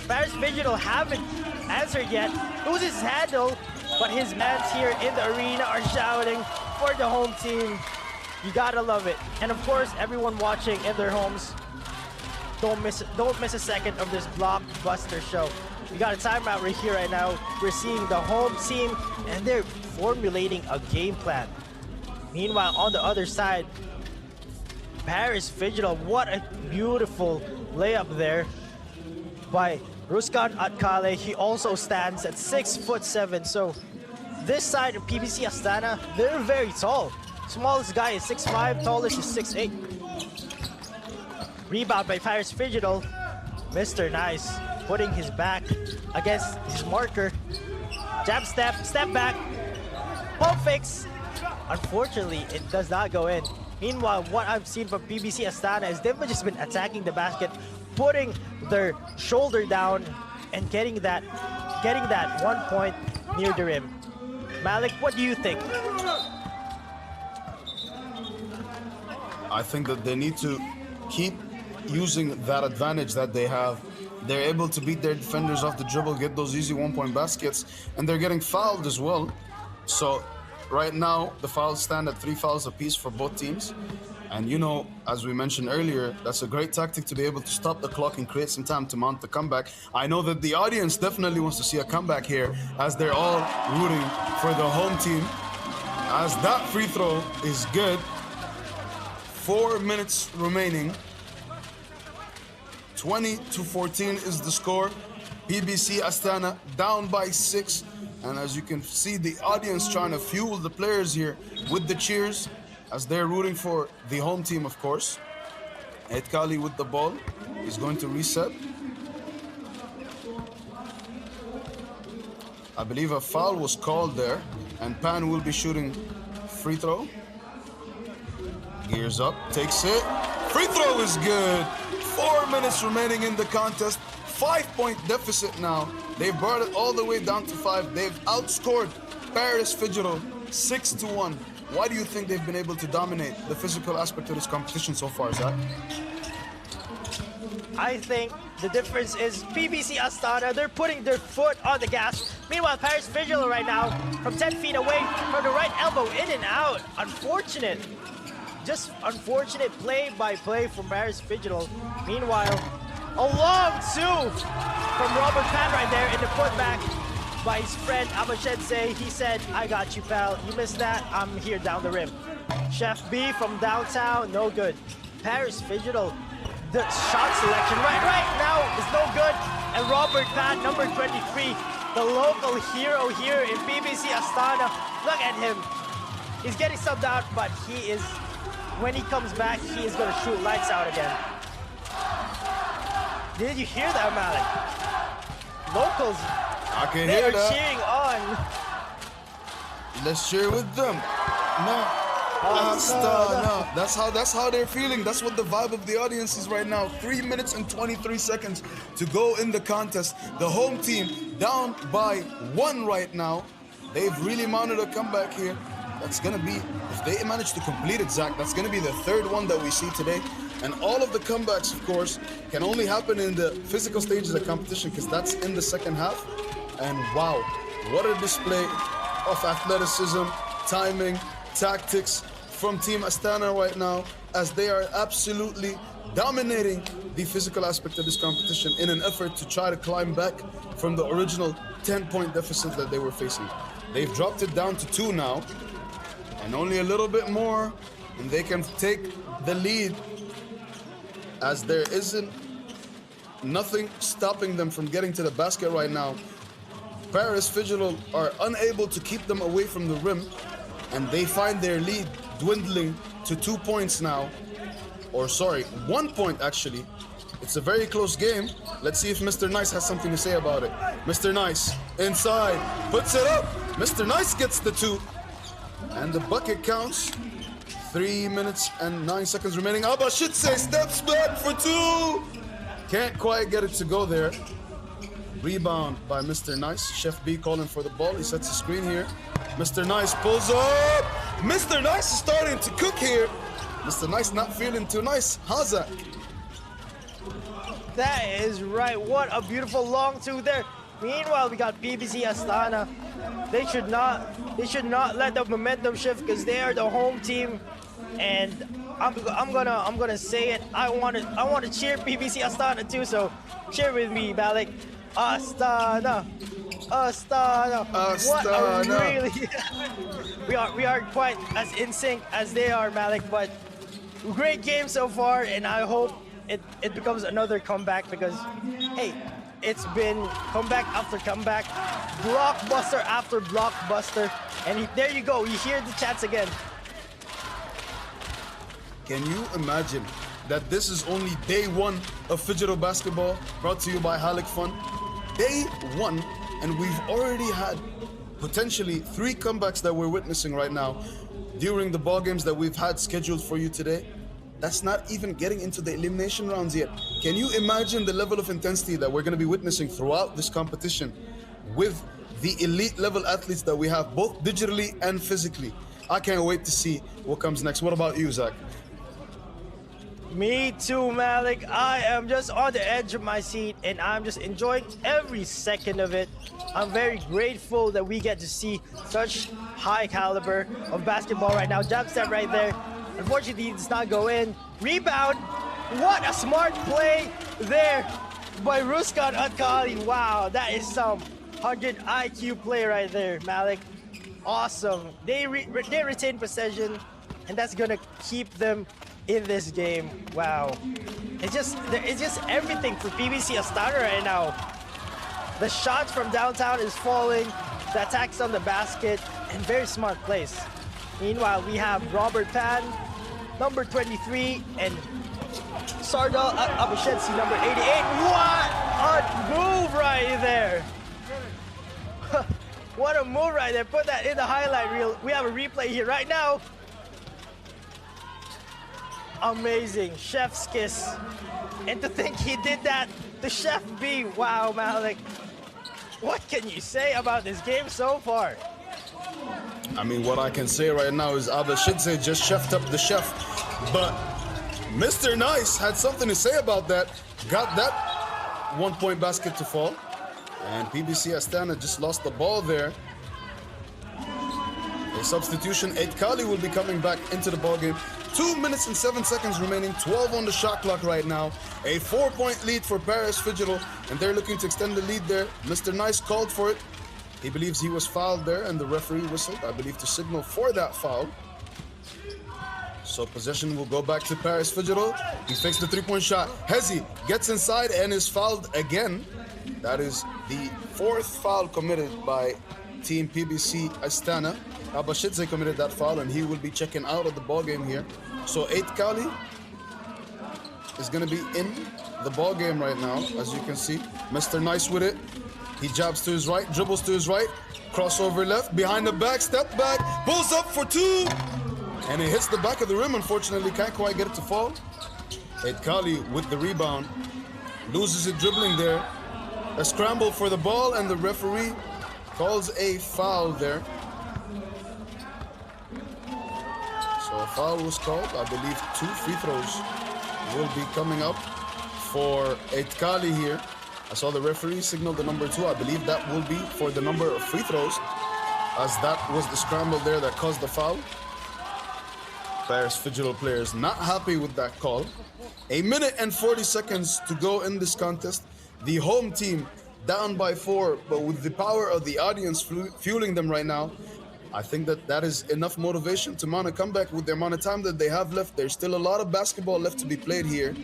Paris Phygital haven't answered yet. Loses his handle, but his mans here in the arena are shouting for the home team. You gotta love it. And of course, everyone watching in their homes, don't miss a second of this blockbuster show. We got a timeout right here right now. We're seeing the home team, and they're formulating a game plan. Meanwhile, on the other side, Paris Phygital, what a beautiful layup there by Ruskan Atkale. He also stands at 6'7". So this side of PBC Astana, they're very tall. Smallest guy is 6'5", tallest is 6'8". Rebound by Paris Phygital. Mr. Nice putting his back against his marker. Jab step, step back, pump fakes. Unfortunately, it does not go in. Meanwhile, what I've seen from BBC Astana is they've just been attacking the basket, putting their shoulder down and getting that 1 point near the rim. Malik, what do you think? I think that they need to keep using that advantage that they have. They're able to beat their defenders off the dribble, get those easy 1-point baskets, and they're getting fouled as well. So right now, the fouls stand at 3 fouls apiece for both teams. And you know, as we mentioned earlier, that's a great tactic to be able to stop the clock and create some time to mount the comeback. I know that the audience definitely wants to see a comeback here, as they're all rooting for the home team. As that free throw is good. 4 minutes remaining. 20-14 is the score. BBC Astana down by 6. And as you can see, the audience trying to fuel the players here with the cheers, as they're rooting for the home team, of course. Etkali with the ball. He's going to reset. I believe a foul was called there, and Pan will be shooting free throw. Gears up, takes it. Free throw is good. 4 minutes remaining in the contest. 5-point deficit now. They've brought it all the way down to 5. They've outscored Paris Phygital 6-1. Why do you think they've been able to dominate the physical aspect of this competition so far, Zach? I think the difference is BBC Astana, they're putting their foot on the gas. Meanwhile, Paris Phygital right now, from 10 feet away, from the right elbow, in and out. Unfortunate. Just unfortunate play-by-play from Paris Phygital. Meanwhile, a long two from Robert Pan right there in the putback by his friend Abashidze. He said, I got you, pal. You missed that. I'm here down the rim. Chef B from downtown, no good. Paris Phygital, the shot selection right now is no good. And Robert Pan, number 23, the local hero here in BBC Astana. Look at him. He's getting subbed out, but he is, when he comes back, he is going to shoot lights out again. Did you hear that, Malik? Locals I can They hear are that. cheering on. Let's cheer with them. No. Astana. That's how they're feeling. That's what the vibe of the audience is right now. 3 minutes and 23 seconds to go in the contest. The home team down by 1 right now. They've really mounted a comeback here. That's gonna be, if they manage to complete it, Zach, that's gonna be the 3rd one that we see today. And all of the comebacks, of course, can only happen in the physical stages of competition because that's in the second half. And wow, what a display of athleticism, timing, tactics from Team Astana right now, as they are absolutely dominating the physical aspect of this competition in an effort to try to climb back from the original 10-point deficit that they were facing. They've dropped it down to 2 now, and only a little bit more, and they can take the lead, as there isn't nothing stopping them from getting to the basket right now. Paris Phygital are unable to keep them away from the rim, and they find their lead dwindling to 2 points now. Or sorry, 1 point actually. It's a very close game. Let's see if Mr. Nice has something to say about it. Mr. Nice, inside, puts it up. Mr. Nice gets the 2. And the bucket counts. 3 minutes and 9 seconds remaining. Abashidze steps back for 2. Can't quite get it to go there. Rebound by Mr. Nice. Chef B calling for the ball. He sets the screen here. Mr. Nice pulls up. Mr. Nice is starting to cook here. Mr. Nice not feeling too nice. Halyk. That is right. What a beautiful long 2 there. Meanwhile, we got PBC Astana. They should not let the momentum shift because they are the home team. And I'm gonna say it. I want to cheer PBC Astana too. So cheer with me, Halyk. Astana. Astana. What a really we are quite as in sync as they are, Halyk. But great game so far, and I hope it becomes another comeback because hey, it's been comeback after comeback, blockbuster after blockbuster, and there you go. You hear the chants again. Can you imagine that this is only day 1 of Phygital basketball, brought to you by Halyk Fun? Day 1, and we've already had potentially 3 comebacks that we're witnessing right now during the ball games that we've had scheduled for you today. That's not even getting into the elimination rounds yet. Can you imagine the level of intensity that we're going to be witnessing throughout this competition with the elite level athletes that we have, both digitally and physically? I can't wait to see what comes next. What about you, Zach? Me too, Halyk. I am just on the edge of my seat, and I'm just enjoying every second of it. I'm very grateful that we get to see such high caliber of basketball right now. Jump step right there. Unfortunately, it does not go in. Rebound. What a smart play there by Ruskan Atkali. Wow, that is some 100 IQ play right there, Halyk. Awesome. They retain possession, and that's gonna keep them in this game. Wow. It's just everything for PBC Astana right now. The shots from downtown is falling, the attacks on the basket, and very smart plays. Meanwhile, we have Robert Pan, number 23, and Sardal Abashidze, number 88. What a move right there. What a move right there. Put that in the highlight reel. We have a replay here right now. Amazing. Chef's kiss. And to think he did that to Chef B. Wow, Halyk. What can you say about this game so far? I mean, what I can say right now is Abashidze just chefed up the chef. But Mr. Nice had something to say about that. Got that 1-point basket to fall. And PBC Astana just lost the ball there. A substitution, Atkali will be coming back into the ballgame. 2 minutes and 7 seconds remaining, 12 on the shot clock right now. A 4-point lead for Paris Phygital, and they're looking to extend the lead there. Mr. Nice called for it. He believes he was fouled there, and the referee whistled, I believe, to signal for that foul. So possession will go back to Paris Phygital. He fakes the 3-point shot. Hezi gets inside and is fouled again. That is the 4th foul committed by Team PBC Astana. Abashidze committed that foul, and he will be checking out of the ball game here. So Atkali is going to be in the ball game right now, as you can see. Mr. Nice with it. He jabs to his right, dribbles to his right, crossover left, behind the back, step back, pulls up for two, and it hits the back of the rim, unfortunately. Can't quite get it to fall. Halyk with the rebound, loses it dribbling there. A scramble for the ball, and the referee calls a foul there. So a foul was called. I believe 2 free throws will be coming up for Halyk here. I saw the referee signal the number 2. I believe that will be for the number of free throws, as that was the scramble there that caused the foul. Paris Phygital players not happy with that call. 1 minute and 40 seconds to go in this contest. The home team down by 4, but with the power of the audience fueling them right now, I think that is enough motivation to mount a comeback with the amount of time that they have left. There's still a lot of basketball left to be played here.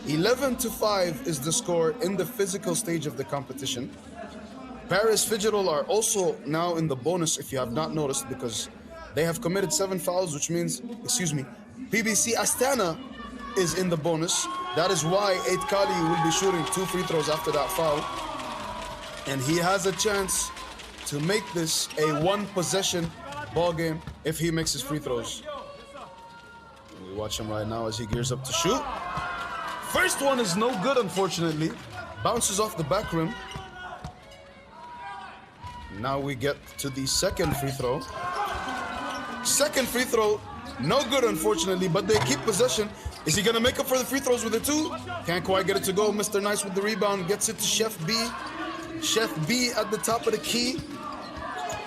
11-5 is the score in the physical stage of the competition. Paris Phygital are also now in the bonus, if you have not noticed, because they have committed 7 fouls, which means, PBC Astana is in the bonus. That is why Halyk will be shooting 2 free throws after that foul. And he has a chance to make this a 1-possession ball game if he makes his free throws. We watch him right now as he gears up to shoot. First one is no good, unfortunately. Bounces off the back rim. Now we get to the second free throw. Second free throw, no good, unfortunately, but they keep possession. Is he gonna make up for the free throws with a 2? Can't quite get it to go. Mr. Nice with the rebound, gets it to Chef B. Chef B at the top of the key.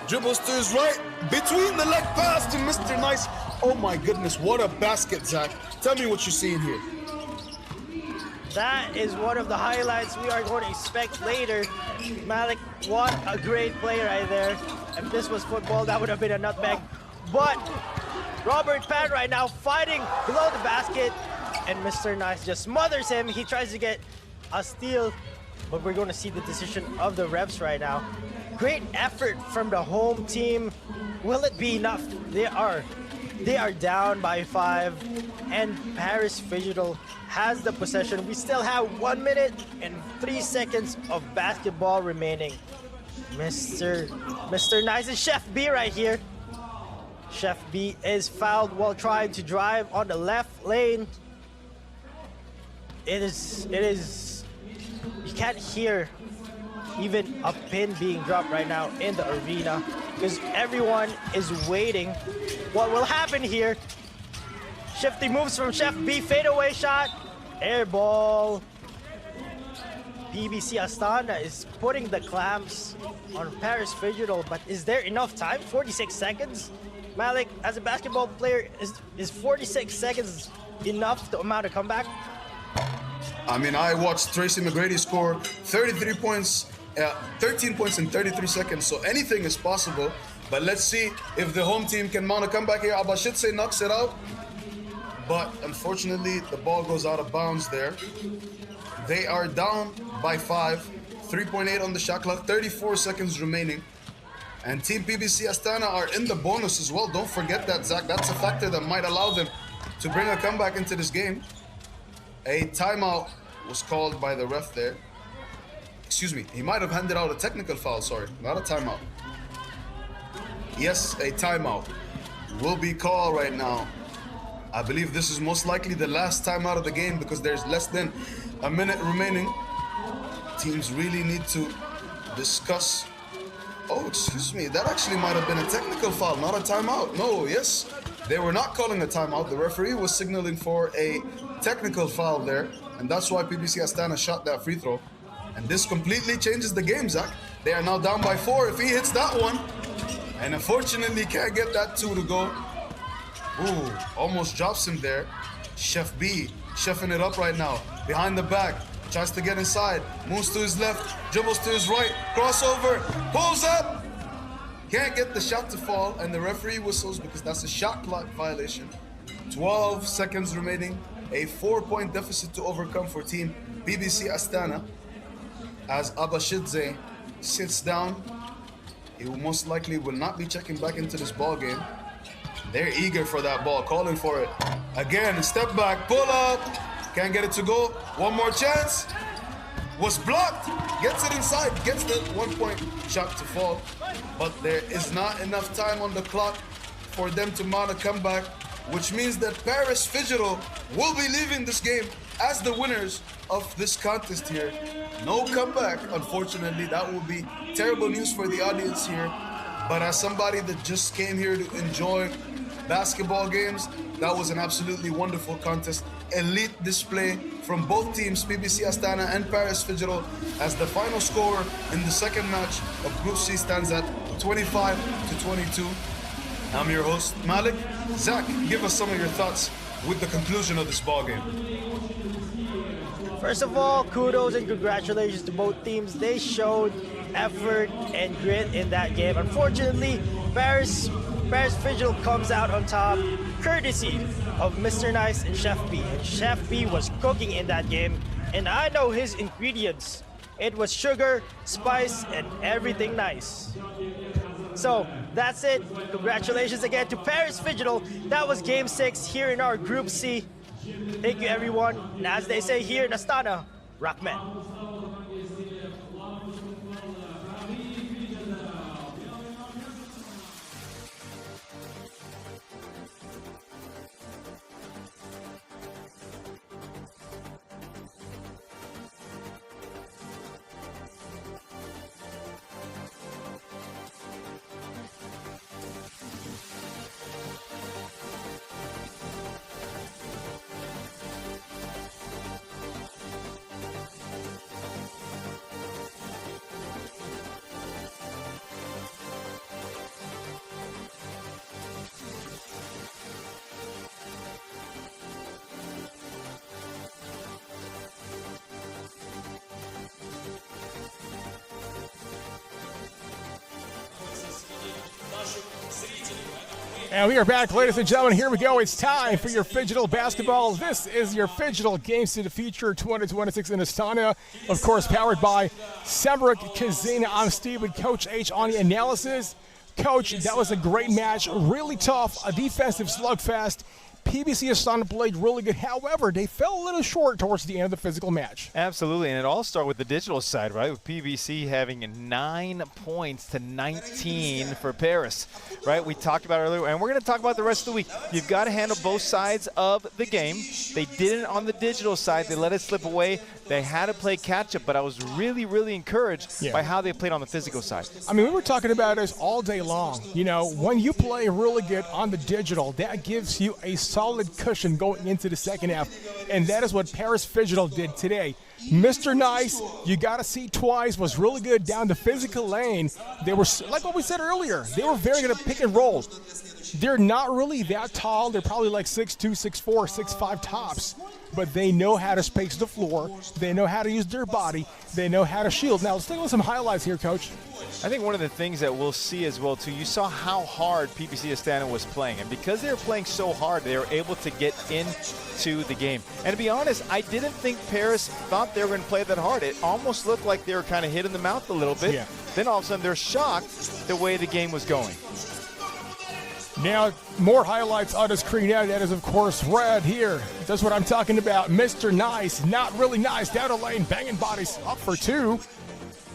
Dribbles to his right, between the leg pass to Mr. Nice. Oh my goodness, what a basket, Zach. Tell me what you're seeing here. That is one of the highlights we are going to expect later. Malik, what a great play right there. If this was football, that would have been a nutmeg. But Robert Pan right now fighting below the basket, and Mr. Nice just smothers him. He tries to get a steal, but we're going to see the decision of the refs right now. Great effort from the home team. Will it be enough? They are down by 5, and Paris Phygital has the possession. We still have 1 minute and 3 seconds of basketball remaining. Mr. Nice is Chef B right here. Chef B is fouled while trying to drive on the left lane. It is, you can't hear even a pin being dropped right now in the arena because everyone is waiting. What will happen here? Shifty moves from Chef B, fadeaway shot, air ball. PBC Astana is putting the clamps on Paris Phygital, but is there enough time? 46 seconds? Malik, as a basketball player, is 46 seconds enough to amount a comeback? I mean, I watched Tracy McGrady score 33 points, 13 points in 33 seconds, so anything is possible. But let's see if the home team can mount a comeback here. Abashidze knocks it out, but unfortunately, the ball goes out of bounds there. They are down by 5, 3.8 on the shot clock, 34 seconds remaining. And Team PBC Astana are in the bonus as well. Don't forget that, Zach. That's a factor that might allow them to bring a comeback into this game. A timeout was called by the ref there. Excuse me, he might have handed out a technical foul, sorry, not a timeout. Yes, a timeout will be called right now. I believe this is most likely the last timeout of the game because there's less than a minute remaining. Teams really need to discuss. Oh, excuse me, that actually might have been a technical foul, not a timeout. No, yes, they were not calling a timeout. The referee was signaling for a technical foul there, and that's why PBC Astana shot that free throw. And this completely changes the game, Zach. They are now down by 4 if he hits that one. And unfortunately, can't get that 2 to go. Ooh, almost drops him there. Chef B, chefing it up right now. Behind the back, tries to get inside. Moves to his left, dribbles to his right. Crossover, pulls up. Can't get the shot to fall, and the referee whistles because that's a shot clock violation. 12 seconds remaining. A 4-point deficit to overcome for Team PBC Astana. As Abashidze sits down, he most likely will not be checking back into this ball game. They're eager for that ball, calling for it. Again, step back, pull up. Can't get it to go. One more chance. was blocked. Gets it inside, gets the 1-point shot to fall. But there is not enough time on the clock for them to mount a comeback, which means that Paris Phygital will be leaving this game as the winners of this contest here. No comeback, unfortunately. That will be terrible news for the audience here. But as somebody that just came here to enjoy basketball games, that was an absolutely wonderful contest. Elite display from both teams, PBC Astana and Paris Phygital, as the final score in the second match of Group C stands at 25-22. I'm your host, Malik. Zach, give us some of your thoughts with the conclusion of this ball game. First of all, kudos and congratulations to both teams. They showed effort and grit in that game. Unfortunately, Paris Phygital comes out on top, courtesy of Mr. Nice and Chef B. And Chef B was cooking in that game, and I know his ingredients. It was sugar, spice, and everything nice. So that's it. Congratulations again to Paris Phygital. That was Game 6 here in our Group C. Thank you, everyone. And as they say here in Astana, Rockman. And we are back, ladies and gentlemen. Here we go. It's time for your Phygital basketball. This is your Phygital Games to the Future 2026 in Astana. Of course, powered by Sembrick Kazina. I'm Steve with Coach H on the analysis. Coach, that was a great match. Really tough, a defensive slugfest. PBC Astana played really good. However, they fell a little short towards the end of the physical match. Absolutely, and it all started with the digital side, right? With PBC having 9 points to 19 for Paris, right? We talked about it earlier, and we're going to talk about the rest of the week. You've got to handle both sides of the game. They didn't on the digital side. They let it slip away. They had to play catch-up, but I was really, really encouraged by how they played on the physical side. I mean, we were talking about this all day long. You know, when you play really good on the digital, that gives you a solid cushion going into the second half, and that is what Paris Phygital did today. Mr. Nice, you got to see twice, was really good down the physical lane. They were, like what we said earlier, they were very good at pick and roll. They're not really that tall. They're probably like 6'2", 6'4", 6'5" tops. But they know how to space the floor. They know how to use their body. They know how to shield. Now, let's take a look at some highlights here, Coach. I think one of the things that we'll see as well, too, you saw how hard PBC Astana was playing. And because they were playing so hard, they were able to get into the game. And to be honest, I didn't think Paris thought they were going to play that hard. It almost looked like they were kind of hit in the mouth a little bit. Yeah. Then all of a sudden, they're shocked the way the game was going. Now, more highlights on the screen. Now, that is, of course, Red here. That's what I'm talking about. Mr. Nice, not really nice. Down the lane, banging bodies up for two.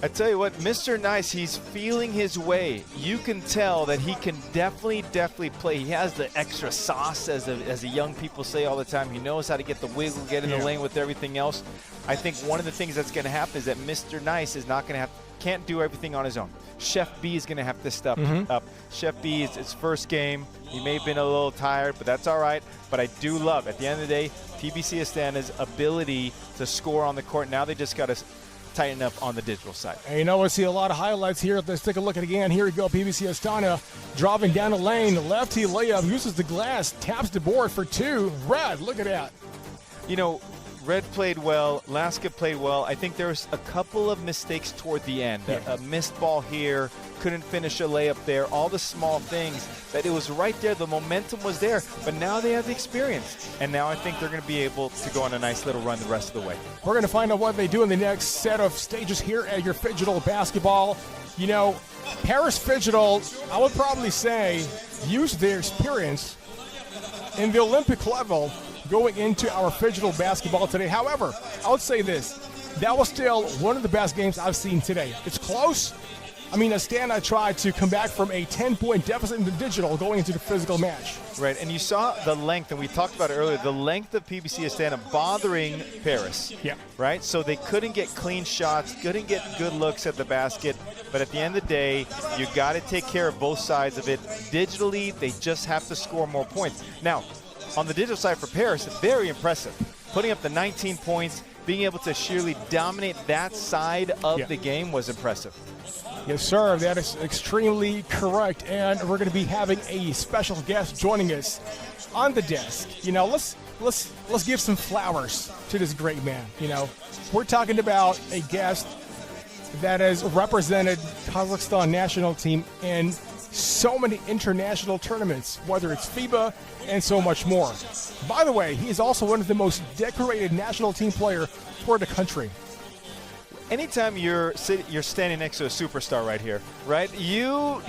I tell you what, Mr. Nice, he's feeling his way. You can tell that he can definitely play. He has the extra sauce, as the young people say all the time. He knows how to get the wiggle, get in the lane with everything else. I think one of the things that's going to happen is that Mr. Nice is not going to can't do everything on his own. Chef B is going to have to step up. Chef B is his first game. He may have been a little tired, but that's all right. But I do love, at the end of the day, PBC Astana's ability to score on the court. Now they just got to tighten up on the digital side. And you know, we'll see a lot of highlights here. Let's take a look at it again. Here we go. PBC Astana driving down the lane. Lefty layup, uses the glass, taps the board for two. Red, look at that. You know, Red played well. Laska played well. I think there was a couple of mistakes toward the end. A missed ball here. Couldn't finish a layup there. All the small things. That it was right there. The momentum was there. But now they have the experience. And now I think they're going to be able to go on a nice little run the rest of the way. We're going to find out what they do in the next set of stages here at your Phygital basketball. You know, Paris Phygital, I would probably say, use their experience in the Olympic level going into our Phygital basketball today. However, I would say this. that was still one of the best games I've seen today. It's close. I mean, Astana tried to come back from a 10-point deficit in the digital going into the physical match. Right, and you saw the length, and we talked about it earlier, the length of PBC Astana bothering Paris. Yeah. Right, so they couldn't get clean shots, couldn't get good looks at the basket, but at the end of the day, you got to take care of both sides of it. Digitally, they just have to score more points. Now, on the digital side for Paris, very impressive. Putting up the 19 points, being able to sheerly dominate that side of the game was impressive. Yes, sir. That is extremely correct. And we're going to be having a special guest joining us on the desk. You know, let's give some flowers to this great man. You know, we're talking about a guest that has represented Kazakhstan national team in so many international tournaments, whether it's FIBA and so much more. By the way, he is also one of the most decorated national team player for the country. Anytime you're standing next to a superstar right here, right? You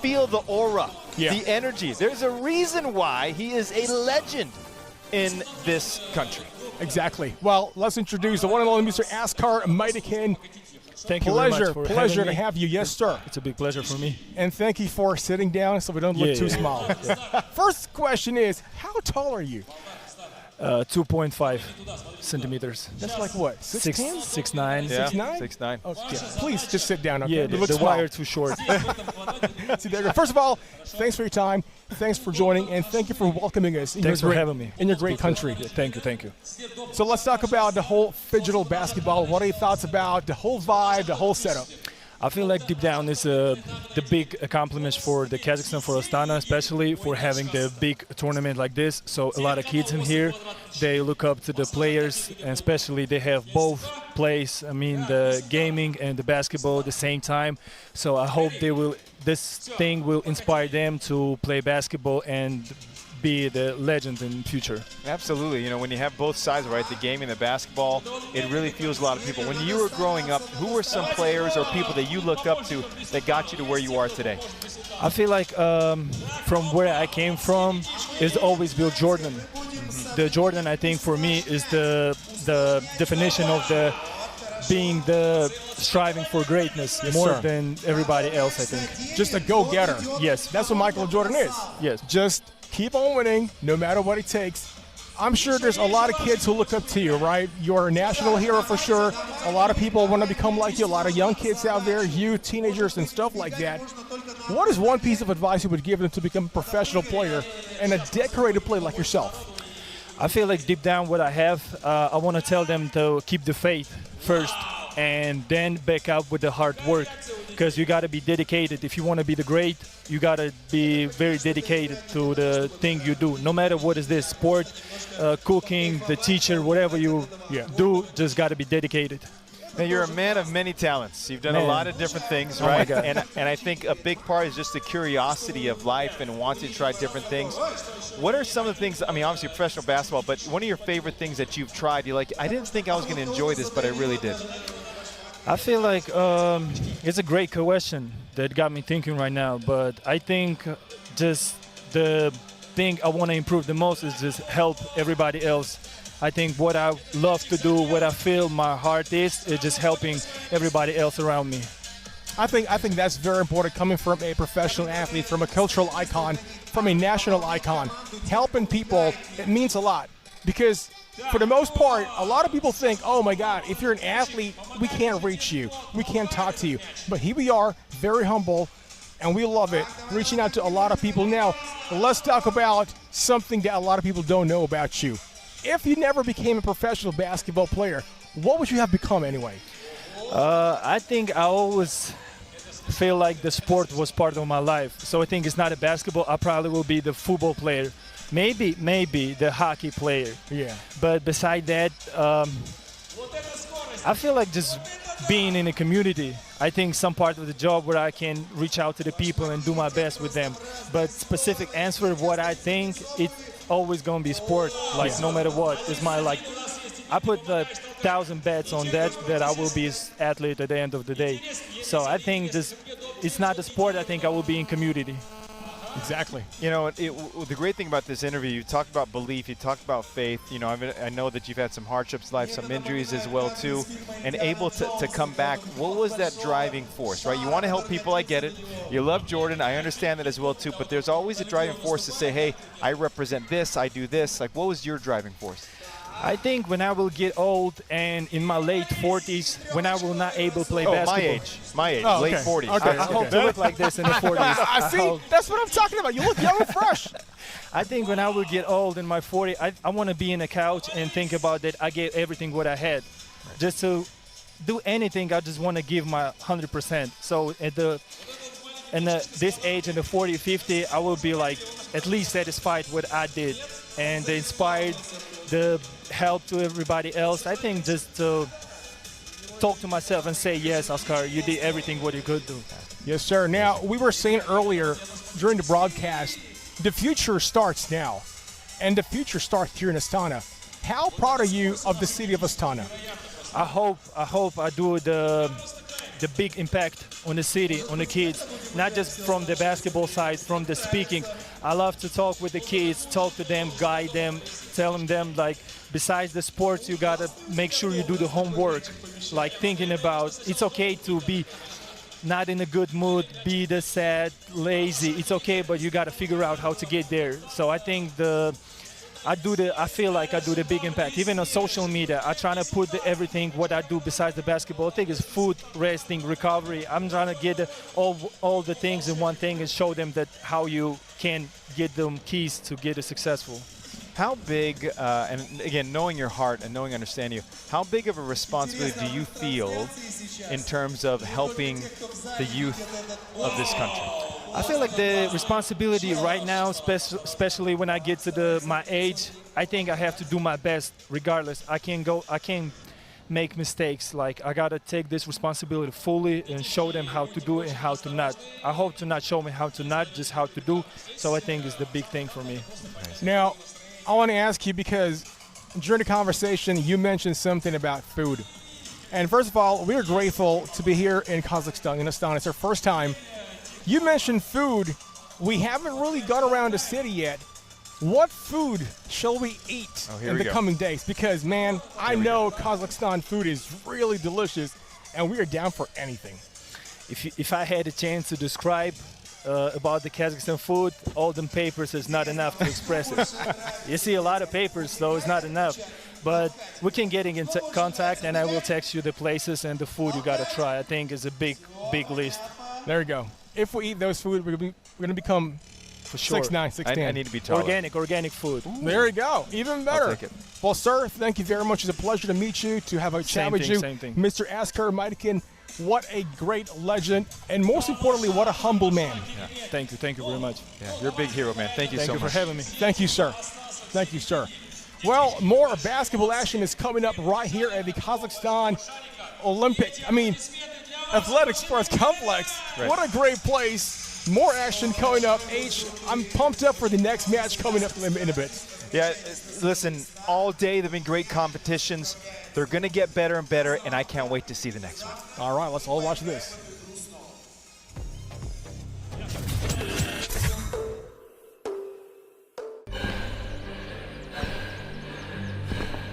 feel the aura, the energy. There's a reason why he is a legend in this country. Exactly. Well, let's introduce the one and only Mr. Askar Maidakin. Thank you very much for pleasure having to me. have you. Yes, sir. It's a big pleasure for me. And thank you for sitting down so we don't look too small. First question is, how tall are you? 2.5 centimeters. That's like what? 6'10"? 6'9". Yeah. 6'9"? 6'9". Okay. Please just sit down. Okay. Yeah, the wire too short. See, there. First of all, thanks for your time. Thanks for joining, and thank you for welcoming us. Thanks for having me. In your great country. Yeah, thank you. So let's talk about the whole Phygital basketball. What are your thoughts about the whole vibe, the whole setup? I feel like deep down is the big accomplishment for the Kazakhstan, for Astana, especially for having the big tournament like this. So a lot of kids in here, they look up to the players, and especially they have both plays. I mean, the gaming and the basketball at the same time. So I hope this thing will inspire them to play basketball and be the legend in the future. Absolutely. You know, when you have both sides, right, the game and the basketball, it really fuels a lot of people. When you were growing up, who were some players or people that you looked up to that got you to where you are today? I feel like from where I came from, it's always Bill Jordan. The Jordan, I think, for me, is the definition of being the striving for greatness more than everybody else, I think. Just a go-getter. Yes. That's what Michael Jordan is. Yes. Just keep on winning, no matter what it takes. I'm sure there's a lot of kids who look up to you, right? You're a national hero for sure. A lot of people want to become like you. A lot of young kids out there, youth, teenagers, and stuff like that. What is one piece of advice you would give them to become a professional player and a decorated player like yourself? I feel like deep down what I have, I want to tell them to keep the faith first and then back up with the hard work, because you got to be dedicated. If you want to be the great, you got to be very dedicated to the thing you do. No matter what is this, sport, cooking, the teacher, whatever you do, just got to be dedicated. Now, you're a man of many talents. You've done a lot of different things, right? My God. And I think a big part is just the curiosity of life and wanting to try different things. What are some of the things, I mean, obviously professional basketball, but one of your favorite things that you've tried, you're like, I didn't think I was going to enjoy this, but I really did? I feel like it's a great question that got me thinking right now, but I think just the thing I want to improve the most is just help everybody else. I think what I love to do, what I feel my heart is just helping everybody else around me. I think that's very important, coming from a professional athlete, from a cultural icon, from a national icon. Helping people, it means a lot, because for the most part, a lot of people think, oh my God, if you're an athlete, we can't reach you, we can't talk to you. But here we are, very humble, and we love it, reaching out to a lot of people. Now, let's talk about something that a lot of people don't know about you. If you never became a professional basketball player, what would you have become anyway? I think I always feel like the sport was part of my life. So I think it's not a basketball. I probably will be the football player. Maybe the hockey player. Yeah. But beside that, I feel like just being in a community. I think some part of the job where I can reach out to the people and do my best with them. But specific answer of what I think, it's always going to be sport. Like no matter what, it's my I put 1,000 bets on that I will be an athlete at the end of the day. So I think just it's not the sport. I think I will be in community. Exactly. You know, the great thing about this interview, you talked about belief, you talked about faith. You know, I know that you've had some hardships in life, some injuries as well too, and able to come back. What was that driving force, right? You want to help people, I get it. You love Jordan, I understand that as well too, but there's always a driving force to say, hey, I represent this, I do this. Like, what was your driving force? I think when I will get old and in my late 40s, when I will not able to play basketball. My age, Oh, late okay. 40s. Okay. I hope to look like this in the 40s. I see. That's what I'm talking about. You look young and fresh. I think when I will get old in my 40s, I want to be in a couch and think about that I gave everything what I had. Just to do anything, I just want to give my 100%. So at this age, in the 40, 50, I will be like at least satisfied what I did and inspired the help to everybody else. I think just to talk to myself and say, yes, Oscar, you did everything what you could do. Yes, sir. Now, we were saying earlier during the broadcast, the future starts now, and the future starts here in Astana. How proud are you of the city of Astana? I hope I do the big impact on the city, on the kids, not just from the basketball side, from the speaking. I love to talk with the kids, talk to them, guide them, telling them, like, besides the sports, you gotta make sure you do the homework, like thinking about it's okay to be not in a good mood, be the sad, lazy. It's okay, but you gotta figure out how to get there. So I think I feel like I do the big impact. Even on social media, I try to put everything what I do besides the basketball. I think it's food, resting, recovery. I'm trying to get all the things in one thing and show them that how you can get them keys to get it successful. How big, and again, knowing your heart and knowing understanding you, how big of a responsibility do you feel in terms of helping the youth of this country? I feel like the responsibility right now, especially when I get to my age, I think I have to do my best regardless. I can't make mistakes. Like, I gotta take this responsibility fully and show them how to do it and how to not. I hope to not show me how to not, just how to do. So I think it's the big thing for me. Now, I want to ask you, because during the conversation, you mentioned something about food. And first of all, we're grateful to be here in Kazakhstan, in Astana. It's our first time. You mentioned food. We haven't really gone around the city yet. What food shall we eat in the coming days? Because, man, I know Kazakhstan food is really delicious, and we are down for anything. If I had a chance to describe about the Kazakhstan food, all them papers is not enough to express it. You see a lot of papers, so it's not enough. But we can get in contact, and I will text you the places and the food you gotta try. I think it's a big list. There you go. If we eat those food, we're gonna become for sure. 6'9", 6'10". I need to be taller. Organic food. Ooh. There you go. Even better. I'll take it. Well, sir, thank you very much. It's a pleasure to meet you, to have a chat with you. Same thing. Mr. Askar Maidikin, what a great legend, and most importantly, what a humble man. Yeah. Thank you very much. Yeah, you're a big hero, man. Thank you so much. Thank you for having me. Thank you, sir. Thank you, sir. Well, more basketball action is coming up right here at the Kazakhstan Athletic Sports Complex. Right. What a great place. More action coming up. I'm pumped up for the next match coming up in a bit. Yeah, listen, all day there have been great competitions. They're going to get better and better, and I can't wait to see the next one. All right, let's all watch this.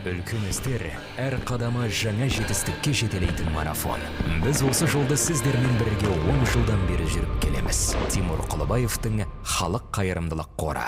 Үлкен істер әр қадамы жаңа жетістікке жетелейтін марафон. Біз осы жолды сіздермен бірге 10 жылдан бері жүріп келеміз. Тимур Құлыбаевтың Халық қайырымдылық қоры.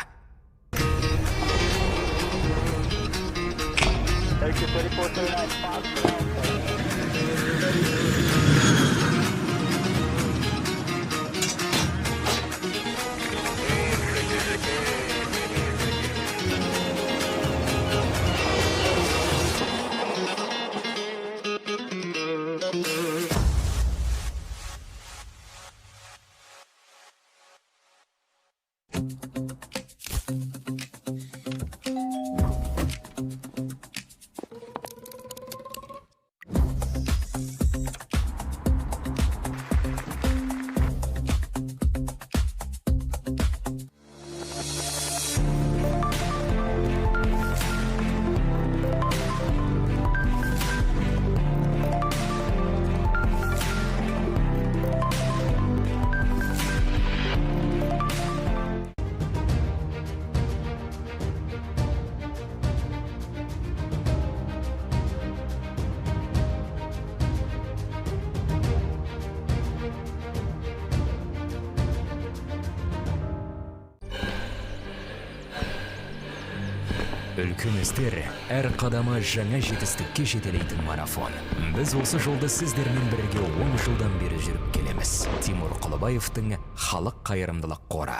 Үлкен істер әр қадамы жаңа жетістікке жетелейтін марафон. Біз осы жолды сіздермен бірге 10 жылдан бері жүріп келеміз. Тимур Құлыбаевтың Халық қайырымдылық қоры.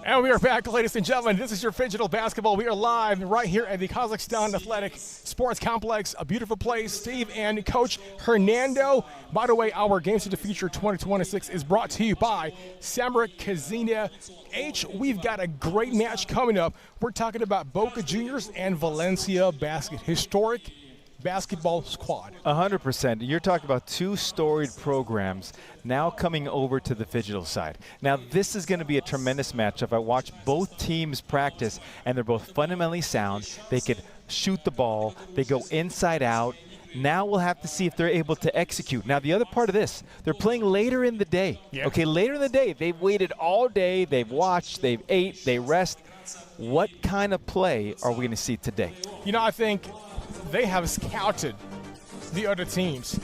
And we are back, ladies and gentlemen. This is your Phygital Basketball. We are live right here at the Kazakhstan Athletic Sports Complex. A beautiful place. Steve and Coach Hernando. By the way, our Games of the Future 2026 is brought to you by Samra Kazina H. We've got a great match coming up. We're talking about Boca Juniors and Valencia Basket. Historic basketball squad. 100%. You're talking about two storied programs now coming over to the Phygital side. Now, this is going to be a tremendous matchup. I watched both teams practice, and they're both fundamentally sound. They could shoot the ball. They go inside out. Now we'll have to see if they're able to execute. Now, the other part of this, they're playing later in the day. Yeah. Okay, later in the day. They've waited all day. They've watched. They've ate. They rest. What kind of play are we going to see today? You know, I think they have scouted the other teams.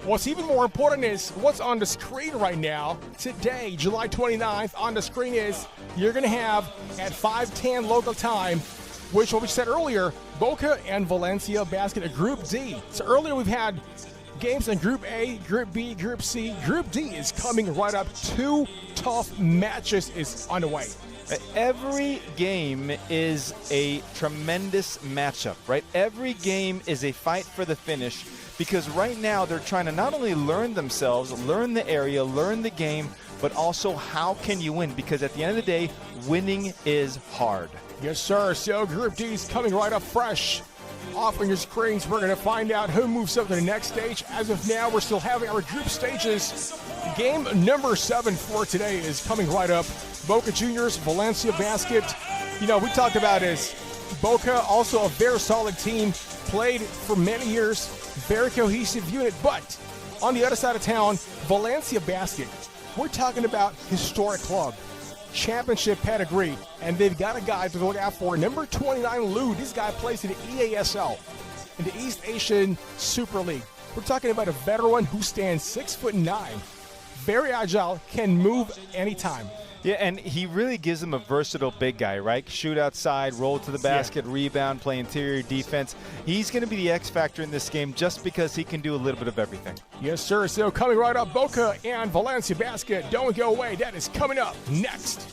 What's even more important is what's on the screen right now. Today, July 29th, on the screen is you're going to have at 5:10 local time, which what we said earlier, Boca and Valencia Basket, a Group D. So earlier we've had games in Group A, Group B, Group C. Group D is coming right up. Two tough matches is on the way. Every game is a tremendous matchup, right? Every game is a fight for the finish because right now they're trying to not only learn themselves, learn the area, learn the game, but also how can you win? Because at the end of the day, winning is hard. Yes, sir. So Group D is coming right up fresh. Off on your screens, we're going to find out who moves up to the next stage. As of now, we're still having our group stages. Game number 7 for today is coming right up. Boca Juniors, Valencia Basket. You know, we talked about is Boca, also a very solid team, played for many years, very cohesive unit. But on the other side of town, Valencia Basket, we're talking about historic club, championship pedigree, and they've got a guy to look out for. Number 29, Lou. This guy plays in the EASL, in the East Asian Super League. We're talking about a veteran who stands 6'9", very agile, can move anytime. Yeah, and he really gives them a versatile big guy, right? Shoot outside, roll to the basket, rebound, play interior defense. He's going to be the X factor in this game just because he can do a little bit of everything. Yes, sir. So coming right up, Boca and Valencia Basket. Don't go away. That is coming up next.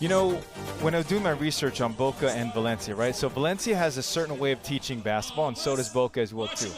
You know, when I was doing my research on Boca and Valencia, right? So Valencia has a certain way of teaching basketball, and so does Boca as well, too.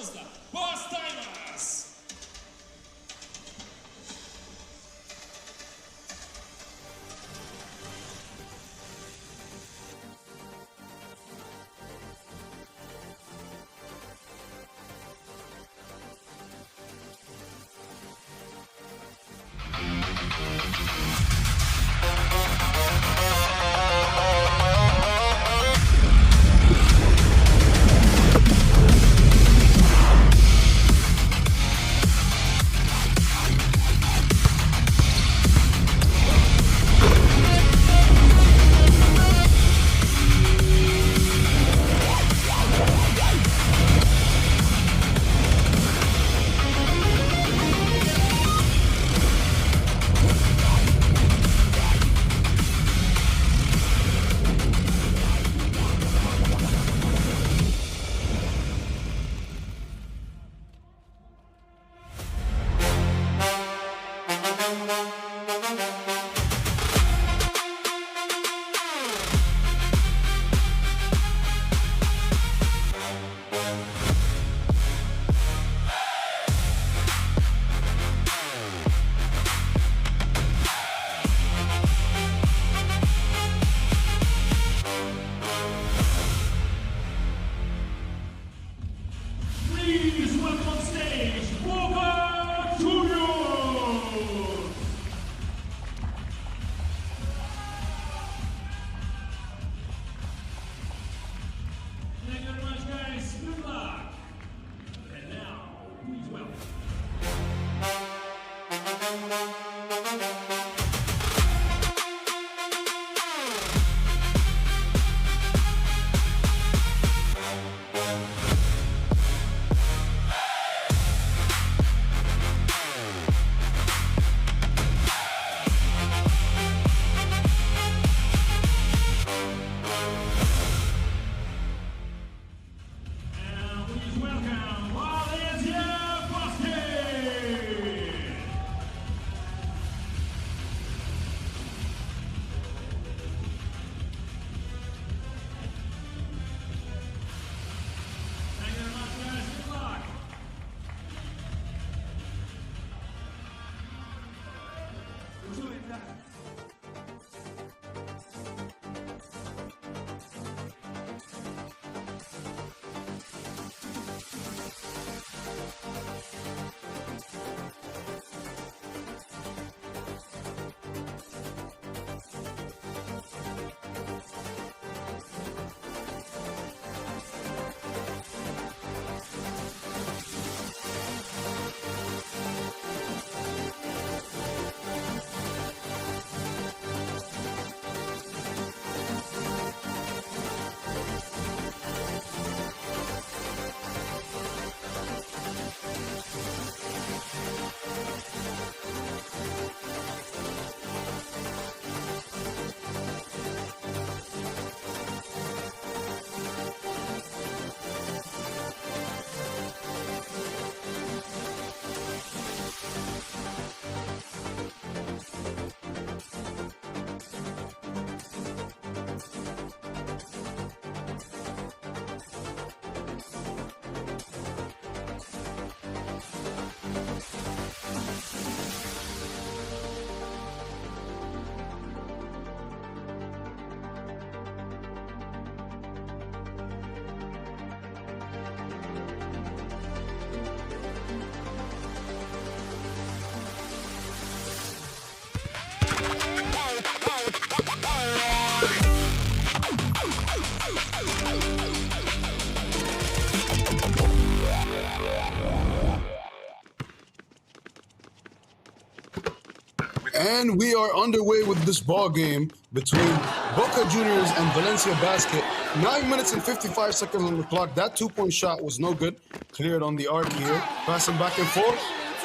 And we are underway with this ball game between Boca Juniors and Valencia Basket. 9 minutes and 55 seconds on the clock. That two-point shot was no good. Cleared on the arc here. Passing back and forth.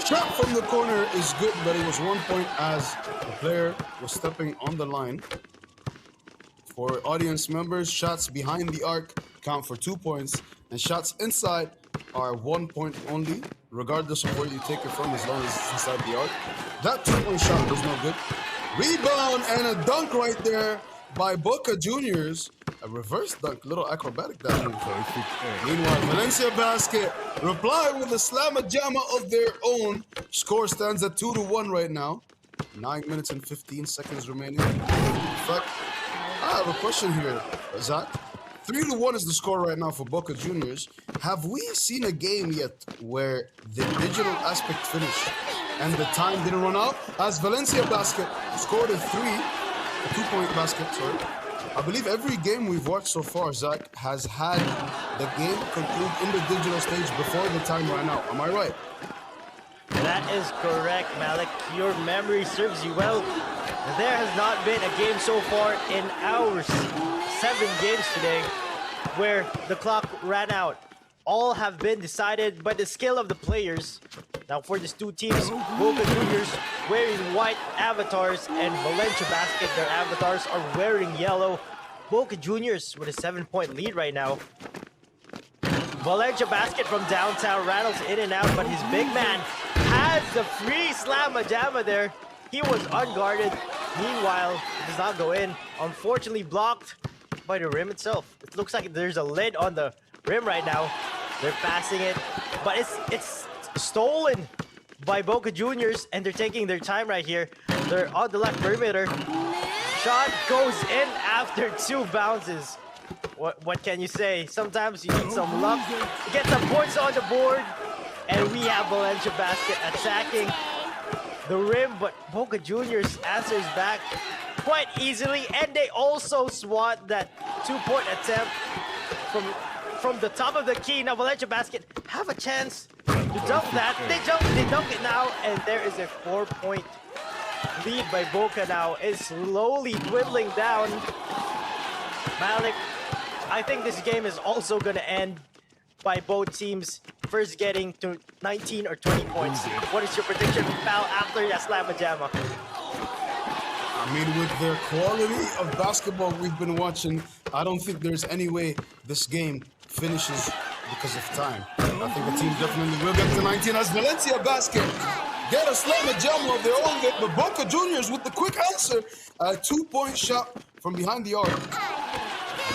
Shot from the corner is good, but it was 1 point as the player was stepping on the line. For audience members, shots behind the arc count for 2 points, and shots inside are 1 point only, regardless of where you take it from, as long as it's inside the arc. That two-point shot was no good. Rebound and a dunk right there by Boca Juniors. A reverse dunk, little acrobatic that move. Meanwhile, Valencia Basket reply with a slamma jamma of their own. Score stands at 2-1 right now. 9 minutes and 15 seconds remaining. In fact, I have a question here, Zach. 3-1 is the score right now for Boca Juniors. Have we seen a game yet where the digital aspect finished and the time didn't run out? As Valencia Basket scored a two-point basket, sorry. I believe every game we've watched so far, Zach, has had the game conclude in the digital stage before the time ran out. Am I right? That is correct, Malik. Your memory serves you well. There has not been a game so far in our 7 games today where the clock ran out. All have been decided by the skill of the players. Now for these two teams, Boca Juniors wearing white avatars and Valencia Basket, their avatars are wearing yellow. Boca Juniors with a 7-point lead right now. Valencia Basket from downtown rattles in and out, but his big man has the free slamma jamma there. He was unguarded. Meanwhile, it does not go in. Unfortunately blocked by the rim itself. It looks like there's a lid on the rim right now. They're passing it, but it's stolen by Boca Juniors, and they're taking their time right here. They're on the left perimeter. Shot goes in after 2 bounces. What can you say? Sometimes you need some luck to get some points on the board, and we have Valencia Basket attacking the rim, but Boca Juniors answers back quite easily, and they also swat that 2-point attempt from the top of the key. Now Valencia Basket have a chance to dunk that. They dunk it now, and there is a 4-point lead by Boca now. It's slowly dwindling down. Malik, I think this game is also going to end by both teams first getting to 19 or 20 points. What is your prediction, pal, after that slamma jamma? I mean, with the quality of basketball we've been watching, I don't think there's any way this game finishes because of time. I think the team definitely will get to 19 as Valencia Basket get a slamma jamma of their own. But Boca Juniors with the quick answer, a 2-point shot from behind the arc.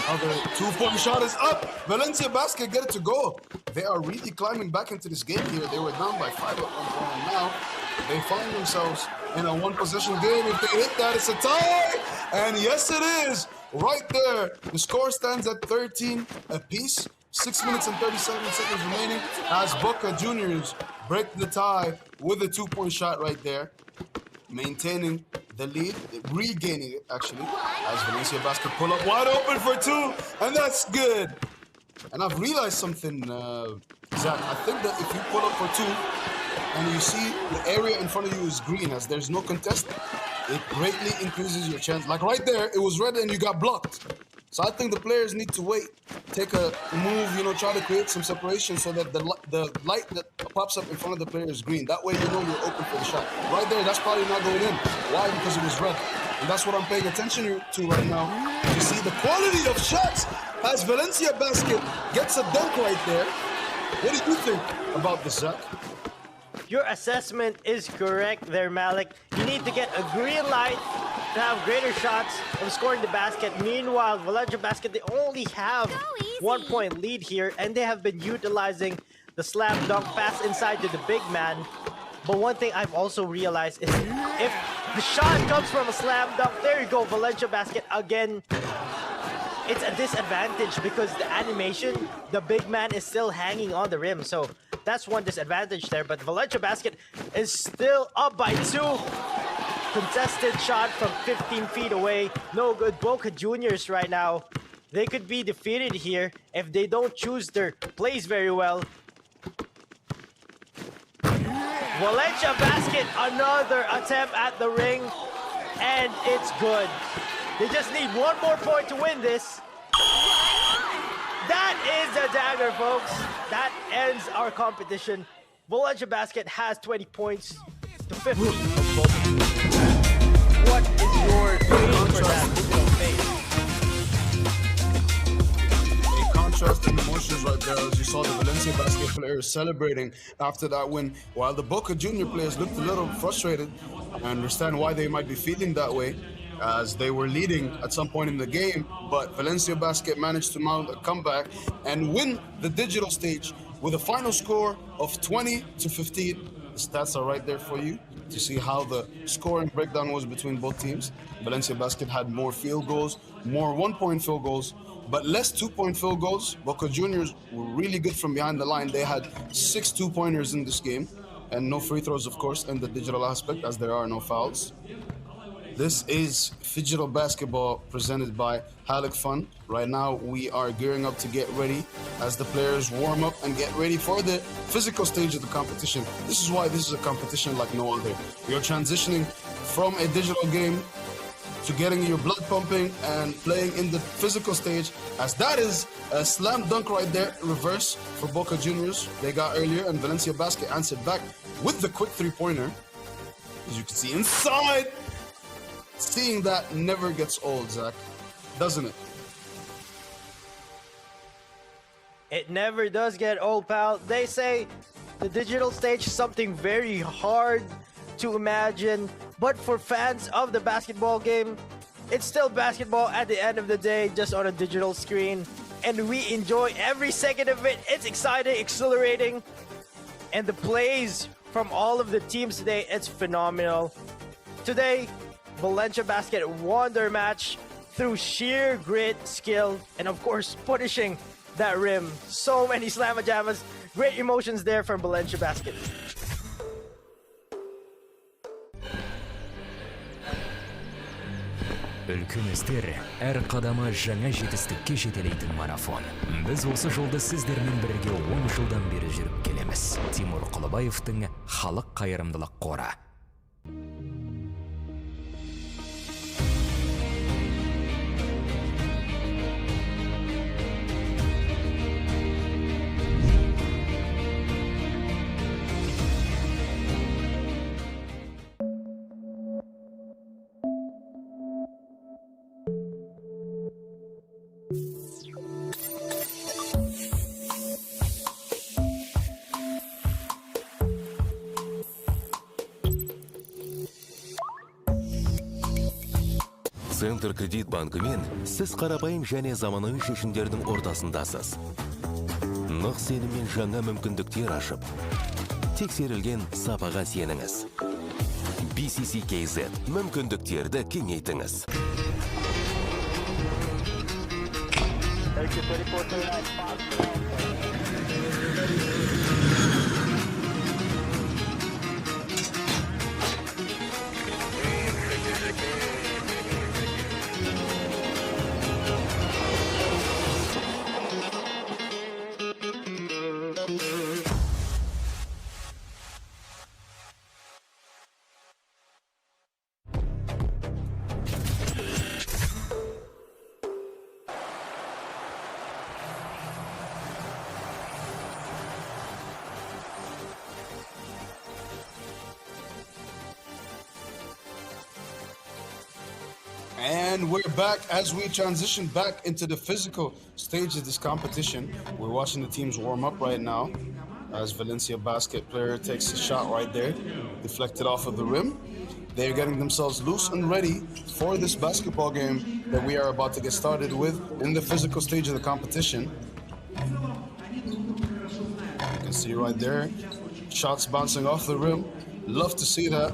Another 2-point shot is up. Valencia Basket get it to go. They are really climbing back into this game here. They were down by 5 at one point, and now they find themselves in a 1-possession game. If they hit that, it's a tie. And yes, it is. Right there. The score stands at 13 apiece. 6 minutes and 37 seconds remaining as Boca Juniors break the tie with a 2-point shot right there. Maintaining the lead, regaining it actually, as Valencia Basket pull up wide open for 2, and that's good. And I've realized something, Zach. I think that if you pull up for 2 and you see the area in front of you is green, as there's no contest, it greatly increases your chance. Like right there, it was red and you got blocked. So I think the players need to wait, take a move, try to create some separation so that the light that pops up in front of the player is green. That way you know you're open for the shot. Right there, that's probably not going in. Why? Because it was red. And that's what I'm paying attention to right now. You see the quality of shots as Valencia Basket gets a dunk right there. What do you think about this, Zach? Your assessment is correct there, Malik. You need to get a green light to have greater shots of scoring the basket. Meanwhile, Valencia Basket, they only have 1-point lead here, and they have been utilizing the slam dunk pass inside to the big man. But one thing I've also realized is if the shot comes from a slam dunk, there you go, Valencia Basket again. It's a disadvantage because the animation, the big man is still hanging on the rim. So that's one disadvantage there. But Valencia Basket is still up by 2. Contested shot from 15 feet away. No good. Boca Juniors right now, they could be defeated here if they don't choose their plays very well. Valencia basket, another attempt at the ring, and it's good. They just need one more point to win this. That is a dagger, folks. That ends our competition. Valencia basket has 20 points to 15 of both. What is your take for that digital phase? Contrast in emotions right there as you saw the Valencia basket players celebrating after that win, while the Boca Junior players looked a little frustrated. I understand why they might be feeling that way, as they were leading at some point in the game, but Valencia basket managed to mount a comeback and win the digital stage with a final score of 20-15. The stats are right there for you to see how the scoring breakdown was between both teams. Valencia basket had more field goals, more one-point field goals, but less two-point field goals. Boca Juniors were really good from behind the line. They had 6 two-pointers in this game, and no free throws, of course, in the digital aspect, as there are no fouls. This is Phygital Basketball presented by Halyk Fun. Right now, we are gearing up to get ready as the players warm up and get ready for the physical stage of the competition. This is why this is a competition like no other. You're transitioning from a digital game to getting your blood pumping and playing in the physical stage, as that is a slam dunk right there, reverse for Boca Juniors. They got earlier, and Valencia basket answered back with the quick three-pointer. As you can see inside, seeing that never gets old, Zach, doesn't it? It never does get old, pal. They say the digital stage is something very hard to imagine, but for fans of the basketball game, it's still basketball at the end of the day, just on a digital screen, and we enjoy every second of it. It's exciting, exhilarating, and the plays from all of the teams today, it's phenomenal. Today, Valencia basket won their match through sheer grit, skill, and of course, punishing that rim. So many slamma jammas. Great emotions there from Valencia basket. Үлкен істер әр қадамы жаңа жетістікке жетелейтін марафон. Біз осы жолды сіздермен бірге 10 жылдан бері жүріп келеміз. Тимур Құлыбаевтың Халық қайырымдылық қоры. Центр кредит банкымен сіз қарапайым және заманауи шешімдердің ортасындасыз. Нық сеніммен жаңа мүмкіндіктер ашып, тексерілген сапаға сеніңіз. BCCKZ мүмкіндіктерді кеңейтіңіз. And we're back as we transition back into the physical stage of this competition. We're watching the teams warm up right now as Valencia basket player takes a shot right there, deflected off of the rim. They're getting themselves loose and ready for this basketball game that we are about to get started with in the physical stage of the competition. You can see right there, shots bouncing off the rim. Love to see that.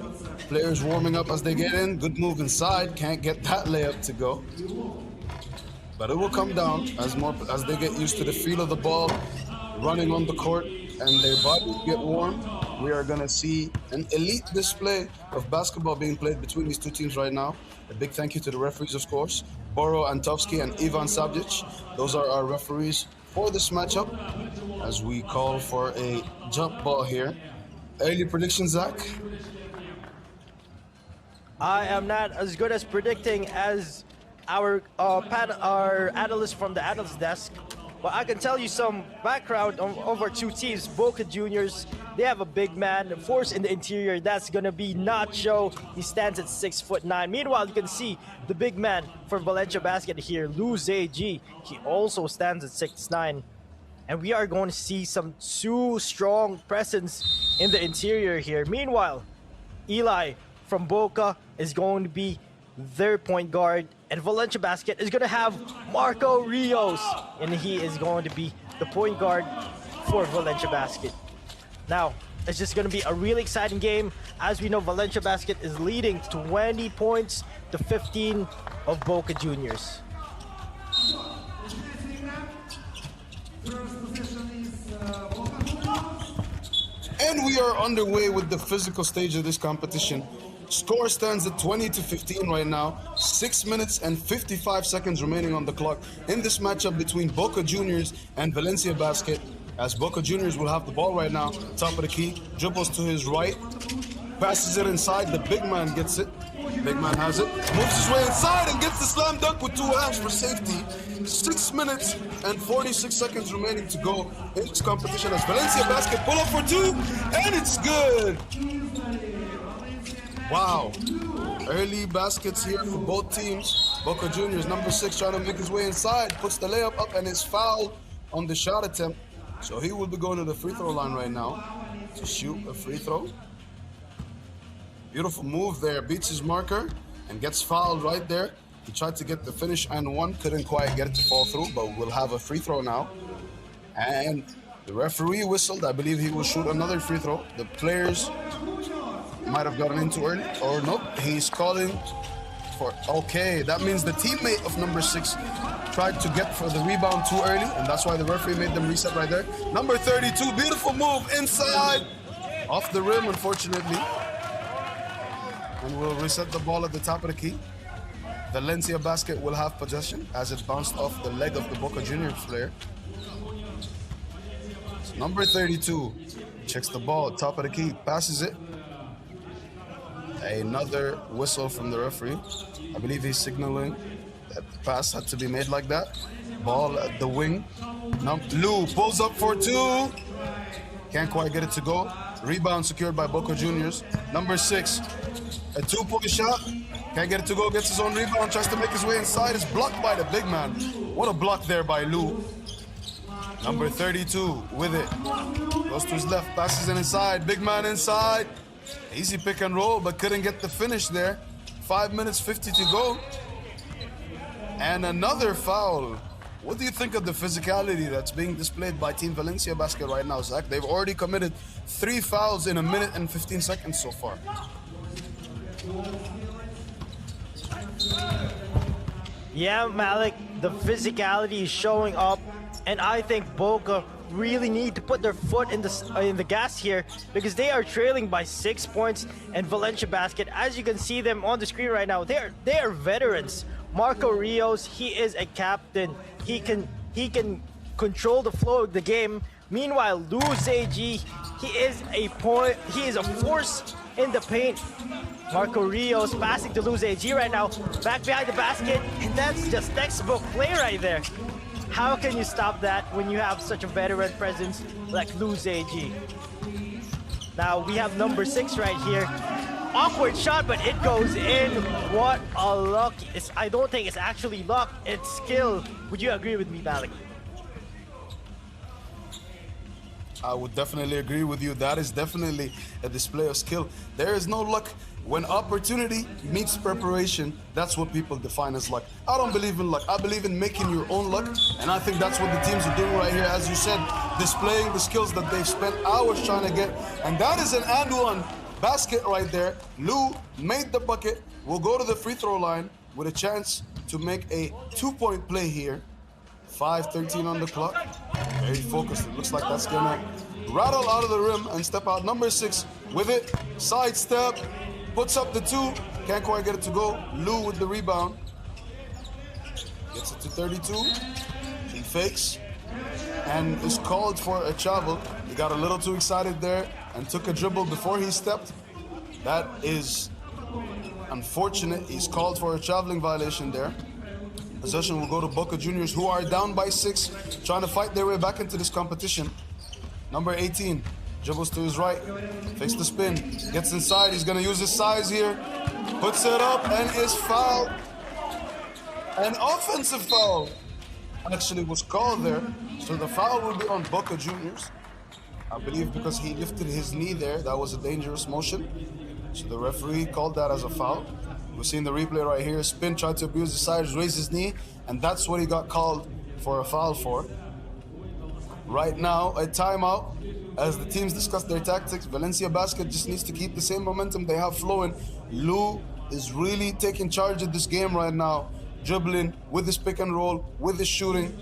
Players warming up as they get in. Good move inside. Can't get that layup to go. But it will come down as they get used to the feel of the ball, running on the court, and their bodies get warm. We are going to see an elite display of basketball being played between these two teams right now. A big thank you to the referees, of course, Boro Antovsky and Ivan Sablic. Those are our referees for this matchup as we call for a jump ball here. Early prediction, Zach? I am not as good as predicting as our analyst from the analyst desk, but I can tell you some background of our two teams. Boca Juniors, they have a big man, force in the interior. That's gonna be Nacho. He stands at 6'9". Meanwhile, you can see the big man for Valencia Basket here, Lou Zag. He also stands at 6'9". And we are going to see some two strong presence in the interior here. Meanwhile, Eli from Boca is going to be their point guard, and Valencia Basket is going to have Marco Rios, and he is going to be the point guard for Valencia Basket. Now, it's just going to be a really exciting game. As we know, Valencia Basket is leading 20 points to 15 of Boca Juniors. And we are underway with the physical stage of this competition. Score stands at 20-15 right now. 6 minutes and 55 seconds remaining on the clock in this matchup between Boca Juniors and Valencia Basket. As Boca Juniors will have the ball right now, top of the key, dribbles to his right, passes it inside, the big man gets it. Big man has it, moves his way inside and gets the slam dunk with 2 hands for safety. 6 minutes and 46 seconds remaining to go in this competition as Valencia Basket pull up for 2, and it's good. Wow. Early baskets here for both teams. Boca Juniors, number 6, trying to make his way inside, puts the layup up and is fouled on the shot attempt. So he will be going to the free throw line right now to shoot a free throw. Beautiful move there, beats his marker and gets fouled right there. He tried to get the finish and one, couldn't quite get it to fall through, but we'll have a free throw now. And the referee whistled. I believe he will shoot another free throw. The players might have gotten in too early, or nope, he's calling for, okay, that means the teammate of number 6 tried to get for the rebound too early, and that's why the referee made them reset right there. Number 32, beautiful move inside, off the rim, unfortunately. And we'll reset the ball at the top of the key. Valencia Basket will have possession as it bounced off the leg of the Boca Juniors player. So number 32 checks the ball, top of the key, passes it. Another whistle from the referee. I believe he's signaling that the pass had to be made like that. Ball at the wing. Now Lou pulls up for 2. Can't quite get it to go. Rebound secured by Boca Juniors. Number 6, a 2-point shot. Can't get it to go, gets his own rebound, tries to make his way inside. Is blocked by the big man. What a block there by Lou. Number 32 with it. Goes to his left, passes it inside. Big man inside. Easy pick and roll, but couldn't get the finish there. 5 minutes 50 to go. And another foul. What do you think of the physicality that's being displayed by Team Valencia Basket right now, Zach? They've already committed 3 fouls in 1 minute and 15 seconds so far. Yeah, Malik, the physicality is showing up, and I think Boca really need to put their foot in the gas here because they are trailing by 6 points. And Valencia Basket, as you can see them on the screen right now, they are veterans. Marco Rios, he is a captain. He can control the flow of the game. Meanwhile, Lou Zag, he is a force in the paint. Marco Rios passing to Lou Zag right now, back behind the basket, and that's just textbook play right there. How can you stop that when you have such a veteran presence like Lou Zag? Now we have number 6 right here. Awkward shot, but it goes in. What a luck. I don't think it's actually luck, it's skill. Would you agree with me, Malik? I would definitely agree with you. That is definitely a display of skill. There is no luck. When opportunity meets preparation, that's what people define as luck. I don't believe in luck. I believe in making your own luck, and I think that's what the teams are doing right here. As you said, displaying the skills that they've spent hours trying to get, and that is an and-one basket right there. Lou made the bucket. Will go to the free throw line with a chance to make a 2-point play here. 5:13 on the clock. Very focused. It looks like that's gonna rattle out of the rim and step out. Number 6 with it. Sidestep. Puts up the 2. Can't quite get it to go. Lou with the rebound. Gets it to 32. He fakes and is called for a travel. He got a little too excited there and took a dribble before he stepped. That is unfortunate. He's called for a traveling violation there. Possession will go to Boca Juniors, who are down by 6, trying to fight their way back into this competition. Number 18 dribbles to his right, fakes the spin, gets inside. He's going to use his size here, puts it up, and is fouled. An offensive foul actually was called there. So the foul will be on Boca Juniors, I believe, because he lifted his knee there. That was a dangerous motion. So the referee called that as a foul. We're seeing the replay right here. Spin tried to abuse the sides, raise his knee, and that's what he got called for a foul for. Right now, a timeout as the teams discuss their tactics. Valencia Basket just needs to keep the same momentum they have flowing. Lou is really taking charge of this game right now, dribbling with his pick and roll, with his shooting,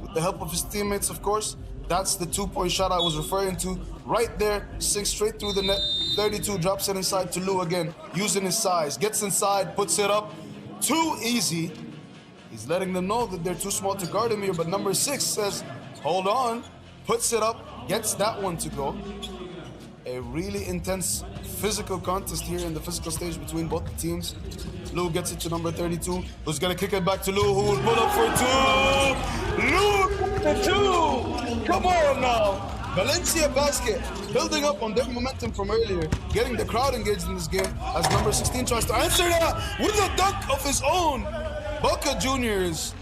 with the help of his teammates, of course. That's the 2-point shot I was referring to. Right there, sinks straight through the net. 32 drops it inside to Lou again, using his size. Gets inside, puts it up. Too easy. He's letting them know that they're too small to guard him here, but number 6 says, hold on. Puts it up, gets that one to go. A really intense physical contest here in the physical stage between both the teams. Lou gets it to number 32, who's gonna kick it back to Lou, who will pull up for 2. Lou for 2! Come on now! Valencia Basket building up on their momentum from earlier, getting the crowd engaged in this game as number 16 tries to answer that with a dunk of his own. Boca Juniors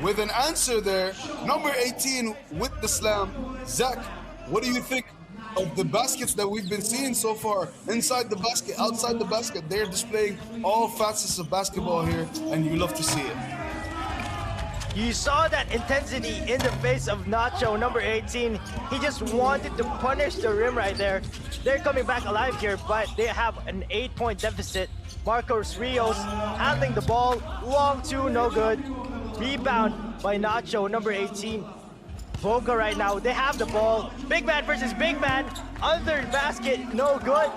with an answer there. Number 18 with the slam. Zach, what do you think of the baskets that we've been seeing so far? Inside the basket, outside the basket, they're displaying all facets of basketball here, and you love to see it. You saw that intensity in the face of Nacho, number 18. He just wanted to punish the rim right there. They're coming back alive here, but they have an 8-point deficit. Marcos Rios handling the ball. Long 2, no good. Rebound by Nacho, number 18. Boca right now, they have the ball. Big man versus big man. Under the basket, no good.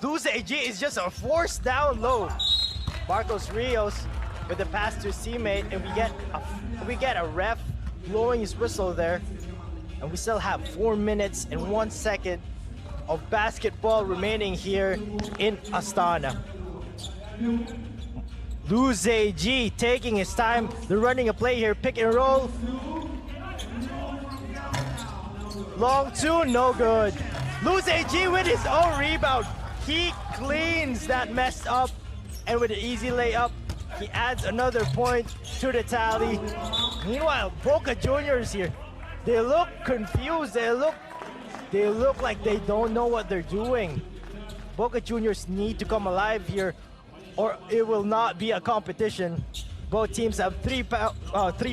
Dulce AG is just a force down low. Marcos Rios with the pass to his teammate, and we get a ref blowing his whistle there. And we still have 4 minutes and 1 second of basketball remaining here in Astana. Dulce AG taking his time. They're running a play here, pick and roll. Long 2, no good. Dulce AG with his own rebound. He cleans that mess up, and with an easy layup, he adds another point to the tally. Meanwhile, Boca Juniors here, they look confused. They look like they don't know what they're doing. Boca Juniors need to come alive here, or it will not be a competition. Both teams have 3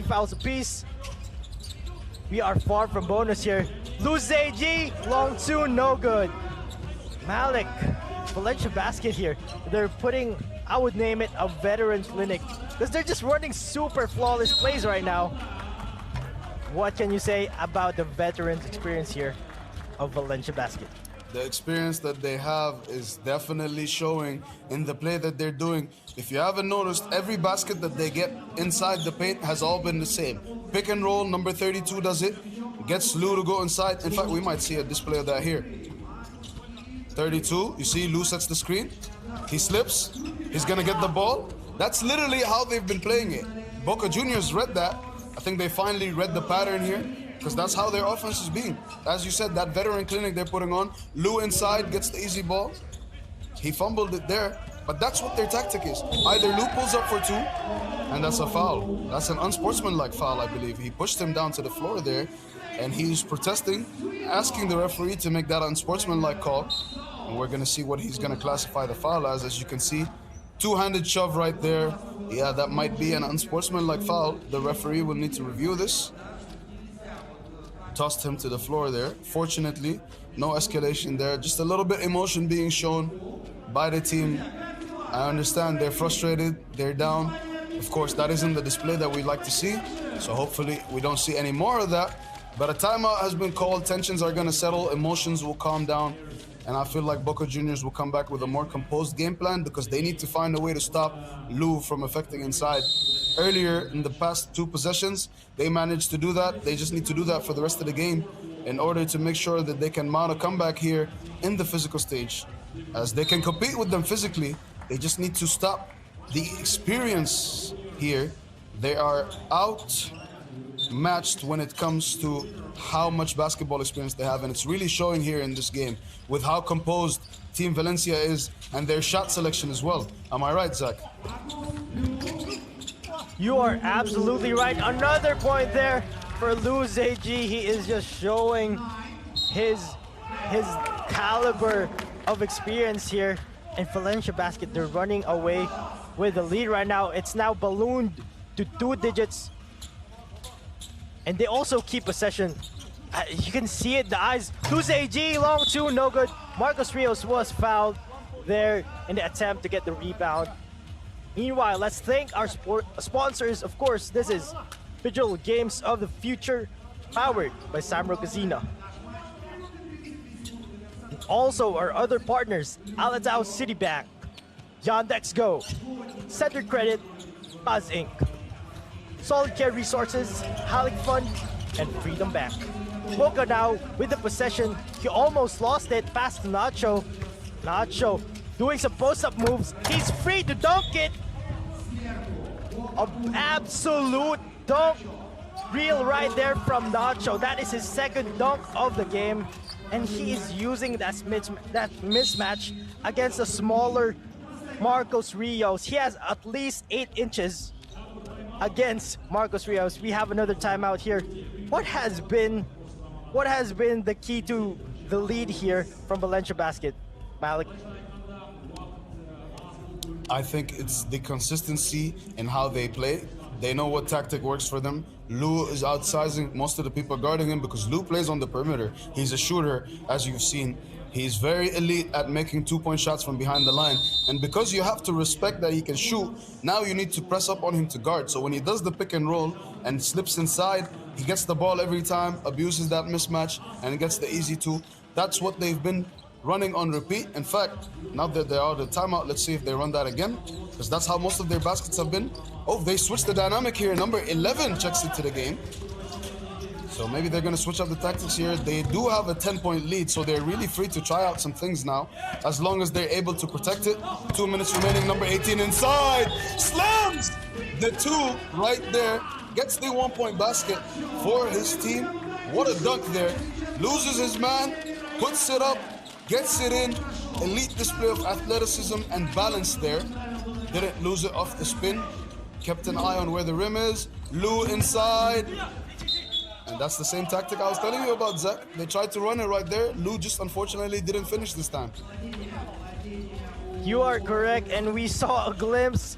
fouls apiece. We are far from bonus here. Dulce AG, long 2, no good. Halyk, Valencia Basket here. They're putting, I would name it a veteran clinic, because they're just running super flawless plays right now. What can you say about the veterans' experience here of Valencia Basket? The experience that they have is definitely showing in the play that they're doing. If you haven't noticed, every basket that they get inside the paint has all been the same. Pick and roll, number 32 does it. Gets Lou to go inside. In fact, we might see a display of that here. 32, you see Lou sets the screen. He slips, he's gonna get the ball. That's literally how they've been playing it. Boca Juniors read that. I think they finally read the pattern here, because that's how their offense is being. As you said, that veteran clinic they're putting on. Lou inside gets the easy ball. He fumbled it there, but that's what their tactic is. Either Lou pulls up for 2, and that's a foul. That's an unsportsmanlike foul, I believe. He pushed him down to the floor there, and he's protesting, asking the referee to make that unsportsmanlike call. And we're gonna see what he's gonna classify the foul as you can see. 2-handed shove right there. Yeah, that might be an unsportsmanlike foul. The referee will need to review this. Tossed him to the floor there. Fortunately, no escalation there. Just a little bit emotion being shown by the team. I understand they're frustrated, they're down. Of course, that isn't the display that we'd like to see. So hopefully we don't see any more of that. But a timeout has been called. Tensions are gonna settle, emotions will calm down. And I feel like Boca Juniors will come back with a more composed game plan, because they need to find a way to stop Lou from affecting inside. Earlier in the past 2 possessions, they managed to do that. They just need to do that for the rest of the game. in order to make sure that they can mount a comeback here in the physical stage. As they can compete with them physically, they just need to stop the experience here. They are outmatched when it comes to how much basketball experience they have, and it's really showing here in this game with how composed Team Valencia is and their shot selection as well. Am I right, Zach? You are absolutely right. Another point there for Lou ZG. He is just showing his caliber of experience here. And Valencia Basket, they're running away with the lead right now. It's now ballooned to 2 digits. And they also keep possession. You can see it, the eyes. Lou ZG, long two, no good. Marcos Rios was fouled there in the attempt to get the rebound. Meanwhile, let's thank our sponsors. Of course, this is Phygital Games of the Future, powered by Samro Casino. And also our other partners, Alatao Citibank, Yandex Go, Center Credit, Buzz Inc., Solid Care Resources, Halyk Fund, and Freedom Bank. Boca now with the possession. He almost lost it. Pass to Nacho. Nacho doing some post-up moves. He's free to dunk it. An absolute dunk reel right there from Nacho. That is his second dunk of the game. And he is using that mismatch against a smaller Marcos Rios. He has at least 8 inches against Marcos Rios. We have another timeout here. What has been the key to the lead here from Valencia Basket, Malik? I think it's the consistency in how they play. They know what tactic works for them. Lou is outsizing most of the people guarding him because Lou plays on the perimeter. He's a shooter, as you've seen. He's very elite at making 2-point shots from behind the line. And because you have to respect that he can shoot, now you need to press up on him to guard. So when he does the pick and roll and slips inside, he gets the ball every time, abuses that mismatch, and gets the easy 2. That's what they've been running on repeat. In fact, now that they're out of timeout, let's see if they run that again, because that's how most of their baskets have been. Oh, they switched the dynamic here. Number 11 checks into the game. So maybe they're going to switch up the tactics here. They do have a 10-point lead, so they're really free to try out some things now, as long as they're able to protect it. 2 minutes remaining. Number 18 inside. Slams the 2 right there. Gets the 1-point basket for his team. What a dunk there. Loses his man, puts it up, gets it in. Elite display of athleticism and balance there. Didn't lose it off the spin. Kept an eye on where the rim is. Lou inside. And that's the same tactic I was telling you about, Zach. They tried to run it right there. Lou just unfortunately didn't finish this time. You are correct, and we saw a glimpse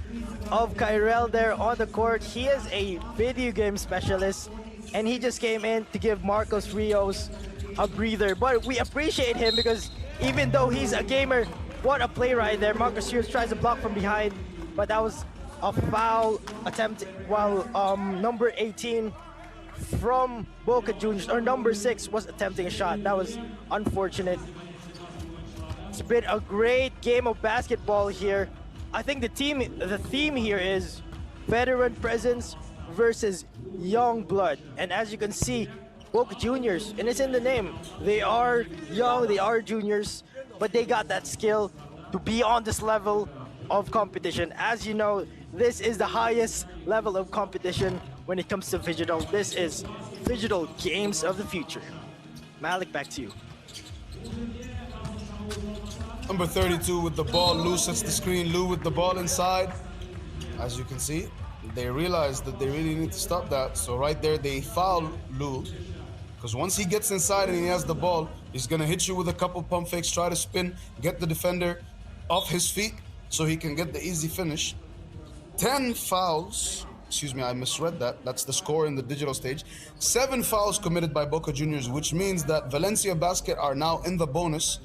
of Kyrell there on the court. He is a video game specialist, and he just came in to give Marcos Rios a breather. But we appreciate him because even though he's a gamer, what a play right there. Marcos Rios tries to block from behind, but that was a foul attempt while number 18 from Boca Juniors, or number 6, was attempting a shot. That was unfortunate. It's been a great game of basketball here. I think the theme here is veteran presence versus young blood. And as you can see, Boca Juniors, and it's in the name, they are young, they are juniors, but they got that skill to be on this level of competition. As you know, this is the highest level of competition when it comes to Phygital. This is Phygital Games of the Future. Malik, back to you. Number 32 with the ball. Lou sets the screen. Lou with the ball inside. As you can see, they realize that they really need to stop that. So right there, they foul Lou. Because once he gets inside and he has the ball, he's going to hit you with a couple pump fakes, try to spin, get the defender off his feet so he can get the easy finish. 10 fouls. Excuse me, I misread that. That's the score in the digital stage. 7 fouls committed by Boca Juniors, which means that Valencia Basket are now in the bonus.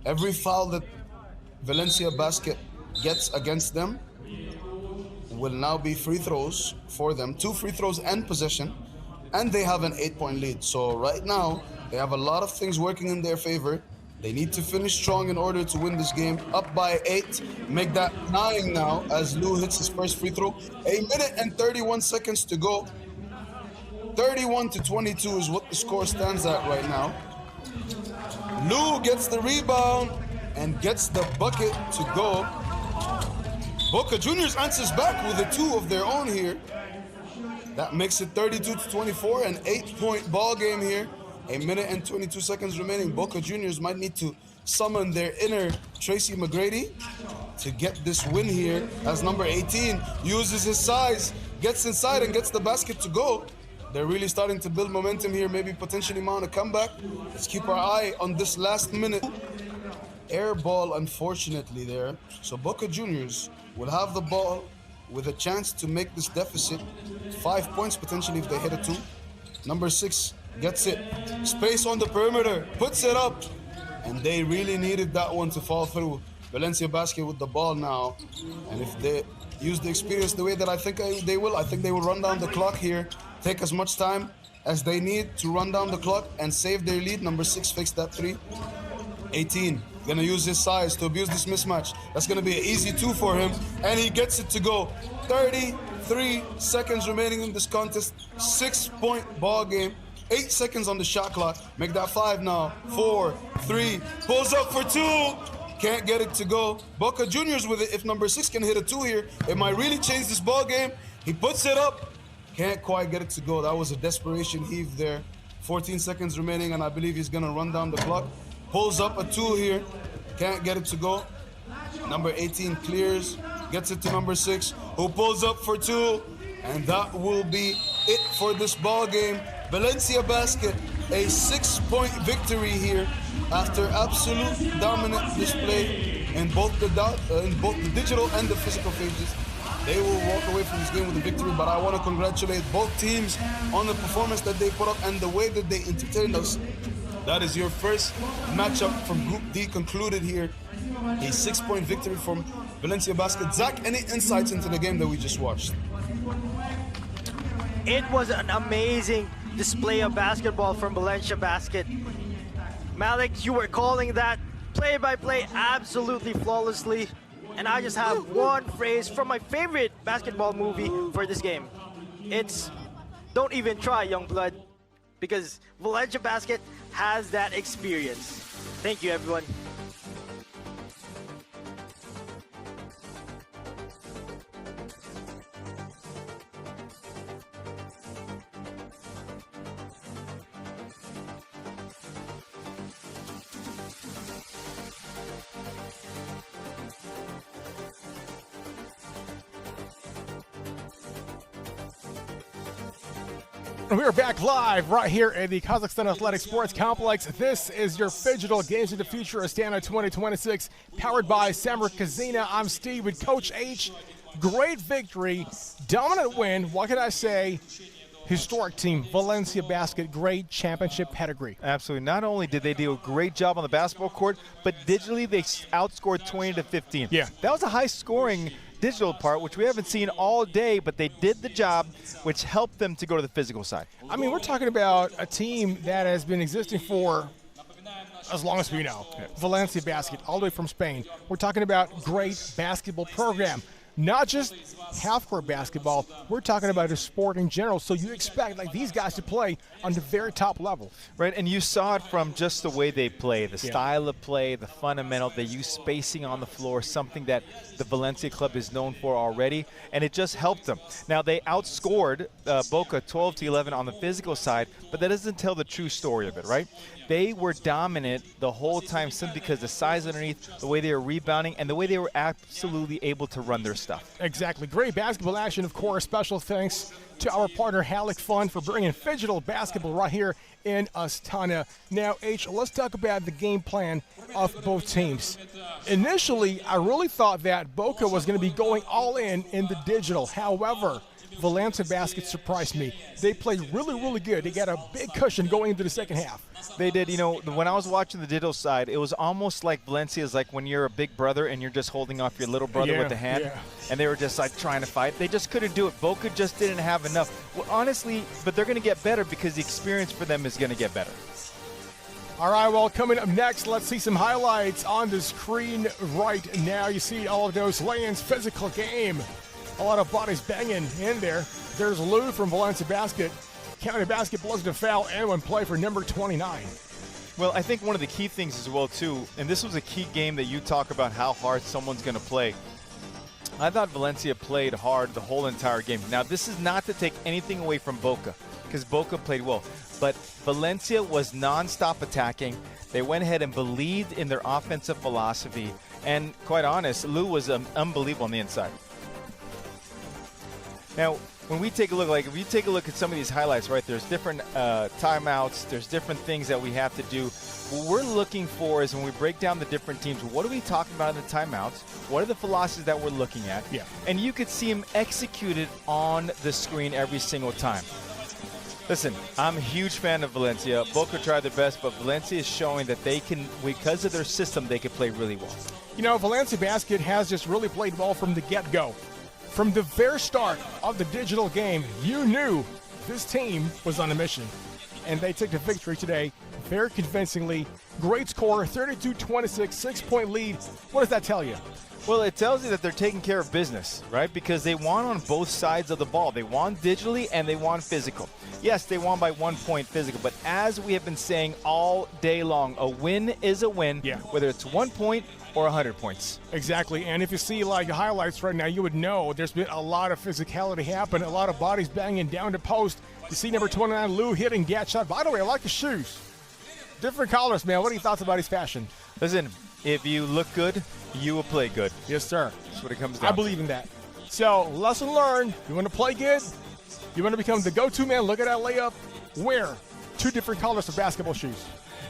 Every foul that Valencia Basket gets against them will now be free throws for them. 2 free throws and possession. And they have an 8-point lead. So right now, they have a lot of things working in their favor. They need to finish strong in order to win this game. Up by 8, make that 9 now as Lou hits his first free throw. 1 minute and 31 seconds to go. 31-22 is what the score stands at right now. Lou gets the rebound and gets the bucket to go. Boca Juniors answers back with a 2 of their own here. That makes it 32-24, an 8-point ball game here. 1 minute and 22 seconds remaining. Boca Juniors might need to summon their inner Tracy McGrady to get this win here, as number 18 uses his size, gets inside and gets the basket to go. They're really starting to build momentum here, maybe potentially mount a comeback. Let's keep our eye on this last minute. Air ball, unfortunately, there. So Boca Juniors will have the ball with a chance to make this deficit 5 points potentially if they hit a 2. Number 6 gets it. Space on the perimeter, puts it up. And they really needed that one to fall through. Valencia Basket with the ball now. And if they use the experience the way that I think they will run down the clock here. Take as much time as they need to run down the clock and save their lead. Number 6 fakes that 3. 18 gonna use his size to abuse this mismatch. That's gonna be an easy 2 for him, and he gets it to go. 33 seconds remaining in this contest. 6-point ball game. 8 seconds on the shot clock. Make that 5 now. 4, 3, pulls up for 2. Can't get it to go. Boca Juniors with it. If number 6 can hit a 2 here, it might really change this ball game. He puts it up. Can't quite get it to go. That was a desperation heave there. 14 seconds remaining, and I believe he's gonna run down the clock. Pulls up a 2 here. Can't get it to go. Number 18 clears. Gets it to number 6, who pulls up for 2. And that will be it for this ball game. Valencia Basket, a 6-point victory here after absolute dominant display in both the digital and the physical phases. They will walk away from this game with a victory, but I want to congratulate both teams on the performance that they put up and the way that they entertained us. That is your first matchup from Group D concluded here. A 6-point victory from Valencia Basket. Zach, any insights into the game that we just watched? It was an amazing display of basketball from Valencia Basket. Malik, you were calling that play-by-play absolutely flawlessly. And I just have one phrase from my favorite basketball movie for this game. It's, don't even try, young blood, because Valencia Basket has that experience. Thank you, everyone. And we are back live right here at the Kazakhstan Athletic Sports Complex. This is your Phygital Games of the Future Astana 2026, powered by Samra Kazina. I'm Steve with Coach H. Great victory, dominant win. What can I say? Historic team, Valencia Basket, great championship pedigree. Absolutely. Not only did they do a great job on the basketball court, but digitally they outscored 20-15. Yeah. That was a high-scoring digital part, which we haven't seen all day, but they did the job, which helped them to go to the physical side. I mean, we're talking about a team that has been existing for as long as we know. Yeah. Valencia Basket, all the way from Spain. We're talking about great basketball program. Not just half-court basketball, we're talking about a sport in general, so you expect like these guys to play on the very top level. Right, and you saw it from just the way they play, the style of play, the fundamental. They use spacing on the floor, something that the Valencia club is known for already, and it just helped them. Now, they outscored Boca 12-11 on the physical side, but that doesn't tell the true story of it, right? They were dominant the whole time simply because the size underneath, the way they were rebounding, and the way they were absolutely able to run their stuff. Exactly. Great basketball action, of course. Special thanks to our partner, Halyk for bringing Phygital basketball right here in Astana. Now, H, let's talk about the game plan of both teams. Initially, I really thought that Boca was going to be going all in the digital. However, Valencia Basket surprised me. They played really, really good. They got a big cushion going into the second half. They did. You know, when I was watching the digital side, it was almost like Valencia's like when you're a big brother and you're just holding off your little brother with the hand. Yeah. And they were just like trying to fight. They just couldn't do it. Boca just didn't have enough. Well, honestly, but they're going to get better because the experience for them is going to get better. All right, well, coming up next, let's see some highlights on the screen right now. You see all of those lay-ins, physical game. A lot of bodies banging in there. There's Lou from Valencia Basket. counting basketball as a foul and one play for number 29. Well, I think one of the key things as well, too, and this was a key game that you talk about how hard someone's going to play. I thought Valencia played hard the whole entire game. Now, this is not to take anything away from Boca, because Boca played well. But Valencia was nonstop attacking. They went ahead and believed in their offensive philosophy. And quite honest, Lou was unbelievable on the inside. Now, when we take a look, like if you take a look at some of these highlights, right, there's different timeouts, there's different things that we have to do. What we're looking for is when we break down the different teams, what are we talking about in the timeouts? What are the philosophies that we're looking at? Yeah. And you could see them executed on the screen every single time. Listen, I'm a huge fan of Valencia. Boca tried their best, but Valencia is showing that they can, because of their system, they can play really well. You know, Valencia Basket has just really played well from the get-go. From the very start of the digital game, you knew this team was on a mission. And they took the victory today very convincingly. Great score, 32-26, 6-point lead. What does that tell you? Well, it tells you that they're taking care of business, right? Because they won on both sides of the ball. They won digitally and they won physical. Yes, they won by 1 point physical, but as we have been saying all day long, a win is a win, whether it's 1 point or 100 points. Exactly, and if you see like the highlights right now, you would know there's been a lot of physicality happen, a lot of bodies banging down the post. You see number 29, Lou, hitting gat shot. By the way, I like the shoes. Different colors, man. What are your thoughts about his fashion? Listen, if you look good, you will play good. Yes, sir. That's what it comes down I believe in that. So, lesson learned. You want to play good? You want to become the go-to man? Look at that layup. Wear 2 different colors of basketball shoes.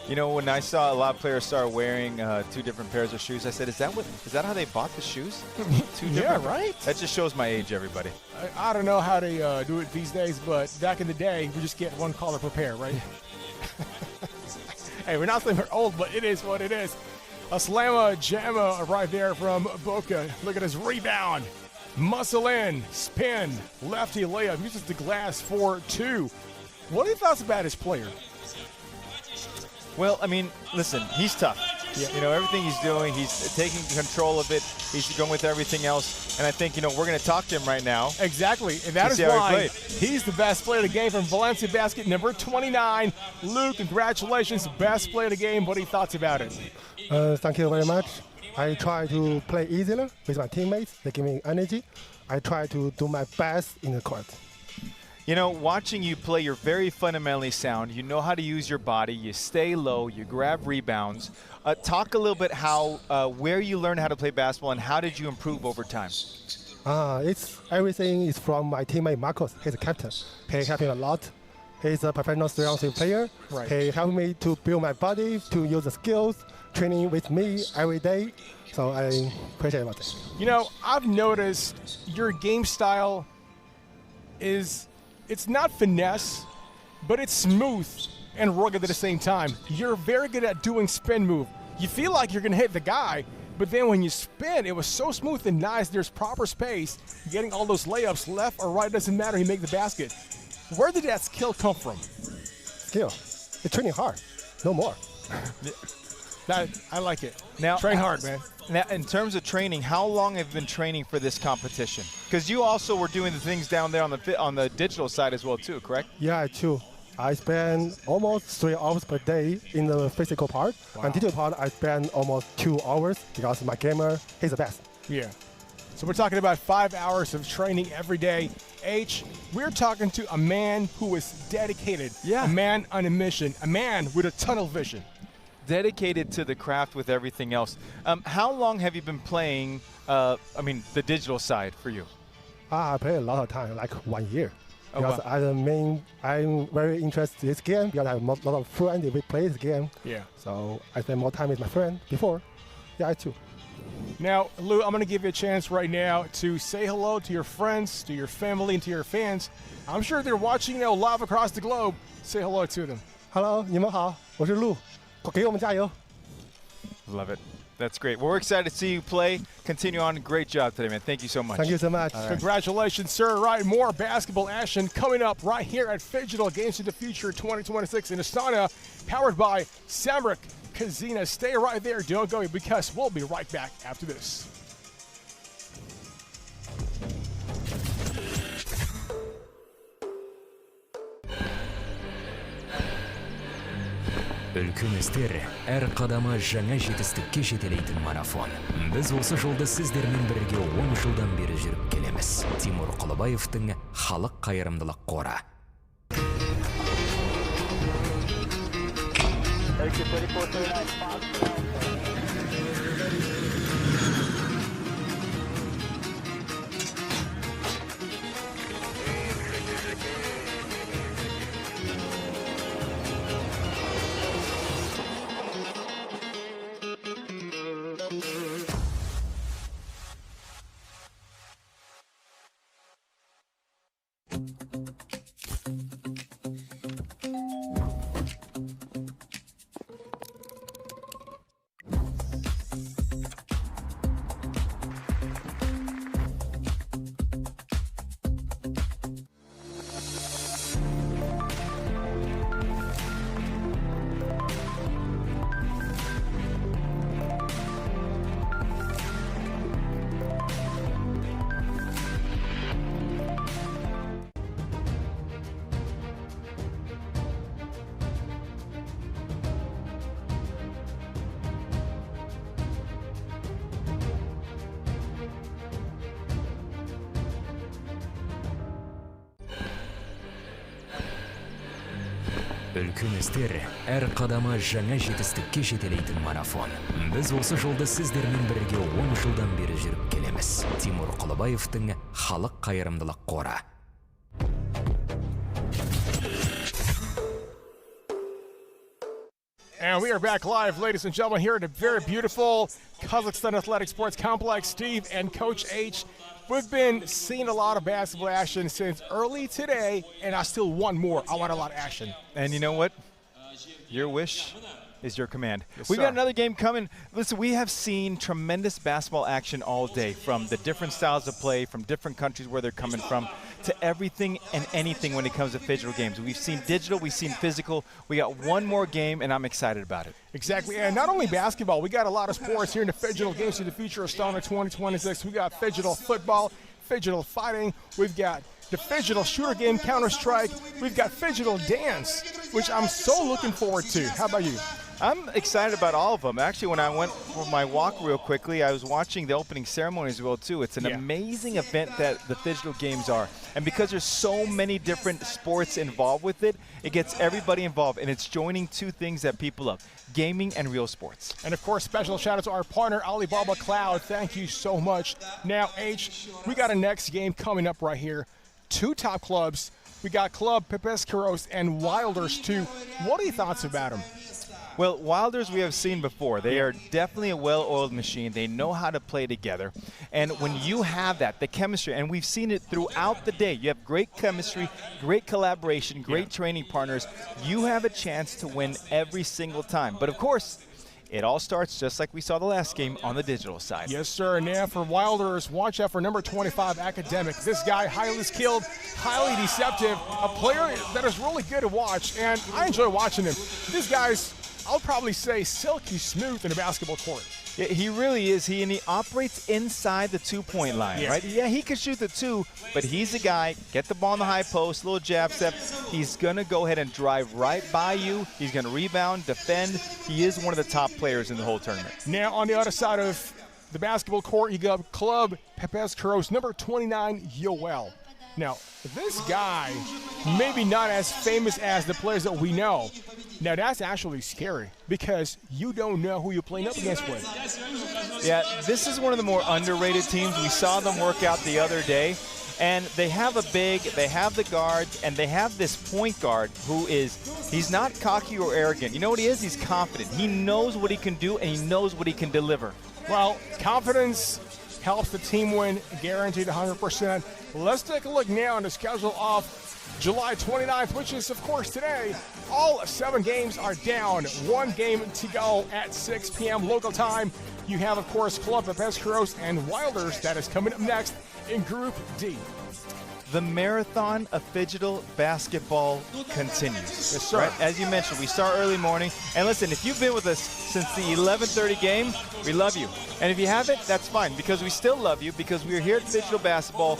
You know, when I saw a lot of players start wearing 2 different pairs of shoes, I said, is that how they bought the shoes? 2 different? Yeah, right? That just shows my age, everybody. I don't know how they do it these days, but back in the day, we just get 1 color per pair, right? Hey, we're not saying we're old, but it is what it is. A slamma jamma right there from Boca. Look at his rebound. Muscle in, spin, lefty layup. Uses the glass for 2. What are your thoughts about his player? Well, I mean, listen, he's tough. Yeah. You know, everything he's doing, he's taking control of it. He's going with everything else. And I think, you know, we're going to talk to him right now. Exactly. And that is why he's the best player of the game from Valencia Basket, number 29. Luke, congratulations. Best player of the game. What are your thoughts about it? Thank you very much. I try to play easier with my teammates. They give me energy. I try to do my best in the court. You know, watching you play, you're very fundamentally sound. You know how to use your body. You stay low. You grab rebounds. Talk a little bit where you learned how to play basketball and how did you improve over time? It's everything is from my teammate Marcos. He's a captain. He helped me a lot. He's a professional 3-on-3 player. Right. He helped me to build my body, to use the skills, training with me every day. So I appreciate about that. You know, I've noticed your game style it's not finesse, but it's smooth and rugged at the same time. You're very good at doing spin move. You feel like you're going to hit the guy, but then when you spin, it was so smooth and nice. There's proper space. Getting all those layups left or right doesn't matter. You make the basket. Where did that skill come from? Skill. It's training hard. No more. I like it. Now, train hard, man. Now, in terms of training, how long have you been training for this competition? Because you also were doing the things down there on the digital side as well, too, correct? Yeah, true. I spend almost 3 hours per day in the physical part. Wow. And digital part, I spend almost 2 hours because my gamer, he's the best. Yeah. So we're talking about 5 hours of training every day. H, we're talking to a man who is dedicated. Yeah. A man on a mission. A man with a tunnel vision. Dedicated to the craft with everything else. How long have you been playing, the digital side for you? I play a lot of time, like 1 year. Oh, because wow. I'm very interested in this game because I have a lot of friends that we play this game. Yeah. So I spend more time with my friend before. Yeah, I too. Now, Lou, I'm going to give you a chance right now to say hello to your friends, to your family, and to your fans. I'm sure they're watching now live across the globe. Say hello to them. Hello, 你们好，我是Lou，给我们加油。 Love it. That's great. Well, we're excited to see you play. Continue on. Great job today, man. Thank you so much. Thank you so much. All right. Congratulations, sir. Right, more basketball action coming up right here at Phygital Games of the Future 2026 in Astana, powered by Samric Casino. Stay right there. Don't go because we'll be right back after this. Үлкен істер әр қадамы жаңа жетістікке жетелейтін марафон. Біз осы жолды сіздермен бірге 10 жылдан бері жүріп келеміз. Тимур Құлыбаевтың Халық қайырымдылық қоры. Үлкен істер әр қадамы жаңа жетістікке жетелейтін марафон. Біз осы жолды сіздермен бірге 10 жылдан бері жүріп келеміз. Тимур Құлыбаевтың Халық қайырымдылық қоры. And we are back live, ladies and gentlemen, here at a very beautiful Kazakhstan Athletic Sports Complex. Steve and Coach H. We've been seeing a lot of basketball action since early today, and I still want more. I want a lot of action. And you know what? Your wish is your command. Yes, We've sir. got another game coming. Listen, we have seen tremendous basketball action all day, from the different styles of play, from different countries where they're coming from, to everything and anything when it comes to Phygital games. We've seen digital, we've seen physical. We got one more game, and I'm excited about it. Exactly, and not only basketball, we got a lot of sports here in the Phygital Games of the Future Astana 2026. We got Phygital football, Phygital fighting. We've got the Phygital shooter game, Counter-Strike. We've got Phygital dance, which I'm so looking forward to. How about you? I'm excited about all of them. Actually, when I went for my walk real quickly, I was watching the opening ceremony as well, too. It's an amazing event that the Phygital Games are. And because there's so many different sports involved with it, it gets everybody involved. And it's joining two things that people love, gaming and real sports. And, of course, special shout-out to our partner, Alibaba Cloud. Thank you so much. Now, H, we got a next game coming up right here. Two top clubs. We got Club Pepes Kuros and Wilders, too. What are your thoughts about them? Well, Wilders we have seen before. They are definitely a well-oiled machine. They know how to play together. And when you have that, the chemistry, and we've seen it throughout the day, you have great chemistry, great collaboration, great training partners, you have a chance to win every single time. But of course, it all starts just like we saw the last game on the digital side. Yes, sir. And now for Wilders, watch out for number 25, Academic. This guy, highly skilled, highly deceptive, a player that is really good to watch, and I enjoy watching him. This guy's, I'll probably say, silky smooth in a basketball court. Yeah, he really is. He operates inside the two-point line, right? Yeah, he can shoot the two, but he's a guy, get the ball in the high post, little jab step. He's going to go ahead and drive right by you. He's going to rebound, defend. He is one of the top players in the whole tournament. Now, on the other side of the basketball court, you got Club Pepes Kuros, number 29, Yoel. Now, this guy, maybe not as famous as the players that we know. Now, that's actually scary because you don't know who you're playing up against with. Yeah, this is one of the more underrated teams. We saw them work out the other day, and they have a big, they have the guards, and they have this point guard who he's not cocky or arrogant. You know what he is? He's confident. He knows what he can do, and he knows what he can deliver. Well, confidence helps the team win, guaranteed 100%. Let's take a look now on the schedule of July 29th, which is, of course, today. All 7 games are down. 1 game to go at 6 p.m. local time. You have, of course, Club Pepes Kuros and Wilders that is coming up next in Group D. The marathon of Phygital basketball continues. Yes, sir. Right? As you mentioned, we start early morning. And listen, if you've been with us since the 11:30 game, we love you. And if you haven't, that's fine, because we still love you, because we are here at Phygital Basketball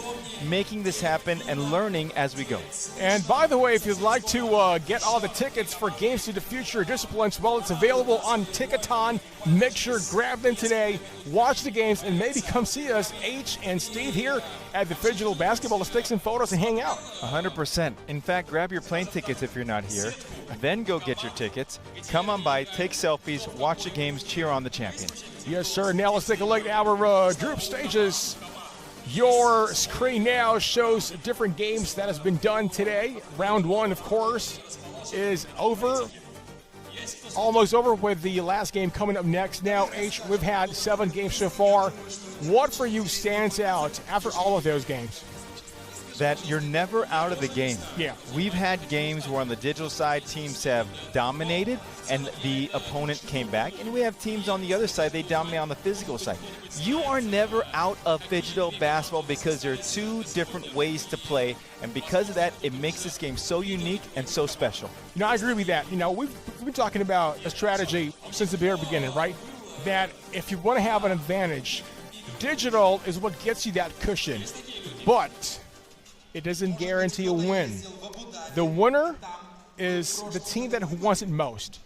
making this happen and learning as we go. And by the way, if you'd like to get all the tickets for Games to the Future Disciplines, well, it's available on Ticketon. Make sure grab them today, watch the games, and maybe come see us, H and Steve, here at the Phygital Basketball. Let's take some photos and hang out. 100%. In fact, grab your plane tickets if you're not here. Then go get your tickets. Come on by, take selfies, watch the games, cheer on the champions. Yes, sir. Now let's take a look at our group stages. Your screen now shows different games that has been done today. Round one, of course, is over. Almost over, with the last game coming up next. Now, H, we've had 7 games so far. What for you stands out after all of those games? That you're never out of the game. Yeah. We've had games where on the digital side, teams have dominated and the opponent came back. And we have teams on the other side, they dominate on the physical side. You are never out of Phygital basketball because there are 2 different ways to play. And because of that, it makes this game so unique and so special. You know, I agree with that. You know, we've been talking about a strategy since the very beginning, right? That if you want to have an advantage, digital is what gets you that cushion. But it doesn't guarantee a win. The winner is the team that wants it most.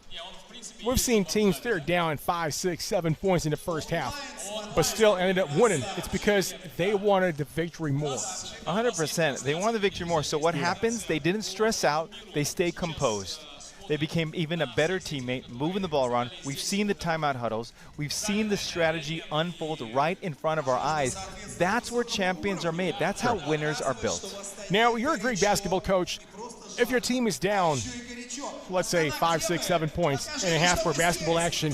We've seen teams, they're down 5, 6, 7 points in the first half, but still ended up winning. It's because they wanted the victory more. 100%. They wanted the victory more. So what happens? They didn't stress out. They stayed composed. They became even a better teammate, moving the ball around. We've seen the timeout huddles. We've seen the strategy unfold right in front of our eyes. That's where champions are made. That's how winners are built. Now, you're a great basketball coach. If your team is down, let's say 5, 6, 7 points and a half for basketball action,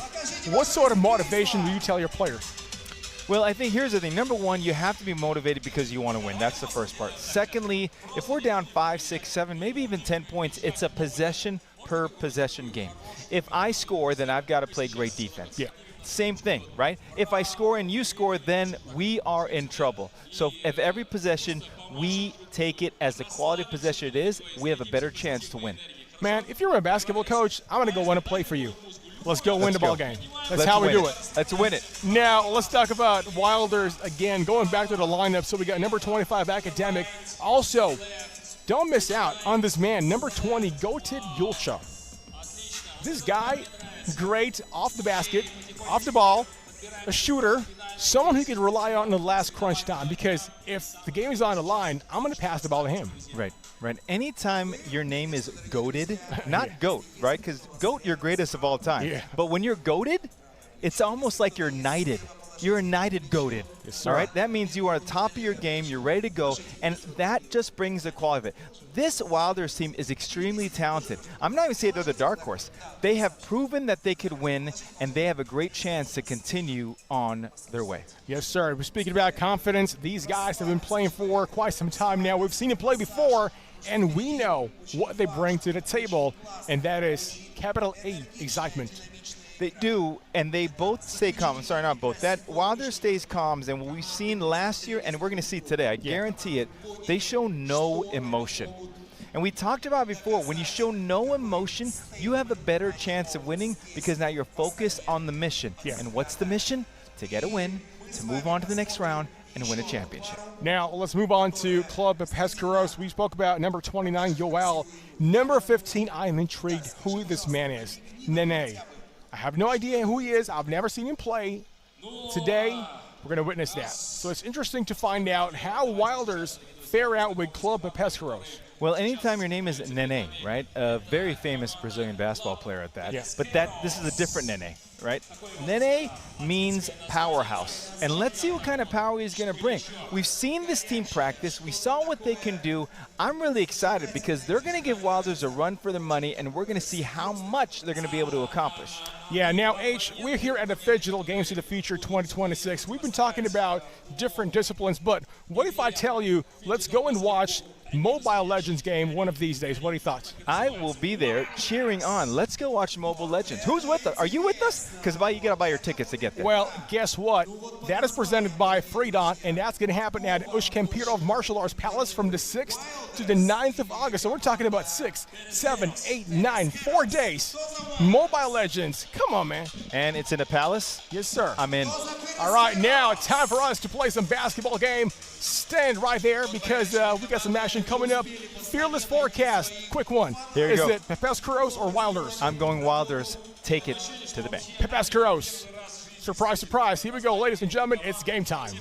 what sort of motivation will you tell your players? Well, I think here's the thing. Number one, you have to be motivated because you want to win. That's the first part. Secondly, if we're down 5, 6, 7, maybe even 10 points, it's a possession per possession game. If I score, then I've got to play great defense. Yeah. Same thing, right? If I score and you score, then we are in trouble. So if every possession we take it as the quality of possession it is, we have a better chance to win. Man, if you're a basketball coach, I'm going to go win a play for you. Let's go win the ball game. That's how we do it. Let's win it. Now, let's talk about Wilders again, going back to the lineup. So we got number 25, Academic. Also, don't miss out on this man, number 20, Goated Yulcha. This guy, great off the basket, off the ball, a shooter, someone who can rely on in the last crunch time, because if the game is on the line, I'm going to pass the ball to him. Right. Anytime your name is goated, not GOAT, right? Because GOAT, you're greatest of all time. Yeah. But when you're goated, it's almost like you're knighted. You're a knighted goated. Yes, sir. All right? That means you are at the top of your game, you're ready to go, and that just brings the quality of it. This Wilders team is extremely talented. I'm not even saying they're the dark horse. They have proven that they could win, and they have a great chance to continue on their way. Yes, sir. We're speaking about confidence. These guys have been playing for quite some time now. We've seen them play before, and we know what they bring to the table, and that is capital A, excitement. They do, and they both stay calm. I'm sorry, not both. That Wilder stays calm, and what we've seen last year, and we're going to see today, I guarantee it, they show no emotion. And we talked about before, when you show no emotion, you have a better chance of winning because now you're focused on the mission. Yeah. And what's the mission? To get a win, to move on to the next round, and win a championship. Now, let's move on to Club Pescaros. We spoke about number 29, Yoel. Number 15, I am intrigued who this man is, Nene. I have no idea who he is. I've never seen him play. Today, we're going to witness that. So it's interesting to find out how Wilders fare out with Club Pescaros. Well, anytime your name is Nene, right? A very famous Brazilian basketball player at that. Yes. But this is a different Nene, right? Nene means powerhouse. And let's see what kind of power he's going to bring. We've seen this team practice. We saw what they can do. I'm really excited because they're going to give Wilders a run for their money, and we're going to see how much they're going to be able to accomplish. Yeah, now, H, we're here at the Phygital Games of the Future 2026. We've been talking about different disciplines, but what if I tell you, let's go and watch Mobile Legends game one of these days. What are your thoughts? I will be there cheering on. Let's go watch Mobile Legends. Who's with us? Are you with us? Because you got to buy your tickets to get there. Well, guess what? That is presented by Freestyle, and that's going to happen at Ushkampirov Martial Arts Palace from the 6th to the 9th of August. So we're talking about 6, 7, 8, 9, 4 days. Mobile Legends. Come on, man. And it's in the Palace? Yes, sir. I'm in. All right, now time for us to play some basketball game. Stand right there because we got some action coming up. Fearless forecast. Quick one. Here you go. Is it Pepescuros or Wilders? I'm going Wilders. Take it to the bank. Pepescuros. Surprise, surprise. Here we go, ladies and gentlemen. It's game time.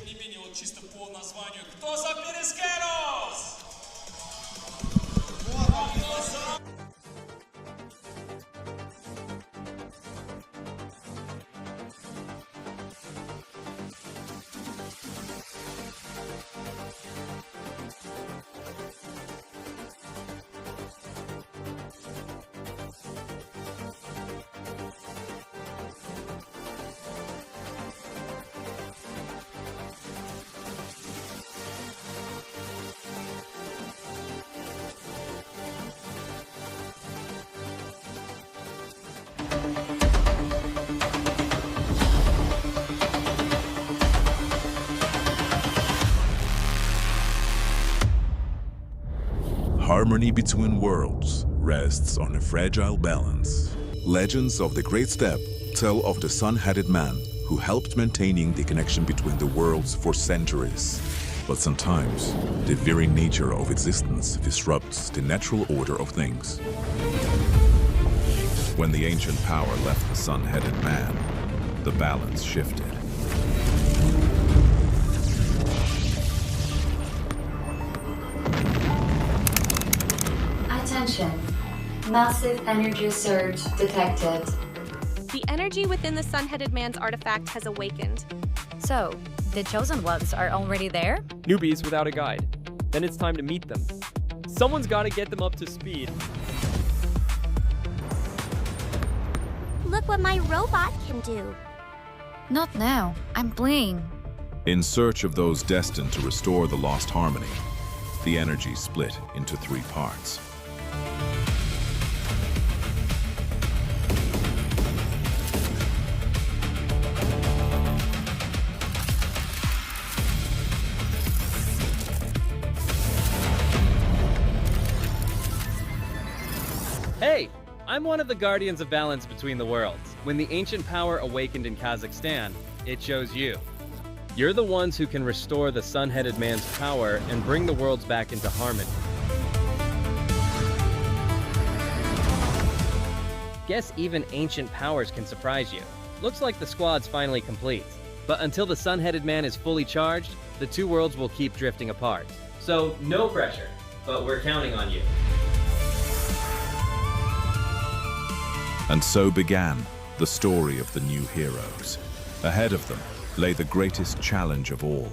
Harmony between worlds rests on a fragile balance. Legends of the Great Step tell of the sun-headed man who helped maintaining the connection between the worlds for centuries. But sometimes, the very nature of existence disrupts the natural order of things. When the ancient power left the sun-headed man, the balance shifted. Attention. Massive energy surge detected. The energy within the sun-headed man's artifact has awakened. So, the chosen ones are already there? Newbies without a guide. Then it's time to meet them. Someone's got to get them up to speed. Look what my robot can do. Not now. I'm playing. In search of those destined to restore the lost harmony, the energy split into 3 parts. Hey, I'm one of the guardians of balance between the worlds. When the ancient power awakened in Kazakhstan, it chose you. You're the ones who can restore the sun-headed man's power and bring the worlds back into harmony. Guess even ancient powers can surprise you. Looks like the squad's finally complete. But until the sun-headed man is fully charged, the 2 worlds will keep drifting apart. So no pressure, but we're counting on you. And so began the story of the new heroes. Ahead of them lay the greatest challenge of all,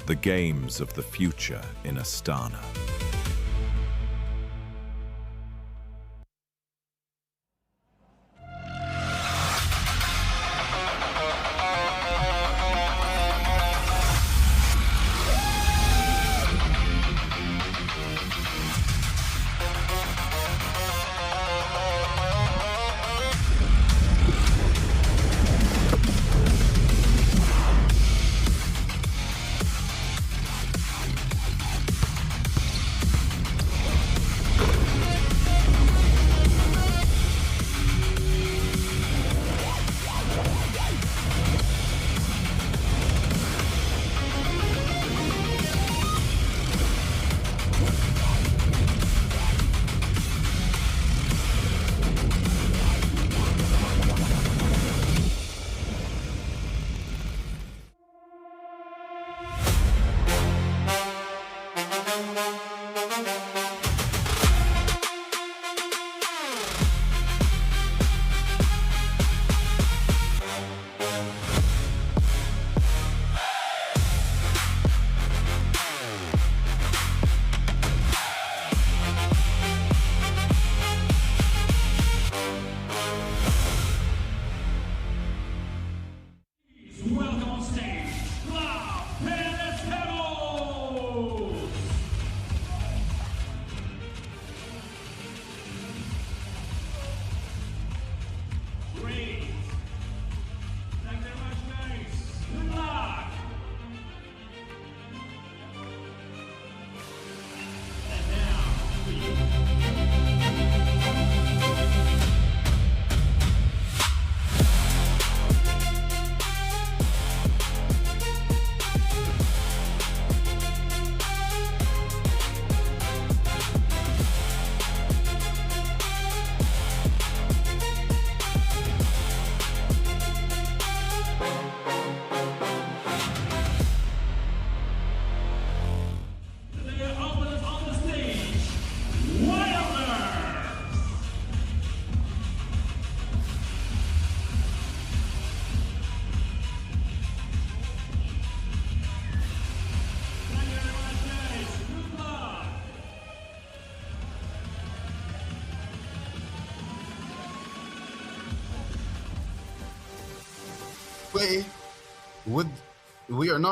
the games of the future in Astana.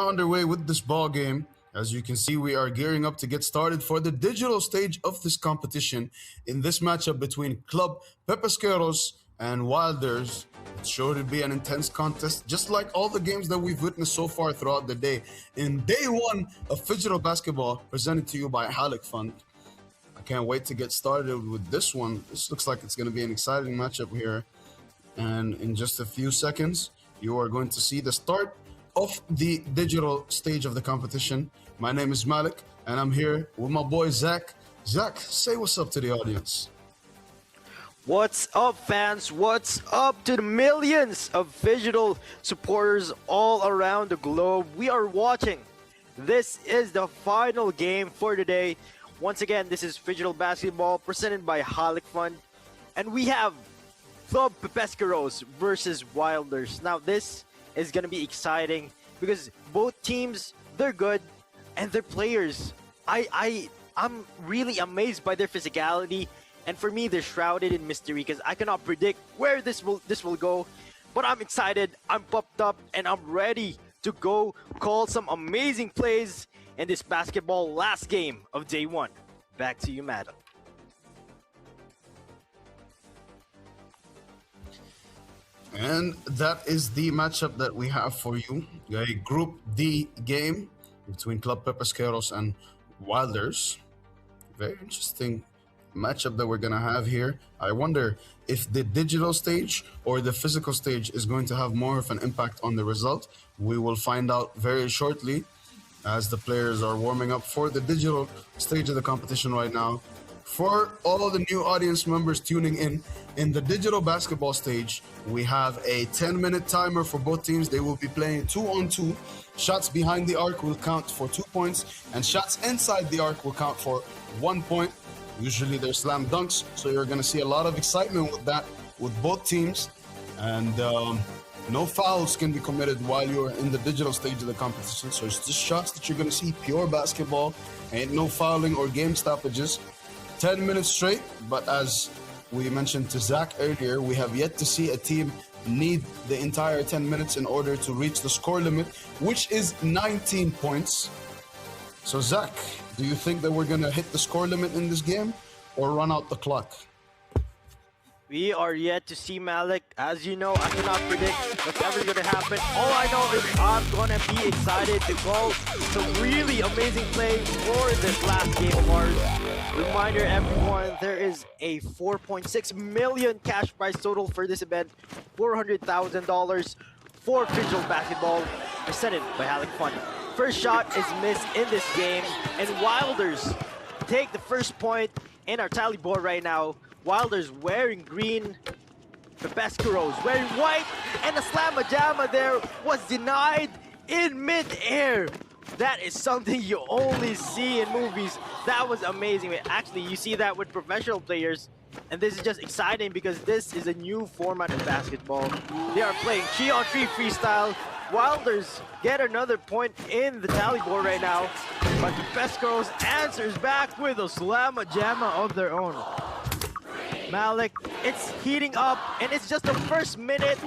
underway with this ball game. As you can see, we are gearing up to get started for the digital stage of this competition in this matchup between Club Pepesqueros and Wilders. It's sure to be an intense contest, just like all the games that we've witnessed so far throughout the day. In day one of Phygital basketball, presented to you by Halyk Fund. I can't wait to get started with this one. This looks like it's going to be an exciting matchup here. And in just a few seconds, you are going to see the start of the digital stage of the competition. My name is Malik, and I'm here with my boy Zach. Zach, say what's up to the audience. What's up, fans? What's up to the millions of Phygital supporters all around the globe? We are watching. This is the final game for today. Once again, this is Phygital basketball presented by Halyk Fund, and we have Club Pepesqueros versus Wilders. Now, this is going to be exciting because both teams, they're good and their players. I'm really amazed by their physicality, and for me, they're shrouded in mystery because I cannot predict where this will go. But I'm excited, I'm pumped up, and I'm ready to go call some amazing plays in this basketball last game of day one. Back to you, madam. And that is the matchup that we have for you. A Group D game between Club Pepesqueros and Wilders. Very interesting matchup that we're going to have here. I wonder if the digital stage or the physical stage is going to have more of an impact on the result. We will find out very shortly as the players are warming up for the digital stage of the competition right now. For all the new audience members tuning in the digital basketball stage, we have a 10-minute timer for both teams. They will be playing 2-on-2. Shots behind the arc will count for 2 points, and shots inside the arc will count for 1 point. Usually they're slam dunks, so you're going to see a lot of excitement with that, with both teams. And no fouls can be committed while you're in the digital stage of the competition. So it's just shots that you're going to see, pure basketball. Ain't no fouling or game stoppages. 10 minutes straight, but as we mentioned to Zach earlier, we have yet to see a team need the entire 10 minutes in order to reach the score limit, which is 19 points. So Zach, do you think that we're going to hit the score limit in this game or run out the clock? We are yet to see, Malik. As you know, I cannot predict what's ever going to happen. All I know is I'm going to be excited to call some really amazing plays for this last game of ours. Reminder, everyone, there is a 4.6 million cash prize total for this event, $400,000 for Phygital basketball, presented by Halyk Fund. First shot is missed in this game, and Wilders take the first point in our tally board right now. Wilders wearing green, Pepesqueros wearing white, and a slamma-jamma there was denied in mid-air. That is something you only see in movies. That was amazing. Actually, you see that with professional players, and this is just exciting because this is a new format of basketball. They are playing 3-on-3 freestyle. Wilders get another point in the tally board right now, but Pepesqueros answers back with a slamma-jamma of their own. Malik, it's heating up, and it's just the first minute.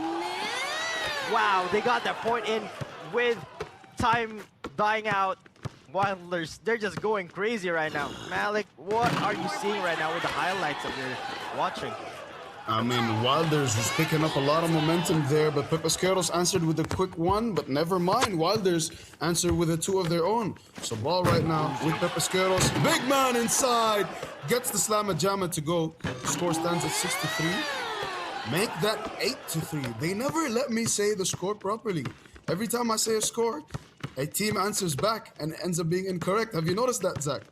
Wow, they got that point in with time dying out. Wilders, they're just going crazy right now. Malik, what are you seeing right now with the highlights that you're watching? I mean, Wilders was picking up a lot of momentum there, but Pepesqueros answered with a quick one, but never mind. Wilders answered with a 2 of their own. So ball right now with Pepesqueros. Big man inside. Gets the slamma-jamma to go. Score stands at 6-3. Make that 8-3. They never let me say the score properly. Every time I say a score, a team answers back and ends up being incorrect. Have you noticed that, Zach?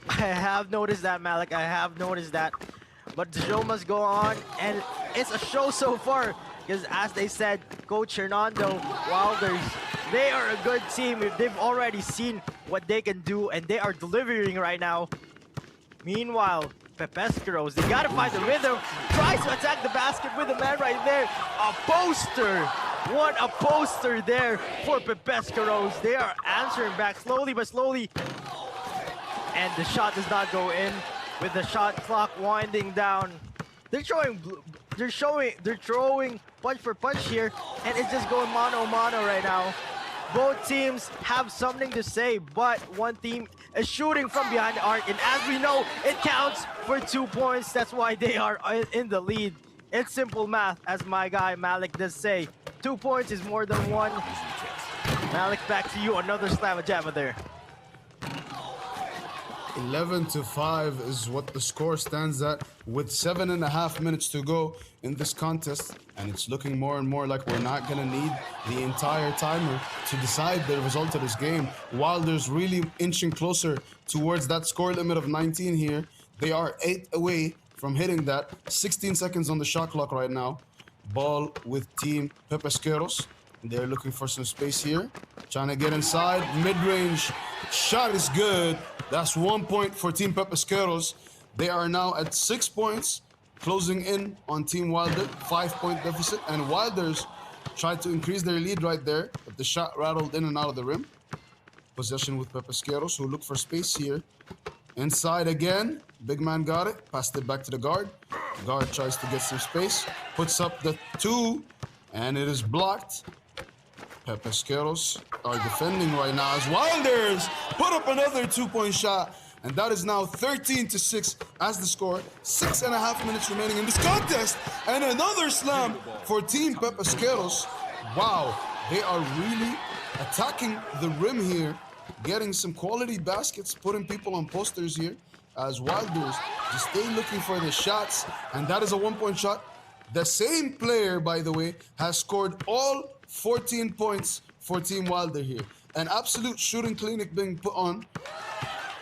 I have noticed that, Malik. I have noticed that. But the show must go on, and it's a show so far. Because as they said, Coach Hernando, Wilders, they are a good team. They've already seen what they can do, and they are delivering right now. Meanwhile, Pepesqueros, they gotta find the rhythm. Tries to attack the basket with the man right there. A poster. What a poster there for Pepesqueros. They are answering back slowly but slowly. And the shot does not go in with the shot clock winding down. They're showing they're throwing punch for punch here, and it's just going mano-mano right now. Both teams have something to say, but one team is shooting from behind the arc, and as we know, it counts for 2 points. That's why they are in the lead. It's simple math, as my guy Malik does say. 2 points is more than one. Malik, back to you. Another slam of Jabba there. 11-5 is what the score stands at with 7.5 minutes to go in this contest, and it's looking more and more like we're not gonna need the entire timer to decide the result of this game. Wilder's really inching closer towards that score limit of 19 here. They are 8 away from hitting that. 16 seconds on the shot clock right now. Ball with Team Pepesqueros. They're looking for some space here. Trying to get inside. Mid-range shot is good. That's 1 point for Team Pepesqueros. They are now at 6 points, closing in on Team Wilder. 5-point deficit. And Wilders tried to increase their lead right there, but the shot rattled in and out of the rim. Possession with Pepesqueros, who look for space here. Inside again. Big man got it. Passed it back to the guard. Guard tries to get some space. Puts up the 2, and it is blocked. Pepesqueros are defending right now as Wilders put up another 2-point shot, and that is now 13-6 as the score. 6.5 minutes remaining in this contest, and another slam for Team Pepesqueros. Wow, they are really attacking the rim here, getting some quality baskets, putting people on posters here as Wilders just stay looking for the shots, and that is a 1-point shot. The same player, by the way, has scored all 14 points for Team Wilder here. An absolute shooting clinic being put on.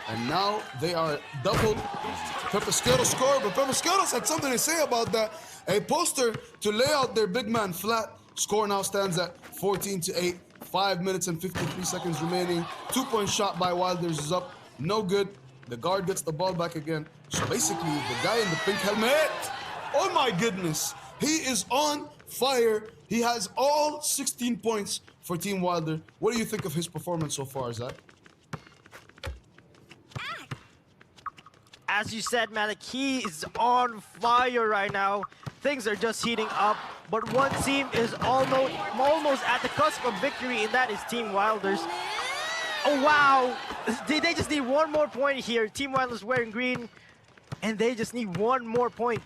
And now they are doubled. Pepesqueros score, but Pepesqueros had something to say about that. A poster to lay out their big man flat. Score now stands at 14-8. 5 minutes and 53 seconds remaining. 2-point shot by Wilders is up. No good. The guard gets the ball back again. So basically, the guy in the pink helmet, oh my goodness, he is on fire. He has all 16 points for Team Wilder. What do you think of his performance so far, Zach? As you said, Malik, he is on fire right now. Things are just heating up, but one team is almost at the cusp of victory, and that is Team Wilders. Oh, wow. They just need one more point here. Team Wilders wearing green, and they just need one more point.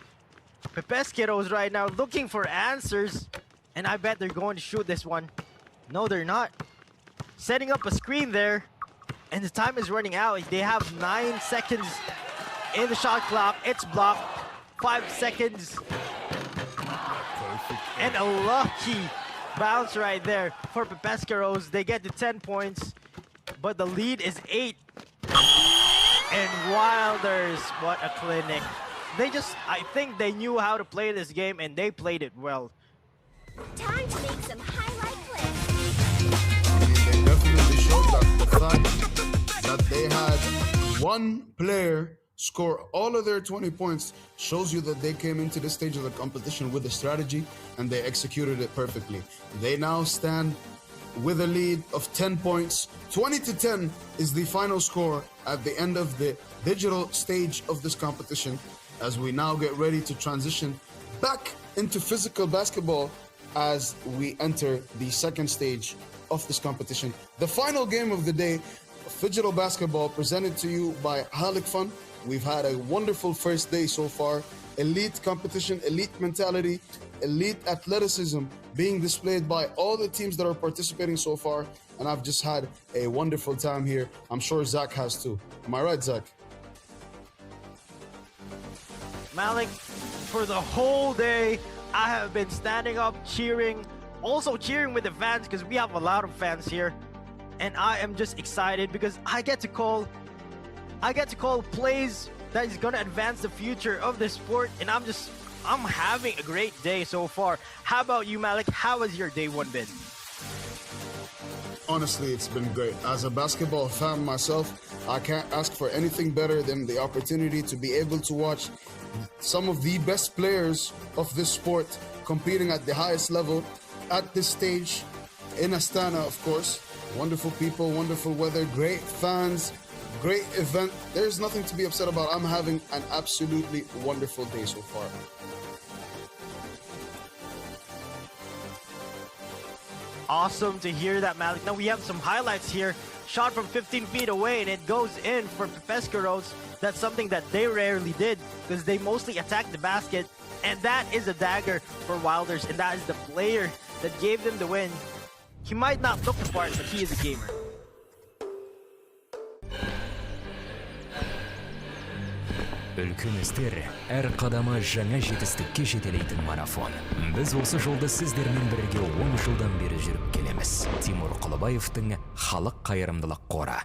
Pepesqueros right now looking for answers, and I bet they're going to shoot this one. No, they're not. Setting up a screen there, and the time is running out. They have 9 seconds in the shot clock. It's blocked. 5 seconds. And a lucky bounce right there for Pepesqueros. They get to 10 points, but the lead is 8. And Wilders, what a clinic. I think they knew how to play this game, and they played it well. Time to make some highlight clips. They definitely showed the fact that they had one player score all of their 20 points shows you that they came into this stage of the competition with a strategy, and they executed it perfectly. They now stand with a lead of 10 points. 20-10 is the final score at the end of the digital stage of this competition, as we now get ready to transition back into physical basketball as we enter the second stage of this competition. The final game of the day, Phygital basketball, presented to you by Halyk Fun. We've had a wonderful first day so far. Elite competition, elite mentality, elite athleticism being displayed by all the teams that are participating so far. And I've just had a wonderful time here. I'm sure Zach has too. Am I right, Zach? Malik, for the whole day, I have been standing up cheering, also cheering with the fans because we have a lot of fans here. And I am just excited because I get to call plays that is gonna advance the future of the sport, and I'm having a great day so far. How about you, Malik? How has your day one been? Honestly, it's been great. As a basketball fan myself, I can't ask for anything better than the opportunity to be able to watch some of the best players of this sport competing at the highest level at this stage in Astana, of course. Wonderful people, wonderful weather, great fans, great event. There's nothing to be upset about. I'm having an absolutely wonderful day so far. Awesome to hear that, Malik. Now we have some highlights here. Shot from 15 feet away and it goes in for Pescaros. That's something that they rarely did because they mostly attacked the basket. And that is a dagger for Wilders, and that is the player that gave them the win. He might not look the part, but he is a gamer. Үлкен әр қадамы жаңа жетістікке жетелейтін марафон. Біз осы жолды сіздермен бірге 10 жылдан бері жүріп келеміз. Тимур Құлыбаевтың Халық қайырымдылық қоры.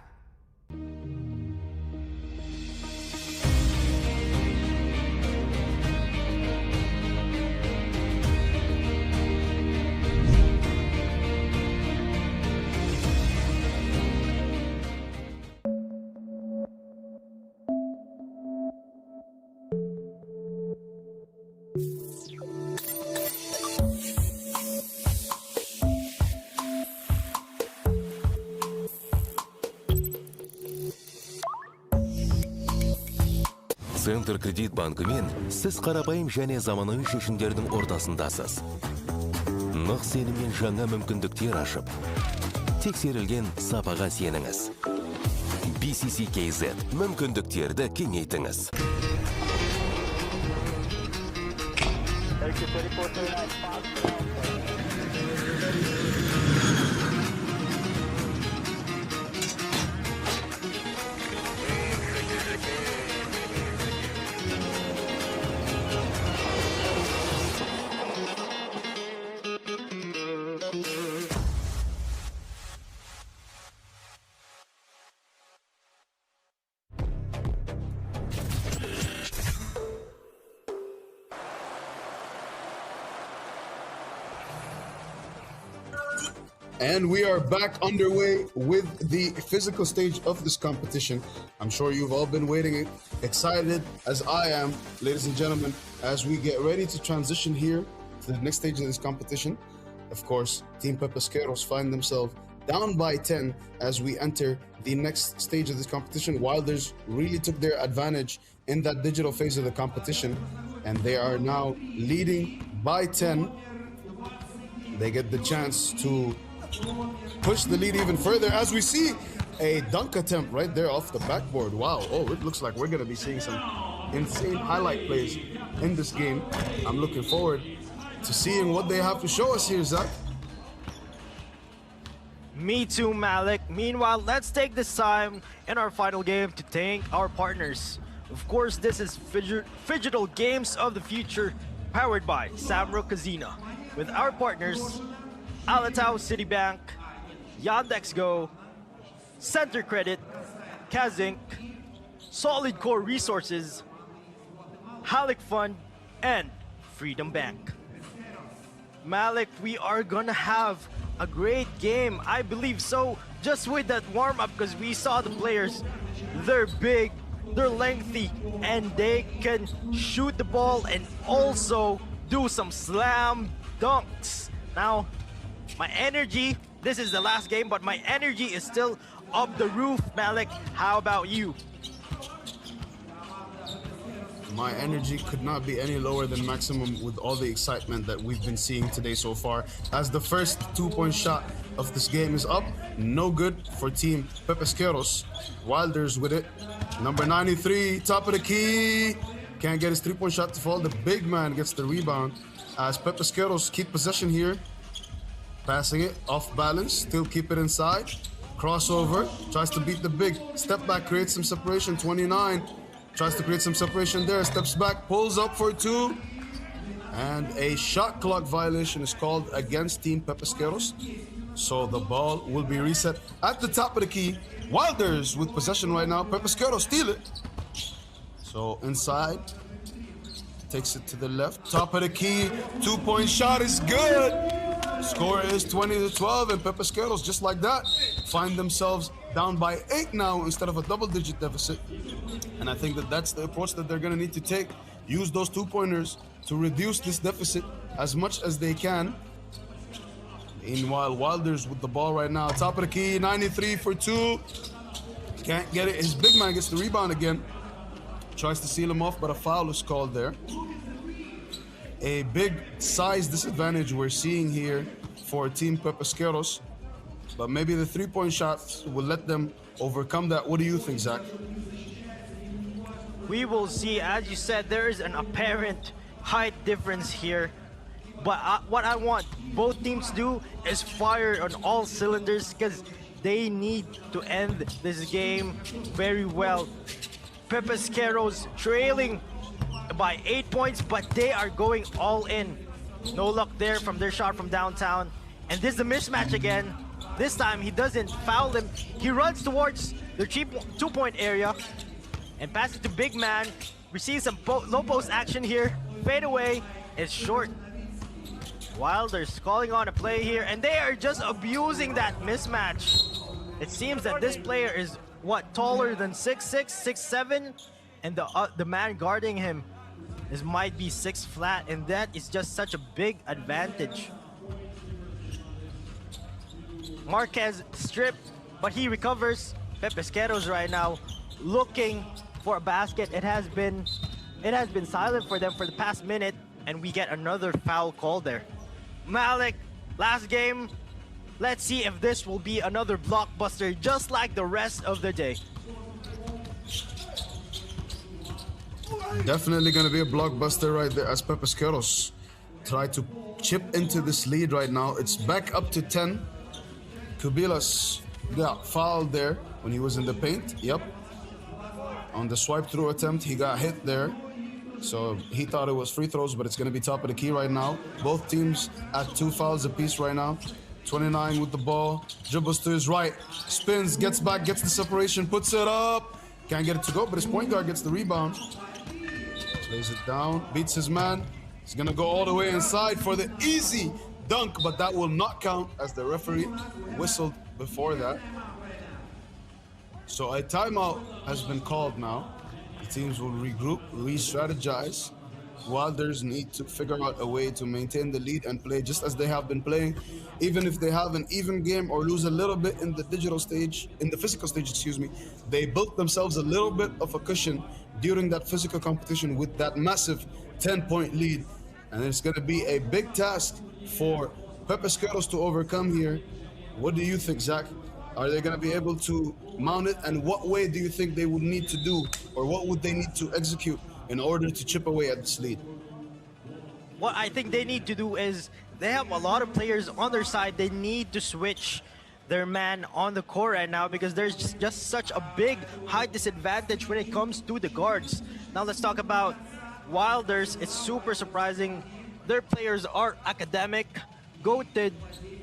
Центр кредит банкымен сіз қарапайым және заманауи шешімдердің ортасындасыз. Нық сеніммен жаңа мүмкіндіктер ашып, тексерілген сапаға сеніңіз. BCC-KZ мүмкіндіктерді кеңейтіңіз. And we are back underway with the physical stage of this competition. I'm sure you've all been waiting, excited as I am, ladies and gentlemen, as we get ready to transition here to the next stage of this competition. Of course, Team Pescaros find themselves down by 10 as we enter the next stage of this competition. Wilders really took their advantage in that digital phase of the competition, and they are now leading by 10. They get the chance to push the lead even further as we see a dunk attempt right there off the backboard. Wow. Oh, it looks like we're going to be seeing some insane highlight plays in this game. I'm looking forward to seeing what they have to show us here, Zach. Me too, Malik. Meanwhile, let's take this time in our final game to thank our partners. Of course, this is Phygital Games of the Future, powered by Samro Casino. With our partners, Alatao Citibank, Yandex Go, Center Credit, Kazink, Solid Core Resources, Halyk Fund, and Freedom Bank. Malik, we are gonna have a great game, I believe so, just with that warm-up, because we saw the players, they're big, they're lengthy, and they can shoot the ball and also do some slam dunks. Now, my energy, this is the last game, but my energy is still up the roof, Malik. How about you? My energy could not be any lower than maximum with all the excitement that we've been seeing today so far. As the first two-point shot of this game is up, no good for Team Pescaros. Wilders with it. Number 93, top of the key. Can't get his three-point shot to fall. The big man gets the rebound. As Pescaros keep possession here. Passing it off balance, still keep it inside. Crossover, tries to beat the big. Step back, creates some separation. 29, tries to create some separation there. Steps back, pulls up for two. And a shot clock violation is called against Team Pescaros. So the ball will be reset at the top of the key. Wilders with possession right now. Pescaros steal it. So inside, takes it to the left. Top of the key, two-point shot is good. Score is 20-12, and Pescaros, just like that, find themselves down by 8 now instead of a double-digit deficit. And I think that that's the approach that they're going to need to take. Use those two-pointers to reduce this deficit as much as they can. Meanwhile, Wilders with the ball right now. Top of the key, 93 for two. Can't get it. His big man gets the rebound again. Tries to seal him off, but a foul is called there. A big size disadvantage we're seeing here for Team Pepesqueros. But maybe the three-point shots will let them overcome that. What do you think, Zach? We will see. As you said, there is an apparent height difference here. But what I want both teams to do is fire on all cylinders because they need to end this game very well. Pepesqueros trailing by 8 points, but they are going all in. No luck there from their shot from downtown. And this is a mismatch again. This time he doesn't foul them. He runs towards the two-point area and passes to big man. Receives some low post action here. Fade away. It's short. Wilder's calling on a play here, and they are just abusing that mismatch. It seems that this player is, what, taller than 6'6", 6'7", and the man guarding him might be 6 flat, and that is just such a big advantage. Marquez stripped, but he recovers. Pepesqueros right now looking for a basket. It has been silent for them for the past minute, and we get another foul call there. Malik, last game. Let's see if this will be another blockbuster just like the rest of the day. Definitely going to be a blockbuster right there as Pepesqueros try to chip into this lead right now. It's back up to 10. Kubilas got fouled there when he was in the paint. Yep. On the swipe through attempt, he got hit there. So he thought it was free throws, but it's going to be top of the key right now. Both teams at 2 fouls apiece right now. 29 with the ball. Dribbles to his right. Spins, gets back, gets the separation, puts it up. Can't get it to go, but his point guard gets the rebound. Lays it down, beats his man. He's going to go all the way inside for the easy dunk, but that will not count as the referee whistled before that. So a timeout has been called now. The teams will regroup, re-strategize. Wilders need to figure out a way to maintain the lead and play just as they have been playing. Even if they have an even game or lose a little bit in the physical stage, excuse me, they built themselves a little bit of a cushion during that physical competition with that massive 10-point lead. And it's going to be a big task for Pepesqueros to overcome here. What do you think, Zach? Are they going to be able to mount it? And what way do you think they would need to do, or what would they need to execute in order to chip away at this lead? What I think they need to do is they have a lot of players on their side. They need to switch their man on the court right now because there's just such a big height disadvantage when it comes to the guards. Now let's talk about Wilders. It's super surprising. Their players are academic, goated,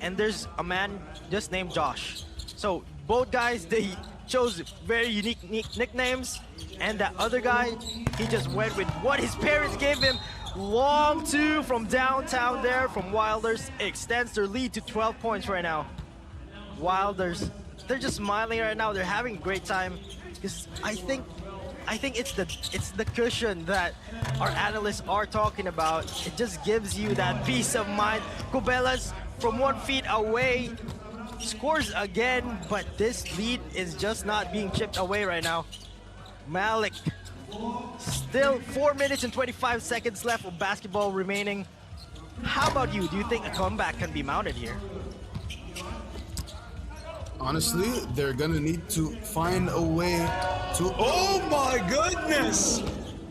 and there's a man just named Josh. So both guys, they chose very unique nicknames, and that other guy, he just went with what his parents gave him. Long two from downtown there from Wilders. Extends their lead to 12 points right now. Wilders, they're just smiling right now. They're having a great time because I think it's the cushion that our analysts are talking about. It just gives you that peace of mind. Kubelas from 1 feet away scores again, but this lead is just not being chipped away right now. Malik, still 4 minutes and 25 seconds left of basketball remaining. How about you? Do you think a comeback can be mounted here? Honestly, they're gonna need to find a way to... Oh my goodness!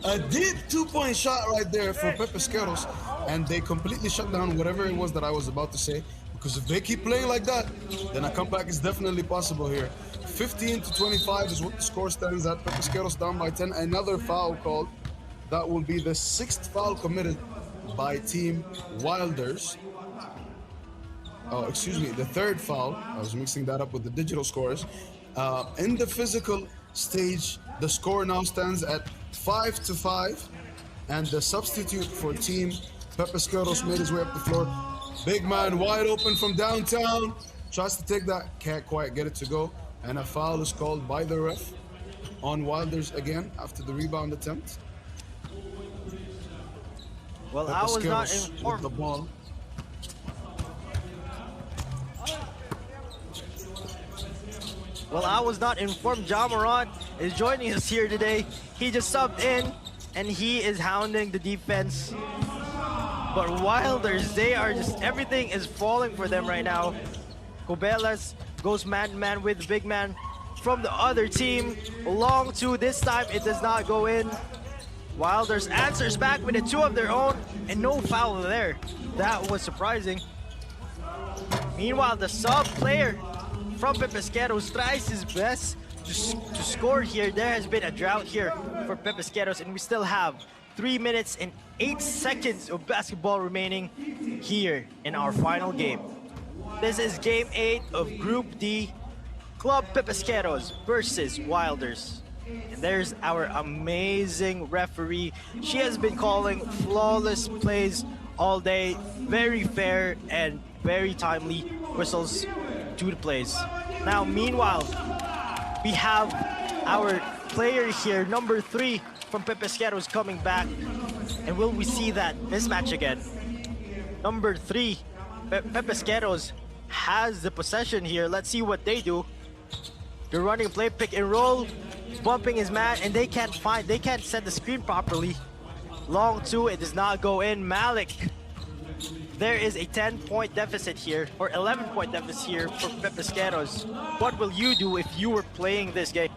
A deep 2-point shot right there for Pepesqueros, and they completely shut down whatever it was that I was about to say. Because if they keep playing like that, then a comeback is definitely possible here. 15-25 is what the score stands at. Pepesqueros down by 10. Another foul called. That will be the 6th foul committed by Team Wilders. Oh, excuse me, the 3rd foul. I was mixing that up with the digital scores. In the physical stage, the score now stands at 5-5. And the substitute for Team Pepesqueros made his way up the floor. Big man wide open from downtown. Tries to take that, can't quite get it to go. And a foul is called by the ref on Wilders again after the rebound attempt. Well, I was not informed. The ball. Well, I was not informed Jamaron is joining us here today. He just subbed in, and he is hounding the defense. But Wilders, they are just, everything is falling for them right now. Cobelas goes man-to-man with the big man from the other team. Long two, this time it does not go in. Wilders answers back with a two of their own, and no foul there. That was surprising. Meanwhile, the sub player from Pepesqueros tries his best to score here. There has been a drought here for Pepesqueros, and we still have 3 minutes and 8 seconds of basketball remaining here in our final game. This is game 8 of Group D, Club Pepesqueros versus Wilders. And there's our amazing referee. She has been calling flawless plays all day, very fair and very timely whistles to the plays. Now, meanwhile, we have our player here, number 3 from Pepesqueros, coming back. And will we see that mismatch again? Number 3, Pepesqueros has the possession here. Let's see what they do. They're running a play, pick and roll, bumping his man, and they can't set the screen properly. Long two, it does not go in. Halyk. There is a 10-point deficit here, or 11-point deficit here for Pepesqueros. What will you do if you were playing this game?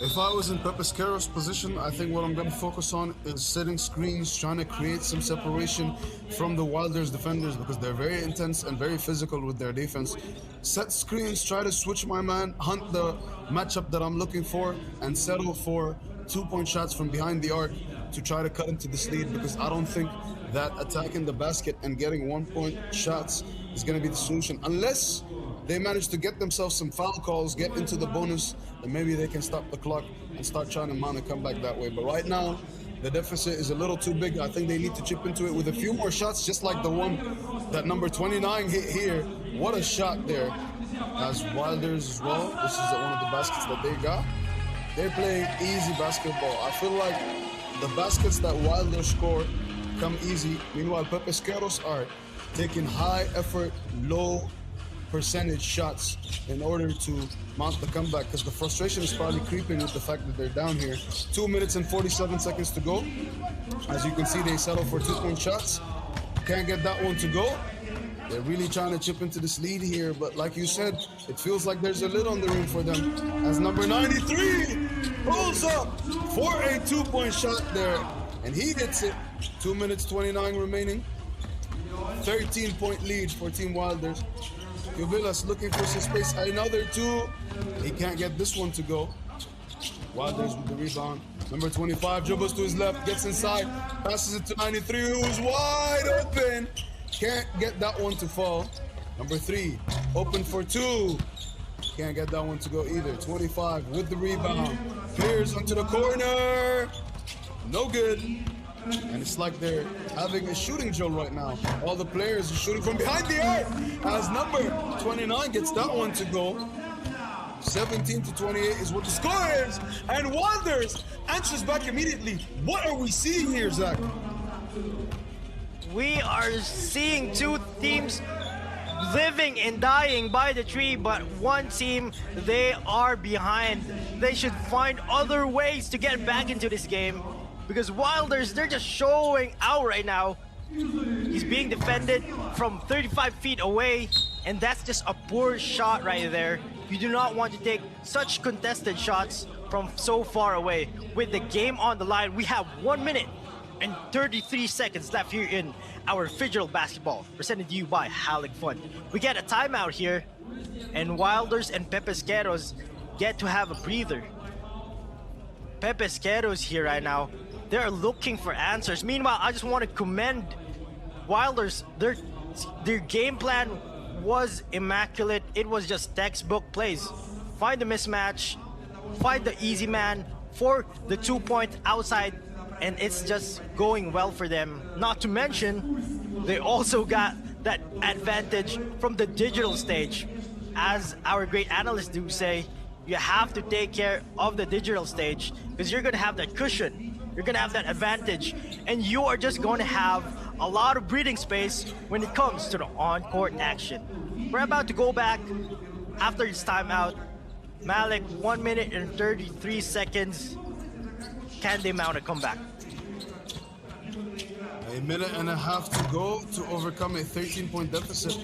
If I was in Pepesqueros' position, I think what I'm going to focus on is setting screens, trying to create some separation from the Wilders defenders, because they're very intense and very physical with their defense. Set screens, try to switch my man, hunt the matchup that I'm looking for, and settle for 2-point shots from behind the arc to try to cut into this lead, because I don't think that attacking the basket and getting 1-point shots is going to be the solution. Unless they manage to get themselves some foul calls, get into the bonus, then maybe they can stop the clock and start trying to mount a comeback that way. But right now, the deficit is a little too big. I think they need to chip into it with a few more shots, just like the one that number 29 hit here. What a shot there. As Wilders as well, this is one of the baskets that they got. They're playing easy basketball. I feel like the baskets that Wilders score come easy. Meanwhile, Pepesqueros are taking high effort, low percentage shots in order to mount the comeback, because the frustration is probably creeping with the fact that they're down here. 2 minutes and 47 seconds to go. As you can see, they settle for 2-point shots. Can't get that one to go. They're really trying to chip into this lead here, but like you said, it feels like there's a lid on the ring for them, as number 93 pulls up for a 2-point shot there, and he gets it. 2 minutes 29 remaining. 13-point lead for Team Wilders. Cubillas looking for some space. Another 2. He can't get this one to go. Wilders with the rebound. Number 25 dribbles to his left, gets inside, passes it to 93, who's wide open. Can't get that one to fall. Number 3, open for 2. Can't get that one to go either. 25 with the rebound. Clears onto the corner. No good. And it's like they're having a shooting drill right now. All the players are shooting from behind the arc as number 29 gets that one to go. 17-28 is what the score is. And Wilders answers back immediately. What are we seeing here, Zach? We are seeing 2 teams living and dying by the tree, but one team, they are behind. They should find other ways to get back into this game, because Wilders, they're just showing out right now. He's being defended from 35 feet away, and that's just a poor shot right there. You do not want to take such contested shots from so far away. With the game on the line, we have 1 minute and 33 seconds left here in our Phygital basketball, presented to you by Halyk Fund. We get a timeout here, and Wilders and Pepesqueros get to have a breather. Pepesqueros here right now, they're looking for answers. Meanwhile, I just want to commend Wilders. Their game plan was immaculate. It was just textbook plays. Find the mismatch, find the easy man for the 2-point outside, and it's just going well for them. Not to mention, they also got that advantage from the digital stage. As our great analysts do say, you have to take care of the digital stage, because you're gonna have that cushion you're gonna have that advantage, and you are just going to have a lot of breathing space when it comes to the on-court action. We're about to go back after this timeout. Malik, 1 minute and 33 seconds. Can they mount a comeback? A minute and a half to go to overcome a 13-point deficit.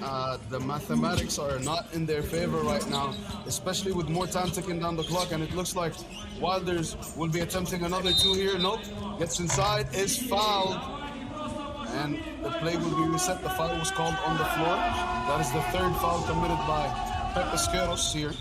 The mathematics are not in their favor right now, especially with more time ticking down the clock, and it looks like Wilders will be attempting another two here. Nope, gets inside, is fouled, and the play will be reset. The foul was called on the floor. That is the third foul committed by Pepesqueros here.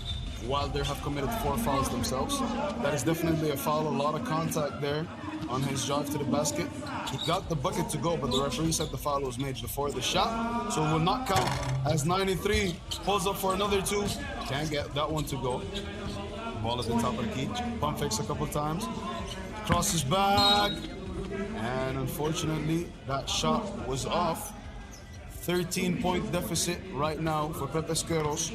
Wilder have committed 4 fouls themselves. That is definitely a foul, a lot of contact there on his drive to the basket. He got the bucket to go, but the referee said the foul was made before the shot, so it will not count as 93 pulls up for another 2. Can't get that one to go. Ball at the top of the key. Pump fakes a couple times. Crosses back, and unfortunately that shot was off. 13-point deficit right now for Pepesqueros,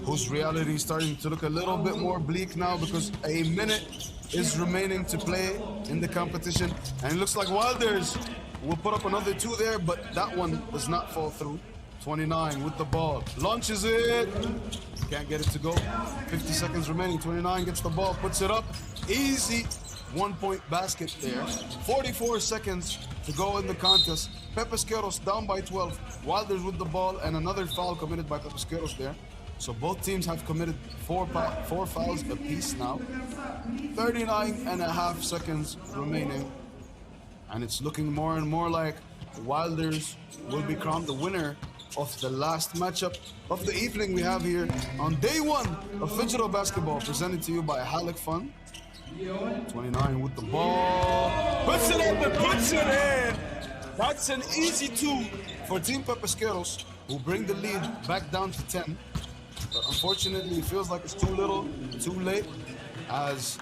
whose reality is starting to look a little bit more bleak now because a minute is remaining to play in the competition. And it looks like Wilders will put up another 2 there, but that one does not fall through. 29 with the ball, launches it, can't get it to go. 50 seconds remaining, 29 gets the ball, puts it up, easy 1-point basket there. 44 seconds to go in the contest. Pepesqueros down by 12. Wilders with the ball, and another foul committed by Pepesqueros there. So both teams have committed 4 fouls apiece now. 39 and a half seconds remaining. And it's looking more and more like Wilders will be crowned the winner of the last matchup of the evening we have here on day 1 of Phygital Basketball, presented to you by Halyk Fun. 29 with the ball, puts it up and puts it in. That's an easy 2 for Team Pepesqueros, who bring the lead back down to 10. But unfortunately, it feels like it's too little, too late, as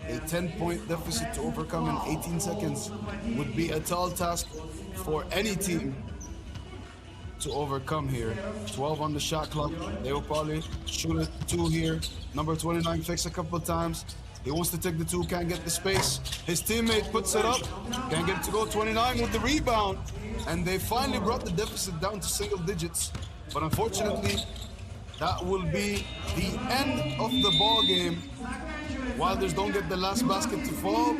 a 10-point deficit to overcome in 18 seconds would be a tall task for any team to overcome here. 12 on the shot clock. They will probably shoot it 2 here. Number 29 fakes a couple of times. He wants to take the 2, can't get the space. His teammate puts it up, can't get it to go. 29 with the rebound. And they finally brought the deficit down to single digits. But unfortunately, that will be the end of the ball game. Wilders don't get the last basket to fall,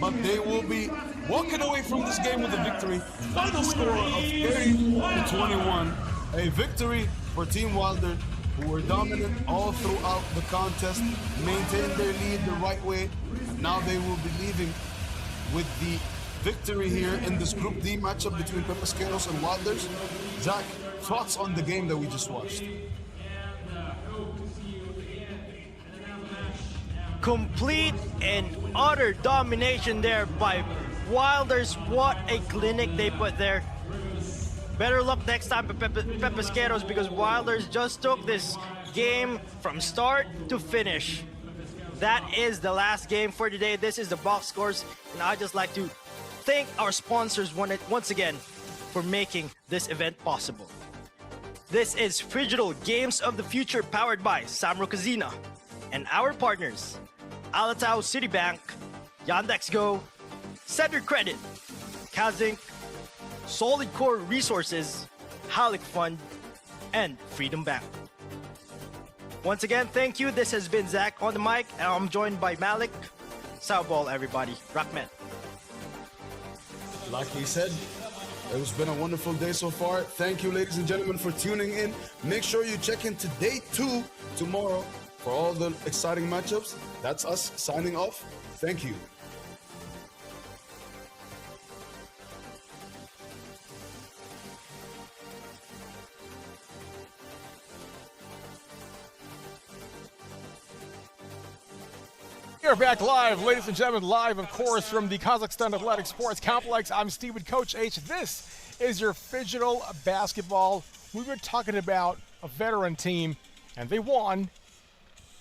but they will be walking away from this game with a victory. Final score of 30-21. A victory for Team Wilder, who were dominant all throughout the contest, maintained their lead the right way. Now they will be leaving with the victory here in this Group D matchup between Pepesqueros and Wilders. Zach, thoughts on the game that we just watched? Complete and utter domination there by Wilders. What a clinic they put there. Better luck next time for Pepesqueros, because Wilders just took this game from start to finish. That is the last game for today. This is the box scores, and I'd just like to thank our sponsors once again for making this event possible. This is Phygital Games of the Future, powered by Samro Casino, and our partners, Alatao Citibank, Yandex Go, Center Credit, Kazink, Solid Core Resources, Halyk Fund, and Freedom Bank. Once again, thank you. This has been Zach on the mic, and I'm joined by Malik. Sound ball, everybody. Rockman. Like he said, it's been a wonderful day so far. Thank you, ladies and gentlemen, for tuning in. Make sure you check into day 2 tomorrow for all the exciting matchups. That's us signing off. Thank you. We are back live, ladies and gentlemen, live, of course, from the Kazakhstan Athletic Sports Complex. I'm Steve with Coach H. This is your Phygital Basketball. We were talking about a veteran team, and they won.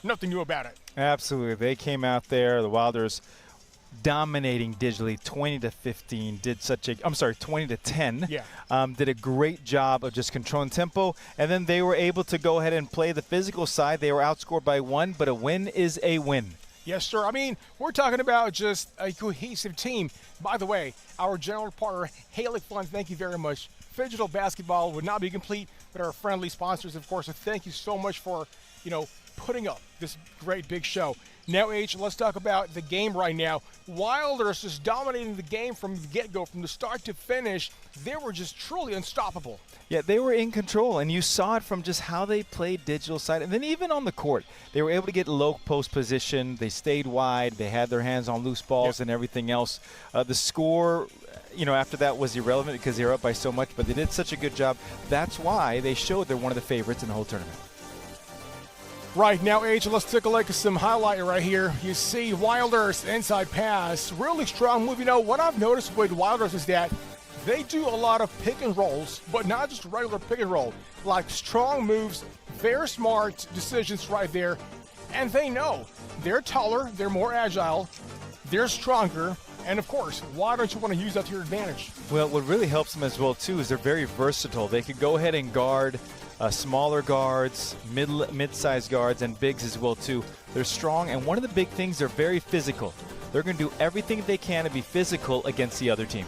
Nothing new about it. Absolutely. They came out there, the Wilders, dominating digitally, 20-15. 20-10. Yeah. Did a great job of just controlling tempo, and then they were able to go ahead and play the physical side. They were outscored by 1, but a win is a win. Yes, sir. I mean, we're talking about just a cohesive team. By the way, our general partner, Halyk Funds, thank you very much. Phygital basketball would not be complete without our friendly sponsors, of course. So thank you so much for, putting up this great big show. Now, H, let's talk about the game right now. Wilders just dominating the game from the get-go, from the start to finish. They were just truly unstoppable. Yeah, they were in control, and you saw it from just how they played digital side. And then even on the court, they were able to get low post position. They stayed wide. They had their hands on loose balls and everything else. The score, after that was irrelevant because they were up by so much, but they did such a good job. That's why they showed they're one of the favorites in the whole tournament. Right, now, H, let's take a look at some highlight right here. You see Wilders inside pass, really strong move. What I've noticed with Wilders is that they do a lot of pick and rolls, but not just regular pick and roll, like strong moves, very smart decisions right there. And they know they're taller, they're more agile, they're stronger, and of course, why don't you want to use that to your advantage? Well, what really helps them as well, too, is they're very versatile. They could go ahead and guard smaller guards, mid-sized guards, and bigs as well, too. They're strong, and one of the big things, they're very physical. They're going to do everything they can to be physical against the other team.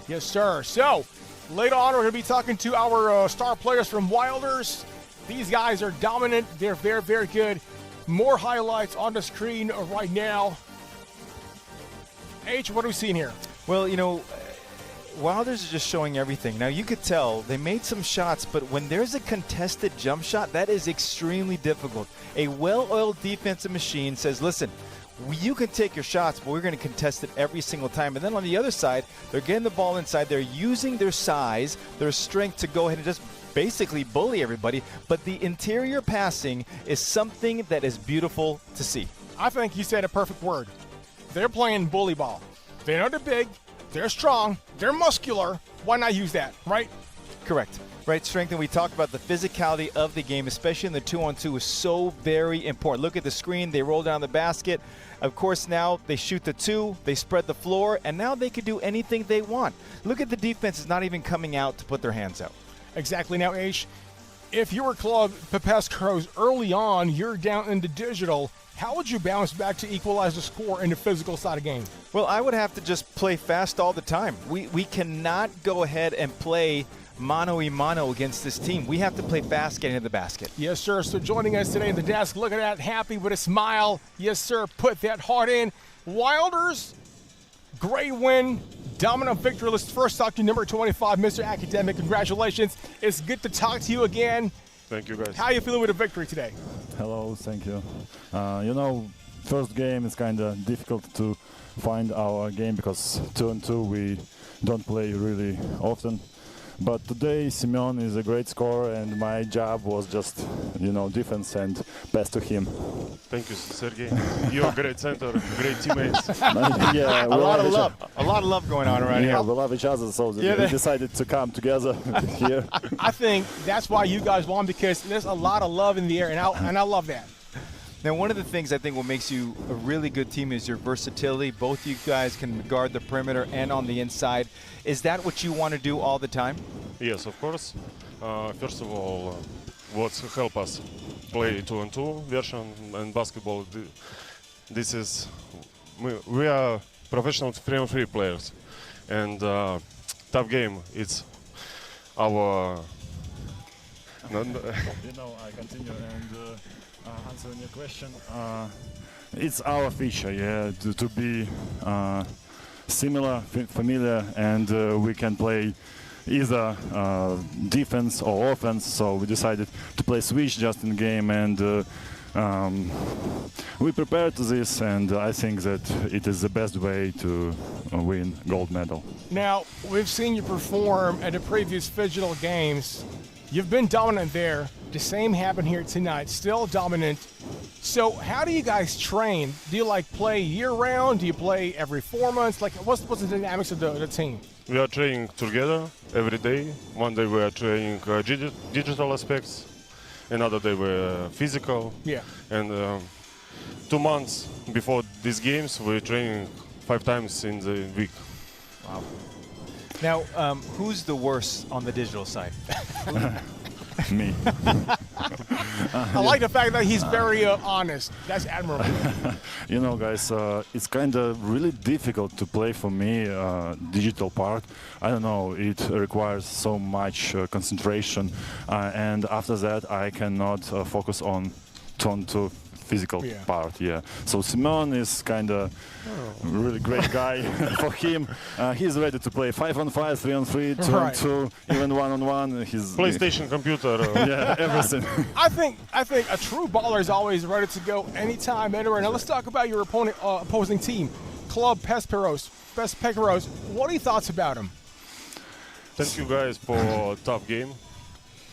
Yes, sir. So, later on, we're going to be talking to our star players from Wilders. These guys are dominant. They're very, very good. More highlights on the screen right now. H, what are we seeing here? Well, Wilders are just showing everything. Now, you could tell they made some shots, but when there's a contested jump shot, that is extremely difficult. A well-oiled defensive machine says, listen, you can take your shots, but we're going to contest it every single time. And then on the other side, they're getting the ball inside. They're using their size, their strength to go ahead and just basically bully everybody. But the interior passing is something that is beautiful to see. I think you said a perfect word. They're playing bully ball. They know they're big, they're strong, they're muscular. Why not use that, right? Correct. Right, strength, and we talked about the physicality of the game, especially in the 2-on-2, is so very important. Look at the screen. They roll down the basket. Of course, now they shoot the two, they spread the floor, and now they can do anything they want. Look at the defense is not even coming out to put their hands out. Exactly. Now, Aish, if you were Claude Papascaros early on, you're down into digital, how would you bounce back to equalize the score in the physical side of the game? Well, I would have to just play fast all the time. We cannot go ahead and play mano-a-mano against this team. We have to play fast getting to the basket. Yes, sir. So joining us today in the desk, look at that, happy with a smile. Yes, sir. Put that heart in. Wilders, great win. Dominant victory. Let's first talk to number 25, Mr. Academic. Congratulations. It's good to talk to you again. Thank you, guys. How are you feeling with the victory today? Hello, thank you. First game is kind of difficult to find our game because 2-on-2 we don't play really often. But today Simeon is a great scorer and my job was just, defense and pass to him. Thank you, Sergey. You're a great center, great teammates. Yeah, a lot of love going on around here. Yeah, we love each other, so we decided to come together here. I think that's why you guys won, because there's a lot of love in the air, and I love that. Now, one of the things I think what makes you a really good team is your versatility. Both you guys can guard the perimeter and on the inside. Is that what you want to do all the time? Yes, of course. First of all, what help us play 2-on-2 version and basketball. This is we are professional 3-on-3 players, and tough game. It's our. I continue and. Answering your question, it's our feature, to be similar, familiar, and we can play either defense or offense. So we decided to play switch just in game, and we prepared to this, and I think that it is the best way to win gold medal. Now, we've seen you perform at the previous Phygital games. You've been dominant there. The same happened here tonight, still dominant. So how do you guys train? Do you play year-round? Do you play every 4 months? What's the dynamics of the team? We are training together every day. One day we are training digital aspects, another day we're physical. Yeah. And 2 months before these games, we're training 5 times in the week. Wow. Now, who's the worst on the digital side? Me. I like the fact that he's very honest. That's admirable. You know, guys, it's kind of really difficult to play for me, digital part. I don't know, it requires so much concentration, and after that I cannot focus on turn to physical part. So Simon is kind of really great guy. For him, he's ready to play 5-on-5, 3-on-3, 2-on-2, even 1-on-1. His PlayStation computer. Yeah, everything. I think a true baller is always ready to go anytime, anywhere. Now let's talk about your opposing team, Club Pesperos. What are your thoughts about him? Thank you guys for a tough game.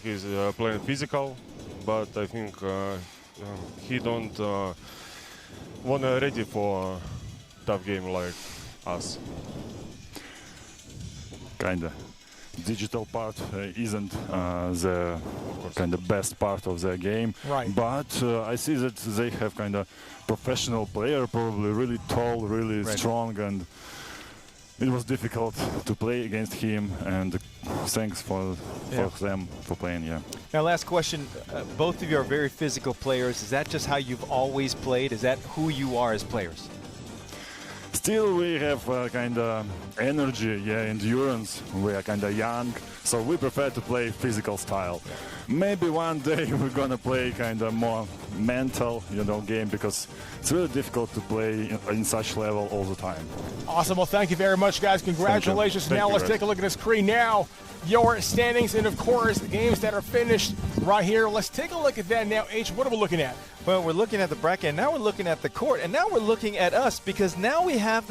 He's playing physical, but I think he don't wanna ready for tough game like us. Kinda. Digital part isn't the kind of best part of the game, but I see that they have kind of professional player, probably really tall, really strong, and it was difficult to play against him, and thanks for them for playing. Now, last question. Both of you are very physical players. Is that just how you've always played? Is that who you are as players? Still, we have kind of energy, endurance. We are kind of young, so we prefer to play physical style. Maybe one day we're gonna play kind of more mental, game, because it's really difficult to play in such level all the time. Awesome. Well, thank you very much, guys. Congratulations. Now let's take a look at the screen now. Your standings and, of course, the games that are finished right here. Let's take a look at that now. H, what are we looking at? Well, we're looking at the bracket, and now we're looking at the court, and now we're looking at us, because now we have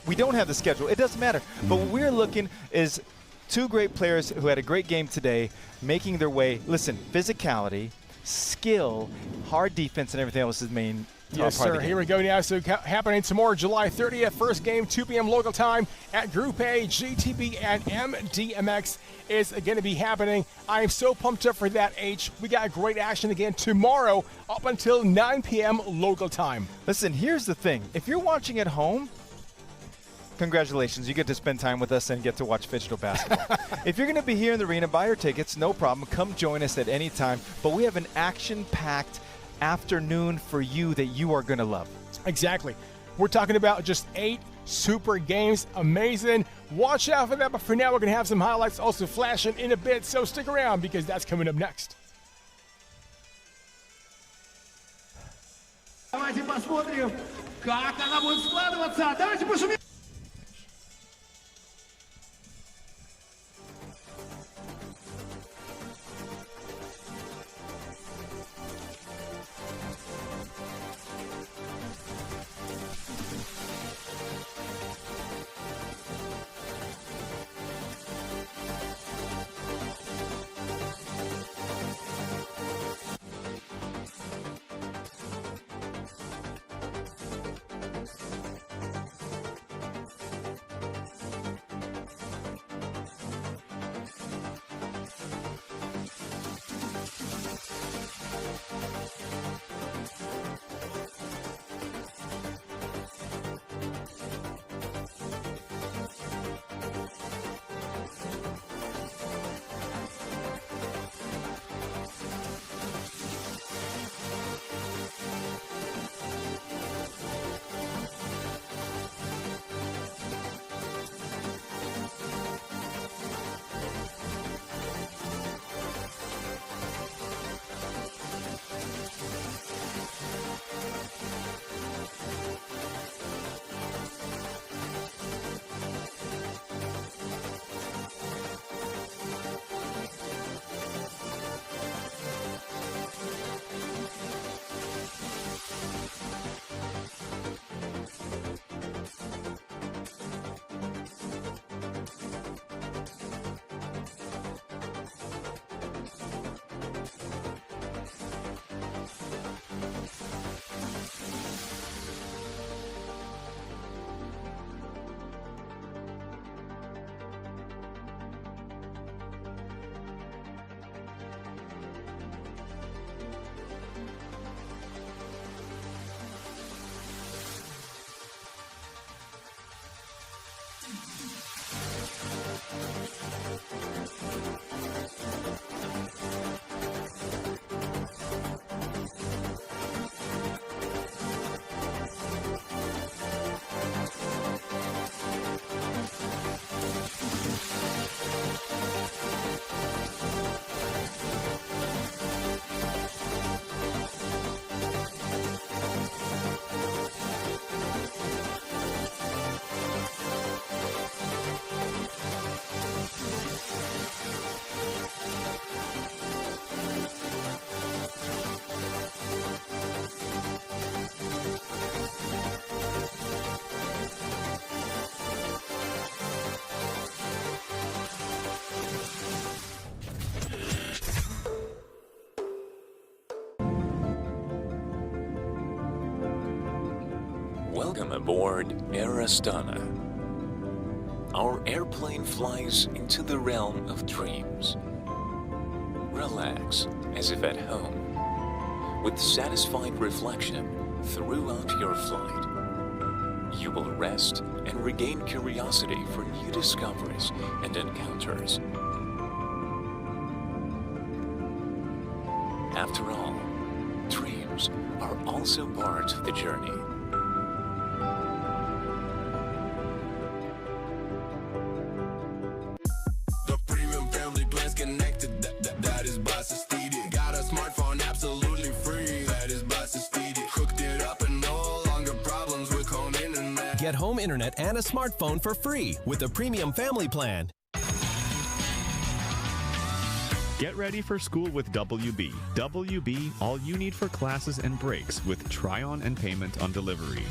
we don't have the schedule. It doesn't matter. But what we're looking is two great players who had a great game today, making their way. Listen, physicality, skill, hard defense, and everything else is main. Yes, sir. Here we go now. So happening tomorrow, July 30th, first game, 2 p.m. local time at Group A. GTB and MDMX is going to be happening. I am so pumped up for that, H. We got great action again tomorrow up until 9 p.m. local time. Listen, here's the thing. If you're watching at home, congratulations. You get to spend time with us and get to watch Phygital basketball. If you're going to be here in the arena, buy your tickets, no problem. Come join us at any time. But we have an action-packed afternoon for you that you are going to love. Exactly. We're talking about just 8 super games. Amazing. Watch out for that. But for now, we're going to have some highlights also flashing in a bit. So stick around because that's coming up next. Давайте посмотрим, как она будет складываться. Давайте пошумим. Welcome aboard Air Astana. Our airplane flies into the realm of dreams. Relax as if at home, with satisfied reflection throughout your flight. You will rest and regain curiosity for new discoveries and encounters. After all, dreams are also part of the journey. The premium family plan's connected, that is by Steady. Got a smartphone absolutely free, that is by Steady. Hooked it up and no longer problems with home internet. Get home internet and a smartphone for free with the premium family plan. Get ready for school with WB. WB, all you need for classes and breaks with try-on and payment on delivery.